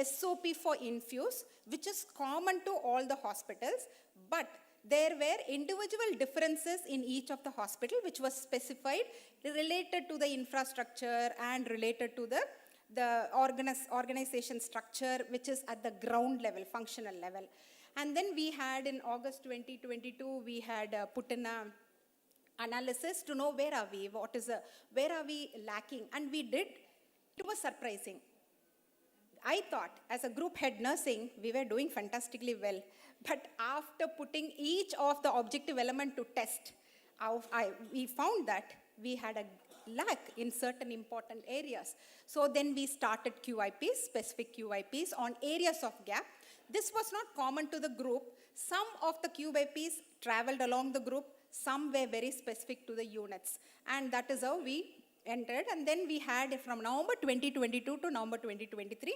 SOP for Infuse, which is common to all the hospitals. But there were individual differences in each of the hospital, which was specified, related to the infrastructure and related to the organization structure, which is at the ground level, functional level. And then we had, in August 2022, we had put in a analysis to know where are we, where are we lacking, and we did. It was surprising. I thought, as a group head nursing, we were doing fantastically well. But after putting each of the objective element to test, we found that we had a lack in certain important areas. So then we started QIPs, specific QIPs on areas of gap. This was not common to the group. Some of the QIPs traveled along the group. Some were very specific to the units. And that is how we entered. And then we had, from November 2022 to November 2023,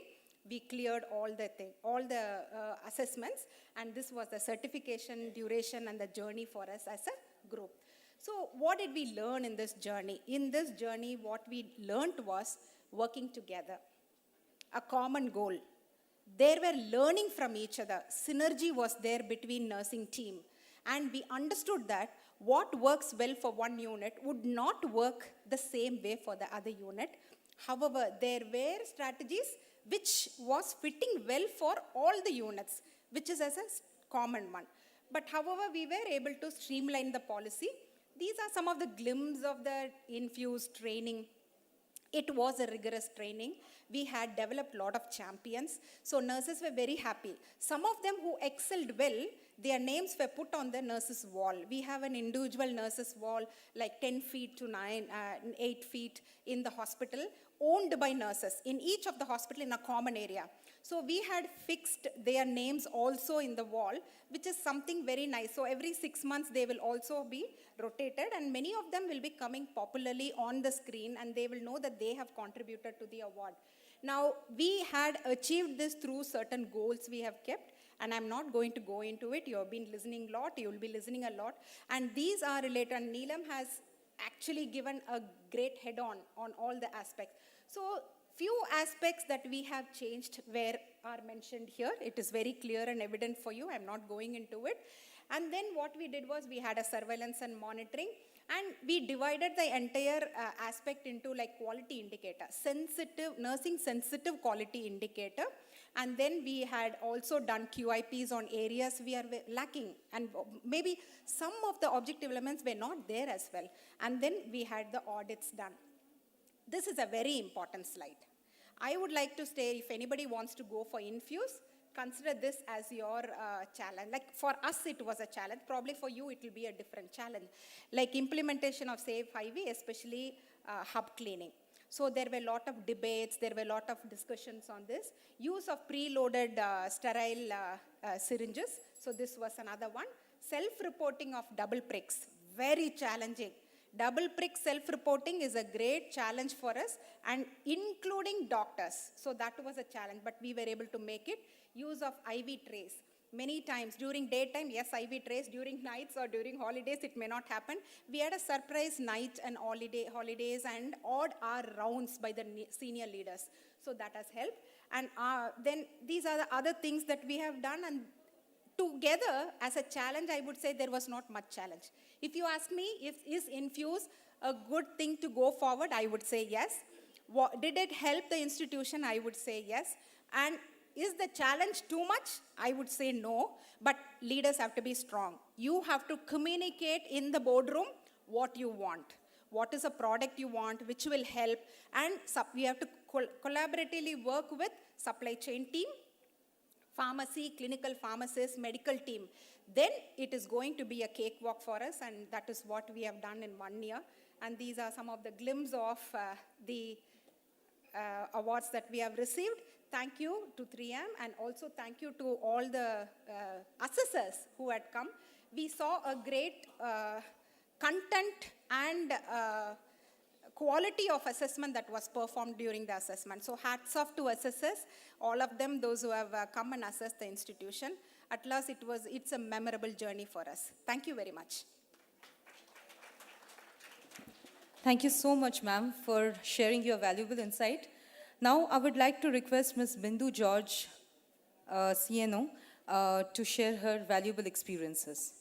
we cleared all the assessments. And this was the certification, duration, and the journey for us as a group. So what did we learn in this journey? In this journey, what we learned was working together, a common goal. There were learning from each other. Synergy was there between nursing team. And we understood that what works well for one unit would not work the same way for the other unit. However, there were strategies which was fitting well for all the units, which is as a common one. But however, we were able to streamline the policy. These are some of the glimpses of the Infuse training. It was a rigorous training. We had developed a lot of champions. So nurses were very happy. Some of them who excelled well, their names were put on the nurses' wall. We have an individual nurses' wall, like 10 feet to 8 feet in the hospital, owned by nurses in each of the hospital in a common area. So we had fixed their names also in the wall, which is something very nice. So every 6 months they will also be rotated, and many of them will be coming popularly on the screen, and they will know that they have contributed to the award. Now, we had achieved this through certain goals we have kept, and I'm not going to go into it. You have been listening a lot, you will be listening a lot, and these are related, and Neelam has actually given a great head-on on all the aspects. So, few aspects that we have changed are mentioned here. It is very clear and evident for you. I'm not going into it. And then what we did was we had a surveillance and monitoring, and we divided the entire aspect into like quality indicator, nursing sensitive quality indicator. And then we had also done QIPs on areas we are lacking, and maybe some of the objective elements were not there as well. And then we had the audits done. This is a very important slide. I would like to say, if anybody wants to go for Infuse, consider this as your challenge. Like for us, it was a challenge. Probably for you, it will be a different challenge. Like implementation of Save IV, especially hub cleaning. So there were a lot of debates, there were a lot of discussions on this. Use of preloaded sterile syringes. So this was another one. Self-reporting of double pricks, very challenging. Double prick self-reporting is a great challenge for us, and including doctors. So that was a challenge, but we were able to make it. Use of IV trays. Many times during daytime, yes, IV trays. During nights or during holidays, it may not happen. We had a surprise night and holidays and odd hour rounds by the senior leaders. So that has helped. And then these are the other things that we have done, and together, as a challenge, I would say there was not much challenge. If you ask me, is Infuse a good thing to go forward, I would say yes. Did it help the institution? I would say yes. And is the challenge too much? I would say no. But leaders have to be strong. You have to communicate in the boardroom what you want. What is a product you want, which will help. And we have to collaboratively work with supply chain team, pharmacy, clinical pharmacist, medical team. Then it is going to be a cakewalk for us, and that is what we have done in 1 year. And these are some of the glimpses of the awards that we have received. Thank you to 3M, and also thank you to all the assessors who had come. We saw a great content and quality of assessment that was performed during the assessment. So hats off to assessors, all of them, those who have come and assessed the institution. At last, it's a memorable journey for us. Thank you very much. Thank you so much, ma'am, for sharing your valuable insight. Now, I would like to request Ms. Bindu George, CNO, to share her valuable experiences.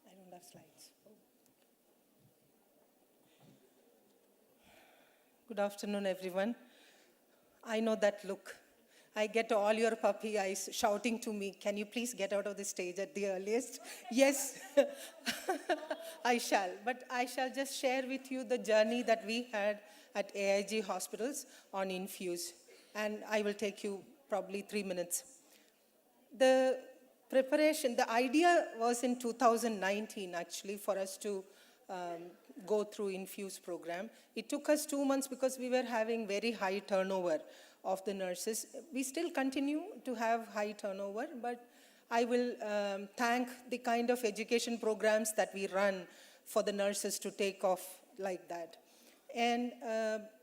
I don't have slides. Good afternoon, everyone. I know that look. I get all your puppy eyes shouting to me, can you please get out of the stage at the earliest? Yes, I shall. But I shall just share with you the journey that we had at AIG hospitals on Infuse. And I will take you probably 3 minutes. The preparation, the idea was in 2019 actually for us to go through Infuse program. It took us 2 months because we were having very high turnover of the nurses. We still continue to have high turnover, but I will thank the kind of education programs that we run for the nurses to take off like that. And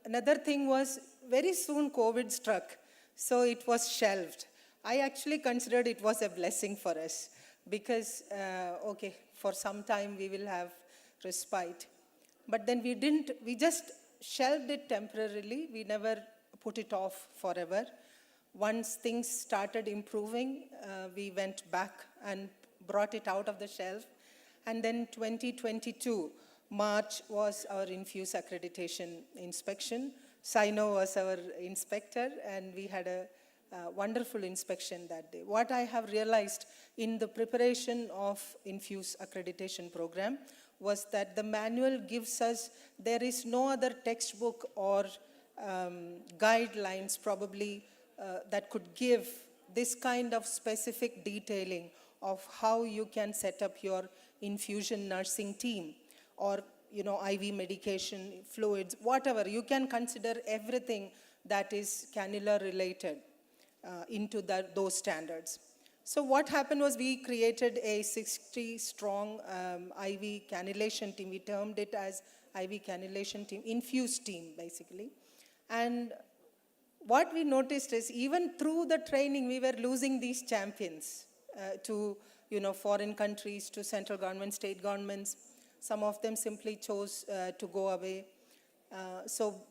another thing was, very soon COVID struck, so it was shelved. I actually considered it was a blessing for us because, okay, for some time we will have respite. But then we just shelved it temporarily. We never put it off forever. Once things started improving, we went back and brought it out of the shelf. And then 2022, March was our Infuse accreditation inspection. Sino was our inspector, and we had a wonderful inspection that day. What I have realized in the preparation of Infuse accreditation program was that the manual gives us, there is no other textbook or guidelines probably that could give this kind of specific detailing of how you can set up your infusion nursing team, or IV medication, fluids, whatever. You can consider everything that is cannula related into those standards. So what happened was we created a 60-strong IV cannulation team. We termed it as IV cannulation team, Infuse team, basically. And what we noticed is even through the training, we were losing these champions to foreign countries, to central government, state governments. Some of them simply chose to go away. So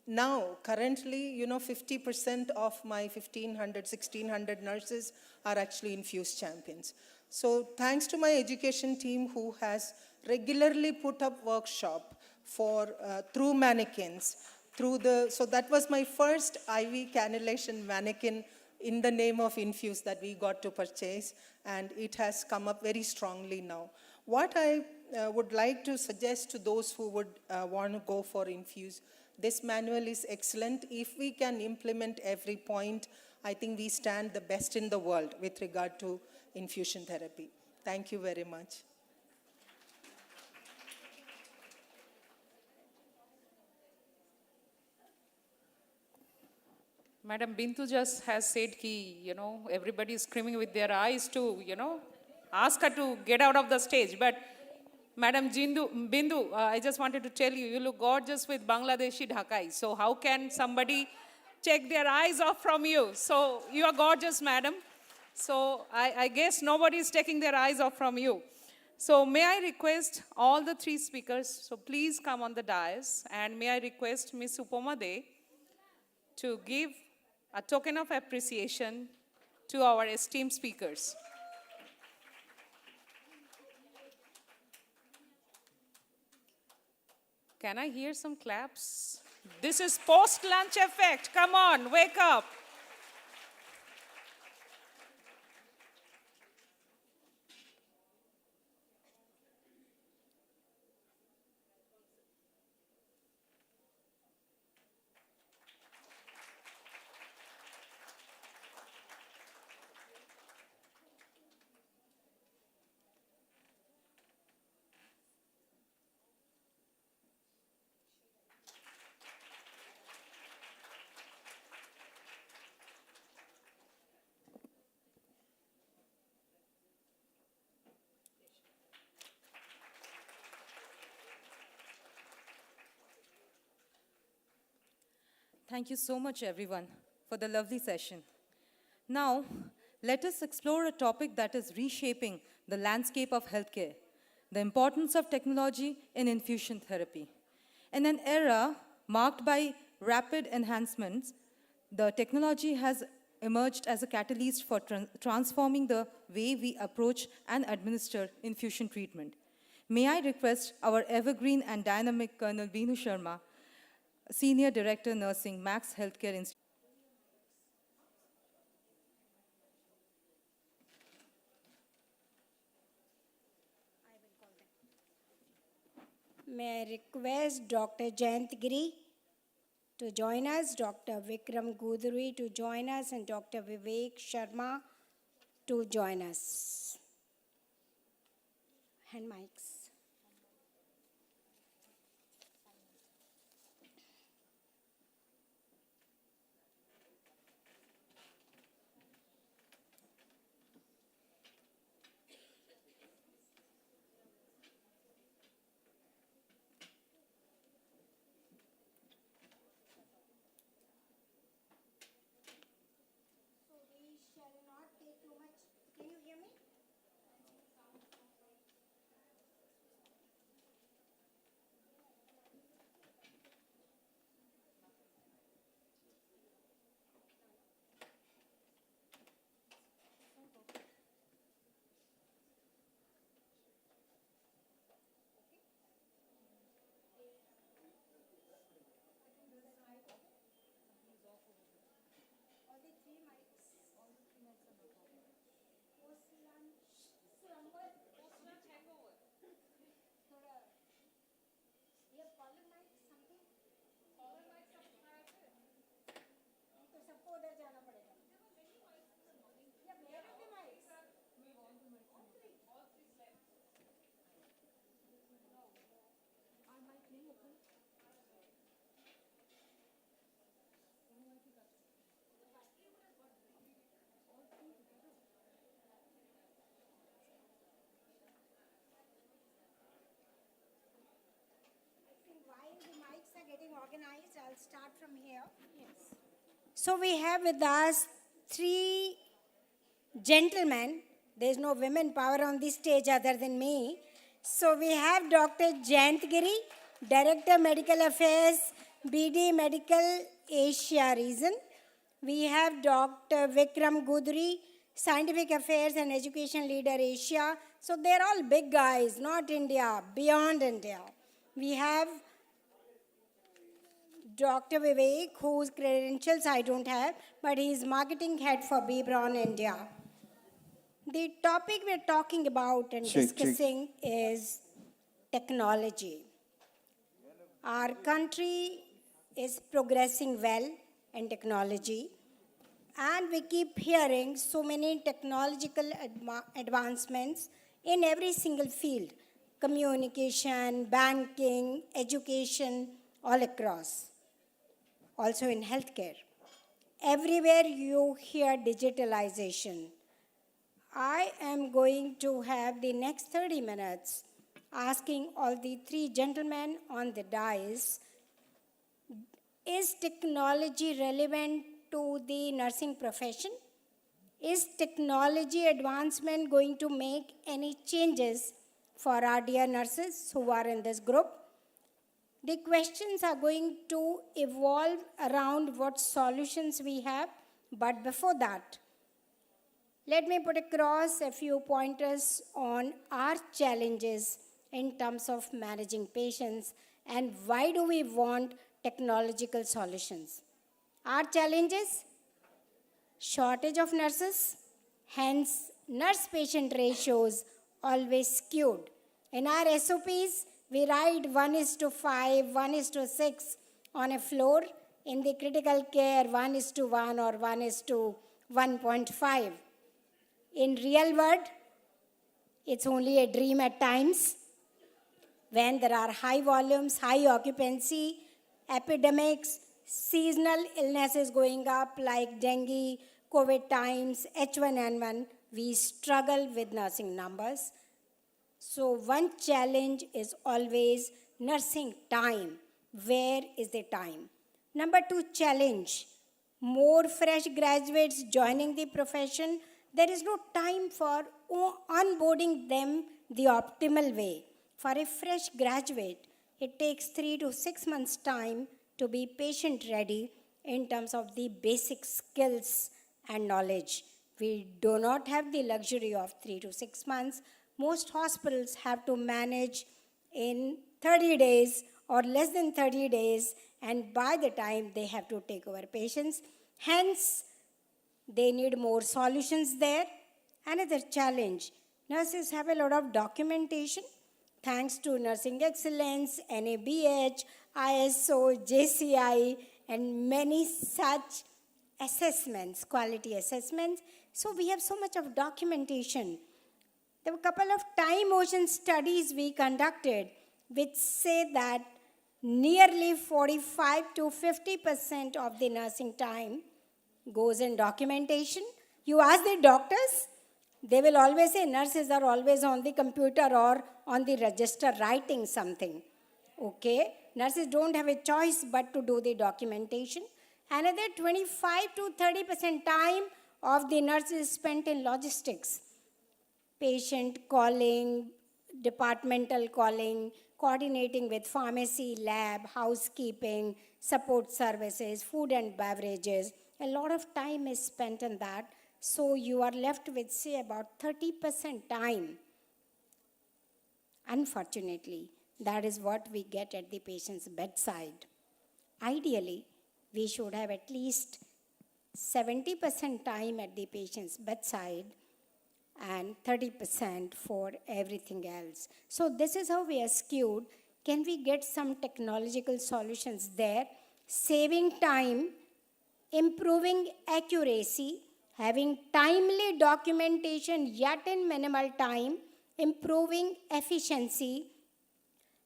now, currently, 50% of my 1,500, 1,600 nurses are actually Infuse champions. So thanks to my education team who has regularly put up workshop for through mannequins, so that was my first IV cannulation mannequin in the name of Infuse that we got to purchase, and it has come up very strongly now. What I would like to suggest to those who would want to go for Infuse, this manual is excellent. If we can implement every point, I think we stand the best in the world with regard to infusion therapy. Thank you very much. Madam Bintu just has said ki, everybody is screaming with their eyes to, ask her to get out of the stage. But Madam Bindu, I just wanted to tell you, you look gorgeous with Bangladeshi Dhakai. So how can somebody take their eyes off from you? So you are gorgeous, madam. So I guess nobody is taking their eyes off from you. So may I request all the three speakers, so please come on the dais, and may I request Ms. Upama De to give a token of appreciation to our esteemed speakers. Can I hear some claps? This is post-lunch effect. Come on, wake up. Thank you so much, everyone, for the lovely session. Now, let us explore a topic that is reshaping the landscape of healthcare, the importance of technology in infusion therapy. In an era marked by rapid enhancements, the technology has emerged as a catalyst for transforming the way we approach and administer infusion treatment. May I request our evergreen and dynamic Colonel Venu Sharma, Senior Director Nursing, Max Healthcare Institute. May I request Dr. Jayantgiri to join us, Dr. Vikram Guduri to join us, and Dr. Vivek Sharma to join us. Hand mics. organized. I'll start from here. Yes. So we have with us three gentlemen. There's no women power on this stage other than me. So we have Dr. Jangpura, Director Medical Affairs, BD Medical Asia Region. We have Dr. Vikram Gudri, Scientific Affairs and Education Leader Asia. So they're all big guys, not India, beyond India. We have Dr. Vivek, whose credentials I don't have, but he's marketing head for BBRON India. The topic we're talking about and discussing is technology. Our country is progressing well in technology, and we keep hearing so many technological advancements in every single field: communication, banking, education, all across. Also in healthcare. Everywhere you hear digitalization. I am going to have the next 30 minutes asking all the three gentlemen on the dais, is technology relevant to the nursing profession? Is technology advancement going to make any changes for our dear nurses who are in this group? The questions are going to evolve around what solutions we have, but before that, let me put across a few pointers on our challenges in terms of managing patients and why do we want technological solutions. Our challenges: shortage of nurses, hence nurse-patient ratios always skewed. In our SOPs, we write 1:5, 1:6 on a floor. In the critical care, 1:1 or 1:1.5. In real world, it's only a dream at times. When there are high volumes, high occupancy, epidemics, seasonal illnesses going up like dengue, COVID times, H1N1, we struggle with nursing numbers. So one challenge is always nursing time. Where is the time? Number 2 challenge: more fresh graduates joining the profession. There is no time for onboarding them the optimal way. For a fresh graduate, it takes 3 to 6 months' time to be patient ready in terms of the basic skills and knowledge. We do not have the luxury of 3 to 6 months. Most hospitals have to manage in 30 days or less than 30 days, and by the time they have to take over patients. Hence, they need more solutions there. Another challenge: nurses have a lot of documentation. Thanks to Nursing Excellence, NABH, ISO, JCI, and many such assessments, quality assessments. So we have so much of documentation. There were a couple of time ocean studies we conducted which say that nearly 45 to 50% of the nursing time goes in documentation. You ask the doctors, they will always say nurses are always on the computer or on the register writing something. Okay, nurses don't have a choice but to do the documentation. Another 25 to 30% time of the nurse is spent in logistics. Patient calling, departmental calling, coordinating with pharmacy, lab, housekeeping, support services, food and beverages. A lot of time is spent on that. So you are left with, say, about 30% time. Unfortunately, that is what we get at the patient's bedside. Ideally, we should have at least 70% time at the patient's bedside and 30% for everything else. So this is how we are skewed. Can we get some technological solutions there? Saving time, improving accuracy, having timely documentation yet in minimal time, improving efficiency,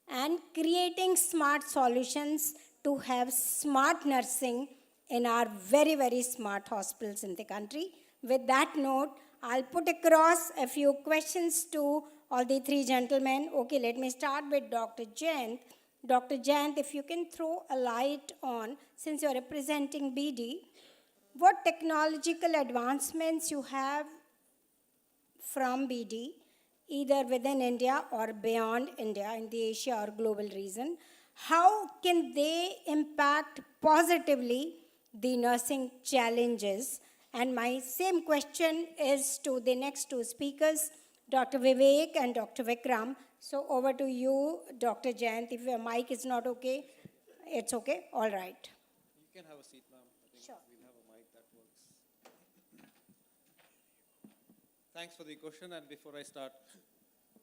and creating smart solutions to have smart nursing in our very, very smart hospitals in the country. With that note, I'll put across a few questions to all the three gentlemen. Okay, let me start with Dr. Jain. Dr. Jayant, if you can throw a light on, since you're representing BD, what technological advancements you have from BD, either within India or beyond India, in the Asia or global region, how can they impact positively the nursing challenges? And my same question is to the next two speakers, Dr. Vivek and Dr. Vikram. So over to you, Dr. Jayant. If your mic is not okay, it's okay. All right. You can have a seat, ma'am. I think Sure. we'll have a mic that works. Thanks for the question. And before I start,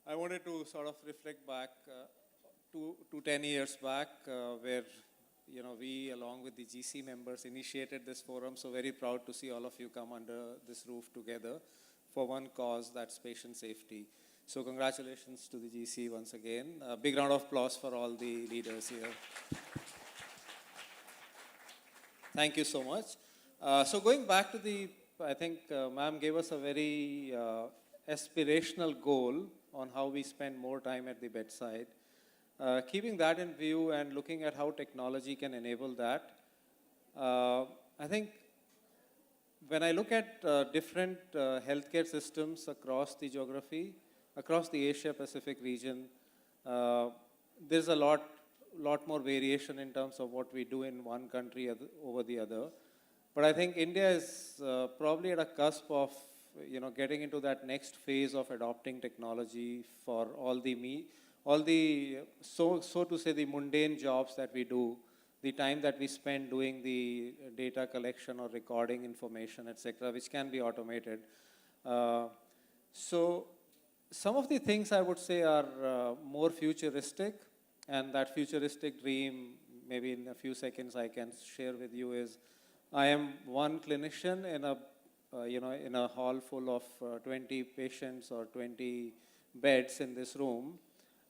I wanted to sort of reflect back to 10 years back, where we, along with the GC members, initiated this forum. So very proud to see all of you come under this roof together for one cause, that's patient safety. So congratulations to the GC once again. A big round of applause for all the leaders here. Thank you so much. So going back to I think ma'am gave us a very aspirational goal on how we spend more time at the bedside. Keeping that in view and looking at how technology can enable that, I think when I look at different healthcare systems across the geography, across the Asia-Pacific region, there's a lot more variation in terms of what we do in one country over the other. But I think India is probably at a cusp of getting into that next phase of adopting technology for all the so to say the mundane jobs that we do, the time that we spend doing the data collection or recording information, etc., which can be automated. So some of the things I would say are more futuristic, and that futuristic dream, maybe in a few seconds I can share with you, is I am one clinician in a hall full of 20 patients or 20 beds in this room.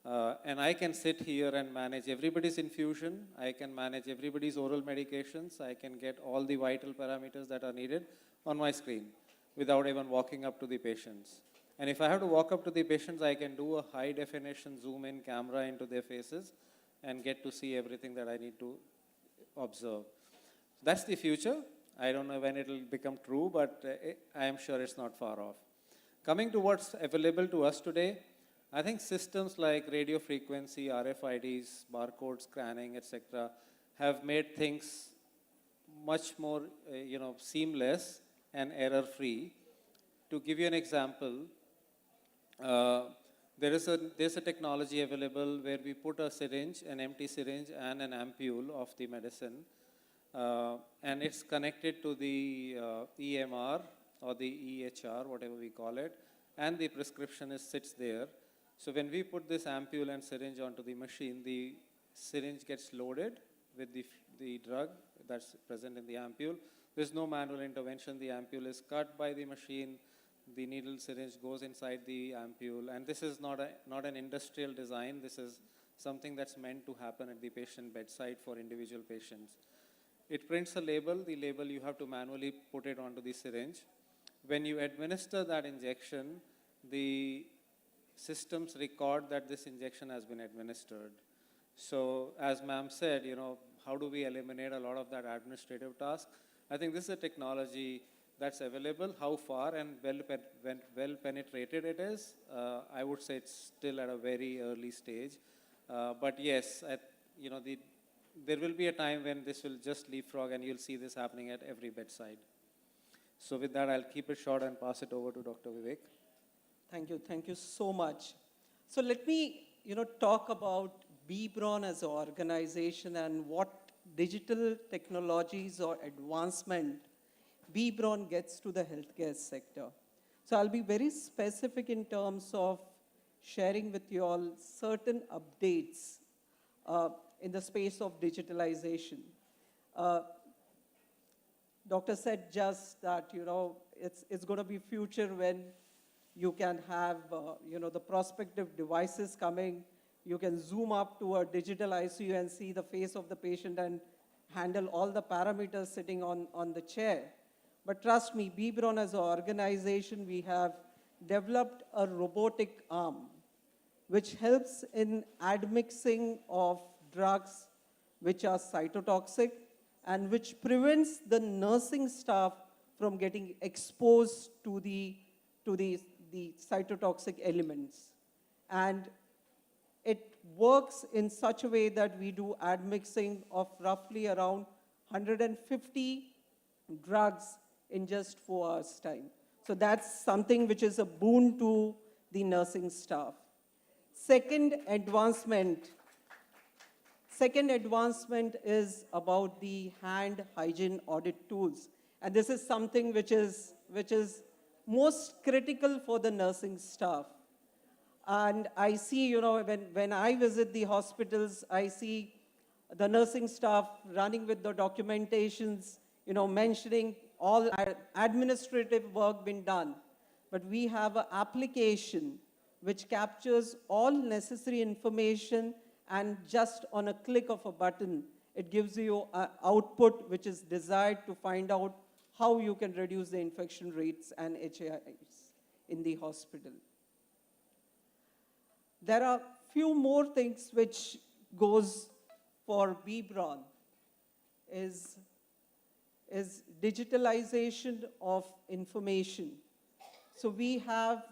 And I can sit here and manage everybody's infusion. I can manage everybody's oral medications. I can get all the vital parameters that are needed on my screen without even walking up to the patients. And if I have to walk up to the patients, I can do a high definition zoom in camera into their faces and get to see everything that I need to observe. That's the future. I don't know when it will become true, but I am sure it's not far off. Coming to what's available to us today, I think systems like radio frequency, RFIDs, barcode scanning, etc., have made things much more seamless and error-free. To give you an example, there's a technology available where we put a syringe, an empty syringe, and an ampule of the medicine, and it's connected to the EMR or the EHR, whatever we call it, and the prescriptionist sits there. So when we put this ampule and syringe onto the machine, the syringe gets loaded with the drug that's present in the ampule. There's no manual intervention. The ampule is cut by the machine. The needle syringe goes inside the ampule. And this is not an industrial design. This is something that's meant to happen at the patient bedside for individual patients. It prints a label. The label, you have to manually put it onto the syringe. When you administer that injection, the systems record that this injection has been administered. So as ma'am said, how do we eliminate a lot of that administrative task? I think this is a technology that's available. How far and well penetrated it is, I would say it's still at a very early stage. But yes, there will be a time when this will just leapfrog and you'll see this happening at every bedside. So with that, I'll keep it short and pass it over to Dr. Vivek. Thank you so much. So let me, talk about BBRON as an organization and what digital technologies or advancement BBRON gets to the healthcare sector. So I'll be very specific in terms of sharing with you all certain updates in the space of digitalization. Doctor said just that, it's going to be future when you can have, the prospective devices coming. You can zoom up to a digital ICU and see the face of the patient and handle all the parameters sitting on the chair. But trust me, BBRON as an organization, we have developed a robotic arm, which helps in admixing of drugs which are cytotoxic and which prevents the nursing staff from getting exposed to the cytotoxic elements. And it works in such a way that we do admixing of roughly around 150 drugs in just 4 hours' time. So that's something which is a boon to the nursing staff. Second advancement is about the hand hygiene audit tools. And this is something which is most critical for the nursing staff. And I see, when I visit the hospitals, I see the nursing staff running with the documentations, mentioning all administrative work being done. But we have an application which captures all necessary information, and just on a click of a button, it gives you an output which is desired to find out how you can reduce the infection rates and HAIs in the hospital. There are few more things which goes for BBRON is digitalization of information. So we have,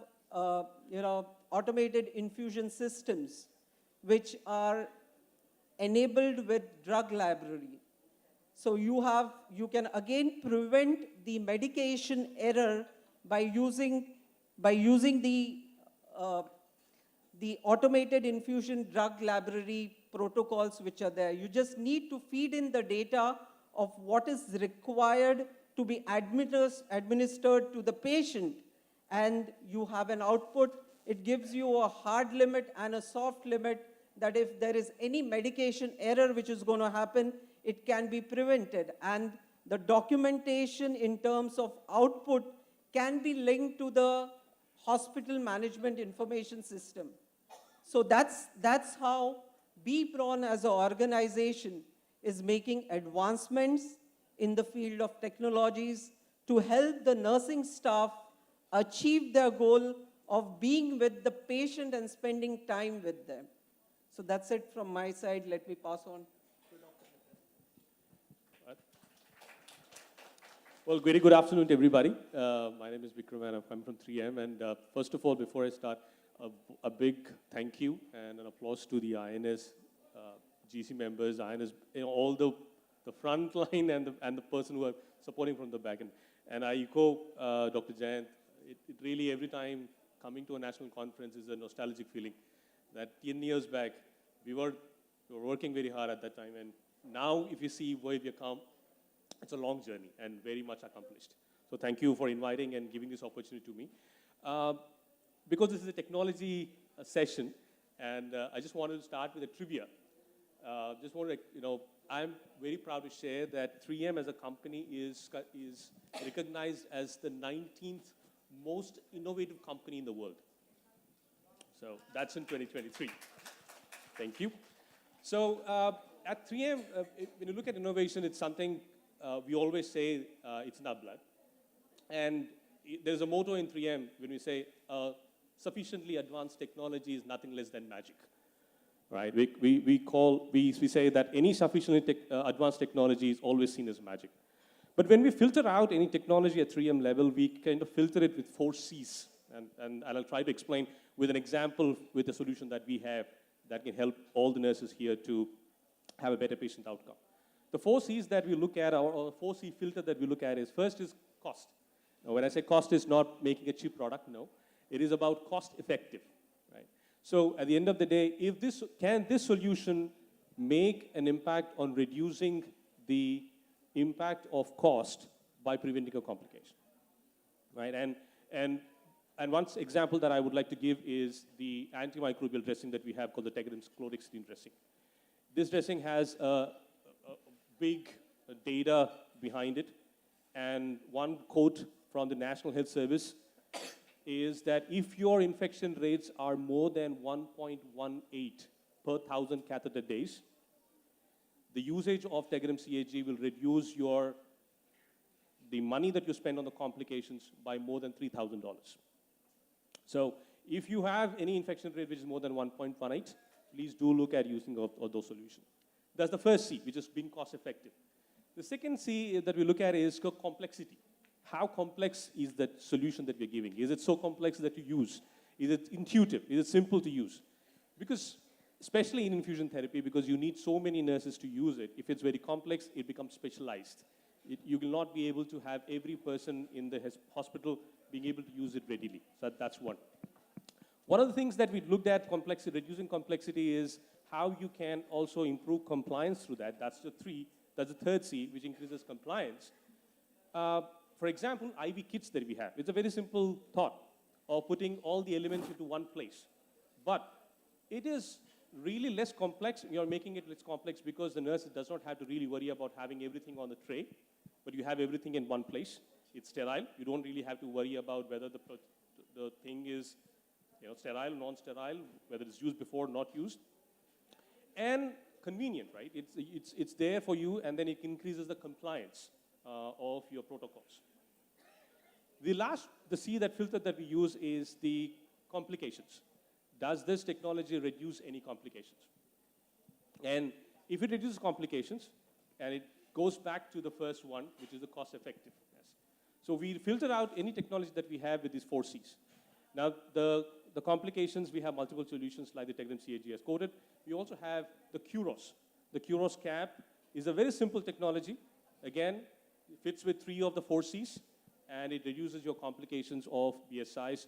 automated infusion systems which are enabled with drug library. So you can again prevent the medication error by using the automated infusion drug library protocols which are there. You just need to feed in the data of what is required to be administered to the patient, and you have an output. It gives you a hard limit and a soft limit that if there is any medication error which is going to happen, it can be prevented. And the documentation in terms of output can be linked to the hospital management information system. So that's how BBRON as an organization is making advancements in the field of technologies to help the nursing staff achieve their goal of being with the patient and spending time with them. So that's it from my side. Let me pass on to Dr. Well, very good afternoon to everybody. My name is Vikram and I'm from 3M. And first of all, before I start, a big thank you and an applause to the INS GC members, INS, all the front line and the person who are supporting from the back end. And I echo Dr. Jayant. It really, every time coming to a national conference is a nostalgic feeling that 10 years back, we were working very hard at that time. And now, if you see where we have come, it's a long journey and very much accomplished. So thank you for inviting and giving this opportunity to me. Because this is a technology session, and I just wanted to start with a trivia. I'm very proud to share that 3M as a company is recognized as the 19th most innovative company in the world. So that's in 2023. Thank you. So at 3M, when you look at innovation, it's something we always say it's in our blood. And there's a motto in 3M when we say sufficiently advanced technology is nothing less than magic. Right? We say that any sufficiently advanced technology is always seen as magic. But when we filter out any technology at 3M level, we kind of filter it with 4 C's. And I'll try to explain with an example with a solution that we have that can help all the nurses here to have a better patient outcome. The 4 C's that we look at, or 4 C filter that we look at is, first is cost. Now, when I say cost is not making a cheap product, no. It is about cost effective. Right? So at the end of the day, if this solution make an impact on reducing the impact of cost by preventing a complication, right? And one example that I would like to give is the antimicrobial dressing that we have called the Tegren's chlorhexidine dressing. This dressing has a big data behind it, and one quote from the National Health Service is that if your infection rates are more than 1.18 per 1,000 catheter days, the usage of Tegren CAG will reduce the money that you spend on the complications by more than $3,000. So if you have any infection rate which is more than 1.18, please do look at using of those solutions. That's the first C, which is being cost effective. The second C that we look at is complexity. How complex is that solution that we're giving? Is it so complex that you use? Is it intuitive? Is it simple to use? Because, especially in infusion therapy, because you need so many nurses to use it, if it's very complex, it becomes specialized. You will not be able to have every person in the hospital being able to use it readily. So that's one. One of the things that we looked at, reducing complexity, is how you can also improve compliance through that. That's the third C, which increases compliance. For example, IV kits that we have. It's a very simple thought of putting all the elements into one place. But it is really less complex. You're making it less complex because the nurse does not have to really worry about having everything on the tray, but you have everything in one place. It's sterile. You don't really have to worry about whether the thing is sterile, non-sterile, whether it's used before, not used. And convenient, right? It's there for you, and then it increases the compliance of your protocols. The C, that filter that we use, is the complications. Does this technology reduce any complications? And if it reduces complications, and it goes back to the first one, which is the cost effectiveness. So we filter out any technology that we have with these 4 Cs. Now, the complications, we have multiple solutions like the Technim CAG as quoted. We also have the Kuros. The Kuros cap is a very simple technology. Again, it fits with 3 of the 4 Cs, and it reduces your complications of BSIs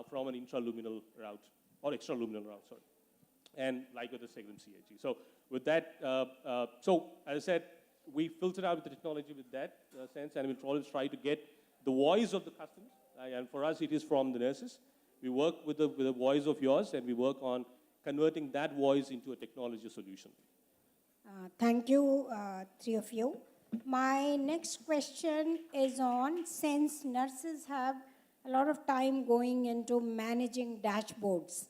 from an intraluminal route, or extraluminal route, sorry. And like with the Technim CAG. So with that, so as I said, we filtered out the technology with that sense, and we'll always try to get the voice of the customers. And for us, it is from the nurses. We work with the voice of yours, and we work on converting that voice into a technology solution. Thank you, 3 of you. My next question is on, since nurses have a lot of time going into managing dashboards,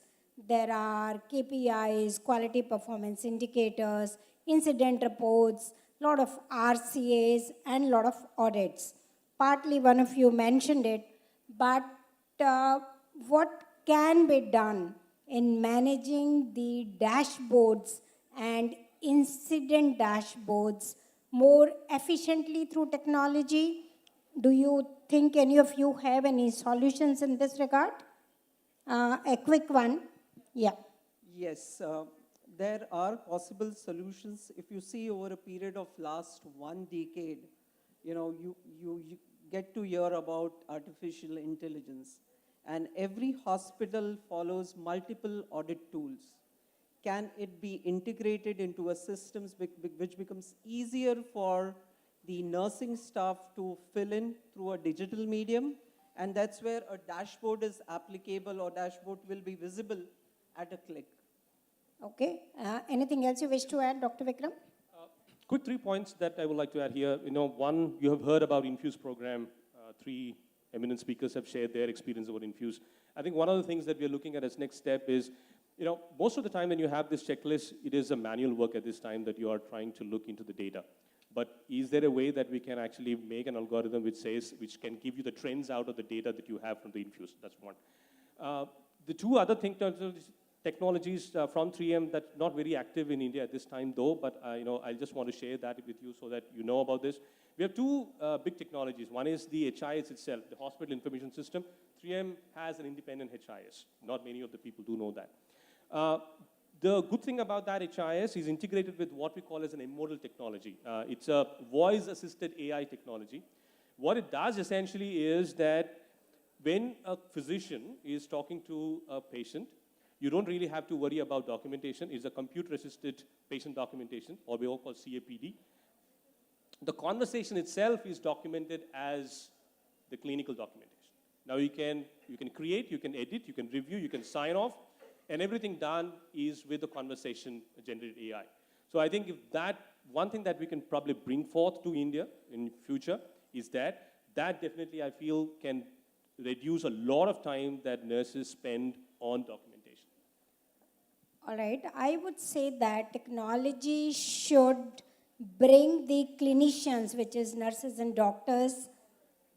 there are KPIs, quality performance indicators, incident reports, lot of RCAs, and lot of audits. Partly one of you mentioned it, but what can be done in managing the dashboards and incident dashboards more efficiently through technology? Do you think any of you have any solutions in this regard? A quick one. Yeah. Yes, there are possible solutions. If you see over a period of last 1 decade, you get to hear about artificial intelligence, and every hospital follows multiple audit tools. Can it be integrated into a system which becomes easier for the nursing staff to fill in through a digital medium? And that's where a dashboard is applicable, or dashboard will be visible at a click. Okay. Anything else you wish to add, Dr. Vikram? Quick 3 points that I would like to add here. One, you have heard about Infuse program. 3 eminent speakers have shared their experience about Infuse. I think one of the things that we are looking at as next step is, most of the time when you have this checklist, it is a manual work at this time that you are trying to look into the data. But is there a way that we can actually make an algorithm which can give you the trends out of the data that you have from the Infuse? That's one. The 2 other technologies from 3M that's not very active in India at this time though, but I just want to share that with you so that you know about this. We have 2 big technologies. One is the HIS itself, the Hospital Information System. 3M has an independent HIS. Not many of the people do know that. The good thing about that HIS is integrated with what we call as an M-modal technology. It's a voice-assisted AI technology. What it does essentially is that when a physician is talking to a patient, you don't really have to worry about documentation. It's a computer-assisted patient documentation, or we all call CAPD. The conversation itself is documented as the clinical documentation. Now you can create, you can edit, you can review, you can sign off, and everything done is with the conversation-generated AI. So I think if one thing that we can probably bring forth to India in future is that definitely I feel can reduce a lot of time that nurses spend on documentation. All right. I would say that technology should bring the clinicians, which is nurses and doctors,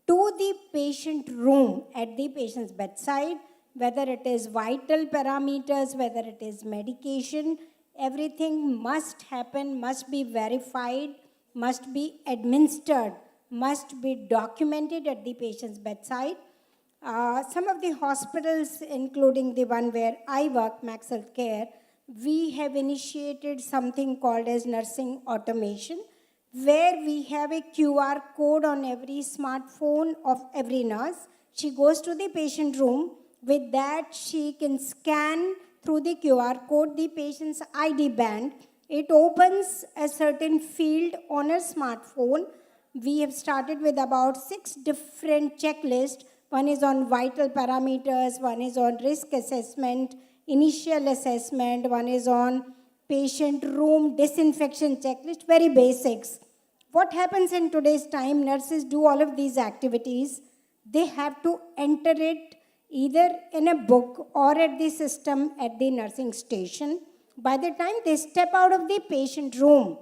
to the patient room at the patient's bedside whether it is vital parameters, whether it is medication, everything must happen, must be verified, must be administered, must be documented at the patient's bedside. Some of the hospitals, including the one where I work, Max Healthcare, we have initiated something called as nursing automation, where we have a QR code on every smartphone of every nurse. She goes to the patient room. With that, she can scan through the QR code the patient's ID band. It opens a certain field on her smartphone. We have started with about 6 different checklists. One is on vital parameters, one is on risk assessment, initial assessment, one is on patient room disinfection checklist, very basics. What happens in today's time, nurses do all of these activities. They have to enter it either in a book or at the system at the nursing station. By the time they step out of the patient room,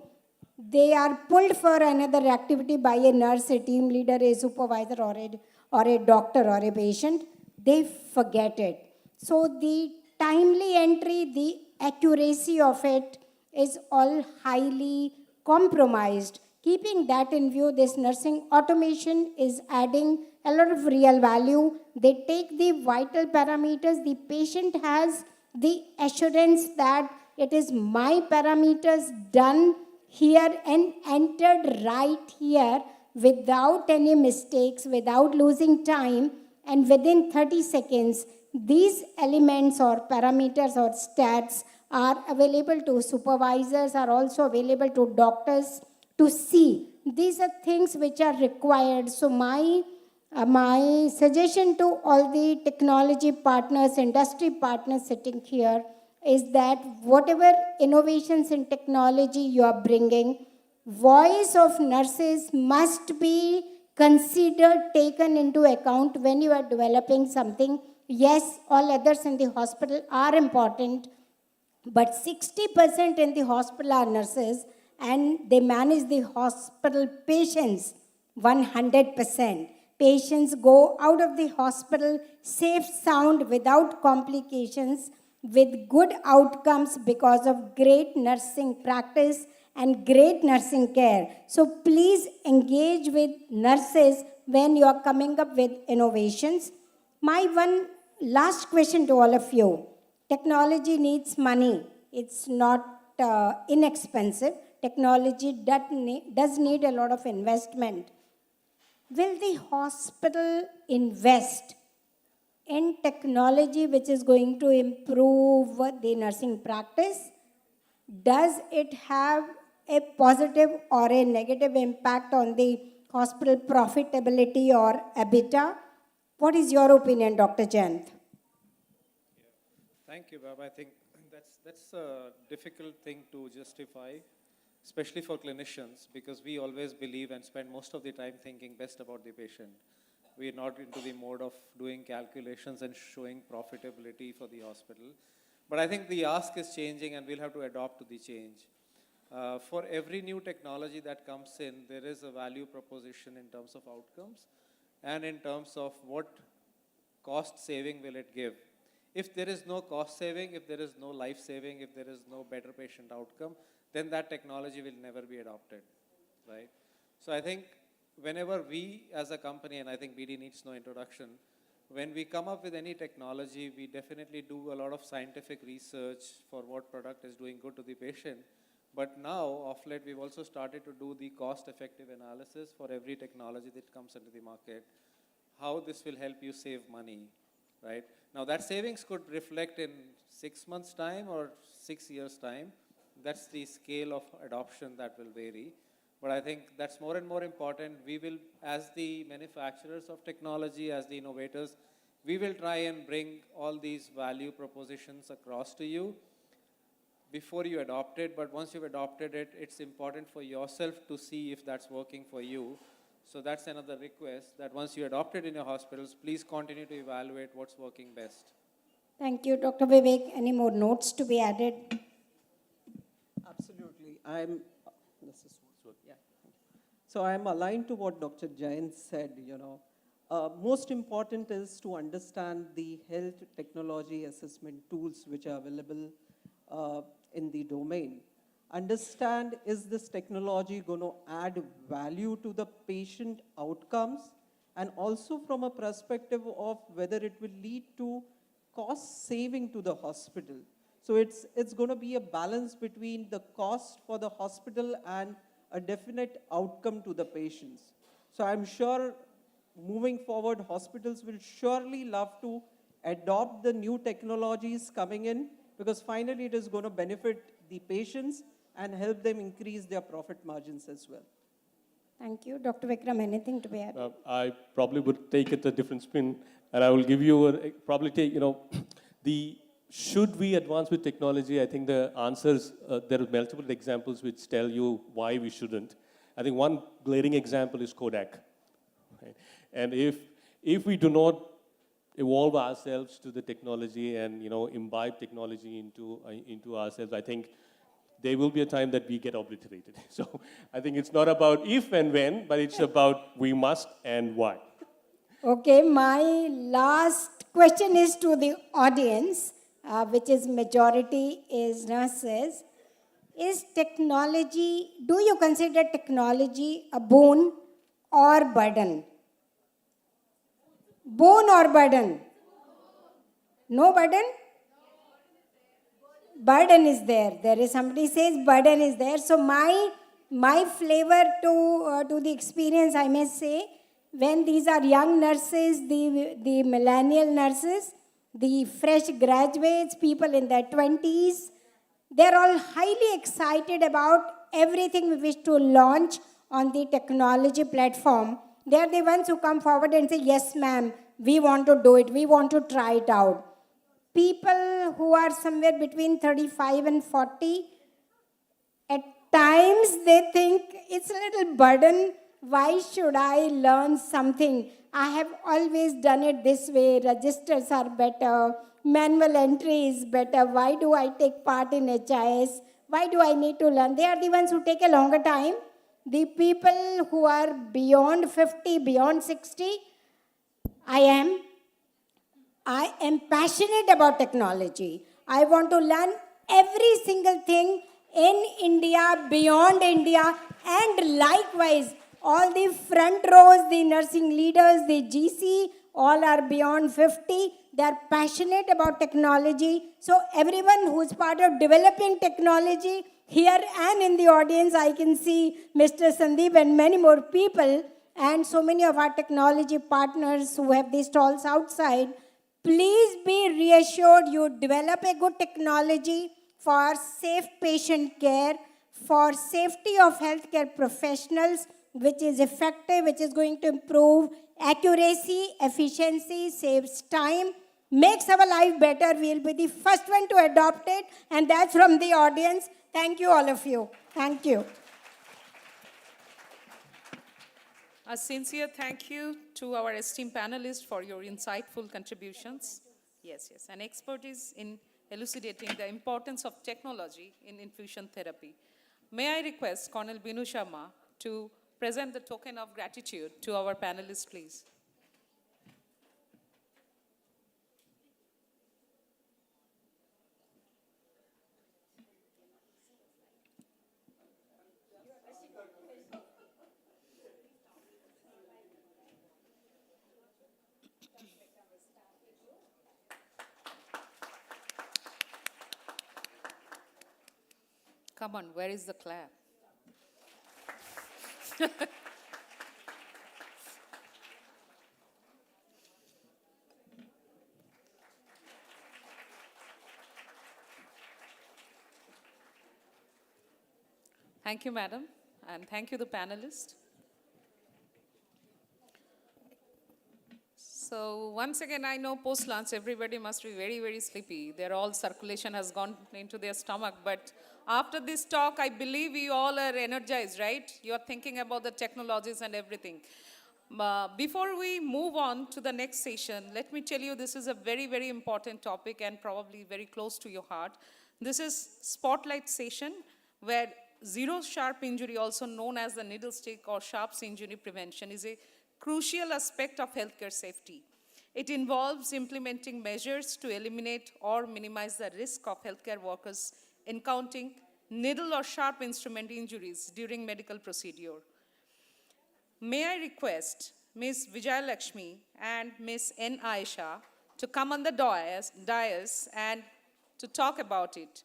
they are pulled for another activity by a nurse, a team leader, a supervisor, or a doctor or a patient. They forget it. So the timely entry, the accuracy of it is all highly compromised. Keeping that in view, this nursing automation is adding a lot of real value. They take the vital parameters. The patient has the assurance that it is my parameters done here and entered right here without any mistakes, without losing time, and within 30 seconds, these elements or parameters or stats are available to supervisors, are also available to doctors to see. These are things which are required. So my suggestion to all the technology partners, industry partners sitting here is that whatever innovations in technology you are bringing, voice of nurses must be considered, taken into account when you are developing something. Yes, all others in the hospital are important, but 60% in the hospital are nurses, and they manage the hospital patients 100%. Patients go out of the hospital safe, sound, without complications, with good outcomes because of great nursing practice and great nursing care. So please engage with nurses when you are coming up with innovations. My one last question to all of you. Technology needs money. It's not inexpensive. Technology does need a lot of investment. Will the hospital invest in technology which is going to improve the nursing practice? Does it have a positive or a negative impact on the hospital profitability or EBITDA? What is your opinion, Dr. Jayant? Thank you, Bab. I think that's a difficult thing to justify, especially for clinicians, because we always believe and spend most of the time thinking best about the patient. We are not into the mode of doing calculations and showing profitability for the hospital. But I think the ask is changing, and we'll have to adapt to the change. For every new technology that comes in, there is a value proposition in terms of outcomes and in terms of what cost saving will it give. If there is no cost saving, if there is no life saving, if there is no better patient outcome, then that technology will never be adopted, right? So I think whenever we as a company, and I think BD needs no introduction, when we come up with any technology, we definitely do a lot of scientific research for what product is doing good to the patient. But now, of late, we've also started to do the cost-effective analysis for every technology that comes into the market, how this will help you save money, right? Now, that savings could reflect in 6 months' time or 6 years' time. That's the scale of adoption that will vary. But I think that's more and more important. We will, as the manufacturers of technology, as the innovators, we will try and bring all these value propositions across to you before you adopt it. But once you've adopted it, it's important for yourself to see if that's working for you. So that's another request, that once you adopt it in your hospitals, please continue to evaluate what's working best. Thank you. Dr. Vivek, any more notes to be added? Absolutely. So I'm aligned to what Dr. Jain said, most important is to understand the health technology assessment tools which are available in the domain. Understand, is this technology going to add value to the patient outcomes, and also from a perspective of whether it will lead to cost saving to the hospital. So it's going to be a balance between the cost for the hospital and a definite outcome to the patients. So I'm sure moving forward, hospitals will surely love to adopt the new technologies coming in, because finally it is going to benefit the patients and help them increase their profit margins as well. Thank you. Dr. Vikram, anything to be added? I probably would take it a different spin, and I will give you probably take, the should we advance with technology? I think the answers, there are multiple examples which tell you why we shouldn't. I think one glaring example is Kodak. Right? And if we do not evolve ourselves to the technology and imbibe technology into ourselves, I think there will be a time that we get obliterated. So I think it's not about if and when, but it's about we must and why. Okay, my last question is to the audience, which is majority is nurses. Is technology, do you consider technology a boon or burden? Boon or burden? No burden? Burden is there. There is somebody says burden is there. So my flavor to the experience, I may say, when these are young nurses, the millennial nurses, the fresh graduates, people in their 20s, they're all highly excited about everything we wish to launch on the technology platform. They're the ones who come forward and say, yes, ma'am, we want to do it. We want to try it out. People who are somewhere between 35 and 40, at times they think it's a little burden. Why should I learn something? I have always done it this way. Registers are better. Manual entry is better. Why do I take part in HIS? Why do I need to learn? They are the ones who take a longer time. The people who are beyond 50, beyond 60, I am passionate about technology. I want to learn every single thing in India, beyond India, and likewise, all the front rows, the nursing leaders, the GC, all are beyond 50. They are passionate about technology. So everyone who's part of developing technology, here and in the audience, I can see Mr. Sandeep and many more people, and so many of our technology partners who have these stalls outside. Please be reassured you develop a good technology for safe patient care, for safety of healthcare professionals, which is effective, which is going to improve accuracy, efficiency, saves time, makes our life better. We'll be the first one to adopt it, and that's from the audience. Thank you, all of you. Thank you. A sincere thank you to our esteemed panelists for your insightful contributions. Yes, and expertise in elucidating the importance of technology in infusion therapy. May I request Colonel Binu Sharma to present the token of gratitude to our panelists, please. Come on, where is the clap? Thank you, madam, and thank you, the panelists. So once again, I know post-lunch, everybody must be very, very sleepy. Their all circulation has gone into their stomach. But after this talk, I believe you all are energized, right? You're thinking about the technologies and everything. Before we move on to the next session, let me tell you this is a very, very important topic and probably very close to your heart. This is Spotlight session where zero sharp injury, also known as the needle stick or sharps injury prevention, is a crucial aspect of healthcare safety. It involves implementing measures to eliminate or minimize the risk of healthcare workers encountering needle or sharp instrument injuries during medical procedure. May I request Ms. Vijay Lakshmi and Ms. N. Aisha to come on the dais and to talk about it.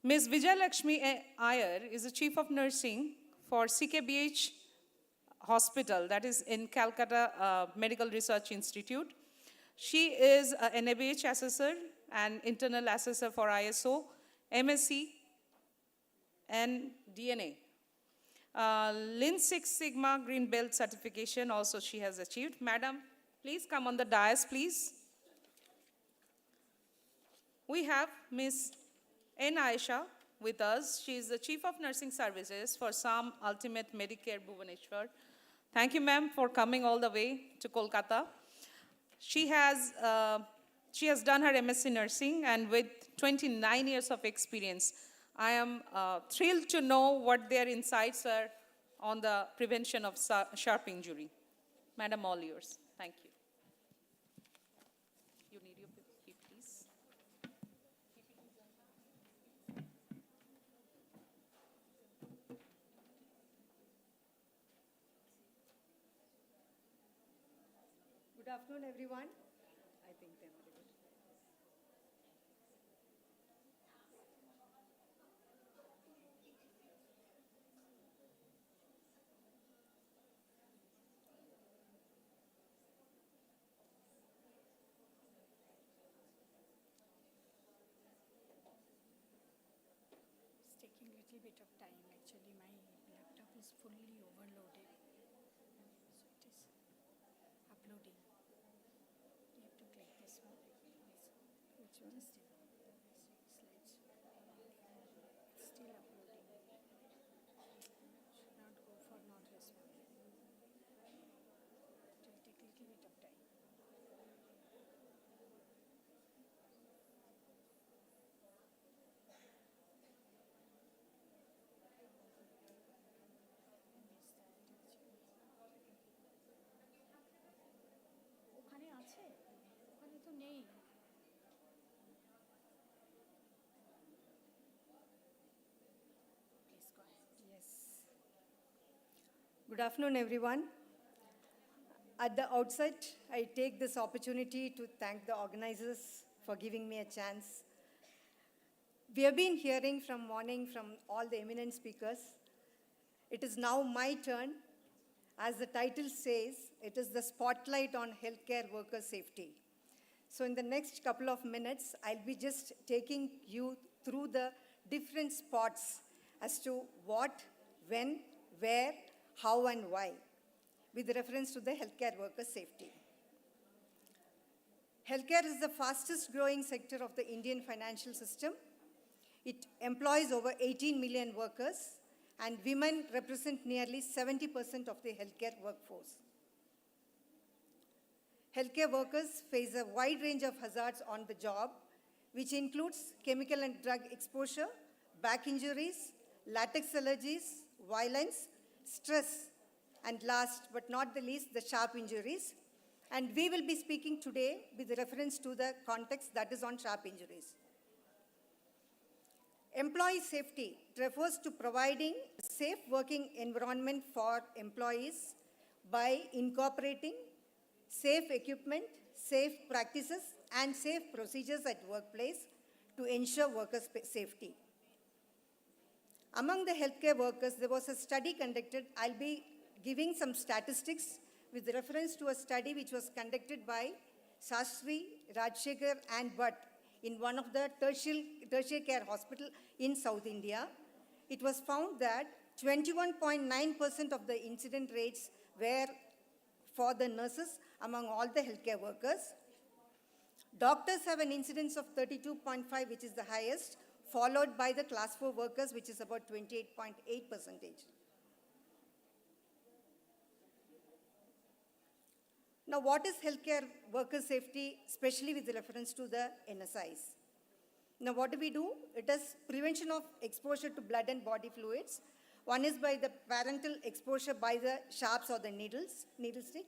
Ms. Vijay Lakshmi Iyer is the Chief of Nursing for CKBH Hospital, that is in Calcutta Medical Research Institute. She is an NABH assessor and internal assessor for ISO, MSc, and DNA. Lean Six Sigma Green Belt certification also she has achieved. Madam, please come on the dais, please. We have Ms. N. Aisha with us. She is the Chief of Nursing Services for SAM Ultimate Medicare Bhubaneswar. Thank you, ma'am, for coming all the way to Kolkata. She has done her MSc Nursing, and with 29 years of experience, I am thrilled to know what their insights are on the prevention of sharp injury. Madam, all yours. Thank you. You need your PPT, please. Good afternoon, everyone. I think they're very good. It's taking a little bit of time. Actually, my laptop is fully overloaded. So it is uploading. You have to click this one. Which one? Just slides. It's still uploading. Should not go for not responding. It will take a little bit of time. ওখানে আছে ওখানে তো নেই please go Yes. Good afternoon, everyone. At the outset, I take this opportunity to thank the organizers for giving me a chance. We have been hearing from morning from all the eminent speakers. It is now my turn. As the title says, it is the spotlight on healthcare worker safety. So in the next couple of minutes, I'll be just taking you through the different spots as to what, when, where, how, and why, with reference to the healthcare worker safety. Healthcare is the fastest growing sector of the Indian financial system. It employs over 18 million workers, and women represent nearly 70% of the healthcare workforce. Healthcare workers face a wide range of hazards on the job, which includes chemical and drug exposure, back injuries, latex allergies, violence, stress, and last but not the least, the sharp injuries. And we will be speaking today with reference to the context that is on sharp injuries. Employee safety refers to providing a safe working environment for employees by incorporating safe equipment, safe practices, and safe procedures at workplace to ensure workers' safety. Among the healthcare workers, there was a study conducted. I'll be giving some statistics with reference to a study which was conducted by Sastry, Rajshekhar, and Bhatt in one of the tertiary care hospital in South India. It was found that 21.9% of the incident rates were for the nurses among all the healthcare workers. Doctors have an incidence of 32.5, which is the highest, followed by the class 4 workers, which is about 28.8%. Now, what is healthcare worker safety, especially with reference to the NSIs? Now, what do? It is prevention of exposure to blood and body fluids. One is by the parental exposure by the sharps or the needle stick,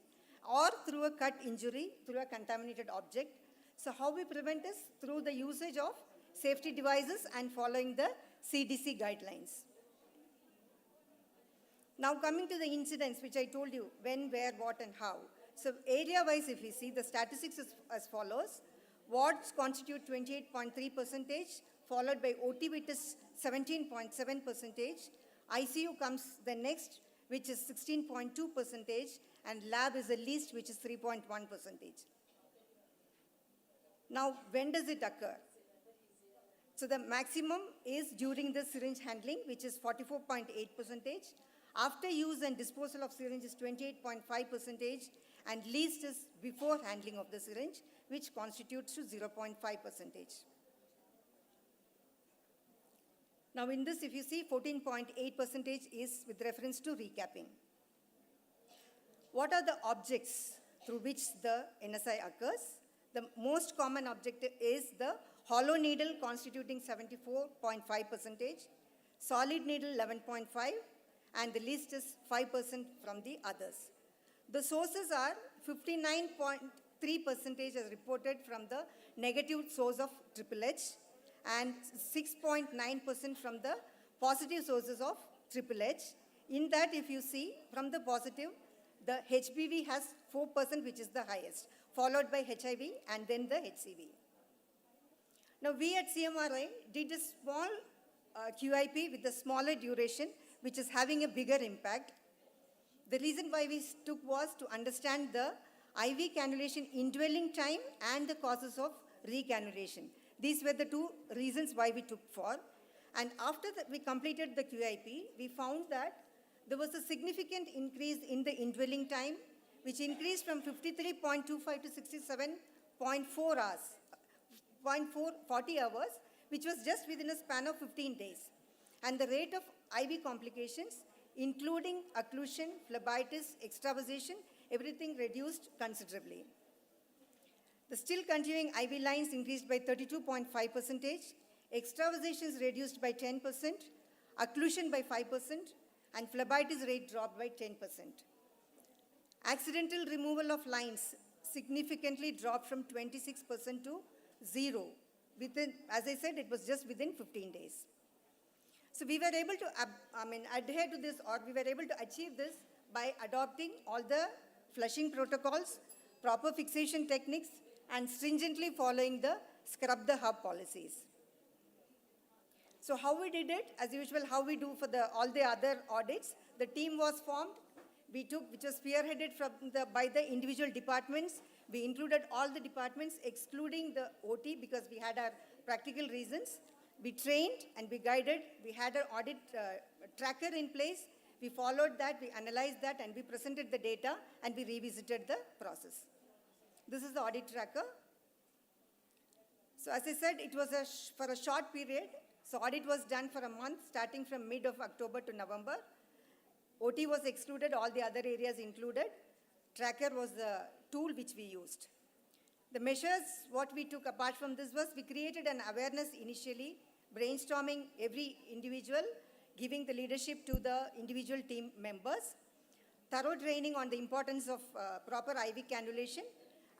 or through a cut injury, through a contaminated object. So how we prevent is through the usage of safety devices and following the CDC guidelines. Now coming to the incidents, which I told you, when, where, what, and how. So area-wise, if we see, the statistics is as follows. Wards constitute 28.3%, followed by OT, which is 17.7%. ICU comes the next, which is 16.2%, and lab is the least, which is 3.1%. Now, when does it occur? So the maximum is during the syringe handling, which is 44.8%. After use and disposal of syringe is 28.5%, and least is before handling of the syringe, which constitutes to 0.5%. Now in this, if you see, 14.8% is with reference to recapping. What are the objects through which the NSI occurs? The most common object is the hollow needle constituting 74.5%, solid needle 11.5%, and the least is 5% from the others. The sources are 59.3% as reported from the negative source of HHH, and 6.9% from the positive sources of HHH. In that, if you see, from the positive, the HBV has 4%, which is the highest, followed by HIV and then the HCV. Now, we at CMRI did a small QIP with a smaller duration, which is having a bigger impact. The reason why we took was to understand the IV cannulation indwelling time and the causes of recannulation. These were the two reasons why we took for. And after that we completed the QIP, we found that there was a significant increase in the indwelling time, which increased from 53.25 to 67.4 hours, 40 hours, which was just within a span of 15 days. And the rate of IV complications, including occlusion, phlebitis, extravasation, everything reduced considerably. The still continuing IV lines increased by 32.5%, extravasations reduced by 10%, occlusion by 5%, and phlebitis rate dropped by 10%. Accidental removal of lines significantly dropped from 26% to 0. Within, as I said, it was just within 15 days. So we were able to adhere to this, or we were able to achieve this by adopting all the flushing protocols, proper fixation techniques, and stringently following the scrub the hub policies. So how we did it, as usual, how we do for all the other audits, the team was formed. We took, which was spearheaded by the individual departments. We included all the departments, excluding the OT, because we had our practical reasons. We trained and we guided. We had an audit tracker in place. We followed that, we analyzed that, and we presented the data, and we revisited the process. This is the audit tracker. So as I said, it was for a short period. So audit was done for a month, starting from mid of October to November. OT was excluded, all the other areas included. Tracker was the tool which we used. The measures, what we took apart from this was, we created an awareness initially, brainstorming every individual, giving the leadership to the individual team members, thorough training on the importance of proper IV cannulation,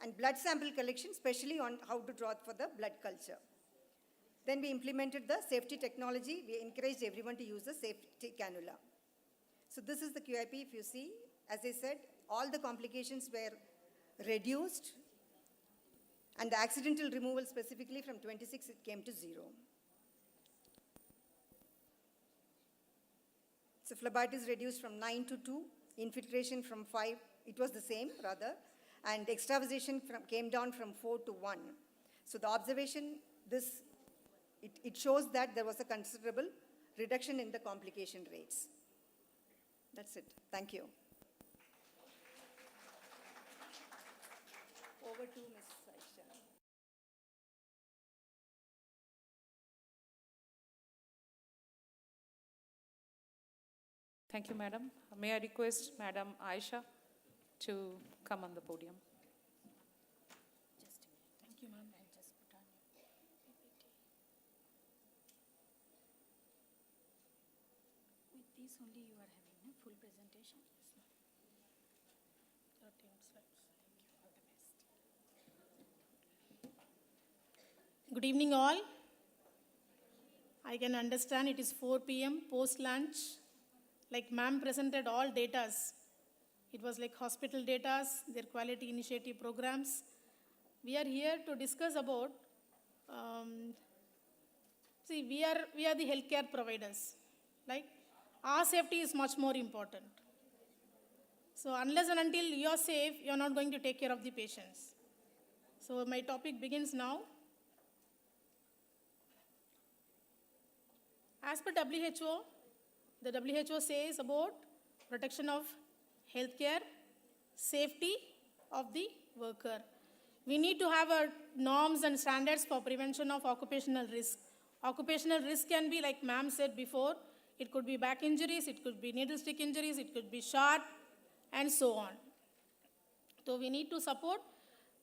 and blood sample collection, especially on how to draw for the blood culture. Then we implemented the safety technology. We encouraged everyone to use the safety cannula. So this is the QIP, if you see. As I said, all the complications were reduced, and the accidental removal specifically from 26, it came to 0. So phlebitis reduced from 9 to 2, infiltration from 5, it was the same rather, and extravasation came down from 4 to 1. So the observation, it shows that there was a considerable reduction in the complication rates. That's it. Thank you. Over to Ms. Aisha. Thank you, Madam. May I request Madam Aisha to come on the podium? Just a minute. Thank you, ma'am. I'll just put on your PPT. With These only you are having a full presentation. Your team slides. Thank you. All the best. Good evening, all. I can understand it is 4 p.m. post lunch. Like ma'am presented all datas. It was like hospital datas, their quality initiative programs. We are here to discuss about. See, we are the healthcare providers. Like, our safety is much more important. So unless and until you are safe, you are not going to take care of the patients. So my topic begins now. As per WHO, the WHO says about protection of healthcare, safety of the worker. We need to have norms and standards for prevention of occupational risk. Occupational risk can be, like ma'am said before, it could be back injuries, it could be needle stick injuries, it could be shot, and so on. So we need to support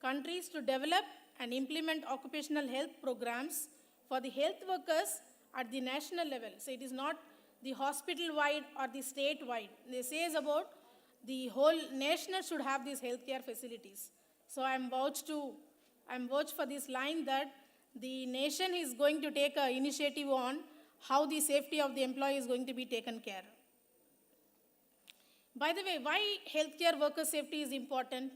countries to develop and implement occupational health programs for the health workers at the national level. So it is not the hospital-wide or the state-wide. They say about the whole nation should have these healthcare facilities. So I'm vouched for this line that the nation is going to take an initiative on how the safety of the employee is going to be taken care. By the way, why healthcare worker safety is important?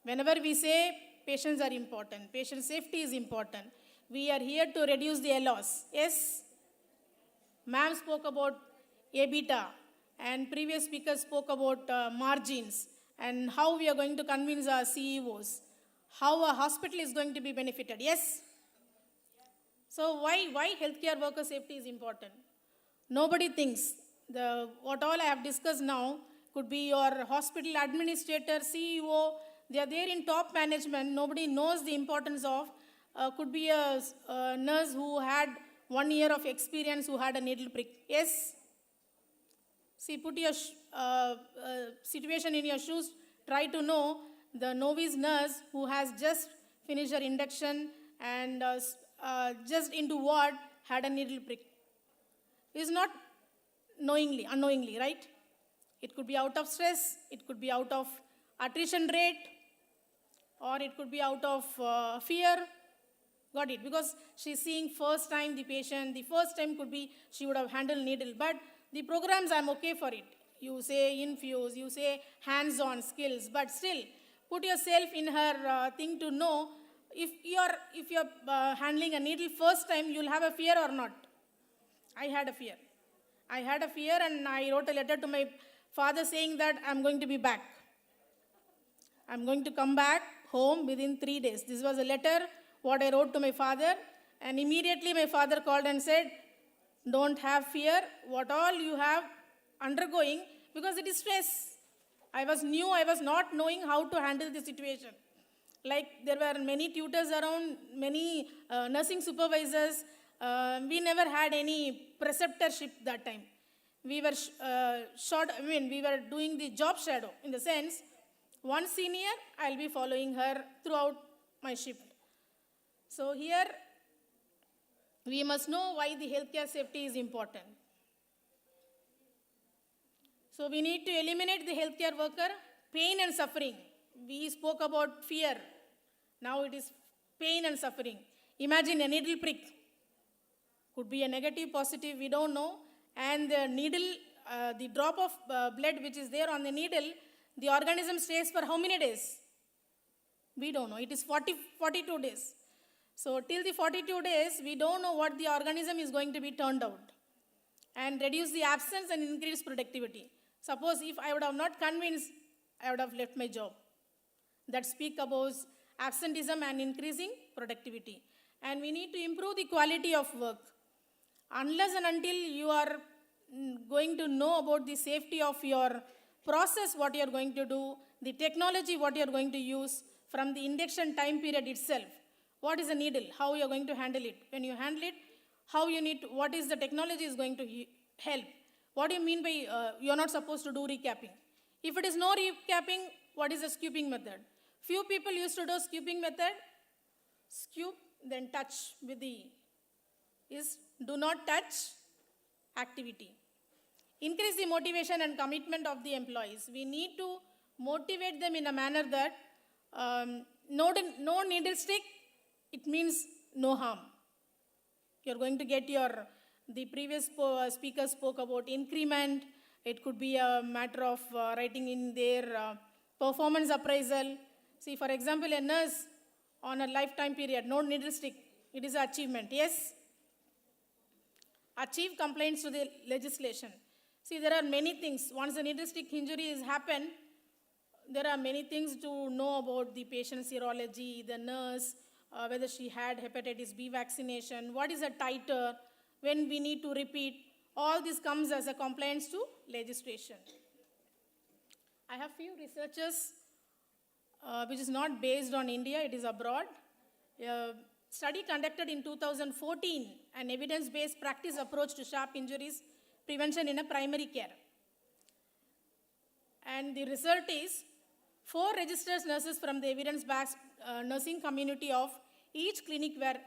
Whenever we say patients are important, patient safety is important, we are here to reduce the loss. Yes, ma'am spoke about EBITDA, and previous speakers spoke about margins and how we are going to convince our CEOs, how a hospital is going to be benefited. Yes? So why healthcare worker safety is important? Nobody thinks. What all I have discussed now could be your hospital administrator, CEO, they are there in top management. Nobody knows the importance of, could be a nurse who had 1 year of experience who had a needle prick. Yes? See, put your situation in your shoes, try to know the novice nurse who has just finished her induction and just into ward had a needle prick. It is not unknowingly, right? It could be out of stress, it could be out of attrition rate, or it could be out of fear. Got it? Because she's seeing first time the patient, the first time could be she would have handled needle, but the programs, I'm okay for it. You say Infuse, you say hands-on skills, but still, put yourself in her thing to know if you're handling a needle first time, you'll have a fear or not. I had a fear, and I wrote a letter to my father saying that I'm going to be back. I'm going to come back home within 3 days. This was a letter what I wrote to my father, and immediately my father called and said, don't have fear, what all you have undergoing, because it is stress. I was not knowing how to handle the situation. Like there were many tutors around, many nursing supervisors. We never had any preceptorship that time. We were we were doing the job shadow, in the sense, one senior, I'll be following her throughout my shift. So here, we must know why the healthcare safety is important. So we need to eliminate the healthcare worker, pain and suffering. We spoke about fear. Now it is pain and suffering. Imagine a needle prick. Could be a negative, positive, we don't know. And the needle, the drop of blood which is there on the needle, the organism stays for how many days? We don't know. It is 42 days. So till the 42 days, we don't know what the organism is going to be turned out. And reduce the absence and increase productivity. Suppose if I would have not convinced, I would have left my job. That speak about absenteeism and increasing productivity. And we need to improve the quality of work. Unless and until you are going to know about the safety of your process, what you are going to do, the technology, what you are going to use, from the induction time period itself. What is a needle? How you are going to handle it? When you handle it, how you need to, what is the technology is going to help? What do you mean by you are not supposed to do recapping? If it is no recapping, what is the scooping method? Few people used to do scooping method. Scoop, then touch with the, is do not touch activity. increase the motivation and commitment of the employees. We need to motivate them in a manner that no needle stick, it means no harm. You're going to get the previous speaker spoke about increment. It could be a matter of writing in their performance appraisal. See, for example, a nurse on a lifetime period, no needle stick, it is an achievement, yes? Achieve compliance to the legislation. See, there are many things. Once a needle stick injury has happened, there are many things to know about the patient's serology, the nurse, whether she had hepatitis B vaccination, what is a titer, when we need to repeat. All this comes as a compliance to legislation. I have few researchers which is not based on India, it is abroad. A study conducted in 2014, an evidence-based practice approach to sharp injuries prevention in a primary care. And the result is 4 registered nurses from the evidence-based nursing community of each clinic where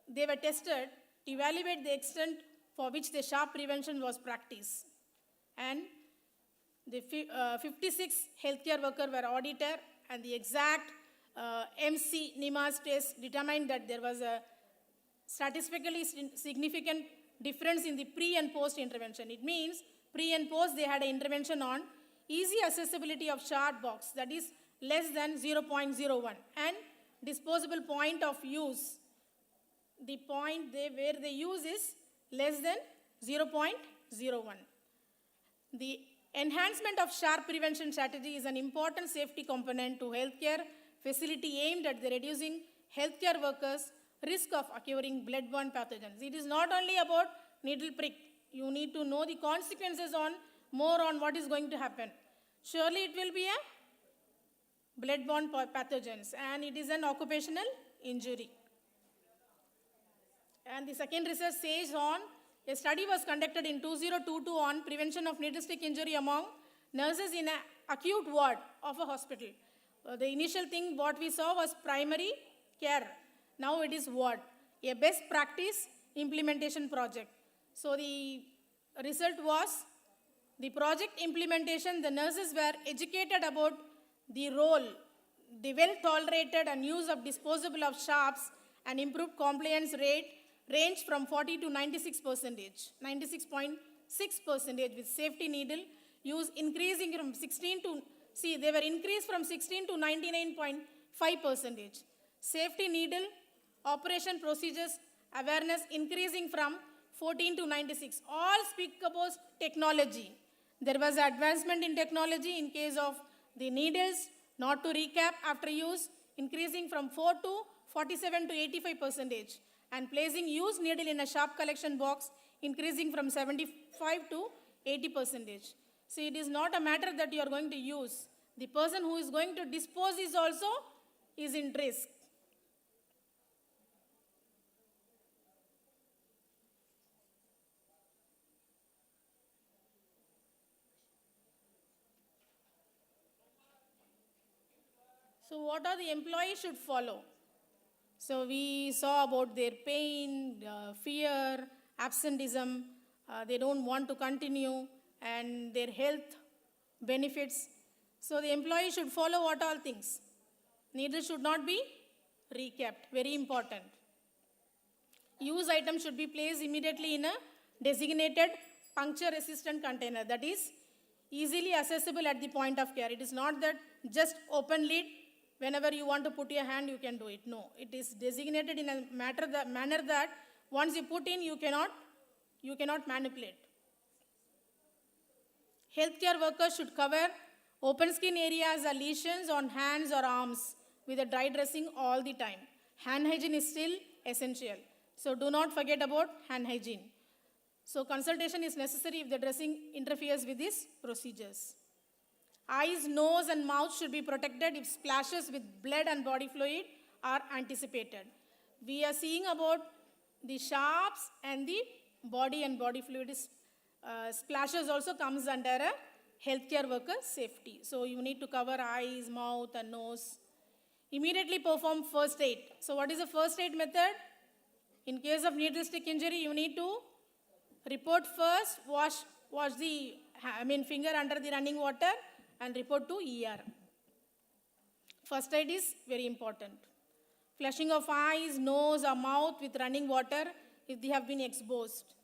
they were tested to evaluate the extent for which the sharp prevention was practiced. And the 56 healthcare workers were audited, and the exact MC NIMAS test determined that there was a statistically significant difference in the pre and post intervention. It means pre and post they had an intervention on easy accessibility of sharp box, that is less than 0.01, and disposable point of use, the point where they use is less than 0.01. The enhancement of sharp prevention strategy is an important safety component to healthcare facility aimed at the reducing healthcare workers' risk of acquiring bloodborne pathogens. It is not only about needle prick. You need to know the consequences more on what is going to happen. Surely it will be a bloodborne pathogens, and it is an occupational injury. And the second research says a study was conducted in 2022 on prevention of needle stick injury among nurses in an acute ward of a hospital. The initial thing what we saw was primary care. Now it is ward, a best practice implementation project. So the result was the project implementation, the nurses were educated about the role, the well-tolerated and use of disposable of sharps, and improved compliance rate range from 40 to 96%, 96.6% with safety needle use increasing from 16 to, they were increased from 16 to 99.5%. Safety needle operation procedures awareness increasing from 14 to 96. All speak about technology. There was advancement in technology in case of the needles, not to recap after use, increasing from 4 to 47 to 85%, and placing used needle in a sharp collection box, increasing from 75 to 80%. See, it is not a matter that you are going to use. The person who is going to dispose is in risk. So what are the employees should follow? So we saw about their pain, fear, absenteeism, they don't want to continue, and their health benefits. So the employee should follow what all things? Needle should not be recapped, very important. Use items should be placed immediately in a designated puncture-resistant container that is easily accessible at the point of care. It is not that just open lid, whenever you want to put your hand, you can do it. No, it is designated in a manner that once you put in, you cannot manipulate. Healthcare workers should cover open skin areas or lesions on hands or arms with a dry dressing all the time. Hand hygiene is still essential. So do not forget about hand hygiene. So consultation is necessary if the dressing interferes with these procedures. Eyes, nose, and mouth should be protected if splashes with blood and body fluid are anticipated. We are seeing about the sharps and the body and body fluid splashes also comes under a healthcare worker safety. So you need to cover eyes, mouth, and nose. Immediately perform first aid. So what is the first aid method? In case of needle stick injury, you need to Report first, wash the finger under the running water and report to ER. First aid is very important. Flushing of eyes, nose or mouth with running water if they have been exposed.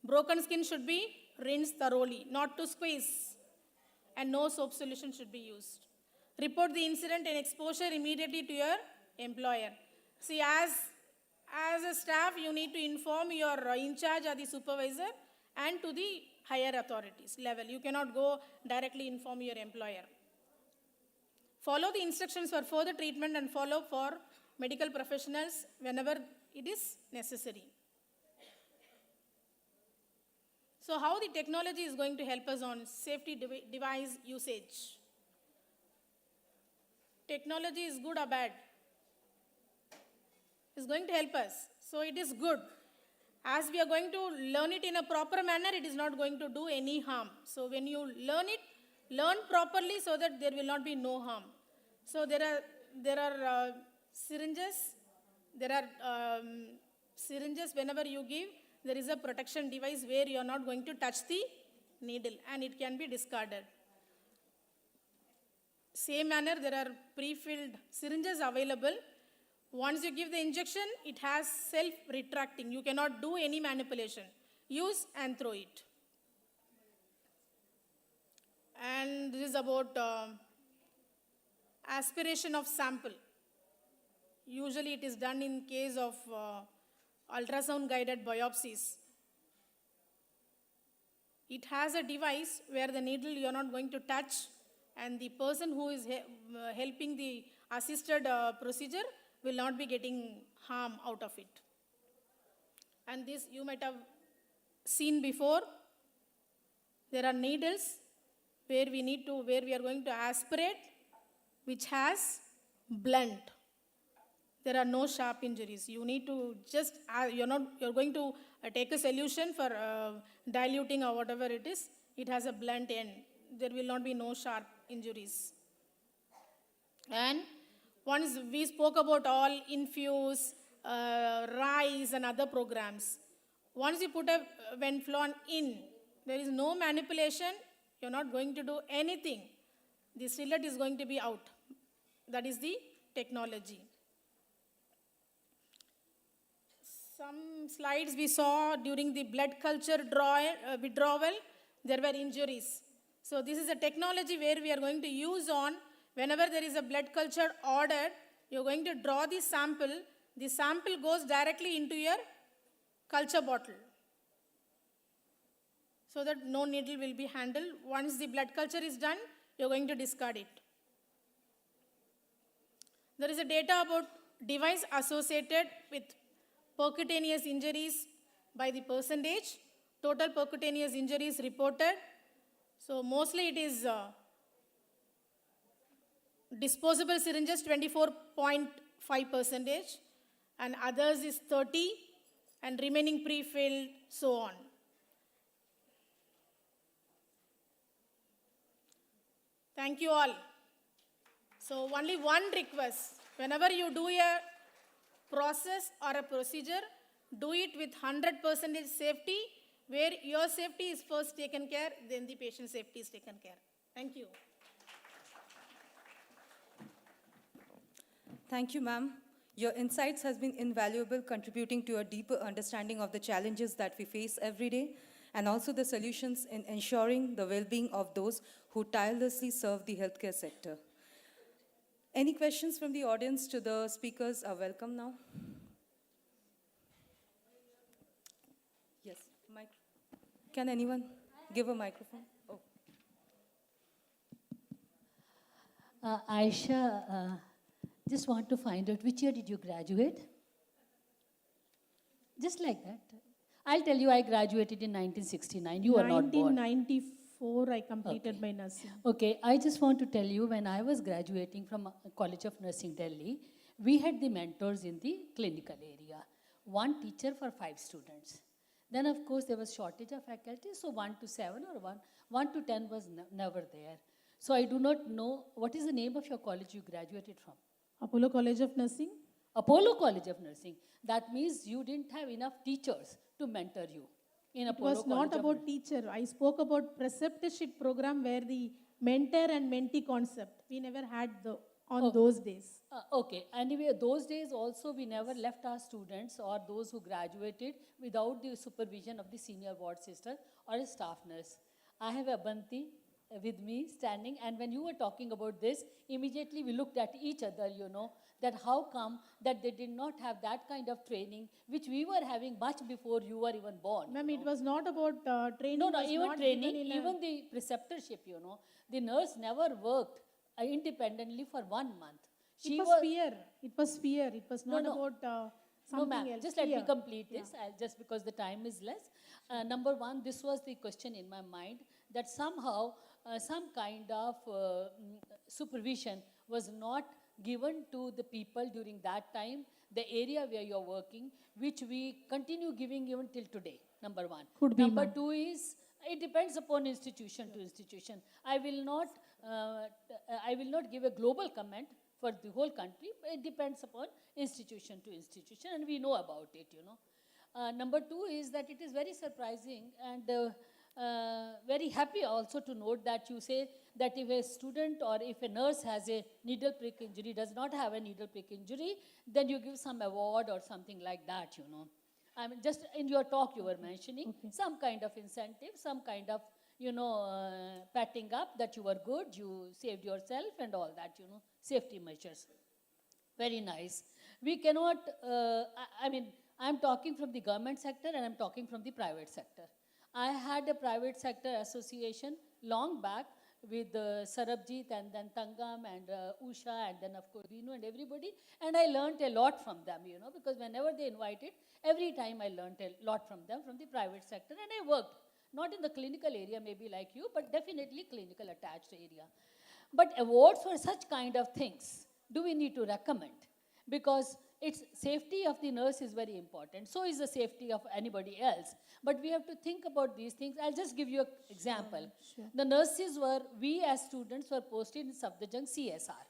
Broken skin should be rinsed thoroughly, not to squeeze, and no soap solution should be used. Report the incident and exposure immediately to your employer. See, as a staff, you need to inform your in charge or the supervisor and to the higher authorities level. You cannot go directly inform your employer. Follow the instructions for further treatment and follow for medical professionals whenever it is necessary. So how the technology is going to help us on safety device usage? Technology is good or bad? It's going to help us. So it is good. As we are going to learn it in a proper manner, it is not going to do any harm. So when you learn it, learn properly so that there will not be no harm. So there are syringes. There are syringes whenever you give, there is a protection device where you are not going to touch the needle and it can be discarded. Same manner, there are pre-filled syringes available. Once you give the injection, it has self-retracting. You cannot do any manipulation. Use and throw it. And this is about aspiration of sample. Usually it is done in case of ultrasound guided biopsies. It has a device where the needle you are not going to touch, and the person who is helping the assisted procedure will not be getting harm out of it. And this you might have seen before. There are needles where we are going to aspirate, which has blunt. There are no sharp injuries. You need to just, you're going to take a solution for diluting or whatever it is. It has a blunt end. There will not be no sharp injuries. And once we spoke about all Infuse, RISE and other programs. Once you put a Venflon in, there is no manipulation. You're not going to do anything. The stellate is going to be out. That is the technology. Some slides we saw during the blood culture withdrawal, there were injuries. So this is a technology where we are going to use on whenever there is a blood culture ordered, you're going to draw the sample goes directly into your culture bottle, so that no needle will be handled. Once the blood culture is done, you're going to discard it. There is a data about device associated with percutaneous injuries by the percentage, total percutaneous injuries reported. So mostly it is disposable syringes 24.5%, and others is 30%, and remaining pre-filled, so on. Thank you all. So only one request, whenever you do a process or a procedure, do it with 100% safety, where your safety is first taken care, then the patient safety is taken care. Thank you. Thank you, ma'am. Your insights has been invaluable, contributing to a deeper understanding of the challenges that we face every day, and also the solutions in ensuring the well-being of those who tirelessly serve the healthcare sector. Any questions from the audience to the speakers are welcome now. Yes, mic. Can anyone give a microphone? Oh. Aisha, just want to find out which year did you graduate? Just like that. I'll tell you, I graduated in 1969. You were not born. 1994, I completed my nursing. Okay, I just want to tell you, when I was graduating from College of Nursing, Delhi, we had the mentors in the clinical area. One teacher for 5 students. Then, of course, there was shortage of faculty, so 1 to 7 or 1 to 10 was never there. So I do not know, what is the name of your college you graduated from? Apollo College of Nursing. Apollo College of Nursing. That means you didn't have enough teachers to mentor you. in It Apollo was not College of about teacher. I spoke about preceptorship program where the mentor and mentee concept. We never had on those days. Okay. Anyway, those days also we never left our students or those who graduated without the supervision of the senior ward sister or a staff nurse. I have Abanti with me standing, and when you were talking about this, immediately we looked at each other, that how come that they did not have that kind of training which we were having much before you were even born. Ma'am, it was not about training. No, was even not training, given in even the preceptorship, the nurse never worked independently for 1 month. It was fear. It was fear. It was not about No, something ma'am, else. just let me Fear. complete this, just because the time is less. Number one, this was the question in my mind, that somehow some kind of supervision was not given to the people during that time, the area where you're working, which we continue giving even till today, number one. Could be, Number ma'am. two is, it depends upon institution to institution. I will not give a global comment for the whole country, but it depends upon institution to institution, and we know about it, Number two is that it is very surprising and very happy also to note that you say that if a student or if a nurse has a needle prick injury, does not have a needle prick injury, then you give some award or something like that, I mean, just in your talk you were mentioning some kind of incentive, some kind of, patting up that you were good, you saved yourself and all that, safety measures. Very nice. We cannot, I mean, I'm talking from the government sector and I'm talking from the private sector. I had a private sector association long back with Sarabjit and then Tangam and Usha and then of course Renu and everybody, and I learned a lot from them, because whenever they invited, every time I learned a lot from them, from the private sector, and I worked, not in the clinical area maybe like you, but definitely clinical attached area. But awards for such kind of things, do we need to recommend? Because it's safety of the nurse is very important. So is the safety of anybody else. But we have to think about these things. I'll just give you an example. Sure. The nurses we as students were posted in Safdarjung CSR.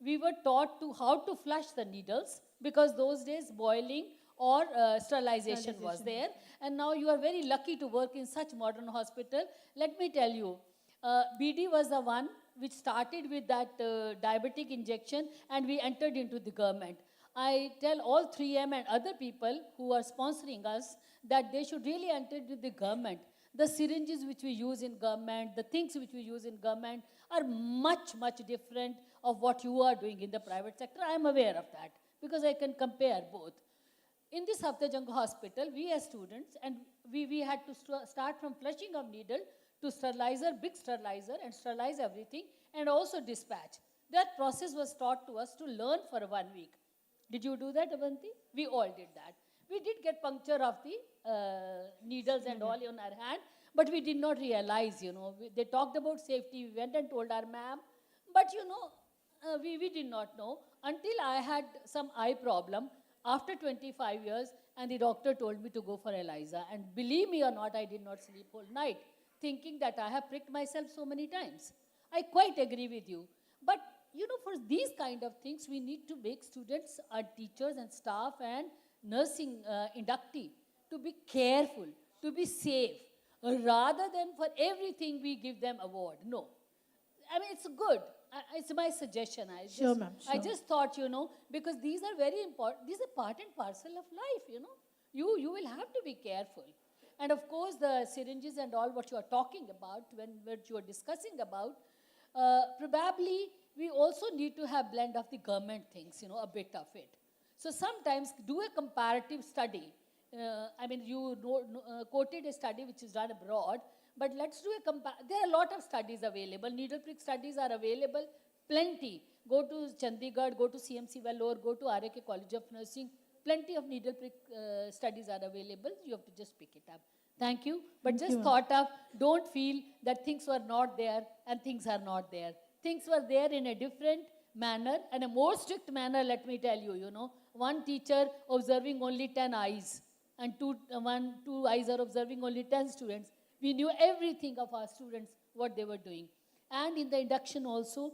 We were taught how to flush the needles, because those days boiling or sterilization was there. And now you are very lucky to work in such modern hospital. Let me tell you, BD was the one which started with that diabetic injection, and we entered into the government. I tell all 3M and other people who are sponsoring us that they should really enter into the government. The syringes which we use in government, the things which we use in government are much, much different of what you are doing in the private sector. I am aware of that because I can compare both. In this Safdarjung hospital, we as students, and we had to start from flushing of needle to sterilizer, big sterilizer, and sterilize everything, and also dispatch. That process was taught to us to learn for 1 week. Did you do that, Avanti? We all did that. We did get puncture of the needles and all on our hand, but we did not realize, they talked about safety. We went and told our ma'am, but we did not know until I had some eye problem after 25 years, and the doctor told me to go for ELISA. And believe me or not, I did not sleep all night, thinking that I have pricked myself so many times. I quite agree with you. But, for these kind of things, we need to make students, our teachers and staff and nursing inductee to be careful, to be safe, rather than for everything we give them award. No. I mean, it's good. It's my suggestion. Sure, ma'am. I just thought, because these are very important. These are part and parcel of life, You will have to be careful. And of course, the syringes and all what you are talking about, what you are discussing about, probably we also need to have blend of the government things, a bit of it. So sometimes do a comparative study. I mean, you quoted a study which is done abroad, but let's do there are a lot of studies available. Needle prick studies are available, plenty. Go to Chandigarh, go to CMC Vellore, go to RAK College of Nursing. Plenty of needle prick studies are available. You have to just pick it up. Thank you. But Thank just you. thought of, don't feel that things were not there and things are not there. Things were there in a different manner and a more strict manner, let me tell you, One teacher observing only 10 eyes and two eyes are observing only 10 students. We knew everything of our students, what they were doing. And in the induction also,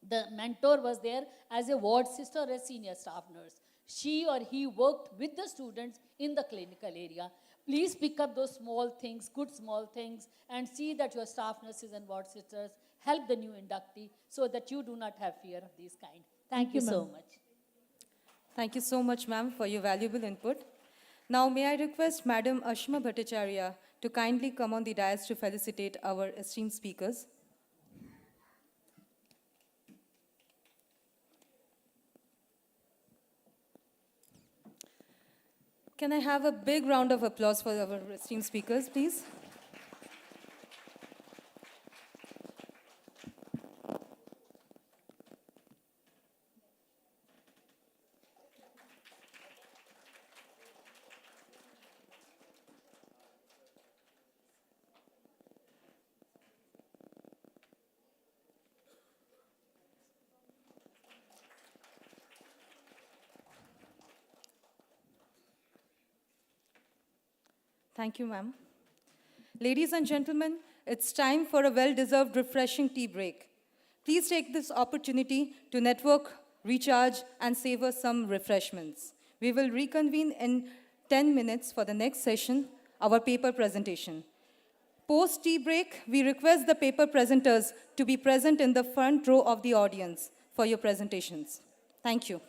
the mentor was there as a ward sister or a senior staff nurse. She or he worked with the students in the clinical area. Please pick up those small things, good small things, and see that your staff nurses and ward sisters help the new inductee so that you do not have fear of these kind. Thank you so ma'am. much. Thank you so much, ma'am, for your valuable input. Now, may I request Madam Ashma Bhattacharya to kindly come on the dais to felicitate our esteemed speakers. Can I have a big round of applause for our esteemed speakers, please? Thank you, ma'am. Ladies and gentlemen, it's time for a well-deserved refreshing tea break. Please take this opportunity to network, recharge, and savor some refreshments. We will reconvene in 10 minutes for the next session, our paper presentation. Post-tea break, we request the paper presenters to be present in the front row of the audience for your presentations. Thank you.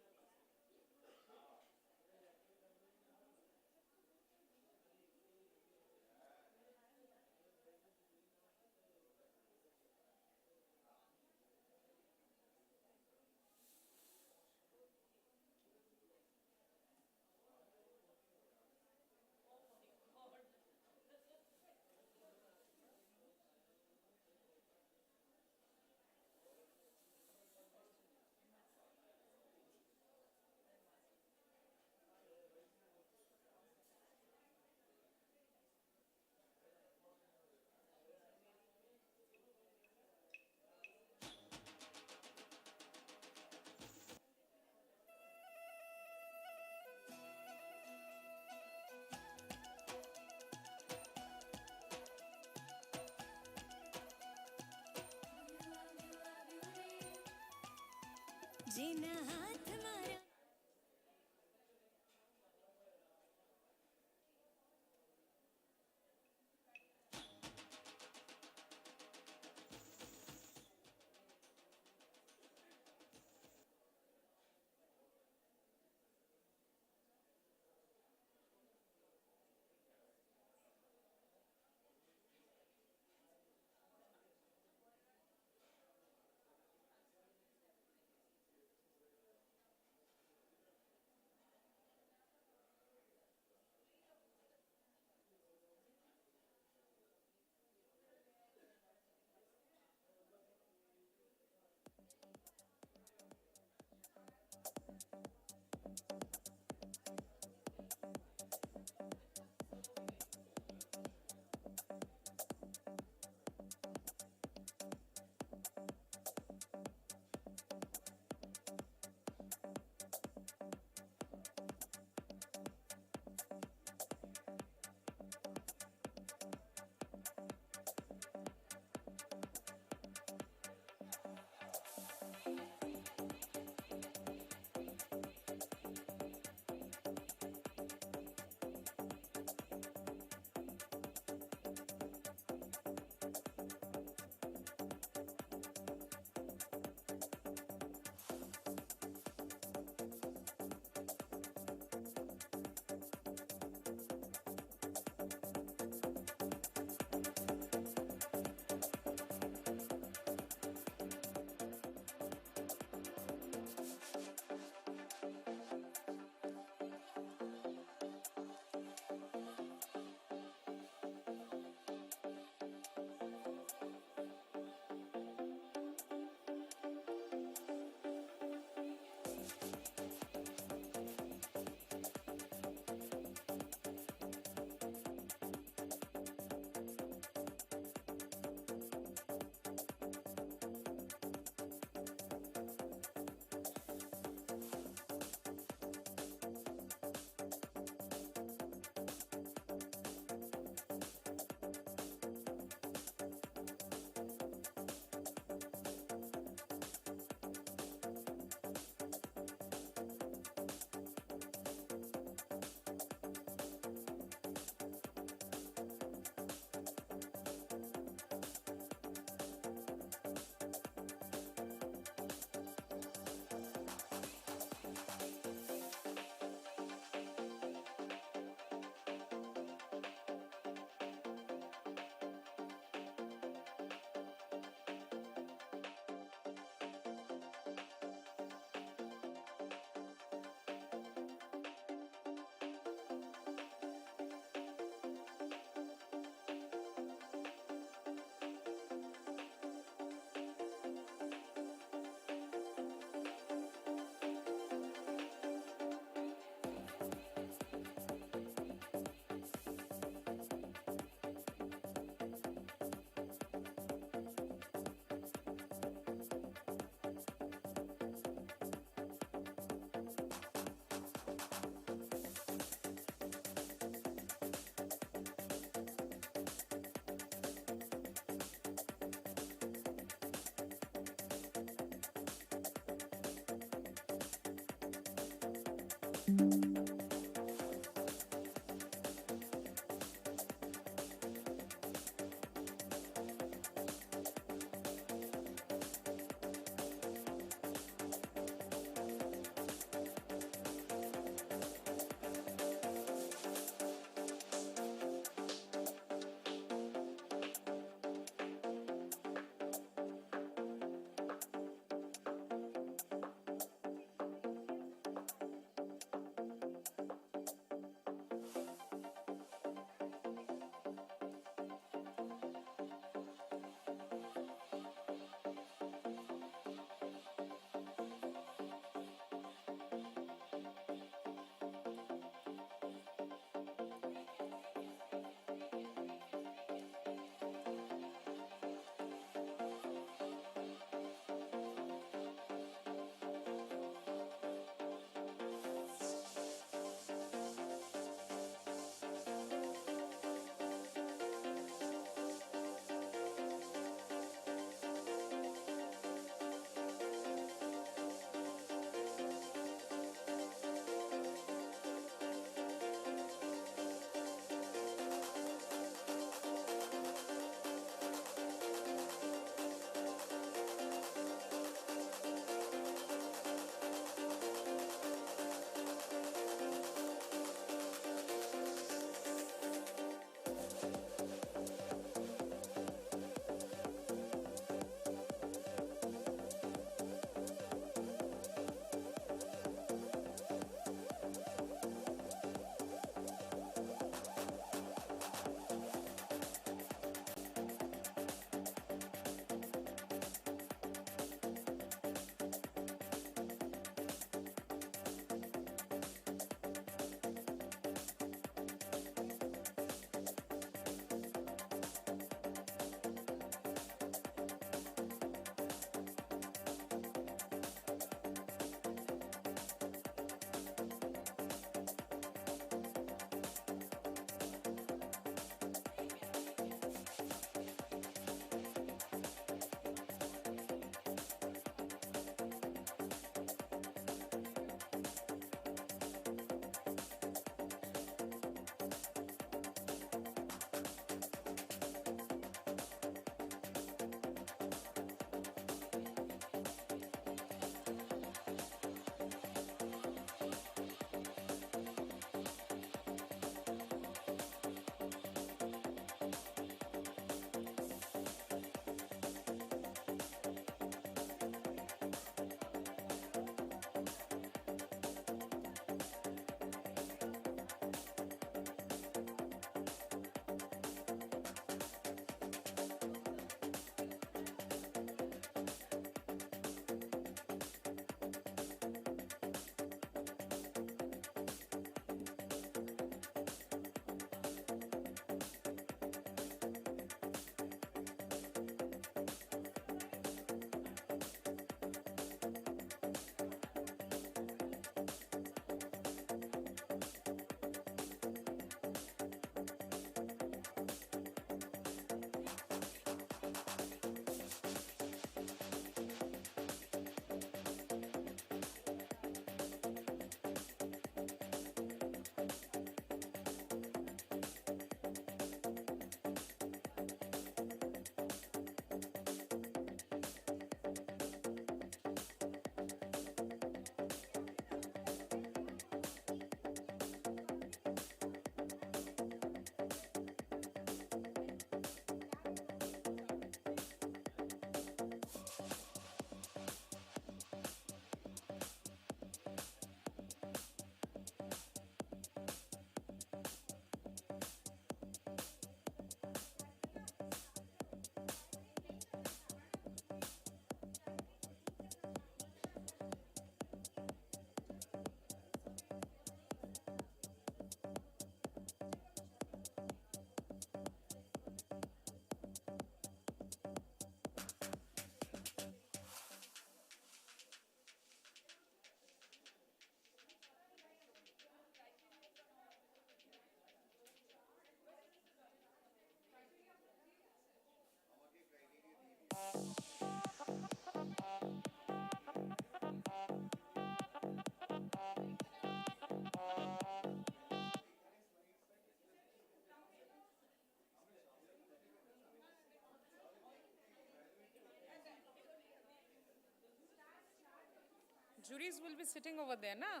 juries will be sitting over there, na?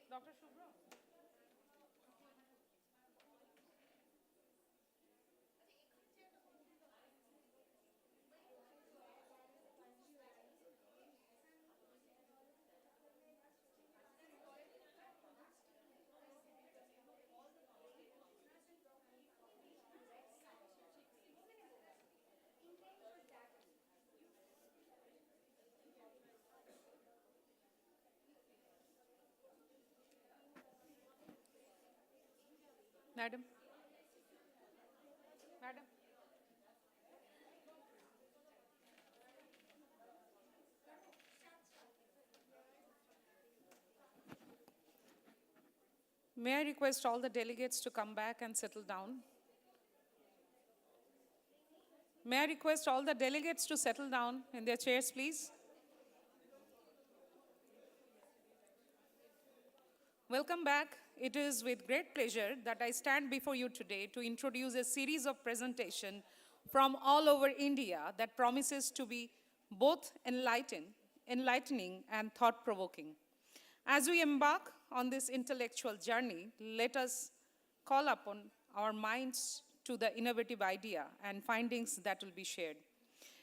Dr. Shubhra. Madam. Madam. May I request all the delegates to come back and settle down? May I request all the delegates to settle down in their chairs, please? Welcome back. It is with great pleasure that I stand before you today to introduce a series of presentations from all over India that promises to be both enlightening and thought-provoking. As we embark on this intellectual journey, let us call upon our minds to the innovative idea and findings that will be shared.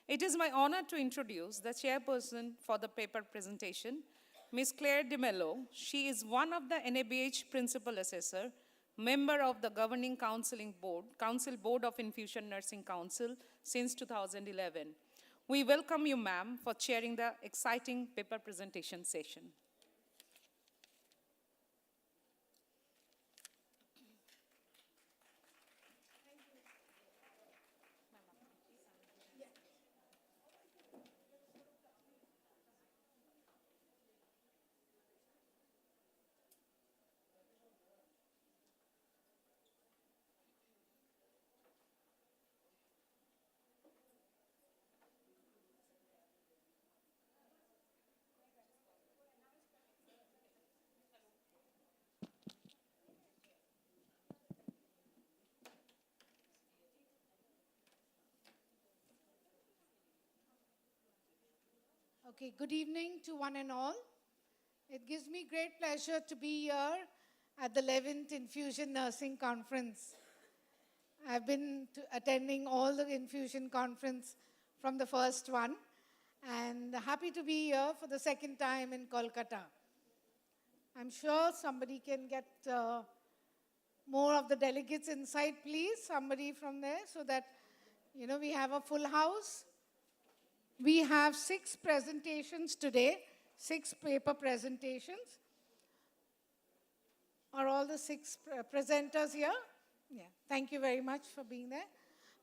It is my honor to introduce the chairperson for the paper presentation, Ms. Claire de Mello. She is one of the NABH Principal Assessor, member of the Governing Council Board of Infusion Nursing Council since 2011. We welcome you, ma'am, for chairing the exciting paper presentation session. Okay, good evening to one and all. It gives me great pleasure to be here at the 11th Infusion Nursing Conference. I've been attending all the Infusion conference from the first one, and happy to be here for the second time in Kolkata. I'm sure somebody can get more of the delegates inside, please, somebody from there, so that, we have a full house. We have 6 presentations today, 6 paper presentations. Are all the 6 presenters here? Yeah, thank you very much for being there.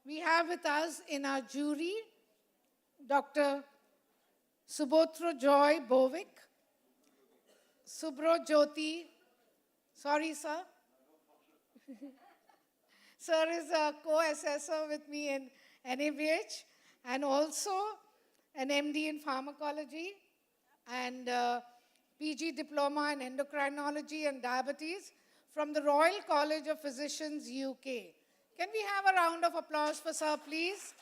We have with us in our jury, Dr. Subotro Joy Bovik, Subro Jyoti, sorry sir. Sir is a co-assessor with me in NABH and also an MD in pharmacology and PG diploma in endocrinology and diabetes from the Royal College of Physicians, UK. Can we have a round of applause for sir, please?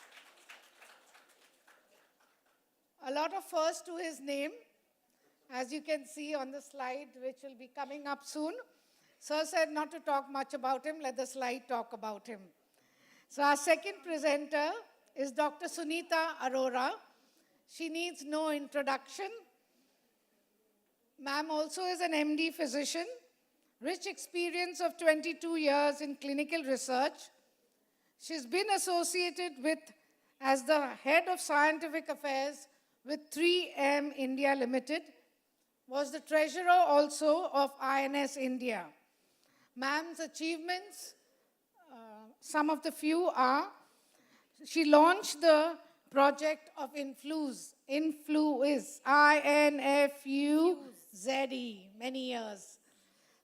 A lot of firsts to his name, as you can see on the slide, which will be coming up soon. Sir said not to talk much about him, let the slide talk about him. So our second presenter is Dr. Sunita Arora. She needs no introduction. Ma'am also is an MD physician, rich experience of 22 years in clinical research. She's been associated with, as the head of scientific affairs with 3M India Limited, was the treasurer also of INS India. Ma'am's achievements, some of the few are, she launched the project of Infuse, I-N-F-U-Z-E, many years.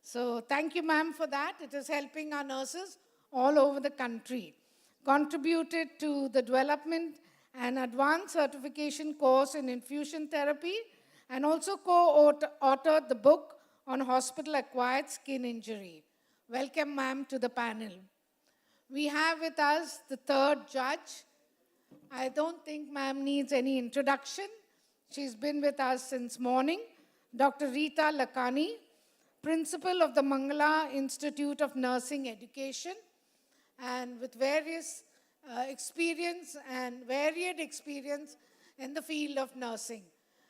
So thank you, ma'am, for that. It is helping our nurses all over the country. Contributed to the development and advanced certification course in infusion therapy and also co-authored the book on hospital-acquired skin injury. Welcome, ma'am, to the panel. We have with us the third judge. I don't think ma'am needs any introduction. She's been with us since morning. Dr. Rita Lakani, Principal of the Mangala Institute of Nursing Education, and with various experience and varied experience in the field of nursing.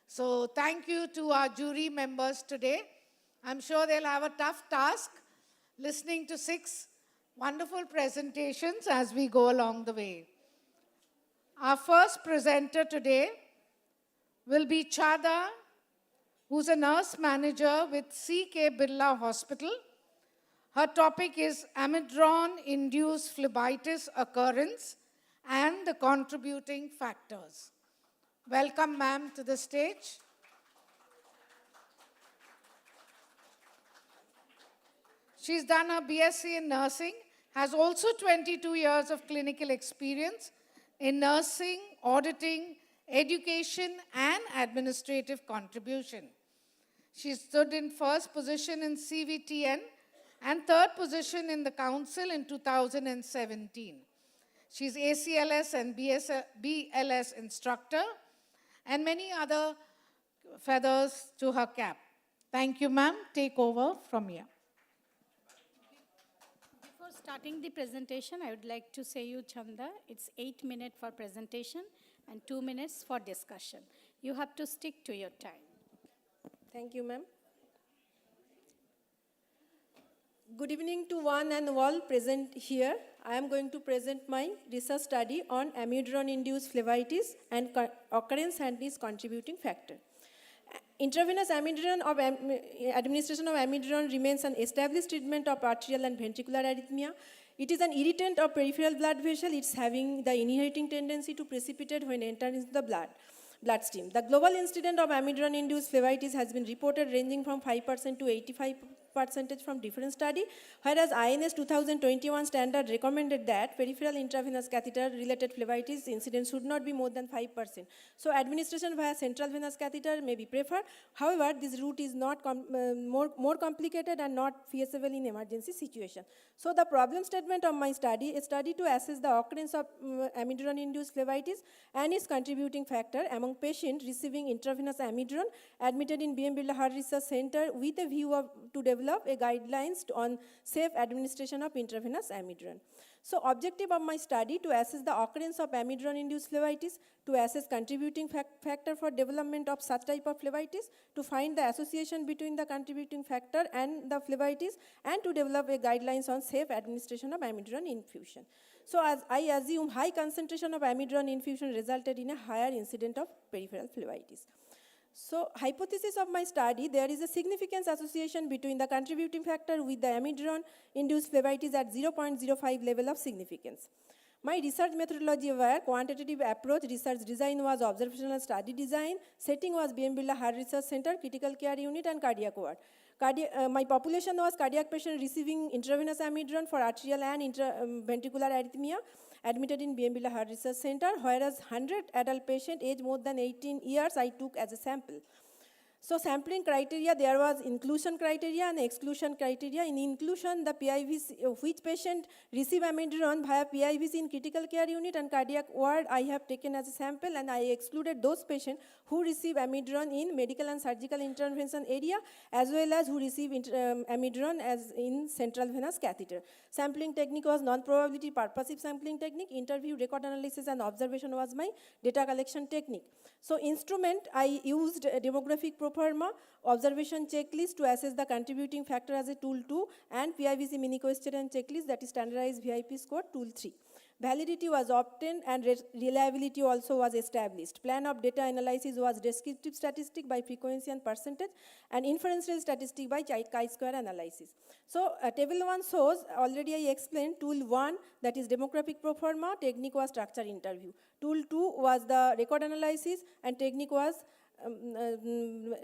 So thank you to our jury members today. I'm sure they'll have a tough task listening to 6 wonderful presentations as we go along the way. Our first presenter today will be Chada, who's a nurse manager with C.K. Birla Hospital. Her topic is amidron-induced phlebitis occurrence and the contributing factors. Welcome, ma'am, to the stage. She's done her BSc in nursing, has also 22 years of clinical experience in nursing, auditing, education, and administrative contribution. She stood in first position in CVTN and third position in the council in 2017. She's ACLS and BLS instructor and many other feathers to her cap. Thank you, ma'am. Take over from here. Before starting the presentation, I would like to say you, Chanda, it's 8 minutes for presentation and 2 minutes for discussion. You have to stick to your time. Thank you, ma'am. Good evening to one and all present here. I am going to present my research study on amidron-induced phlebitis and occurrence and its contributing factor. Intravenous amidron or administration of amidron remains an established treatment of arterial and ventricular arrhythmia. It is an irritant of peripheral blood vessel. It's having the inhibiting tendency to precipitate when entered into the bloodstream. The global incidence of amidron-induced phlebitis has been reported ranging from 5% to 85% from different studies, whereas INS 2021 standard recommended that peripheral intravenous catheter-related phlebitis incidence should not be more than 5%. So administration via central venous catheter may be preferred. However, this route is not more complicated and not feasible in emergency situation. So the problem statement of my study, a study to assess the occurrence of amidron-induced phlebitis and its contributing factor among patients receiving intravenous amidron admitted in B.M. Birla Heart Research Center with a view to develop a guidelines on safe administration of intravenous amidron. So objective of my study to assess the occurrence of amidron-induced phlebitis, to assess contributing factor for development of such type of phlebitis, to find the association between the contributing factor and the phlebitis, and to develop a guidelines on safe administration of amidron infusion. So as I assume high concentration of amidron infusion resulted in a higher incidence of peripheral phlebitis. So hypothesis of my study, there is a significant association between the contributing factor with the amidron-induced phlebitis at 0.05 level of significance. My research methodology were quantitative approach, research design was observational study design, setting was B.M. Birla Heart Research Center, critical care unit and cardiac ward. My population was cardiac patient receiving intravenous amidron for arterial and ventricular arrhythmia, admitted in B.M. Birla Heart Research Center, whereas 100 adult patient age more than 18 years I took as a sample. So sampling criteria, there was inclusion criteria and exclusion criteria. In inclusion, the PIVs, which patient receive amidron via PIVs in critical care unit and cardiac ward, I have taken as a sample, and I excluded those patients who receive amidron in medical and surgical intervention area, as well as who receive amidron as in central venous catheter. Sampling technique was non-probability purposive sampling technique. Interview, record analysis and observation was my data collection technique. So instrument, I used a demographic proforma, observation checklist to assess the contributing factor as a tool 2, and PIVC mini question and checklist, that is standardized VIP score tool 3. Validity was obtained and reliability also was established. Plan of data analysis was descriptive statistic by frequency and percentage, and inferential statistic by chi-square analysis. So table 1 shows, already I explained, tool 1, that is demographic proforma, technique was structure interview. Tool 2 was the record analysis, and technique was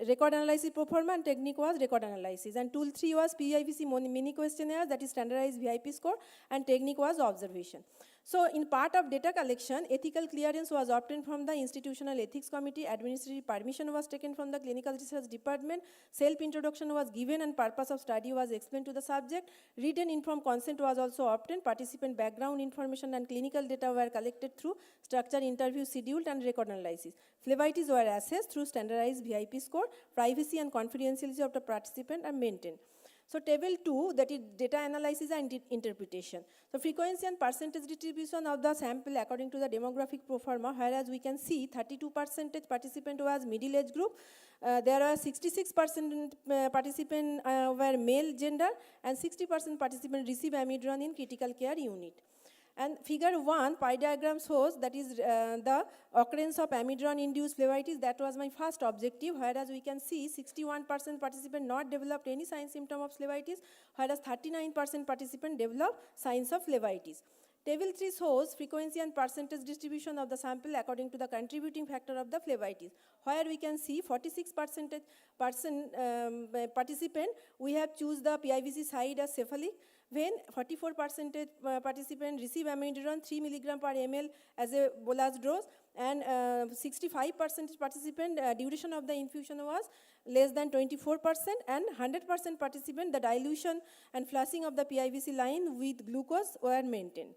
record analysis proforma, and technique was record analysis. And tool 3 was PIVC mini questionnaire, that is standardized VIP score, and technique was observation. So in part of data collection, ethical clearance was obtained from the Institutional Ethics Committee, administrative permission was taken from the Clinical Research Department, self-introduction was given and purpose of study was explained to the subject, written informed consent was also obtained, participant background information and clinical data were collected through structured interview scheduled and record analysis. Phlebitis were assessed through standardized VIP score, privacy and confidentiality of the participant are maintained. So table 2, that is data analysis and interpretation. So frequency and percentage distribution of the sample according to the demographic proforma, whereas we can see 32% participant was middle age group, there are 66% participant were male gender and 60% participant receive amiodarone in critical care unit. And figure 1, pie diagram shows that is the occurrence of amiodarone-induced phlebitis. That was my first objective, whereas we can see 61% participant not developed any sign symptom of phlebitis, whereas 39% participant developed signs of phlebitis. Table 3 shows frequency and percentage distribution of the sample according to the contributing factor of the phlebitis, where we can see 46% participant, we have choose the PIVC side as cephalic, when 44% participant receive amiodarone 3 mg per ml as a bolus dose, and 65% participant duration of the infusion was less than 24%, and 100% participant the dilution and flushing of the PIVC line with glucose were maintained.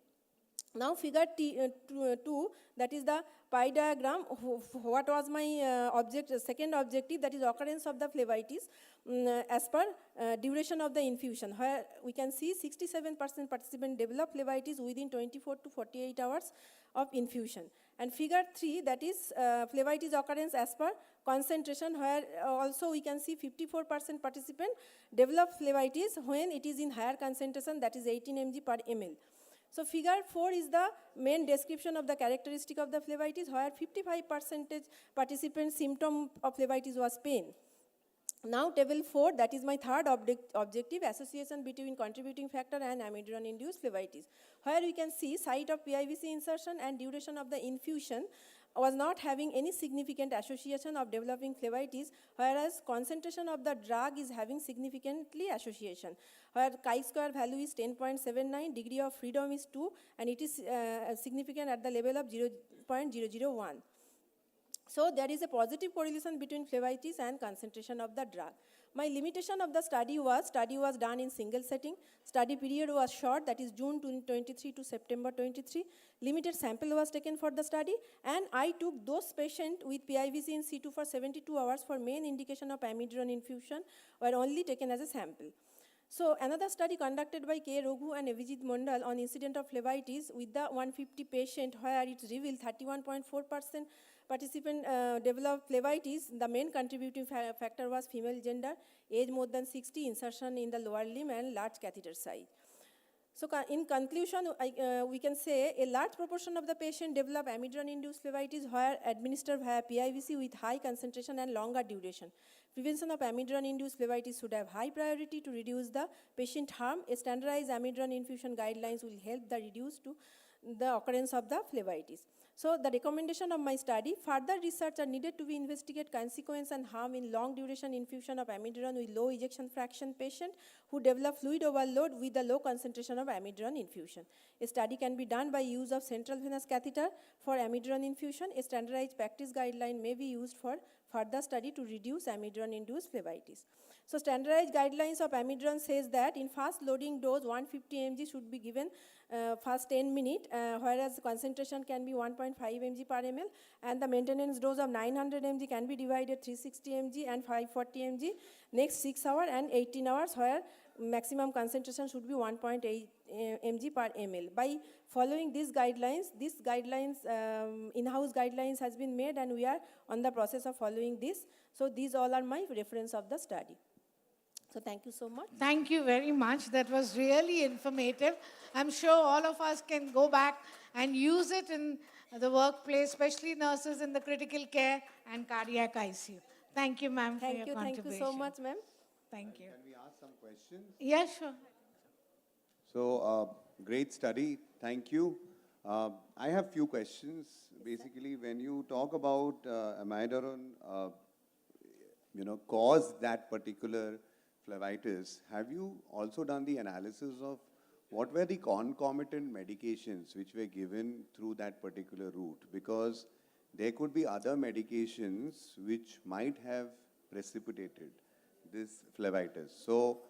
Now figure 2, that is the pie diagram. What was my second objective, that is occurrence of the phlebitis as per duration of the infusion, where we can see 67% participant develop phlebitis within 24 to 48 hours of infusion. And figure 3, that is phlebitis occurrence as per concentration, where also we can see 54% participant develop phlebitis when it is in higher concentration, that is 18 mg per ml. So figure 4 is the main description of the characteristic of the phlebitis, where 55% participant symptom of phlebitis was pain. Now table 4, that is my third objective, association between contributing factor and amiodarone-induced phlebitis, where we can see site of PIVC insertion and duration of the infusion was not having any significant association of developing phlebitis, whereas concentration of the drug is having significantly association, where chi-square value is 10.79, degree of freedom is 2, and it is significant at the level of 0.001. So there is a positive correlation between phlebitis and concentration of the drug. My limitation of the study was done in single setting. Study period was short, that is June 2023 to September 23. Limited sample was taken for the study, and I took those patients with PIVC in situ for 72 hours for main indication of amiodarone infusion were only taken as a sample. So another study conducted by K. Raghu and Avijit Mondal on incident of phlebitis with the 150 patient, where it revealed 31.4% participant developed phlebitis. The main contributing factor was female gender, age more than 60, insertion in the lower limb and large catheter size. So in conclusion, we can say a large proportion of the patient develop amiodarone-induced phlebitis where administered via PIVC with high concentration and longer duration. Prevention of amiodarone-induced phlebitis should have high priority to reduce the patient harm. A standardized amiodarone infusion guidelines will help the reduce to the occurrence of the phlebitis. So the recommendation of my study, further research are needed to be investigate consequence and harm in long duration infusion of amiodarone with low ejection fraction patient who develop fluid overload with a low concentration of amiodarone infusion. A study can be done by use of central venous catheter for amiodarone infusion. A standardized practice guideline may be used for further study to reduce amiodarone-induced phlebitis. So standardized guidelines of amiodarone says that in fast loading dose 150 mg should be given first 10 minutes, whereas concentration can be 1.5 mg per ml, and the maintenance dose of 900 mg can be divided 360 mg and 540 mg next 6 hours and 18 hours, where maximum concentration should be 1.8 mg per ml. By following these guidelines, in-house guidelines has been made, and we are on the process of following this. So these all are my reference of the study. So thank you so much. Thank you very much. That was really informative. I'm sure all of us can go back and use it in the workplace, especially nurses in the critical care and cardiac ICU. Thank you, ma'am, for your contribution. Thank you so much, ma'am. Thank you. Can we ask some questions? Yeah, sure. So, great study. Thank you. I have few questions. Basically, when you talk about amiodarone, cause that particular phlebitis, have you also done the analysis of what were the concomitant medications which were given through that particular route? Because there could be other medications which might have precipitated this phlebitis. So,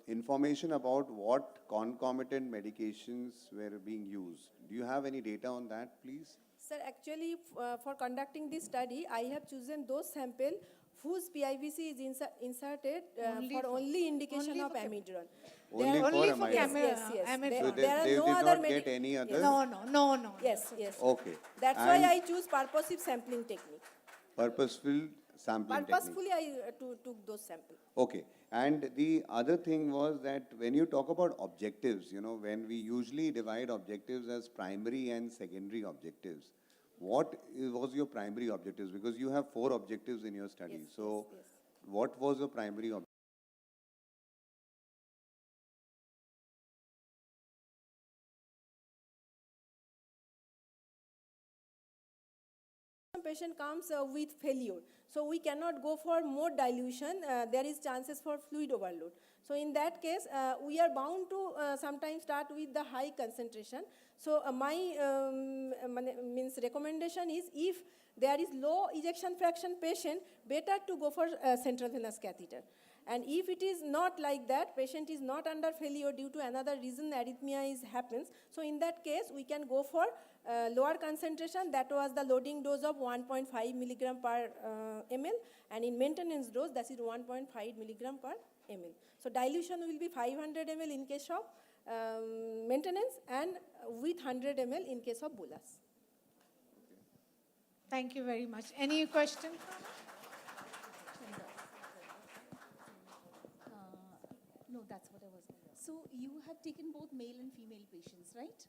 information about what concomitant medications were being used. Do you have any data on that, please? Sir, actually, for conducting this study, I have chosen those sample whose PIVC is inserted for only indication of amiodarone. Only for amiodarone. Yes. So There are they no did other not get any other? No. Yes. Okay. That's why I choose purposive sampling technique. Purposeful sampling technique. Purposefully, I took those samples. Okay. And the other thing was that when you talk about objectives, when we usually divide objectives as primary and secondary objectives, what was your primary objectives? Because you have 4 objectives in your study. So what was your primary objective? Patient comes with failure, so we cannot go for more dilution. There is chances for fluid overload. So in that case, we are bound to sometimes start with the high concentration. So my recommendation is, if there is low ejection fraction patient, better to go for central venous catheter. And if it is not like that, patient is not under failure due to another reason, arrhythmia happens. So in that case, we can go for lower concentration. That was the loading dose of 1.5 milligram per ml, and in maintenance dose, that is 1.5 milligram per ml. So dilution will be 500 ml in case of maintenance, and with 100 ml in case of bolus. Thank you very much. Any question? No, that's what I was. So you have taken both male and female patients, right?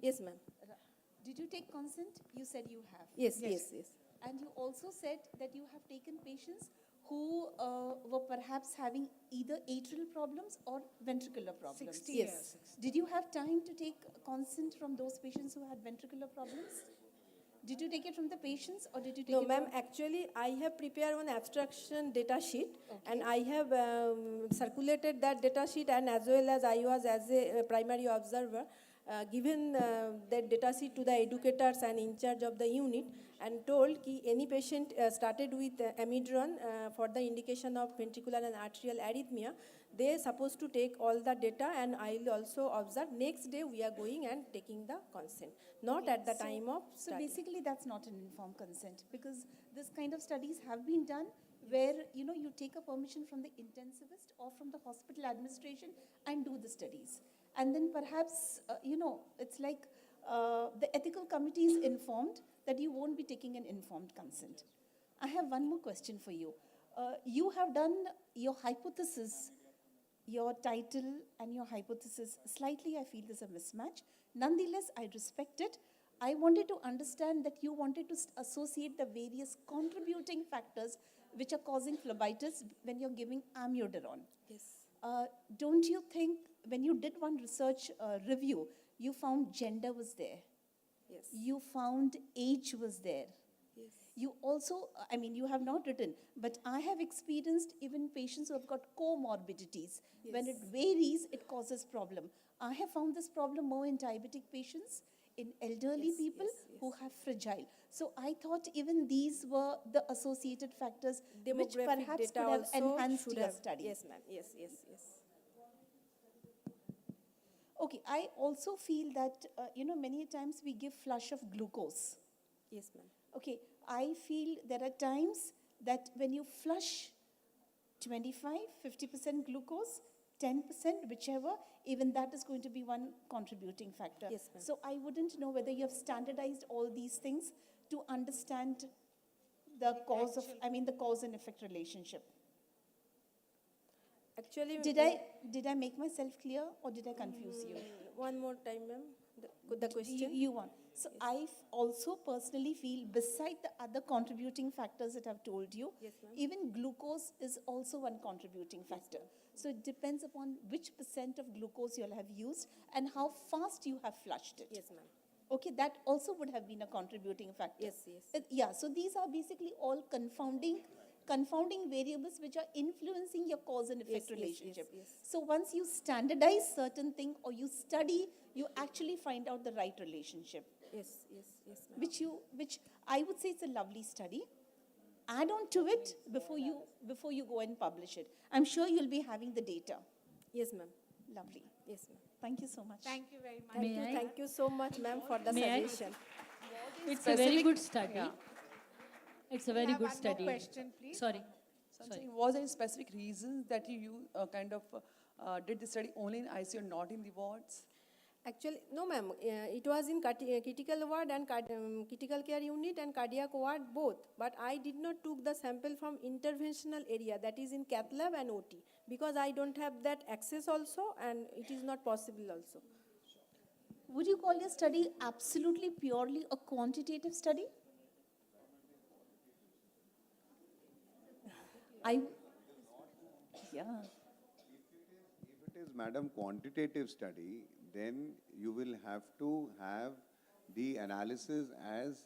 Yes, ma'am. Did you take consent? You said you have. Yes. And you also said that you have taken patients who were perhaps having either atrial problems or ventricular problems. 60 years. Did you have time to take consent from those patients who had ventricular problems? Did you take it from the patients, or did you take it No, ma'am. from... Actually, I have prepared one abstraction data sheet, and I have circulated that data sheet, and as well as I was as a primary observer, given that data sheet to the educators and in charge of the unit, and told that any patient started with amiodarone for the indication of ventricular and arterial arrhythmia, they are supposed to take all the data, and I will also observe. Next day, we are going and taking the consent, not at the time of So study. basically, that's not an informed consent, because this kind of studies have been done where, you take a permission from the intensivist or from the hospital administration and do the studies. And then perhaps, it's like the ethical committee is informed that you won't be taking an informed consent. I have one more question for you. You have done your hypothesis, your title and your hypothesis. Slightly, I feel there's a mismatch. Nonetheless, I respect it. I wanted to understand that you wanted to associate the various contributing factors which are causing phlebitis when you're giving amiodarone. Yes. Don't you think, when you did one research review, you found gender was there? Yes. You found age was there. Yes. You also, you have not written, but I have experienced even patients who have got comorbidities. When it varies, it causes problem. I have found this problem more in diabetic patients, in elderly people who have fragile. So I thought even these were the associated factors which Demographic perhaps data could have also enhanced should your have- study. Yes, ma'am. Yes. Okay, I also feel that, many times we give flush of glucose. Yes, ma'am. Okay, I feel there are times that when you flush 25, 50% glucose, 10%, whichever, even that is going to be one contributing factor. Yes, ma'am. So I wouldn't know whether you have standardized all these things to understand the cause of, the cause and effect relationship. Actually, Did I make myself clear, or did I confuse you? One more time, ma'am. The question. You want. So I also personally feel, beside the other contributing factors that I've told you, Yes, ma'am. even glucose is also one contributing factor. So it depends upon which percent of glucose you'll have used and how fast you have flushed it. Yes, ma'am. Okay, that also would have been a contributing factor. Yes. So these are basically all confounding confounding variables which are influencing your cause and effect Yes, relationship. yes. So once you standardize certain thing or you study, you actually find out the right relationship. Yes, yes, yes. Ma'am. Which I would say it's a lovely study. Add on to it before you go and publish it. I'm sure you'll be having the data. Yes, ma'am. Lovely. Yes, ma'am. Thank you so much. Thank you very much. Thank you so much, ma'am, for the May I? suggestion. It's a very good study. Yeah. It's a very have good one more study. question, please. Sorry. So I'm saying, was there any specific reasons that you did the study only in ICU and not in the wards? Actually, no, ma'am. It was in critical ward and critical care unit and cardiac ward both. But I did not took the sample from interventional area, that is in cath lab and OT, because I don't have that access also, and it is not possible also. Would you call your study absolutely purely a quantitative study? Yeah. If it is, madam, quantitative study, then you will have to have the analysis as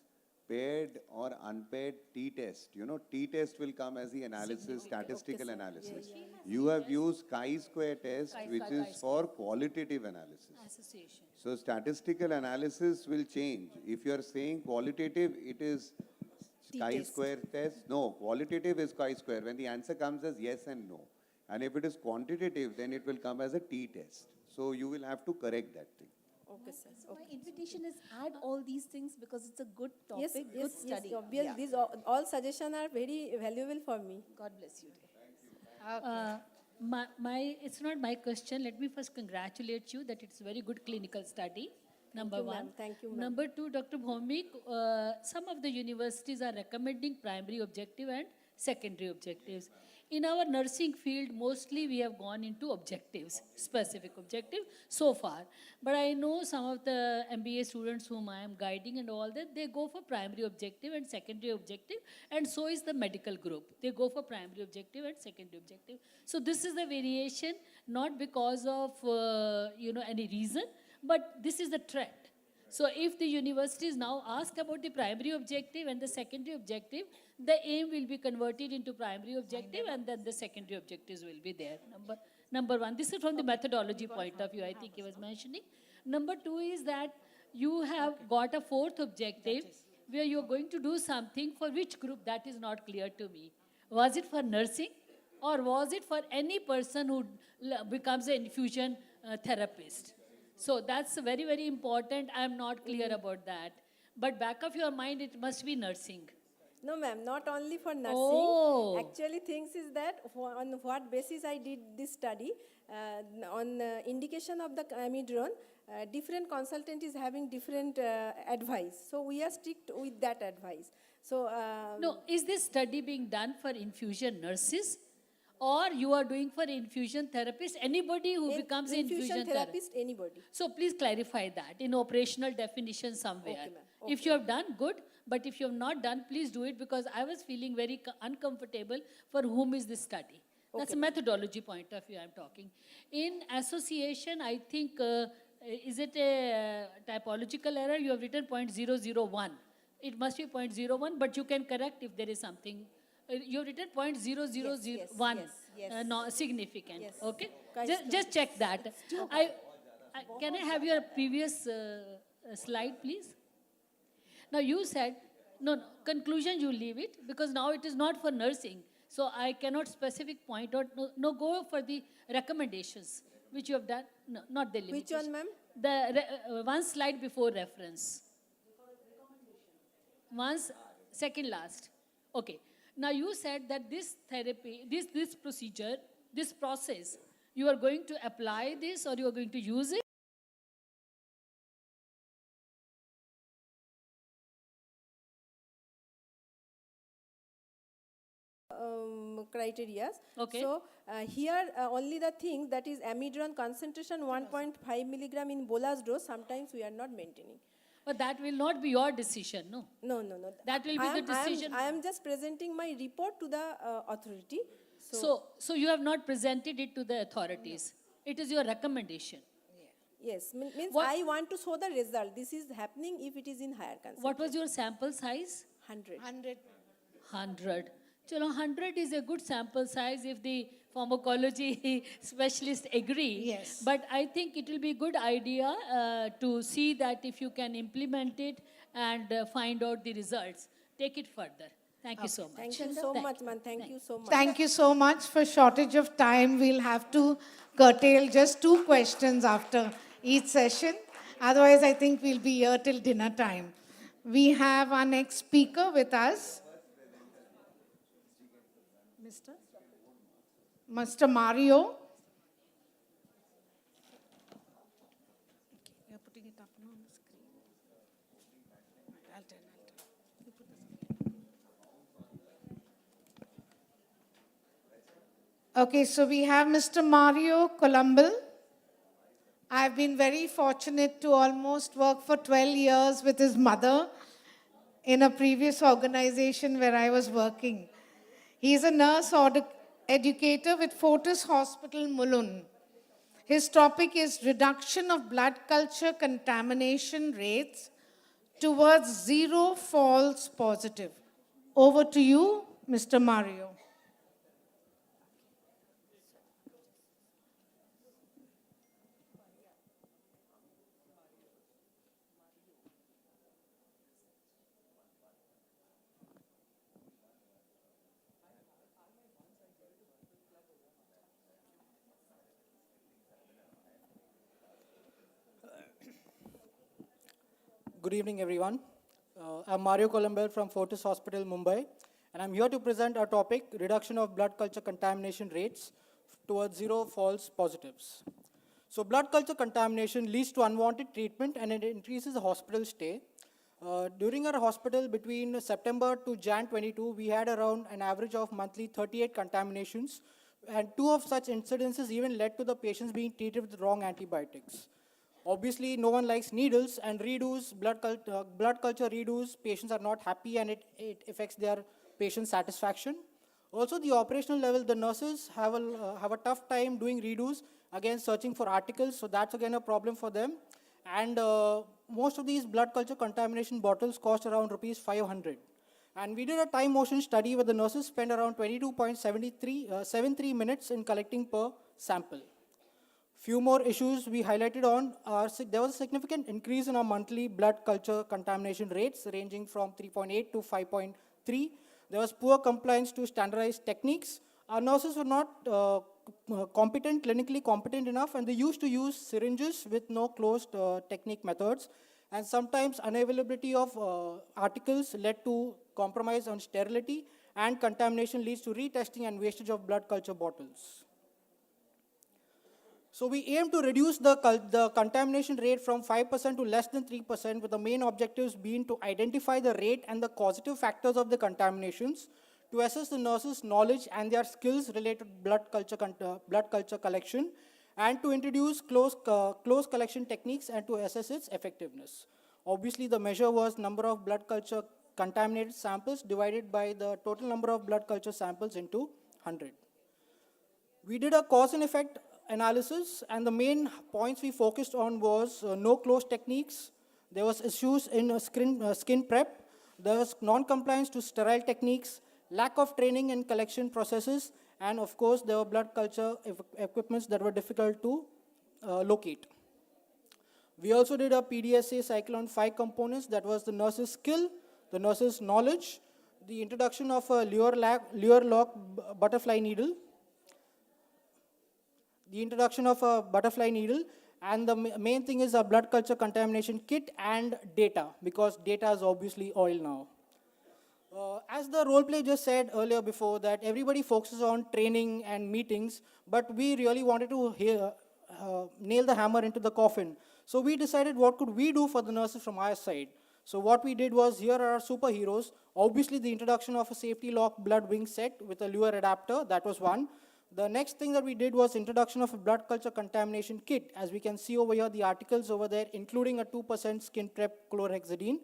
paired or unpaired t-test. You know, t-test will come as the analysis, statistical analysis. You have used chi-square test, which is for qualitative analysis. Association. So statistical analysis will change. If you are saying qualitative, it is chi-square test. No, qualitative is chi-square. When the answer comes as yes and no. And if it is quantitative, then it will come as a t-test. So you will have to correct that thing. Okay, sir. So my invitation is add all these things because it's a good topic, Yes, good study. Yes, these all suggestions are very valuable for me. God bless you. It's not my question. Let me first congratulate you that it's a very good clinical study. Number one. Thank you, ma'am. Number two, Dr. Bhaumik, some of the universities are recommending primary objective and secondary objectives. In our nursing field, mostly we have gone into objectives, specific objective so far. But I know some of the MBA students whom I am guiding and all that, they go for primary objective and secondary objective, and so is the medical group. They go for primary objective and secondary objective. So this is the variation, not because of any reason, but this is the trend. So if the universities now ask about the primary objective and the secondary objective, the aim will be converted into primary objective and then the secondary objectives will be there. Number one, this is from the methodology point of view, I think he was mentioning. Number two is that you have got a fourth objective where you're going to do something for which group, that is not clear to me. Was it for nursing or was it for any person who becomes an infusion therapist? So that's very, very important. I'm not clear about that. But back of your mind, it must be nursing. No, ma'am, not only for nursing. Oh. Actually, things is that on what basis I did this study, on indication of the amidron, different consultant is having different advice. So we are strict with that advice. So no, is this study being done for infusion nurses? Or you are doing for infusion therapist, anybody who becomes an infusion therapist? Anybody. So please clarify that in operational definition somewhere. Okay, ma'am. If you have done, good. But if you have not done, please do it because I was feeling very uncomfortable for whom is this study. That's a methodology point of view I'm talking. In association, I think, is it a typological error? You have written 0.001. It must be 0.01, but you can correct if there is something. You have written 0.0001, not significant. Yes. Okay, just check that. Can I have your previous slide, please? Now you said conclusion you leave it because now it is not for nursing. So I cannot specific point out. No, go for the recommendations which you have done. No, not the Which limitation. one, ma'am? The one slide before reference. Once, second last. Okay. Now you said that this therapy, this procedure, this process, you are going to apply this or you are going to use it? Criteria. Okay. So here only the thing that is amidron concentration 1.5 milligram in bolus dose, sometimes we are not maintaining. But that will not be your decision, no? No. That will be the decision. I am just presenting my report to the authority. So you have not presented it to the authorities. No. It is your recommendation. Yes, means I want to show the result. This is happening if it is in higher concentration. What was your sample size? 100. 100. 100. Chalo, 100 is a good sample size if the pharmacology specialists agree. Yes. But I think it will be a good idea to see that if you can implement it and find out the results. Take it further. Thank you so much. Thank you so much, man. Thank you so much. Thank you so much. For shortage of time, we'll have to curtail just 2 questions after each session. Otherwise, I think we'll be here till dinner time. We have our next speaker with us. Mr. Mario. You're putting it up on the screen. I'll tell. Okay, so we have Mr. Mario Columbil. I've been very fortunate to almost work for 12 years with his mother in a previous organization where I was working. He is a nurse educator with Fortis Hospital, Mulund. His topic is reduction of blood culture contamination rates towards zero false positive. Over to you, Mr. Mario. Good evening, everyone. I'm Mario Columbil from Fortis Hospital, Mumbai, and I'm here to present our topic, reduction of blood culture contamination rates towards zero false positives. So blood culture contamination leads to unwanted treatment and it increases the hospital stay. During our hospital between September to Jan 22, we had around an average of monthly 38 contaminations, and 2 of such incidences even led to the patients being treated with wrong antibiotics. Obviously, no one likes needles, and redos, blood culture redos, patients are not happy, and it affects their patient satisfaction. Also, the operational level, the nurses have a tough time doing redos, again searching for articles, so that's again a problem for them. And most of these blood culture contamination bottles cost around rupees 500. And we did a time motion study where the nurses spent around 22.73 minutes in collecting per sample. Few more issues we highlighted on are, there was a significant increase in our monthly blood culture contamination rates ranging from 3.8 to 5.3. There was poor compliance to standardized techniques. Our nurses were not clinically competent enough, and they used to use syringes with no closed technique methods. And sometimes unavailability of articles led to compromise on sterility, and contamination leads to retesting and wastage of blood culture bottles. So we aim to reduce the contamination rate from 5% to less than 3%, with the main objectives being to identify the rate and the causative factors of the contaminations, to assess the nurses' knowledge and their skills related to blood culture collection, and to introduce close collection techniques and to assess its effectiveness. Obviously, the measure was number of blood culture contaminated samples divided by the total number of blood culture samples into 100. We did a cause and effect analysis, and the main points we focused on was no close techniques. There was issues in skin prep. There was non-compliance to sterile techniques, lack of training in collection processes, and of course, there were blood culture equipments that were difficult to locate. We also did a PDSA cycle on 5 components. That was the nurse's skill, the nurse's knowledge, the introduction of a lure lock butterfly needle, the introduction of a butterfly needle, and the main thing is a blood culture contamination kit and data, because data is obviously oil now. As the role play just said earlier before, that everybody focuses on training and meetings, but we really wanted to nail the hammer into the coffin. So we decided what could we do for the nurses from our side. So what we did was, here are our superheroes. Obviously the introduction of a safety lock blood wing set with a lure adapter, that was one. The next thing that we did was introduction of a blood culture contamination kit. As we can see over here, the articles over there, including a 2% skin prep chlorhexidine.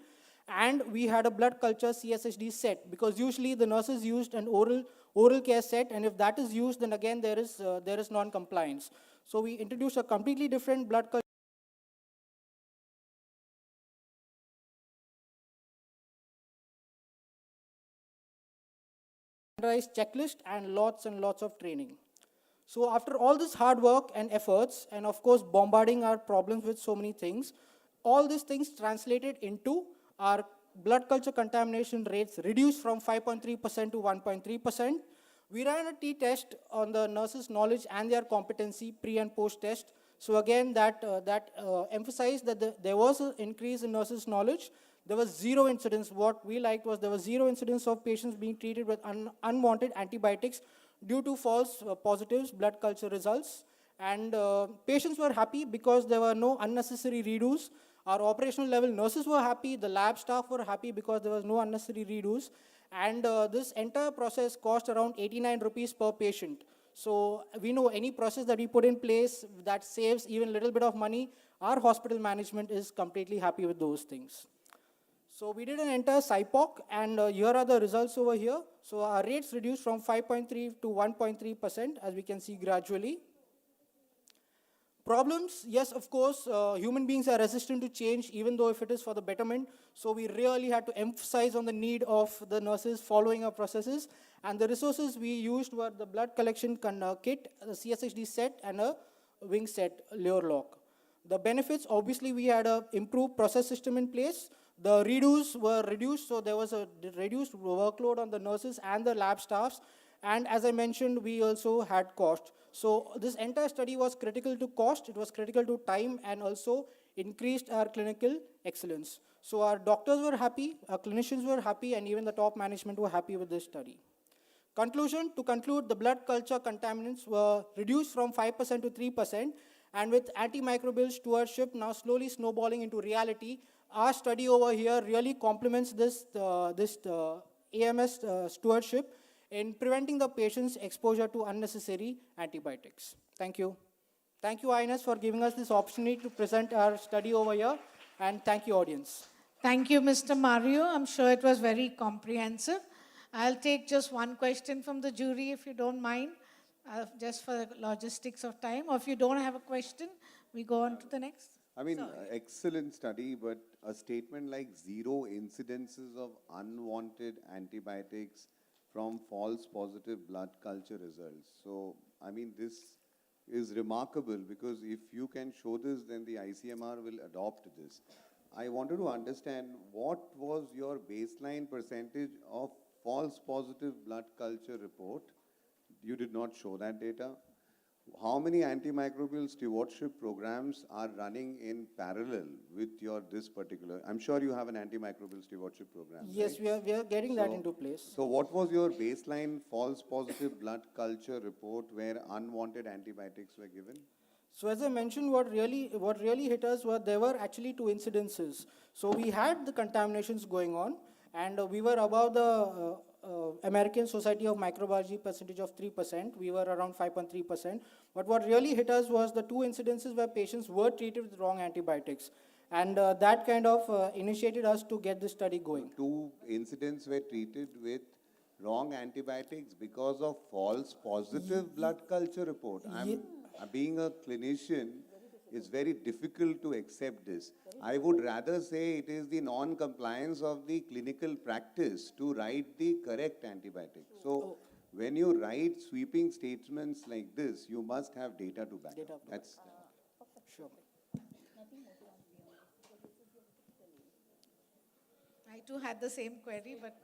And we had a blood culture CSHD set, because usually the nurses used an oral care set, and if that is used, then again there is non-compliance. So we introduced a completely different blood culture standardized checklist, and lots of training. So after all this hard work and efforts, and of course bombarding our problems with so many things, all these things translated into our blood culture contamination rates reduced from 5.3% to 1.3%. We ran a t-test on the nurses' knowledge and their competency pre and post test. So again, that emphasized that there was an increase in nurses' knowledge. There was zero incidence. What we liked was there was zero incidence of patients being treated with unwanted antibiotics due to false positives, blood culture results. And patients were happy because there were no unnecessary redos. Our operational level nurses were happy, the lab staff were happy because there was no unnecessary redos. And this entire process cost around 89 rupees per patient. So we know any process that we put in place that saves even a little bit of money, our hospital management is completely happy with those things. So we did an entire SIPOC, and here are the results over here. So our rates reduced from 5.3 to 1.3%, as we can see gradually. Problems, yes, of course, human beings are resistant to change, even though if it is for the betterment. So we really had to emphasize on the need of the nurses following our processes. And the resources we used were the blood collection kit, the CSHD set, and a wing set, lure lock. The benefits, obviously, we had an improved process system in place. The redos were reduced, so there was a reduced workload on the nurses and the lab staffs. And as I mentioned, we also had cost. So this entire study was critical to cost, it was critical to time, and also increased our clinical excellence. So our doctors were happy, our clinicians were happy, and even the top management were happy with this study. Conclusion, to conclude, the blood culture contaminants were reduced from 5% to 3%, and with antimicrobial stewardship now slowly snowballing into reality, our study over here really complements this AMS stewardship in preventing the patient's exposure to unnecessary antibiotics. Thank you. Thank you, INS, for giving us this opportunity to present our study over here, and thank you, audience. Thank you, Mr. Mario. I'm sure it was very comprehensive. I'll take just one question from the jury, if you don't mind, just for the logistics of time. Or if you don't have a question, we go on to the next. I mean, excellent study, but a statement like zero incidences of unwanted antibiotics from false positive blood culture results. So, I mean, this is remarkable because if you can show this, then the ICMR will adopt this. I wanted to understand what was your baseline percentage of false positive blood culture report. You did not show that data. How many antimicrobial stewardship programs are running in parallel with this particular? I'm sure you have an antimicrobial stewardship program. Yes, right? we are getting that into place. So what was your baseline false positive blood culture report where unwanted antibiotics were given? So as I mentioned, what really hit us were there were actually two incidences. So we had the contaminations going on, and we were above the American Society of Microbiology percentage of 3%. We were around 5.3%. But what really hit us was the two incidences where patients were treated with wrong antibiotics. And that kind of initiated us to get this study going. Two incidents were treated with wrong antibiotics because of false positive blood culture report. Being a clinician, it's very difficult to accept this. I would rather say it is the non-compliance of the clinical practice to write the correct antibiotic. So when you write sweeping statements like this, you must have data to back up. That's sure. I too had the same query, but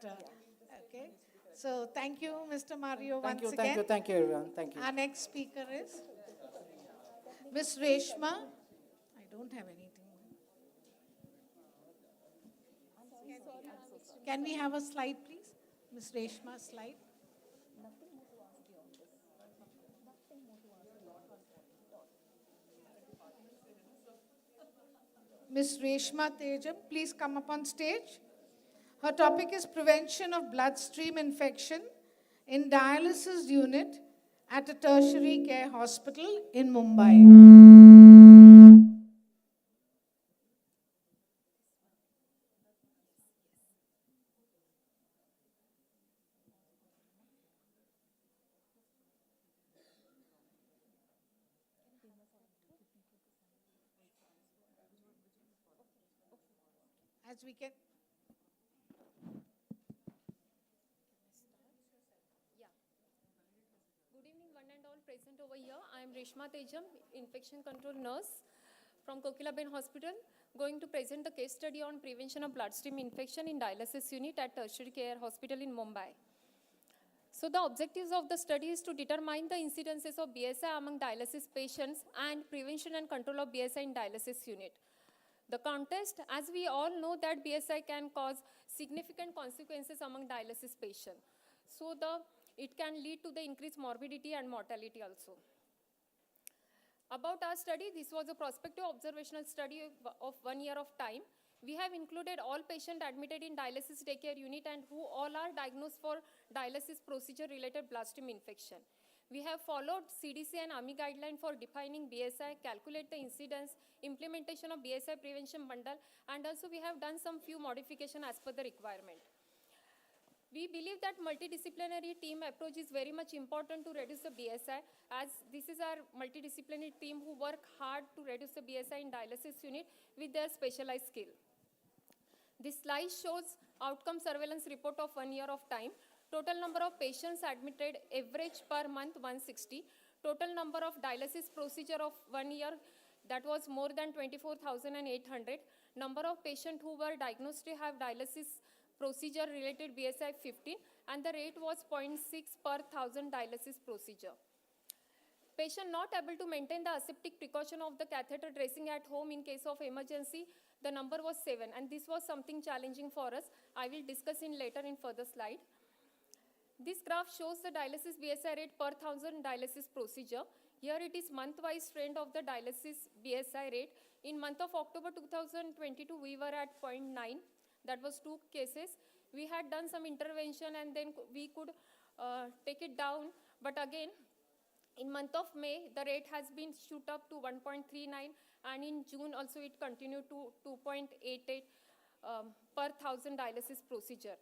okay. So thank you, Mr. Mario, once again. Thank you, everyone. Thank you. Our next speaker is Ms. Reshma. I don't have anything. Can we have a slide, please? Ms. Reshma's slide. Ms. Reshma Tejam, please come up on stage. Her topic is prevention of bloodstream infection in dialysis unit at a tertiary care hospital in Mumbai. As we can. present over here. I am Reshma Tejam, infection control nurse from Kokilaben Hospital, going to present the case study on prevention of bloodstream infection in dialysis unit at Tertiary Care Hospital in Mumbai. So the objectives of the study is to determine the incidences of BSI among dialysis patients and prevention and control of BSI in dialysis unit. The context, as we all know that BSI can cause significant consequences among dialysis patients. So it can lead to the increased morbidity and mortality also. About our study, this was a prospective observational study of 1 year of time. We have included all patients admitted in dialysis daycare unit and who all are diagnosed for dialysis procedure-related bloodstream infection. We have followed CDC and AMI guideline for defining BSI, calculate the incidence, implementation of BSI prevention bundle, and also we have done some few modifications as per the requirement. We believe that multidisciplinary team approach is very much important to reduce the BSI, as this is our multidisciplinary team who work hard to reduce the BSI in dialysis unit with their specialized skill. This slide shows outcome surveillance report of 1 year of time. Total number of patients admitted, average per month 160. Total number of dialysis procedure of 1 year, that was more than 24,800. Number of patients who were diagnosed to have dialysis procedure related BSI 15, and the rate was 0.6 per 1,000 dialysis procedure. Patient not able to maintain the aseptic precaution of the catheter dressing at home in case of emergency, the number was 7, and this was something challenging for us. I will discuss in later in further slide. This graph shows the dialysis BSI rate per 1,000 dialysis procedure. Here it is month-wise trend of the dialysis BSI rate. In month of October 2022, we were at 0.9. That was 2 cases. We had done some intervention and then we could take it down. But again, in month of May, the rate has been shoot up to 1.39, and in June also it continued to 2.88 per 1,000 dialysis procedure.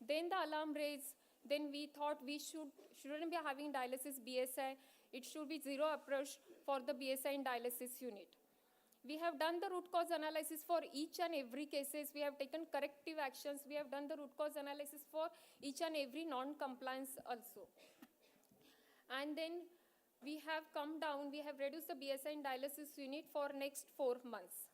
Then the alarm raised. Then we thought we shouldn't be having dialysis BSI. It should be zero approach for the BSI in dialysis unit. We have done the root cause analysis for each and every cases. We have taken corrective actions. We have done the root cause analysis for each and every non-compliance also. And then we have come down, we have reduced the BSI in dialysis unit for next 4 months.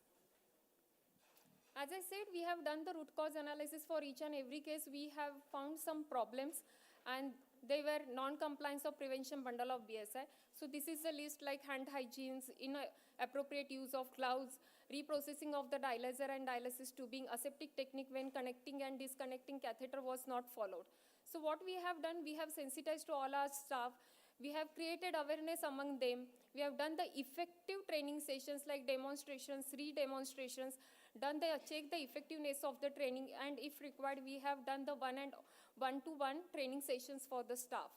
As I said, we have done the root cause analysis for each and every case. We have found some problems, and they were non-compliance of prevention bundle of BSI. So this is the list like hand hygienes, inappropriate use of gloves, reprocessing of the dialyzer and dialysis tubing, aseptic technique when connecting and disconnecting catheter was not followed. So what we have done, we have sensitized to all our staff. We have created awareness among them. We have done the effective training sessions like demonstrations, re-demonstrations, check the effectiveness of the training, and if required, we have done the one-to-one training sessions for the staff.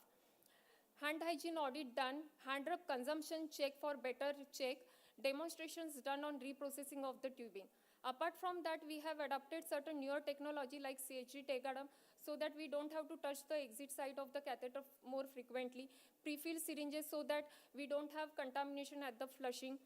Hand hygiene audit done, hand rub consumption check for better check, demonstrations done on reprocessing of the tubing. Apart from that, we have adopted certain newer technology like CHG Tegadam so that we don't have to touch the exit site of the catheter more frequently, pre-filled syringes so that we don't have contamination at the flushing.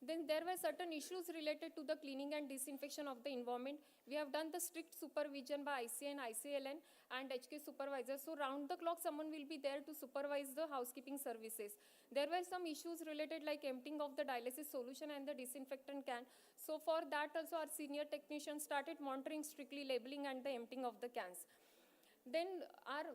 Then there were certain issues related to the cleaning and disinfection of the environment. We have done the strict supervision by ICN, ICLN, and HK supervisors. So round the clock, someone will be there to supervise the housekeeping services. There were some issues related like emptying of the dialysis solution and the disinfectant can. So for that also our senior technicians started monitoring strictly labeling and the emptying of the cans. Then our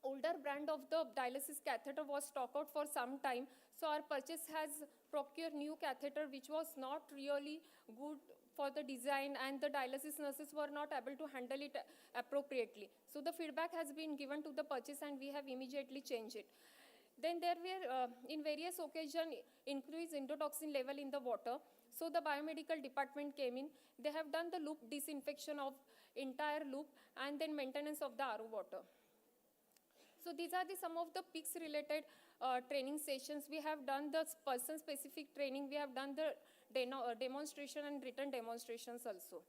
older brand of the dialysis catheter was stock out for some time. So our purchase has procured new catheter which was not really good for the design, and the dialysis nurses were not able to handle it appropriately. So the feedback has been given to the purchase and we have immediately changed it. Then there were, in various occasions, increased endotoxin level in the water. So the biomedical department came in. They have done the loop disinfection of entire loop and then maintenance of the RO water. So these are some of the PICS related training sessions. We have done the person specific training. We have done the demonstration and written demonstrations also.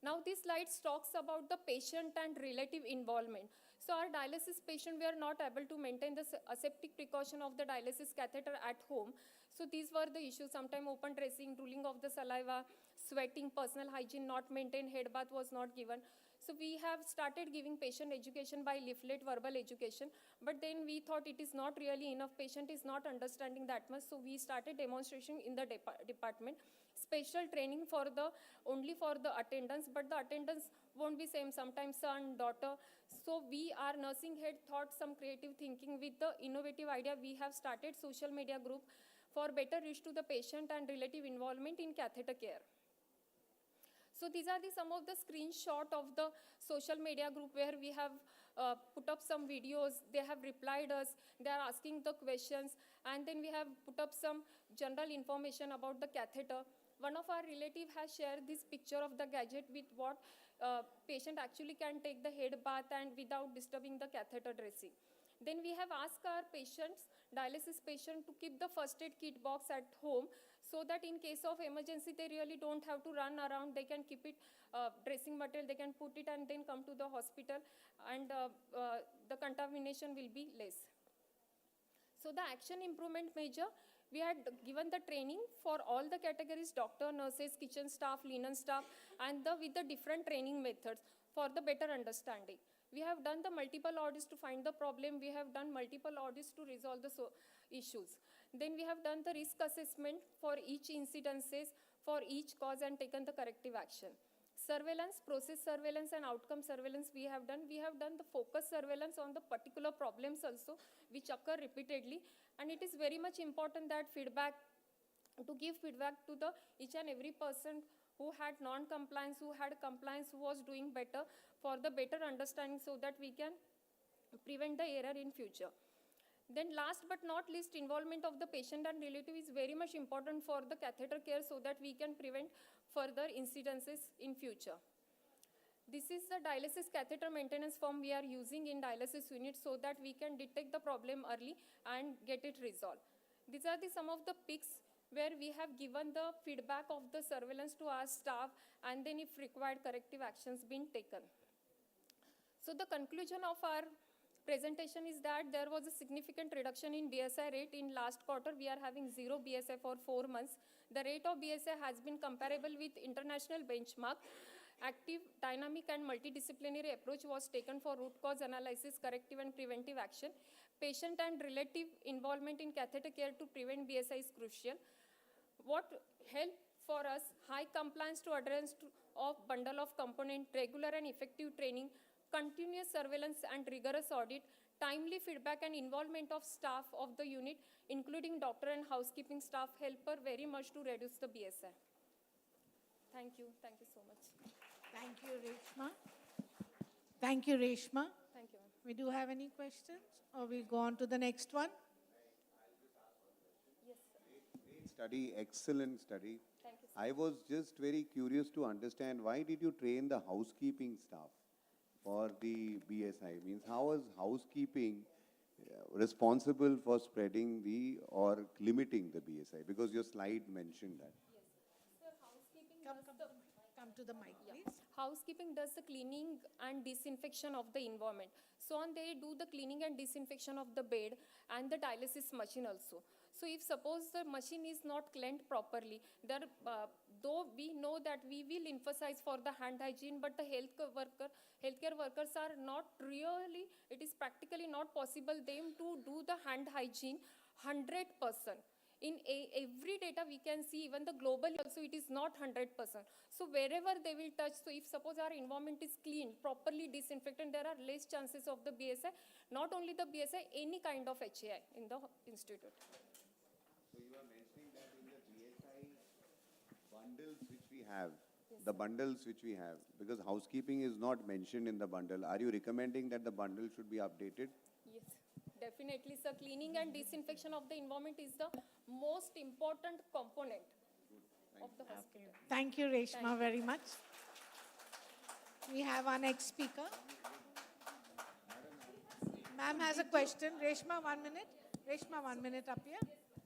Now this slide talks about the patient and relative involvement. So our dialysis patient were not able to maintain the aseptic precaution of the dialysis catheter at home. So these were the issues, sometimes open dressing, drooling of the saliva, sweating, personal hygiene not maintained, head bath was not given. So we have started giving patient education by leaflet, verbal education, but then we thought it is not really enough. Patient is not understanding that much, so we started demonstration in the department. Special training only for the attendants, but the attendants won't be same, sometimes son, daughter. So we, our nursing head, thought some creative thinking with the innovative idea. We have started social media group for better reach to the patient and relative involvement in catheter care. So these are some of the screenshot of the social media group where we have put up some videos. They have replied us. They are asking the questions. And then we have put up some general information about the catheter. One of our relative has shared this picture of the gadget with what patient actually can take the head bath and without disturbing the catheter dressing. Then we have asked our patients, dialysis patient, to keep the first aid kit box at home so that in case of emergency, they really don't have to run around. They can keep it, dressing material, they can put it and then come to the hospital, and the contamination will be less. So the action improvement measure, we had given the training for all the categories, doctor, nurses, kitchen staff, linen staff, and with the different training methods for the better understanding. We have done the multiple audits to find the problem. We have done multiple audits to resolve the issues. Then we have done the risk assessment for each incidences, for each cause, and taken the corrective action. Surveillance, process surveillance, and outcome surveillance we have done. We have done the focus surveillance on the particular problems also, which occur repeatedly. And it is very much important that to give feedback to each and every person who had non-compliance, who had compliance, who was doing better, for the better understanding so that we can prevent the error in future. Then last but not least, involvement of the patient and relative is very much important for the catheter care so that we can prevent further incidences in future. This is the dialysis catheter maintenance form we are using in dialysis unit so that we can detect the problem early and get it resolved. These are some of the pics where we have given the feedback of the surveillance to our staff, and then if required, corrective actions been taken. So the conclusion of our presentation is that there was a significant reduction in BSI rate. In last quarter, we are having 0 BSI for 4 months. The rate of BSI has been comparable with international benchmark. Active, dynamic, and multidisciplinary approach was taken for root cause analysis, corrective and preventive action. Patient and relative involvement in catheter care to prevent BSI is crucial. What helped for us, high compliance to adherence of bundle of component, regular and effective training, continuous surveillance and rigorous audit, timely feedback and involvement of staff of the unit, including doctor and housekeeping staff, helped very much to reduce the BSI. Thank you so much. Thank you, Reshma. Thank you, Reshma. Thank you, ma'am. We do have any questions, or we'll go on to the next one? Yes, sir. Great study, excellent study. Thank you, sir. I was just very curious to understand, why did you train the housekeeping staff for the BSI? Means, how is housekeeping responsible for spreading or limiting the BSI? Because your slide mentioned that. Yes. Sir, housekeeping Come to the mic, please. Housekeeping does the cleaning and disinfection of the environment. So on they do the cleaning and disinfection of the bed and the dialysis machine also. So if suppose the machine is not cleaned properly, though we know that we will emphasize for the hand hygiene, but the healthcare workers are not really, it is practically not possible them to do the hand hygiene 100%. In every data we can see, even the globally also, it is not 100%. So wherever they will touch, so if suppose our environment is clean, properly disinfected, there are less chances of the BSI, not only the BSI, any kind of HAI in the institute. So you are mentioning that in the BSI bundles which we have, the bundles which we have, because housekeeping is not mentioned in the bundle, are you recommending that the bundle should be updated? Yes, definitely, sir. Cleaning and disinfection of the environment is the most important component of the hospital. Thank you, Reshma, very much. We have our next speaker. Ma'am has a question. Reshma, 1 minute. Reshma, 1 minute up here.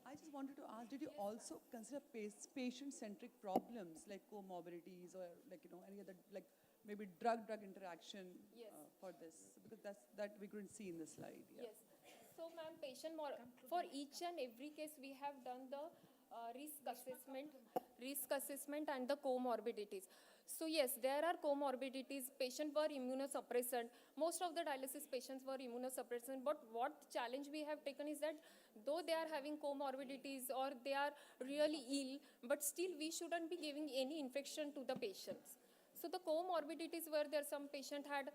I just wanted to ask, did you also consider patient-centric problems like comorbidities or any other, like maybe drug interaction for this? Because that we couldn't see in the slide. Yeah. Yes. So, ma'am, for each and every case, we have done the risk assessment and the comorbidities. So yes, there are comorbidities. Patients were immunosuppressant. Most of the dialysis patients were immunosuppressant. But what challenge we have taken is that though they are having comorbidities or they are really ill, but still we shouldn't be giving any infection to the patients. So the comorbidities were there. Some patient had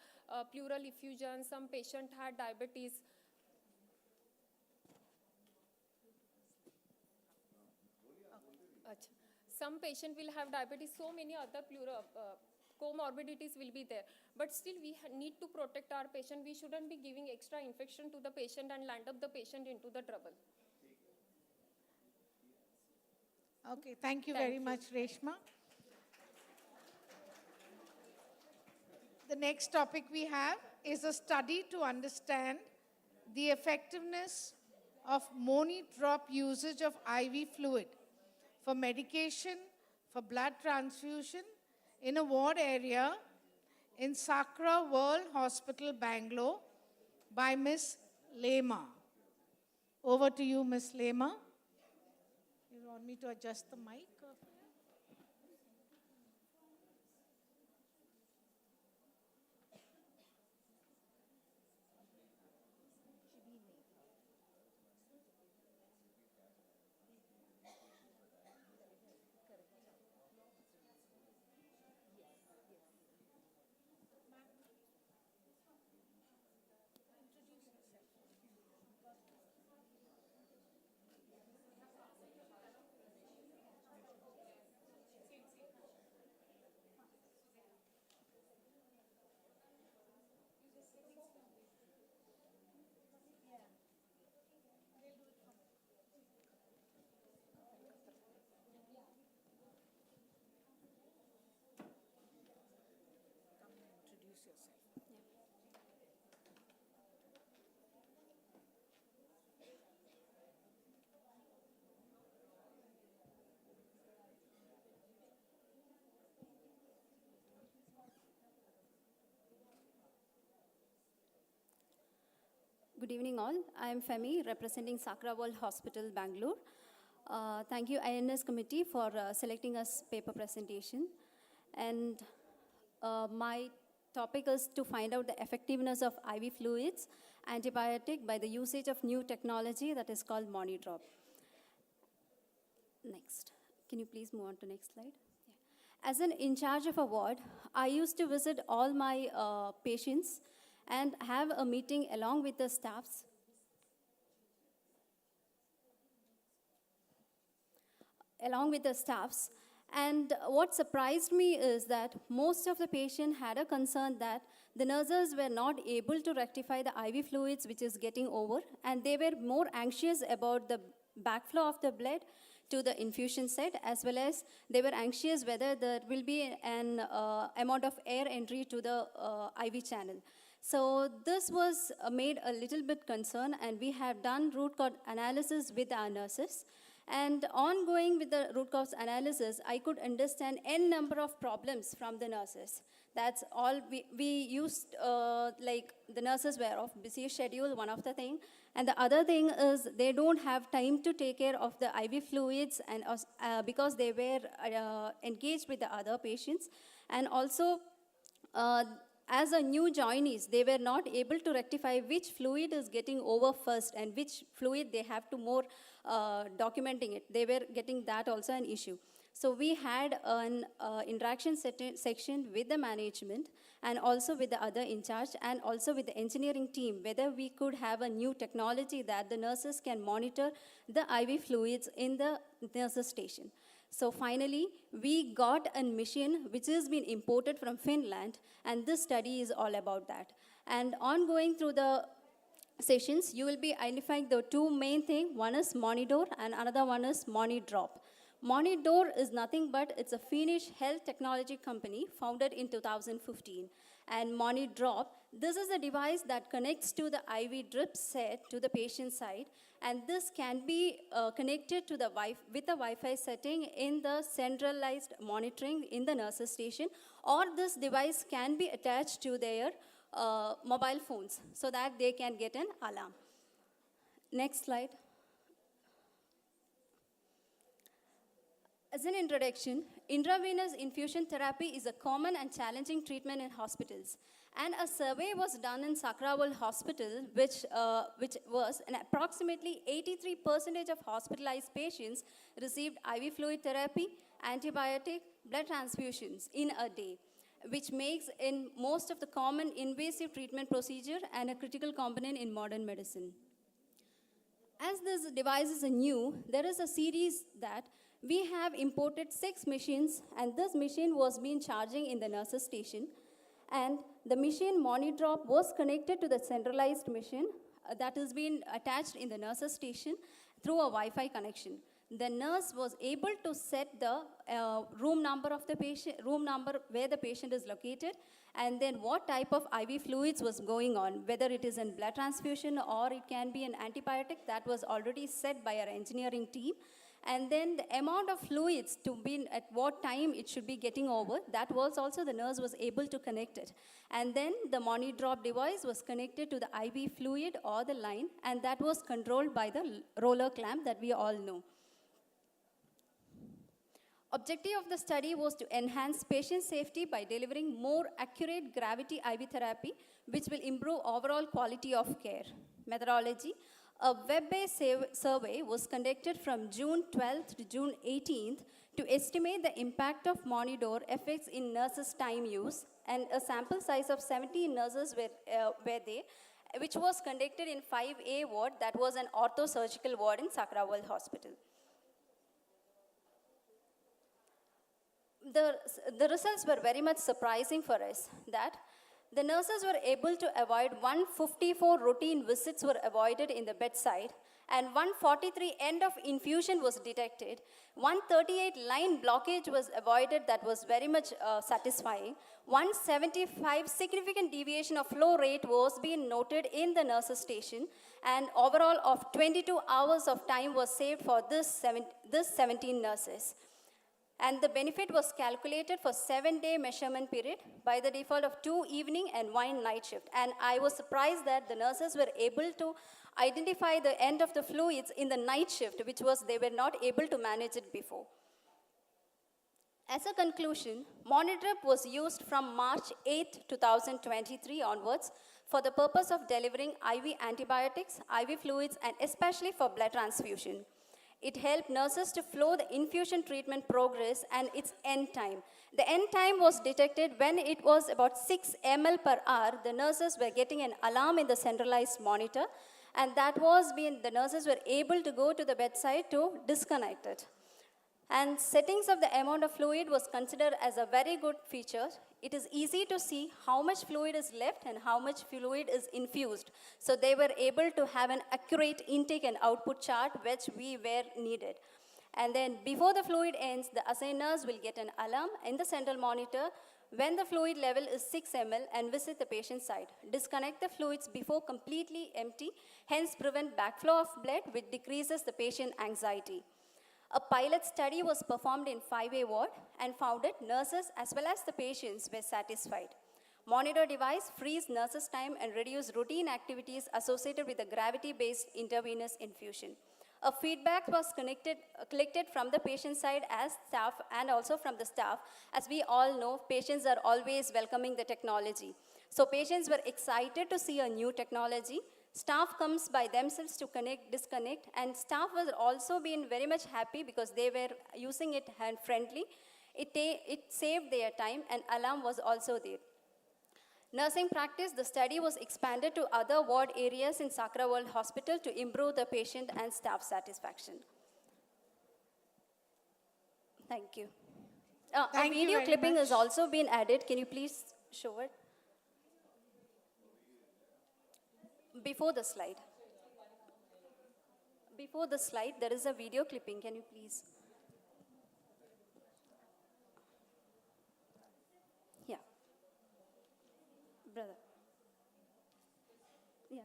pleural effusion, some patient had diabetes. Achha. Some patient will have diabetes, so many other comorbidities will be there. But still we need to protect our patient. We shouldn't be giving extra infection to the patient and land up the patient into the trouble. Okay, thank you very much, Reshma. The next topic we have is a study to understand the effectiveness of monodrop usage of IV fluid for medication, for blood transfusion in a ward area in Sakra World Hospital, Bangalore by Ms. Lema. Over to you, Ms. Lema. You want me to adjust the mic? Good evening all. I am Femi representing Sakra World Hospital, Bangalore. Thank you INS committee for selecting us paper presentation. And my topic is to find out the effectiveness of IV fluids, antibiotic by the usage of new technology that is called monodrop. Next. Can you please move on to next slide? Yeah. As an in charge of a ward, I used to visit all my patients and have a meeting along with the staffs. And what surprised me is that most of the patients had a concern that the nurses were not able to rectify the IV fluids which is getting over, and they were more anxious about the backflow of the blood to the infusion set, as well as they were anxious whether there will be an amount of air entry to the IV channel. So this was made a little bit concern, and we have done root cause analysis with our nurses. And ongoing with the root cause analysis, I could understand n number of problems from the nurses. That's all we used, like the nurses were of busy schedule, one of the thing. And the other thing is they don't have time to take care of the IV fluids, and because they were engaged with the other patients. And also, as a new joinees, they were not able to rectify which fluid is getting over first and which fluid they have to more documenting it. They were getting that also an issue. So we had an interaction section with the management and also with the other in charge and also with the engineering team, whether we could have a new technology that the nurses can monitor the IV fluids in the nurses station. So finally, we got a machine which has been imported from Finland, and this study is all about that. And ongoing through the sessions, you will be identifying the two main things. One is Monidor and another one is Monidrop. Monidor is nothing but it's a Finnish health technology company founded in 2015. And Monidrop, this is a device that connects to the IV drip set to the patient side, and this can be connected to the with a Wi-Fi setting in the centralized monitoring in the nurses station, or this device can be attached to their mobile phones so that they can get an alarm. Next slide. As an introduction, intravenous infusion therapy is a common and challenging treatment in hospitals. And a survey was done in Sakrawal Hospital, which was an approximately 83% of hospitalized patients received IV fluid therapy, antibiotic, blood transfusions in a day, which makes in most of the common invasive treatment procedure and a critical component in modern medicine. As this device is new, there is a series that we have imported 6 machines, and this machine was being charging in the nurse's station. And the machine monidrop was connected to the centralized machine that is being attached in the nurse's station through a Wi-Fi connection. The nurse was able to set the room number of the patient, room number where the patient is located, and then what type of IV fluids was going on, whether it is in blood transfusion or it can be an antibiotic. That was already set by our engineering team. And then the amount of fluids to be at what time it should be getting over, that was also the nurse was able to connect it. And then the monidrop device was connected to the IV fluid or the line, and that was controlled by the roller clamp that we all know. Objective of the study was to enhance patient safety by delivering more accurate gravity IV therapy, which will improve overall quality of care. Methodology. A web-based survey was conducted from June 12th to June 18th to estimate the impact of monitor effects in nurses' time use, and a sample size of 17 nurses were there, which was conducted in 5A ward, that was an orthosurgical ward in Sakrawal Hospital. The results were very much surprising for us, that the nurses were able to avoid 154 routine visits were avoided in the bedside, and 143 end of infusion was detected. 138 line blockage was avoided, that was very much satisfying. 175 significant deviation of flow rate was being noted in the nurses station, and overall of 22 hours of time was saved for this 17 nurses. And the benefit was calculated for 7-day measurement period by the default of 2 evening and 1 night shift. And I was surprised that the nurses were able to identify the end of the fluids in the night shift, which was they were not able to manage it before. As a conclusion, monidrop was used from March 8, 2023 onwards for the purpose of delivering IV antibiotics, IV fluids, and especially for blood transfusion. It helped nurses to flow the infusion treatment progress and its end time. The end time was detected when it was about 6 ml per hour. The nurses were getting an alarm in the centralized monitor, and that was when the nurses were able to go to the bedside to disconnect it. And settings of the amount of fluid was considered as a very good feature. It is easy to see how much fluid is left and how much fluid is infused. So they were able to have an accurate intake and output chart, which we were needed. And then before the fluid ends, the assigned nurse will get an alarm in the central monitor when the fluid level is 6 ml and visit the patient's side. Disconnect the fluids before completely empty, hence prevent backflow of blood, which decreases the patient anxiety. A pilot study was performed in 5A ward and found that nurses as well as the patients were satisfied. Monitor device frees nurses' time and reduce routine activities associated with the gravity-based intravenous infusion. A feedback was collected from the patient side as staff and also from the staff. As we all know, patients are always welcoming the technology. So patients were excited to see a new technology. Staff comes by themselves to connect, disconnect, and staff was also been very much happy because they were using it hand-friendly. It saved their time, and alarm was also there. Nursing practice, the study was expanded to other ward areas in Sakrawal Hospital to improve the patient and staff satisfaction. Thank you. A video clipping has also been added. Can you please show it? Before the slide. Before the slide, there is a video clipping. Can you please? Yeah. Brother. Yeah.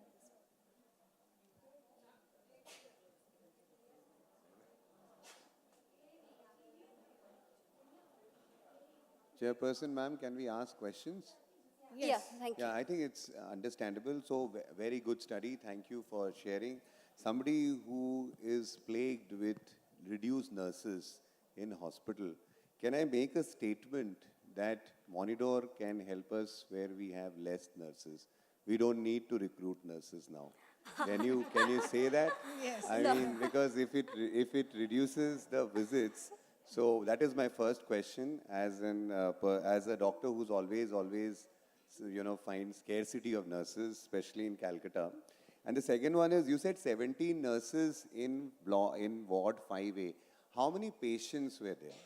Chairperson, ma'am, can we ask questions? Yes. Yeah, thank you. Yeah, I think it's understandable. So, very good study. Thank you for sharing. Somebody who is plagued with reduced nurses in hospital, can I make a statement that Monitor can help us where we have less nurses? We don't need to recruit nurses now. Can you say that? Yes. I mean, because if it reduces the visits, so that is my first question as as a doctor who's always finds scarcity of nurses, especially in Calcutta. And the second one is, you said 17 nurses in ward 5A. How many patients were there?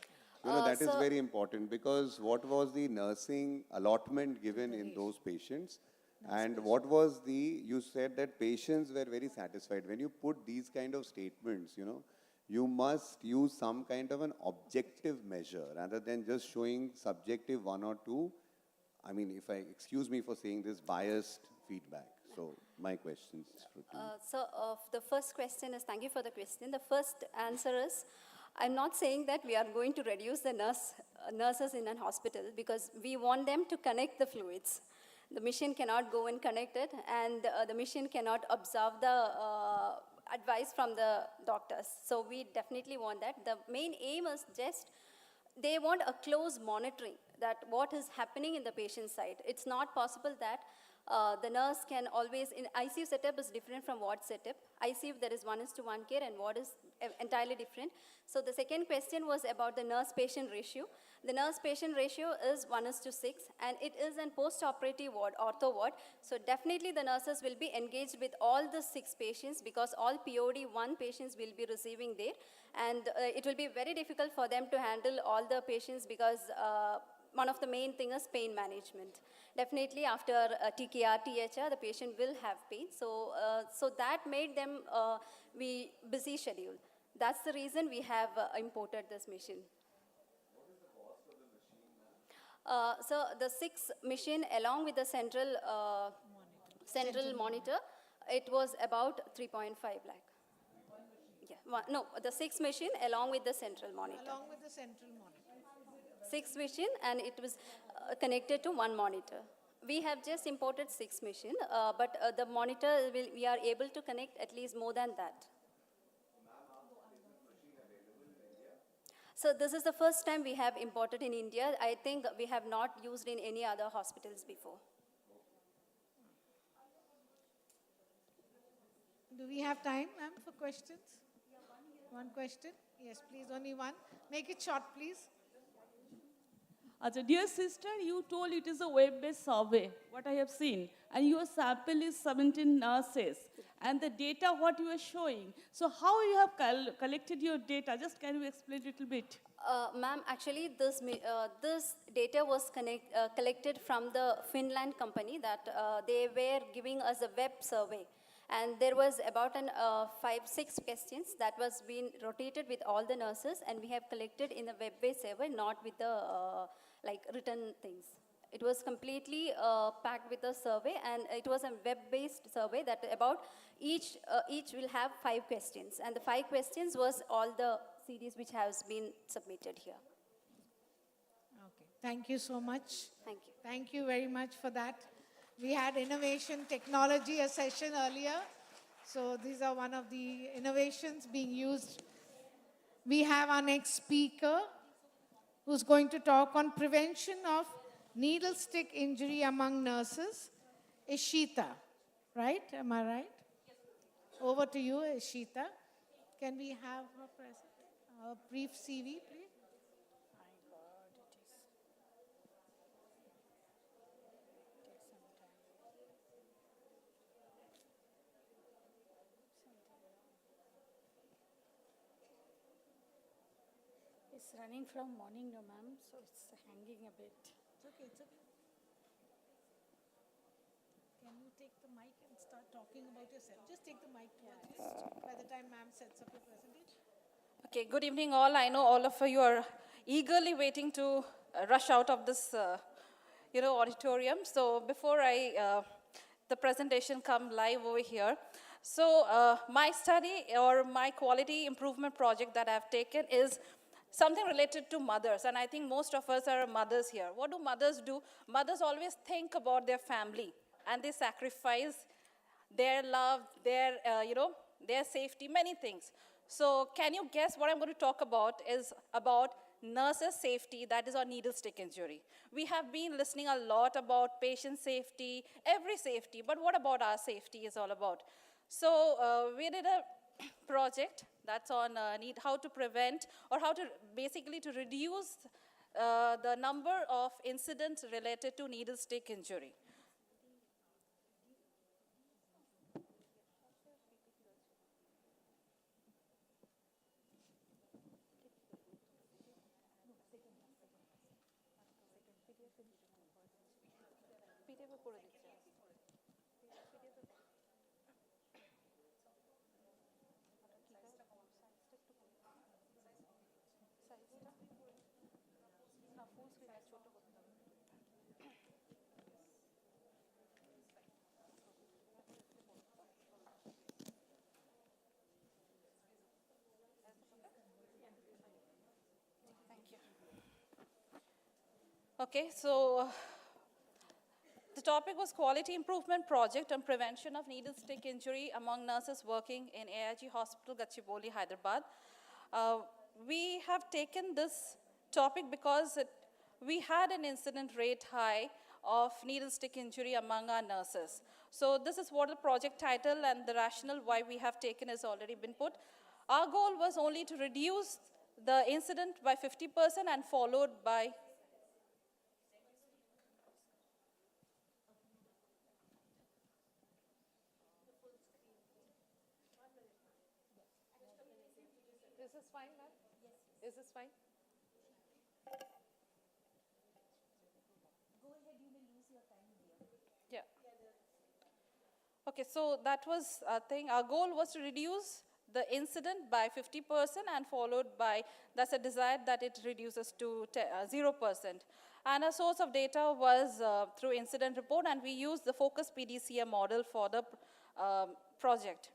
That is very important, because what was the nursing allotment given in those patients? And what was you said that patients were very satisfied. When you put these kind of statements, you must use some kind of an objective measure rather than just showing subjective one or two. I mean, excuse me for saying this, biased feedback. So my questions. The first question is, thank you for the question. The first answer is, I'm not saying that we are going to reduce the nurses in an hospital, because we want them to connect the fluids. The machine cannot go and connect it, and the machine cannot observe the advice from the doctors. So we definitely want that. The main aim is just, they want a close monitoring that what is happening in the patient side. It's not possible that the nurse can always, in ICU setup is different from ward setup. ICU there is 1:1 care, and ward is entirely different. So the second question was about the nurse-patient ratio. The nurse-patient ratio is 1:6, and it is in post-operative ward, ortho ward. So definitely the nurses will be engaged with all the 6 patients, because all POD 1 patients will be receiving there. And it will be very difficult for them to handle all the patients, because one of the main thing is pain management. Definitely after TKR, THR, the patient will have pain. So that made them be busy schedule. That's the reason we have imported this machine. So the 6 machine along with the central monitor, it was about 3.5 lakh. Yeah, the 6 machine along with the central monitor. Along with the central monitor. 6 machine, and it was connected to 1 monitor. We have just imported 6 machine, but the monitor, we are able to connect at least more than that. So this is the first time we have imported in India. I think we have not used in any other hospitals before. Do we have time, ma'am, for questions? One question? Yes, please, only one. Make it short, please. Dear sister, you told it is a web-based survey, what I have seen, and your sample is 17 nurses, and the data what you are showing. So how you have collected your data? Just can you explain a little bit? Ma'am, actually this data was collected from the Finland company that they were giving us a web survey. And there was about 5-6 questions that was being rotated with all the nurses, and we have collected in the web-based survey, not with the written things. It was completely packed with a survey, and it was a web-based survey that about each will have 5 questions, and the 5 questions was all the CDs which has been submitted here. Okay, thank you so much. Thank you. Thank you very much for that. We had innovation technology a session earlier. So these are one of the innovations being used. We have our next speaker who's going to talk on prevention of needle stick injury among nurses, Ishita. Right? Am I right? Over to you, Ishita. Can we have her present? A brief CV, please. It's running from morning, no ma'am, so it's hanging a bit. It's okay, it's okay. Can you take the mic and start talking about yourself? Just take the mic by the time ma'am sets up your presentation. Okay, good evening all. I know all of you are eagerly waiting to rush out of this auditorium. So before the presentation come live over here. So my study or my quality improvement project that I've taken is something related to mothers, and I think most of us are mothers here. What do mothers do? Mothers always think about their family, and they sacrifice their love, their safety, many things. So can you guess what I'm going to talk about is about nurses' safety, that is our needle stick injury. We have been listening a lot about patient safety, every safety, but what about our safety is all about. So we did a project that's on how to prevent or how to basically to reduce the number of incidents related to needle stick injury. Okay, so the topic was Quality Improvement Project on Prevention of Needle Stick Injury among nurses working in AIG Hospital, Gachibowli, Hyderabad. We have taken this topic because we had an incident rate high of needle stick injury among our nurses. So this is what the project title and the rationale why we have taken has already been put. Our goal was only to reduce the incident by 50% and followed by Is this fine, ma'am? Yes. Is this fine? Go ahead, you may lose your time here. Yeah. Okay, so that was a thing. Our goal was to reduce the incident by 50% and followed by, that's a desire that it reduces to 0%. And our source of data was through incident report, and we used the focus PDCA model for the project.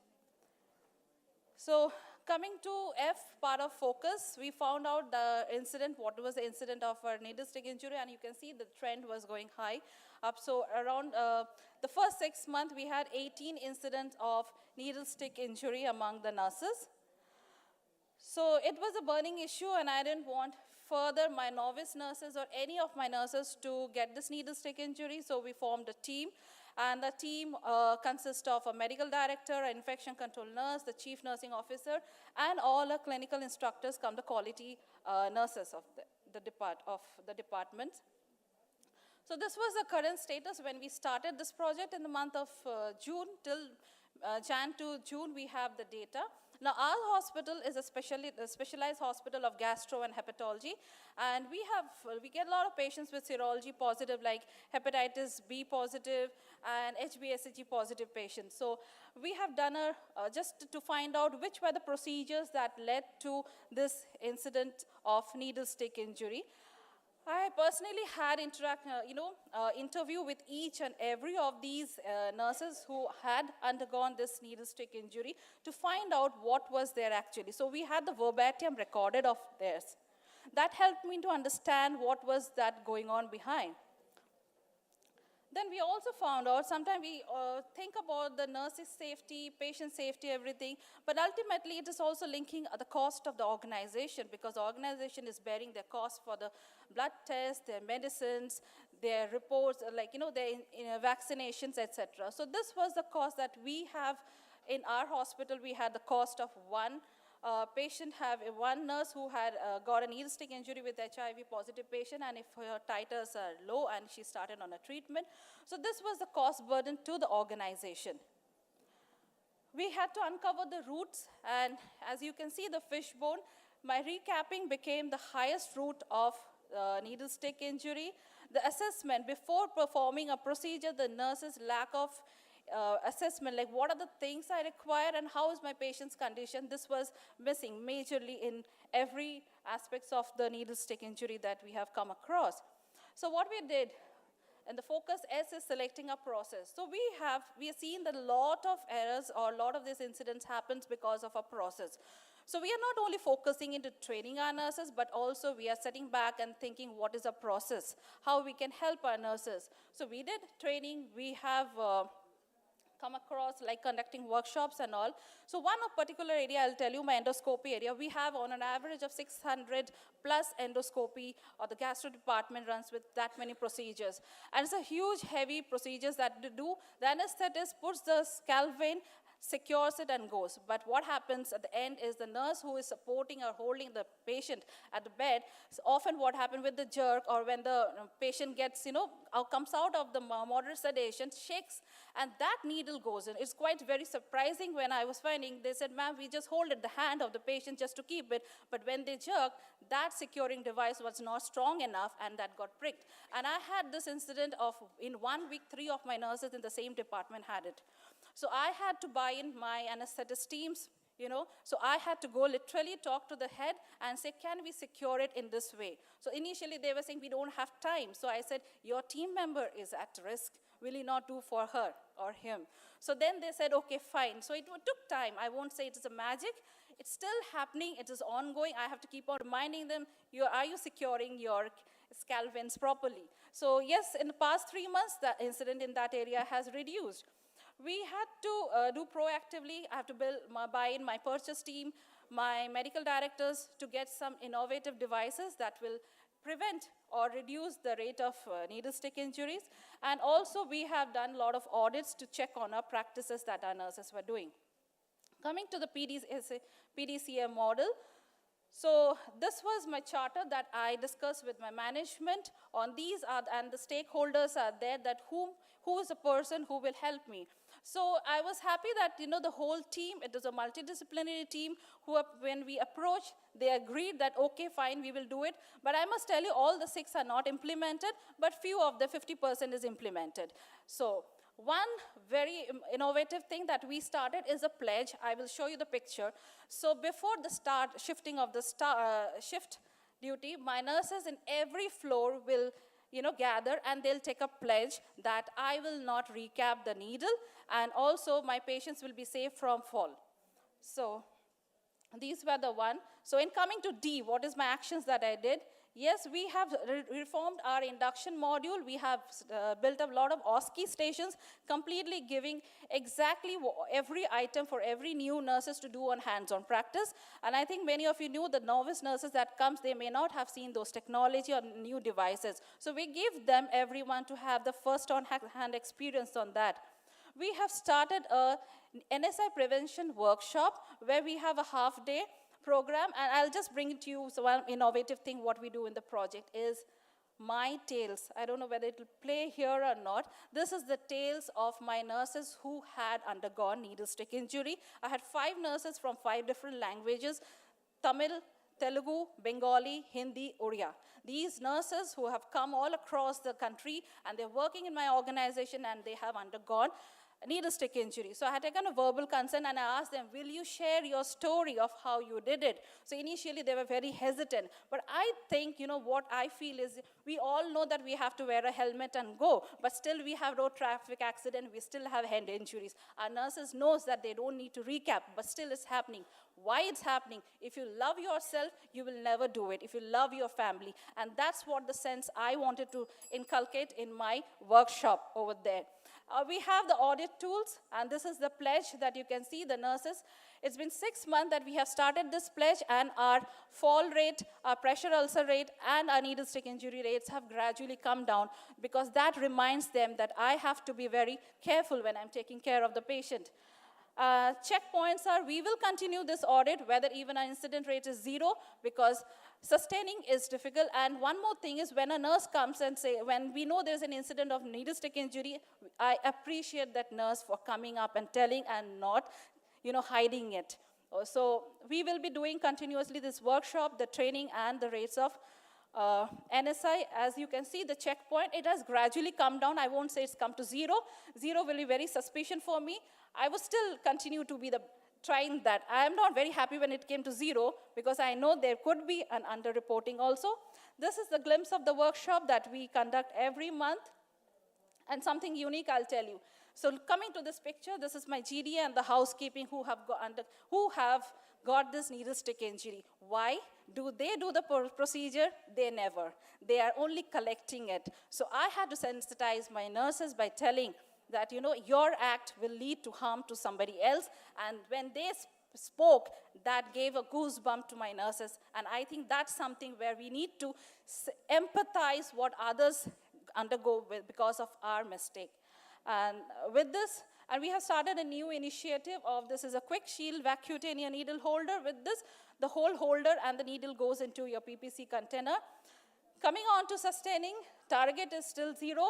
So coming to F, part of focus, we found out the incident, what was the incident of a needle stick injury, and you can see the trend was going high up. So around the first 6 months, we had 18 incidents of needle stick injury among the nurses. So it was a burning issue, and I didn't want further my novice nurses or any of my nurses to get this needle stick injury, so we formed a team. And the team consists of a medical director, an infection control nurse, the chief nursing officer, and all the clinical instructors come the quality nurses of the department. So this was the current status when we started this project in the month of June. Till Jan to June, we have the data. Now, our hospital is a specialized hospital of gastro and hepatology, and we get a lot of patients with serology positive, like hepatitis B positive and HbSAg positive patients. So we have done just to find out which were the procedures that led to this incident of needle stick injury. I personally had interview with each and every of these nurses who had undergone this needle stick injury to find out what was there actually. So we had the verbatim recorded of theirs. That helped me to understand what was that going on behind. Then we also found out, sometimes we think about the nurse's safety, patient safety, everything, but ultimately it is also linking the cost of the organization, because the organization is bearing their cost for the blood tests, their medicines, their reports, their vaccinations, etc. So this was the cost that we have in our hospital. We had the cost of one one nurse who had got a needle stick injury with HIV positive patient, and if her titers are low and she started on a treatment. So this was the cost burden to the organization. We had to uncover the roots, and as you can see the fishbone, my recapping became the highest root of needle stick injury. The assessment before performing a procedure, the nurse's lack of assessment, like what are the things I require and how is my patient's condition, this was missing majorly in every aspects of the needle stick injury that we have come across. So what we did, and the focus S is selecting a process. So we have seen that a lot of errors or a lot of these incidents happens because of a process. So we are not only focusing into training our nurses, but also we are sitting back and thinking what is a process, how we can help our nurses. So we did training, we have come across, like conducting workshops and all. So one of particular area, I'll tell you, my endoscopy area, we have on an average of 600 plus endoscopy, or the gastro department runs with that many procedures. And it's a huge, heavy procedures that they do. The anesthetist puts the scalp vein, secures it and goes. But what happens at the end is the nurse who is supporting or holding the patient at the bed, so often what happens with the jerk, or when the patient gets, comes out of the moderate sedation, shakes, and that needle goes in. It's quite very surprising when I was finding, they said, ma'am, we just hold it the hand of the patient just to keep it, but when they jerk, that securing device was not strong enough, and that got pricked. And I had this incident of, in 1 week, 3 of my nurses in the same department had it. So I had to buy in my anesthetist teams, so I had to go literally talk to the head and say, can we secure it in this way? So initially they were saying, we don't have time. So I said, your team member is at risk. Will you not do for her or him? So then they said, okay, fine. So it took time. I won't say it is a magic. It's still happening. It is ongoing. I have to keep on reminding them, are you securing your scalp veins properly? So yes, in the past 3 months, the incident in that area has reduced. We had to do proactively. I have to buy in my purchase team, my medical directors, to get some innovative devices that will prevent or reduce the rate of needle stick injuries. And also we have done a lot of audits to check on our practices that our nurses were doing. Coming to the PDCA model, so this was my charter that I discussed with my management on these, and the stakeholders are there, that who is the person who will help me. So I was happy that, the whole team, it was a multidisciplinary team, when we approached, they agreed that, okay, fine, we will do it. But I must tell you, all the 6 are not implemented, but few of the 50% is implemented. So one very innovative thing that we started is a pledge. I will show you the picture. So before the shifting of the shift duty, my nurses in every floor will gather, and they'll take a pledge that I will not recap the needle, and also my patients will be safe from fall. So these were the one. So in coming to D, what is my actions that I did? Yes, we have reformed our induction module. We have built up a lot of OSCE stations, completely giving exactly every item for every new nurses to do on hands-on practice. And I think many of you knew the novice nurses that comes, they may not have seen those technology or new devices. So we give them, everyone, to have the first on-hand experience on that. We have started a NSI prevention workshop where we have a half-day program, and I'll just bring it to you. So one innovative thing what we do in the project is my tales. I don't know whether it will play here or not. This is the tales of my nurses who had undergone needle stick injury. I had 5 nurses from 5 different languages: Tamil, Telugu, Bengali, Hindi, Oriya. These nurses who have come all across the country, and they're working in my organization, and they have undergone needle stick injury. So I had taken a verbal consent, and I asked them, will you share your story of how you did it? So initially they were very hesitant, but I think, what I feel is, we all know that we have to wear a helmet and go, but still we have road traffic accident, we still have hand injuries. Our nurses knows that they don't need to recap, but still it's happening. Why it's happening? If you love yourself, you will never do it. If you love your family, and that's what the sense I wanted to inculcate in my workshop over there. We have the audit tools, and this is the pledge that you can see, the nurses. It's been 6 months that we have started this pledge, and our fall rate, our pressure ulcer rate, and our needle stick injury rates have gradually come down, because that reminds them that I have to be very careful when I'm taking care of the patient. Checkpoints are, we will continue this audit, whether even our incident rate is 0, because sustaining is difficult. And one more thing is, when a nurse comes and say, when we know there's an incident of needle stick injury, I appreciate that nurse for coming up and telling and not, hiding it. So we will be doing continuously this workshop, the training, and the rates of NSI. As you can see, the checkpoint, it has gradually come down. I won't say it's come to 0. 0 will be very suspicious for me. I will still continue to be trying that. I am not very happy when it came to 0, because I know there could be an underreporting also. This is the glimpse of the workshop that we conduct every month, and something unique I'll tell you. So coming to this picture, this is my GDA and the housekeeping who have got this needle stick injury. Why? Do they do the procedure? They never. They are only collecting it. So I had to sensitize my nurses by telling that, your act will lead to harm to somebody else. And when they spoke, that gave a goosebump to my nurses. And I think that's something where we need to empathize what others undergo because of our mistake. And with this, and we have started a new initiative of this is a quick shield vacutaneous needle holder. With this, the whole holder and the needle goes into your PPC container. Coming on to sustaining, target is still 0.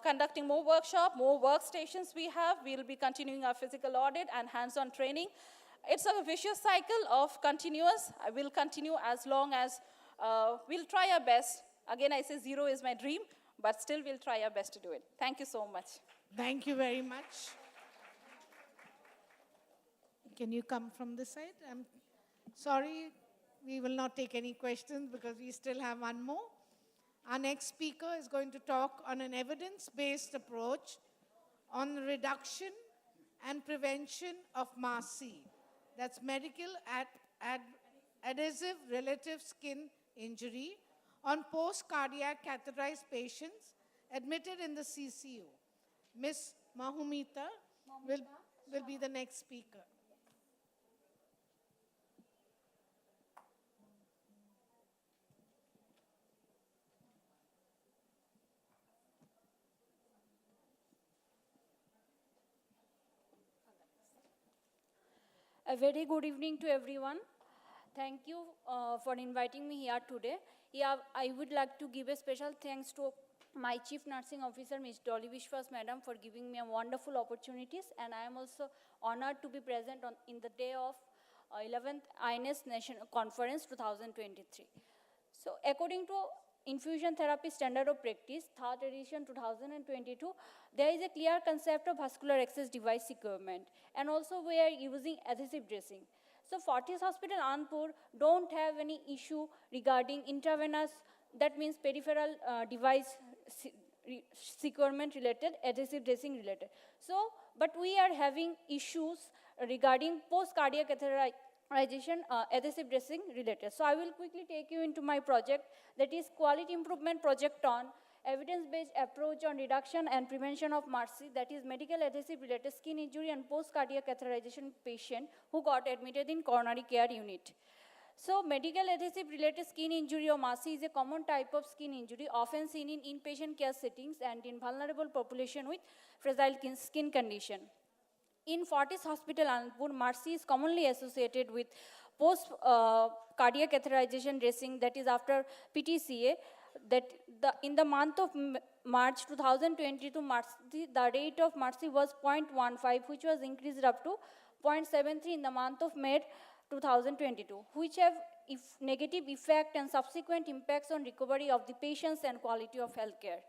Conducting more workshop, more workstations we have. We'll be continuing our physical audit and hands-on training. It's a vicious cycle of continuous. I will continue as long as we'll try our best. Again, I say 0 is my dream, but still we'll try our best to do it. Thank you so much. Thank you very much. Can you come from this side? I'm sorry, we will not take any questions because we still have one more. Our next speaker is going to talk on an evidence-based approach on the reduction and prevention of MASI. That's medical adhesive relative skin injury on post-cardiac catheterized patients admitted in the CCU. Ms. Mahumita will be the next speaker. A very good evening to everyone. Thank you for inviting me here today. I would like to give a special thanks to my Chief Nursing Officer, Ms. Dolly Vishwas Madam, for giving me a wonderful opportunities, and I am also honored to be present in the day of 11th INS National Conference 2023. So according to Infusion Therapy Standard of Practice, 3rd edition 2022, there is a clear concept of vascular access device requirement, and also we are using adhesive dressing. So Fortis Hospital Anpur don't have any issue regarding intravenous, that means peripheral device securement related, adhesive dressing related. So, but we are having issues regarding post-cardiac catheterization adhesive dressing related. So I will quickly take you into my project, that is quality improvement project on evidence-based approach on reduction and prevention of MASI, that is medical adhesive related skin injury and post-cardiac catheterization patient who got admitted in coronary care unit. So medical adhesive related skin injury or MASI is a common type of skin injury often seen in inpatient care settings and in vulnerable population with fragile skin condition. In Fortis Hospital Anpur, MASI is commonly associated with post-cardiac catheterization dressing, that is after PTCA. In the month of March 2022, the rate of MASI was 0.15, which was increased up to 0.73 in the month of May 2022, which have negative effect and subsequent impacts on recovery of the patients and quality of healthcare.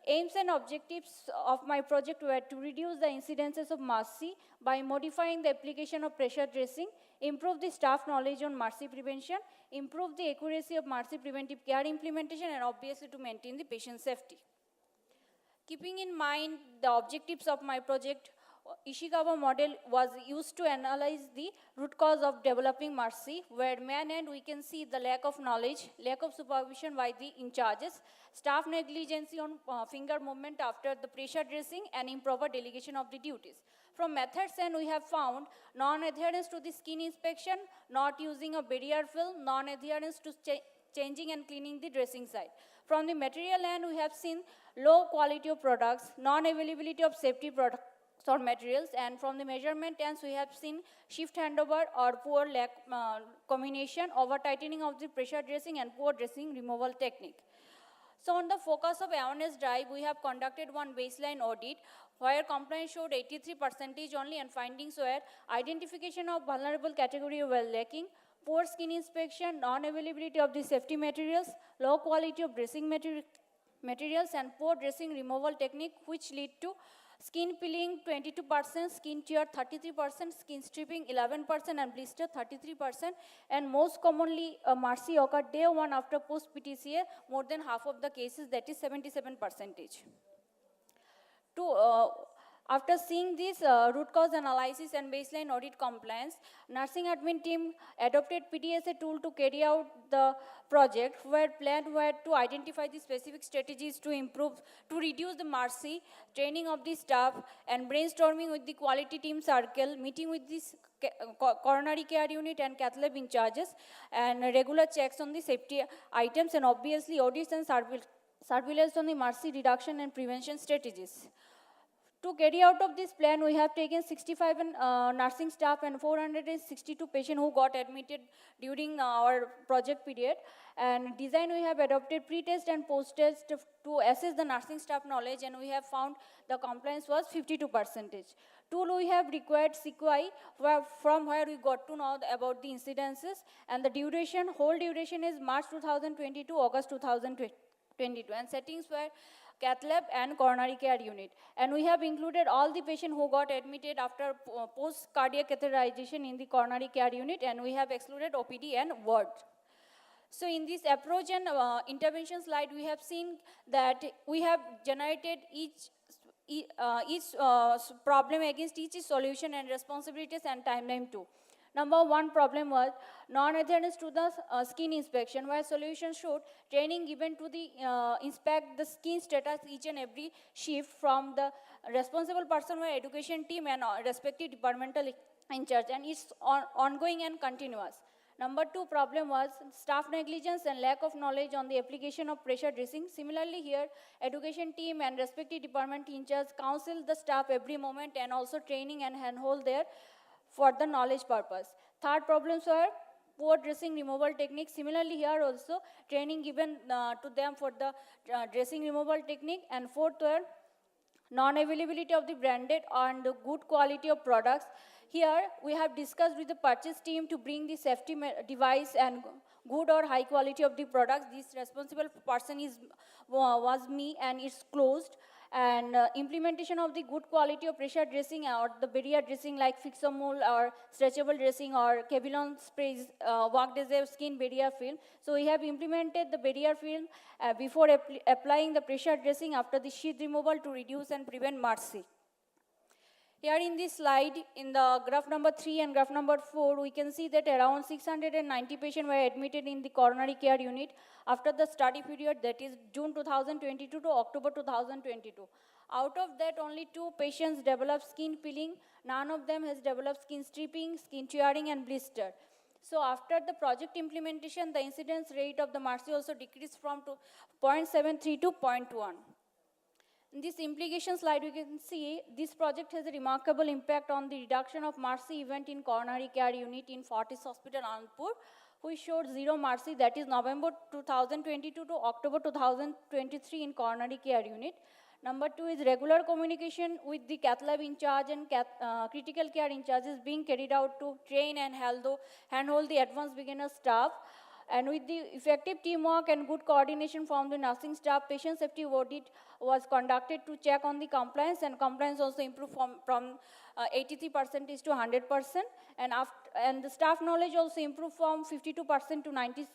Aims and objectives of my project were to reduce the incidences of MASI by modifying the application of pressure dressing, improve the staff knowledge on MASI prevention, improve the accuracy of MASI preventive care implementation, and obviously to maintain the patient safety. Keeping in mind the objectives of my project, Ishikawa model was used to analyze the root cause of developing MASI, where main end we can see the lack of knowledge, lack of supervision by the in charges, staff negligence on finger movement after the pressure dressing, and improper delegation of the duties. From methods end, we have found non-adherence to the skin inspection, not using a barrier film, non-adherence to changing and cleaning the dressing site. From the material end, we have seen low quality of products, non-availability of safety products or materials, and from the measurement ends, we have seen shift handover or poor combination, over tightening of the pressure dressing, and poor dressing removal technique. So on the focus of awareness drive, we have conducted one baseline audit where compliance showed 83% only, and findings were identification of vulnerable category were lacking, poor skin inspection, non-availability of the safety materials, low quality of dressing materials, and poor dressing removal technique, which lead to skin peeling 22%, skin tear 33%, skin stripping 11%, and blister 33%. And most commonly, MASI occurred day 1 after post-PTCA, more than half of the cases, that is 77%. After seeing this root cause analysis and baseline audit compliance, nursing admin team adopted PDSA tool to carry out the project, where plan were to identify the specific strategies to reduce the MRC, training of the staff, and brainstorming with the quality team circle, meeting with this coronary care unit and cath lab in charges, and regular checks on the safety items, and obviously audits and surveillance on the MRC reduction and prevention strategies. To carry out of this plan, we have taken 65 nursing staff and 462 patients who got admitted during our project period. And design, we have adopted pre-test and post-test to assess the nursing staff knowledge, and we have found the compliance was 52%. Tool, we have required sequai, from where we got to know about the incidences, and the duration, whole duration is March 2020 to August 2022, and settings were cath lab and coronary care unit. And we have included all the patients who got admitted after post-cardiac catheterization in the coronary care unit, and we have excluded OPD and ward. So in this approach and intervention slide, we have seen that we have generated each problem against each solution and responsibilities and timeline too. Number one problem was non-adherence to the skin inspection, where solution showed training given to the inspect the skin status each and every shift from the responsible person, where education team and respective departmental in charge, and it's ongoing and continuous. Number two problem was staff negligence and lack of knowledge on the application of pressure dressing. Similarly here, education team and respective department in charge counsel the staff every moment, and also training and handhold there for the knowledge purpose. Third problems were poor dressing removal technique. Similarly here also, training given to them for the dressing removal technique. And fourth were non-availability of the branded and the good quality of products. Here we have discussed with the purchase team to bring the safety device and good or high quality of the products. This responsible person was me, and it's closed. And implementation of the good quality of pressure dressing or the barrier dressing like Fixamol or stretchable dressing or Kevlon sprays worked as a skin barrier film. So we have implemented the barrier film before applying the pressure dressing after the sheath removal to reduce and prevent MRC. Here in this slide, in the graph number 3 and graph number 4, we can see that around 690 patients were admitted in the coronary care unit after the study period, that is June 2022 to October 2022. Out of that, only 2 patients developed skin peeling. None of them has developed skin stripping, skin tearing, and blister. So after the project implementation, the incidence rate of the MRC also decreased from 0.73 to 0.1. In this implication slide, you can see this project has a remarkable impact on the reduction of MRC event in coronary care unit in Fortis Hospital, Anandpur, which showed 0 MRC, that is November 2022 to October 2023 in coronary care unit. Number 2 is regular communication with the cath lab in charge and critical care in charge is being carried out to train and handhold the advanced beginner staff. And with the effective teamwork and good coordination from the nursing staff, patient safety audit was conducted to check on the compliance, and compliance also improved from 83% to 100%. And the staff knowledge also improved from 52% to 97%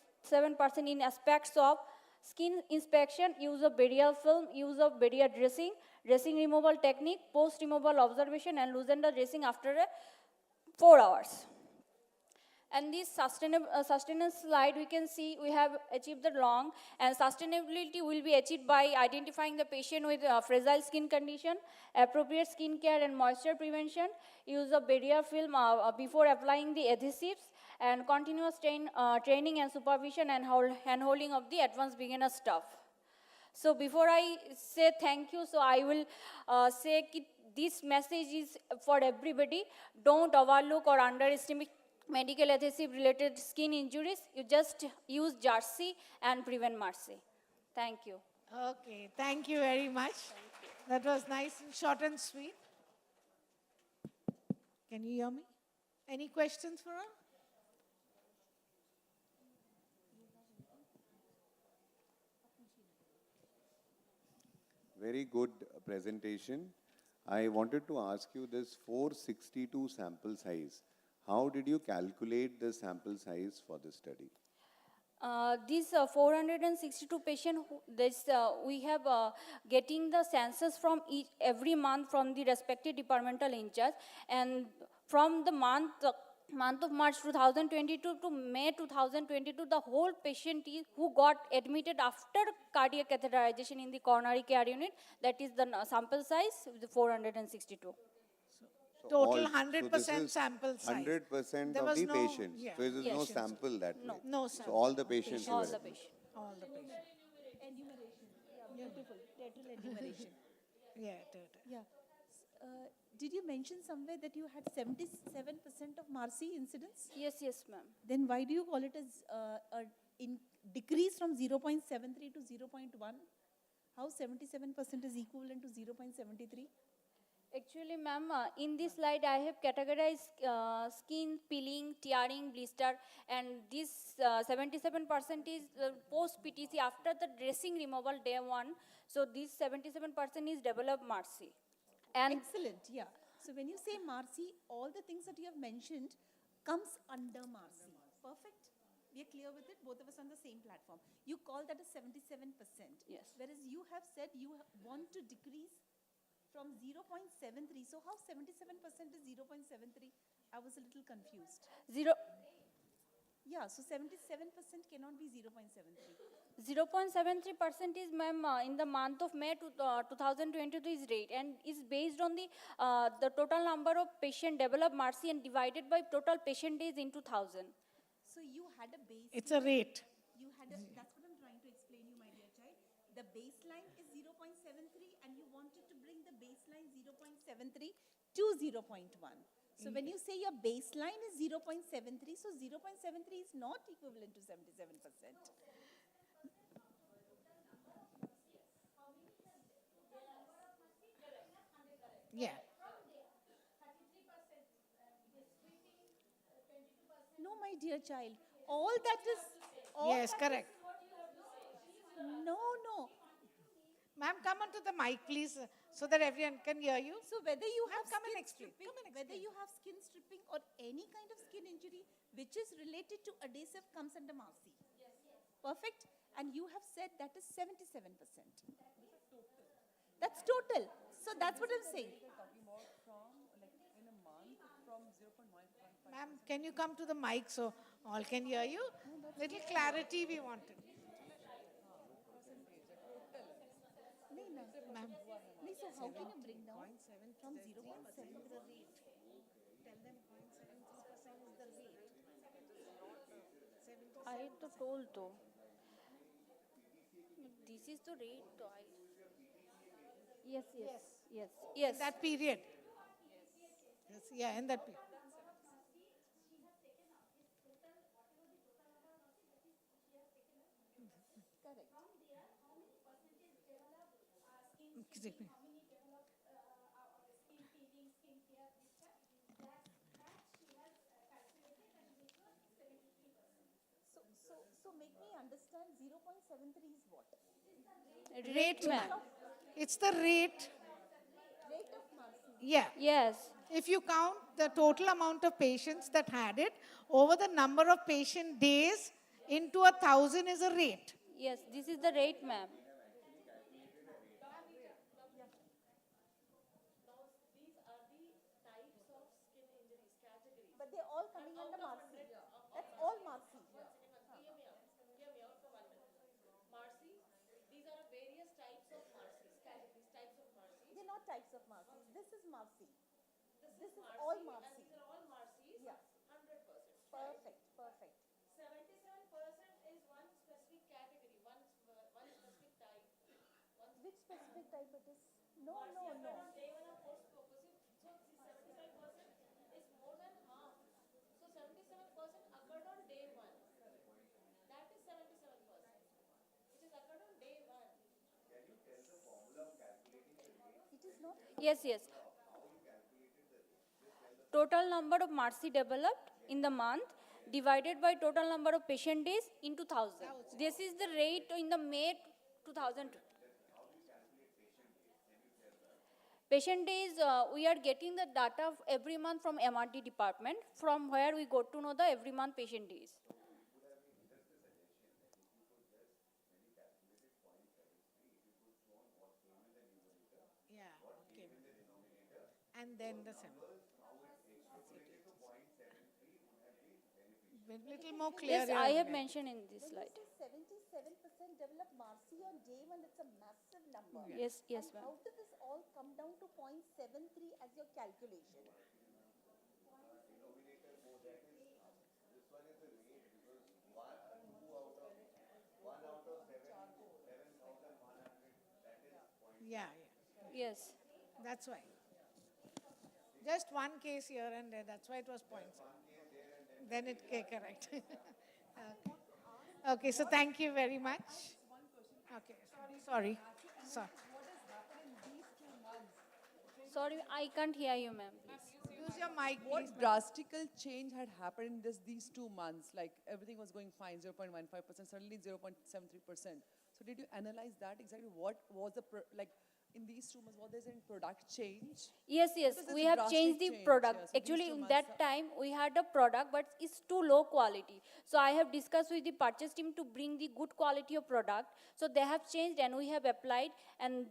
in aspects of skin inspection, use of barrier film, use of barrier dressing, dressing removal technique, post-removal observation, and loosen the dressing after 4 hours. And this sustenance slide, we can see we have achieved the long, and sustainability will be achieved by identifying the patient with fragile skin condition, appropriate skin care and moisture prevention, use of barrier film before applying the adhesives, and continuous training and supervision and hand-holding of the advanced beginner staff. So before I say thank you, so I will say this message is for everybody. Don't overlook or underestimate medical adhesive related skin injuries. You just use jersey and prevent MRC. Thank you. Okay, thank you very much. That was nice and short and sweet. Can you hear me? Any questions for her? Very good presentation. I wanted to ask you this 462 sample size. How did you calculate the sample size for this study? These 462 patients, we have getting the census from every month from the respective departmental in charge, and from the month of March 2022 to May 2022, the whole patient who got admitted after cardiac catheterization in the coronary care unit, that is the sample size, the 462. Total all- 100% sample size. 100% There of was the no- patients. yeah. So there is no Patients. sample that way. No So sample. all the patients All were. the patients. All the patients. Enumeration. Yeah, beautiful. Total enumeration. Yeah, total. Yeah. Did you mention somewhere that you had 77% of MARSI incidents? Yes, ma'am. Then why do you call it as decrease from 0.73 to 0.1? How 77% is equivalent to 0.73? Actually, ma'am, in this slide I have categorized skin peeling, tearing, blister, and this 77% is post-PTC after the dressing removal day 1. So this 77% is developed MARSI. And Excellent, yeah. So when you say MARSI, all the things that you have mentioned comes under MARSI. Perfect. We are clear with it, both of us on the same platform. You call that a 77%. Yes. Whereas you have said you want to decrease from 0.73. So how 77% is 0.73? I was a little confused. Yeah, so 77% cannot be 0.73. 0.73% is, ma'am, in the month of May 2022 is rate, and is based on the total number of patient developed MARSI and divided by total patient days in 2000. So you had a base. It's a rate. You had a, that's what I'm trying to explain you, my dear child. The baseline is 0.73 and you wanted to bring the baseline 0.73 to 0.1. So when you say your baseline is 0.73, so 0.73 is not equivalent to 77%. Yeah. No, my dear child. All that is. Yes, that correct. No, no. Ma'am, come onto the mic, please, so that everyone can hear you. So whether you Ma'am, have come and skin explain. stripping, Come and whether explain. you have skin stripping or any kind of skin injury which is related to adhesive comes under MARSI. Perfect. And you have said that is 77%. That's total. So that's what I'm saying. Ma'am, can you come to the mic so all can hear you? Little clarity we wanted. Ma'am. So how can you bring down from 0.7 the rate? Tell them 0.73% is the rate. I told though. This is the rate though. Yes. That period. Yes, yeah, in that period. Exactly. So make me understand 0.73 is what? Rate, ma'am. It's the rate. Rate of MARSI. Yeah. Yes. If you count the total amount of patients that had it over the number of patient days into 1,000 is a rate. Yes, this is the rate, ma'am. But they're all coming under MARSI. That's all MARSI. They're not types of MARSI. This is MARSI. This is all MARSI. Yeah. Perfect, perfect. 77% is one specific category, one specific type. Which specific type it is? No. Day one of post-purposive, so 75% is more than half. So 77% occurred on day one. That is 77%, which is occurred on day one. Can you tell the formula of calculating the rate? It is not. Yes. Total number of MARSI developed in the month divided by total number of patient days in 2000. This is the rate in the May 2000. Patient days, we are getting the data of every month from MRD department, from where we got to know the every month patient days. and then the 7. A little more clear. Yes, I have mentioned in this slide. 77% develop MARSI on day one, it's a massive number. Yes, yes, And ma'am. how did this all come down to 0.73 as your calculation? Yeah. Yes. That's why. Just one case here and there, that's why it was 0.7. Then it came correct. Okay, so thank you very much. Okay, sorry. Sorry, I can't hear you, ma'am, please. Use your mic, What please. drastical change had happened in these 2 months? Like everything was going fine, 0.15%, suddenly 0.73%. So did you analyze that exactly? What was like in these 2 months, was there any product change? Yes, yes, Because there's we a have drastic changed the change, product. yeah. So these Actually, 2 in months that time, we had a product, but it's too low quality. So I have discussed with the purchase team to bring the good quality of product. So they have changed and we have applied. And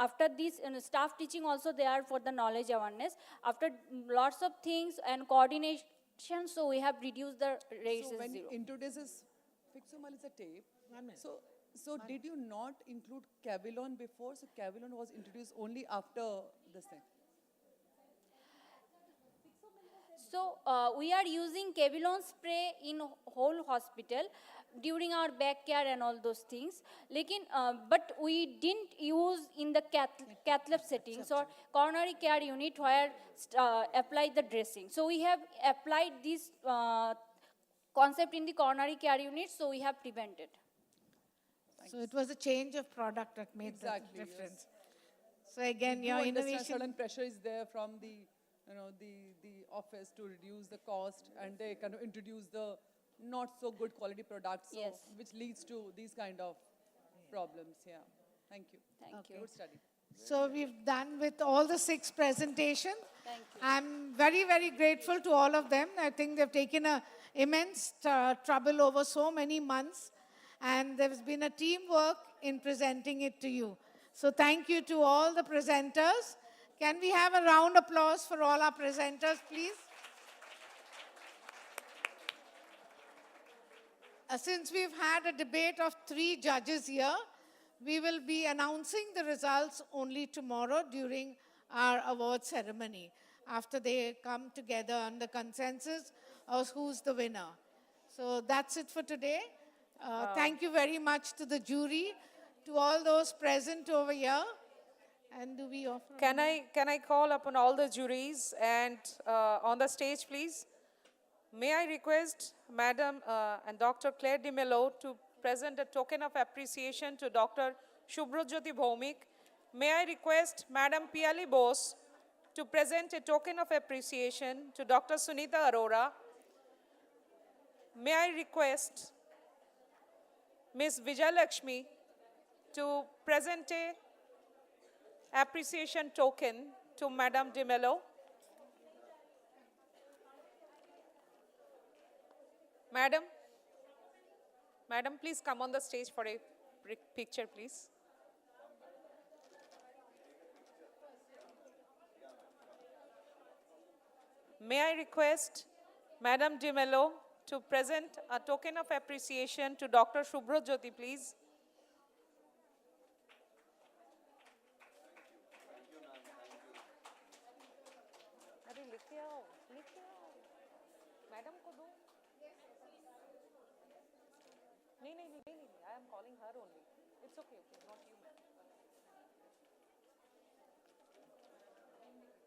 after this, staff teaching also they are for the knowledge awareness. After lots of things and coordination, so we have reduced the rates So to when zero. you introduces Fixomal is a tape. So did you not include Cavilon before? So Cavilon was introduced only after this thing. So we are using Cavilon spray in whole hospital during our back care and all those things. But we didn't use in the cath lab settings or coronary care unit where apply the dressing. So we have applied this concept in the coronary care unit, so we have prevented. So it was a change of product that made the difference. So again, your innovation. Certain pressure is there from the office to reduce the cost, and they kind of introduce the not so good quality products, so, which leads to these kind of problems. Yeah. Thank you. Thank you. Good study. So we've done with all the 6 presentations. Thank you. I'm very, very grateful to all of them. I think they've taken a immense trouble over so many months, and there's been a teamwork in presenting it to you. So thank you to all the presenters. Can we have a round of applause for all our presenters, please? Since we've had a debate of 3 judges here, we will be announcing the results only tomorrow during our award ceremony, after they come together on the consensus of who's the winner. So that's it for today. Thank you very much to the jury, to all those present over here. And do we offer? Can I call upon all the juries and on the stage, please? May I request Madam and Dr. Claire De Mello to present a token of appreciation to Dr. Subhrajyoti Bhaumik. May I request Madam Piali Bose to present a token of appreciation to Dr. Sunita Arora. May I request Ms. Vijayalakshmi to present a appreciation token to Madam De Mello. Madam, please come on the stage for a picture, please. May I request Madam De Mello to present a token of appreciation to Dr. Subhrajyoti, please. Madam ko do. I am calling her only. It's okay, not you, ma'am.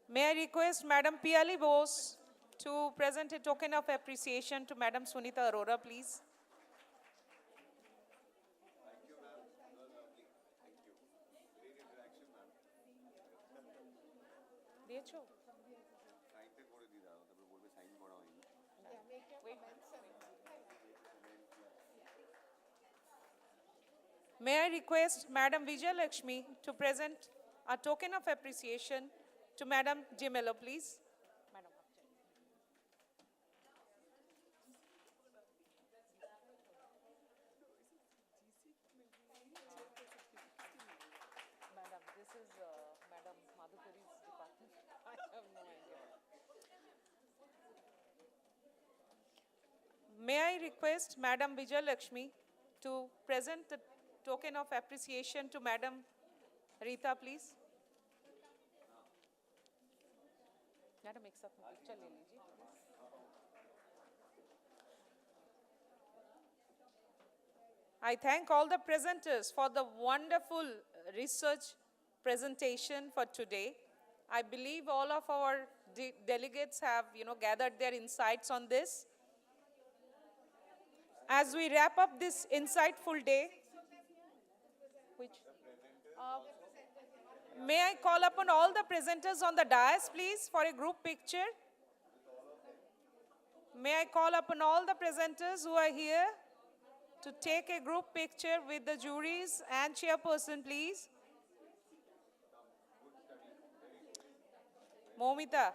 May I request Madam Piali Bose to present a token of appreciation to Madam Sunita Arora, please. Thank you, ma'am. That was lovely. Thank you. Great interaction, ma'am. DHO. Sign पे बोल दी था, तब बोल पे sign पड़ा होगा। May I request Madam Vijayalakshmi to present a token of appreciation to Madam De Mello, please. Madam, this is Madam Madhukari's department. I have May I request Madam Vijay Lakshmi to present the token of appreciation to Madam Rita, please? Madam, एक साथ में picture ले लीजिए. I thank all the presenters for the wonderful research presentation for today. I believe all of our delegates have, gathered their insights on this. As we wrap up this insightful day, may I call upon all the presenters on the dais, please, for a group picture? May I call upon all the presenters who are here to take a group picture with the juries and chairperson, please? Momita.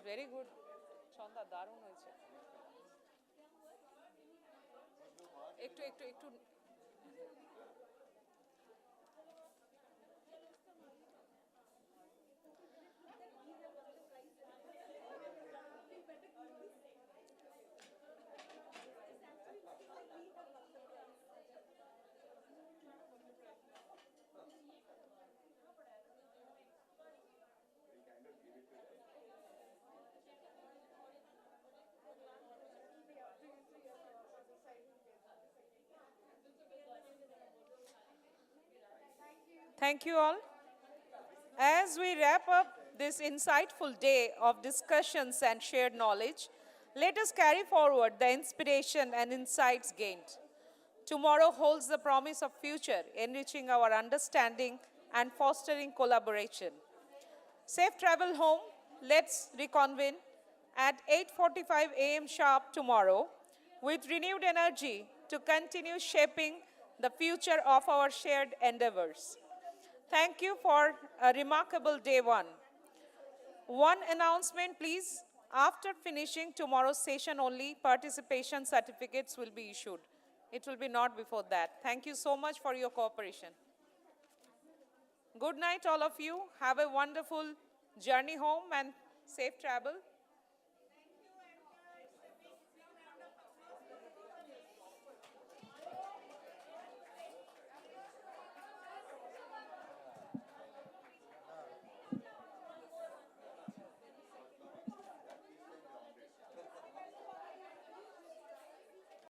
Very good. Chanda, darun hoyeche. Ekটু Thank you all. As we wrap up this insightful day of discussions and shared knowledge, let us carry forward the inspiration and insights gained. Tomorrow holds the promise of future, enriching our understanding and fostering collaboration. Safe travel home. Let's reconvene at 8:45 a.m. sharp tomorrow with renewed energy to continue shaping the future of our shared endeavors. Thank you for a remarkable day one. One announcement, please. After finishing tomorrow's session only, participation certificates will be issued. It will be not before that. Thank you so much for your cooperation. Good night, all of you. Have a wonderful journey home and safe travel.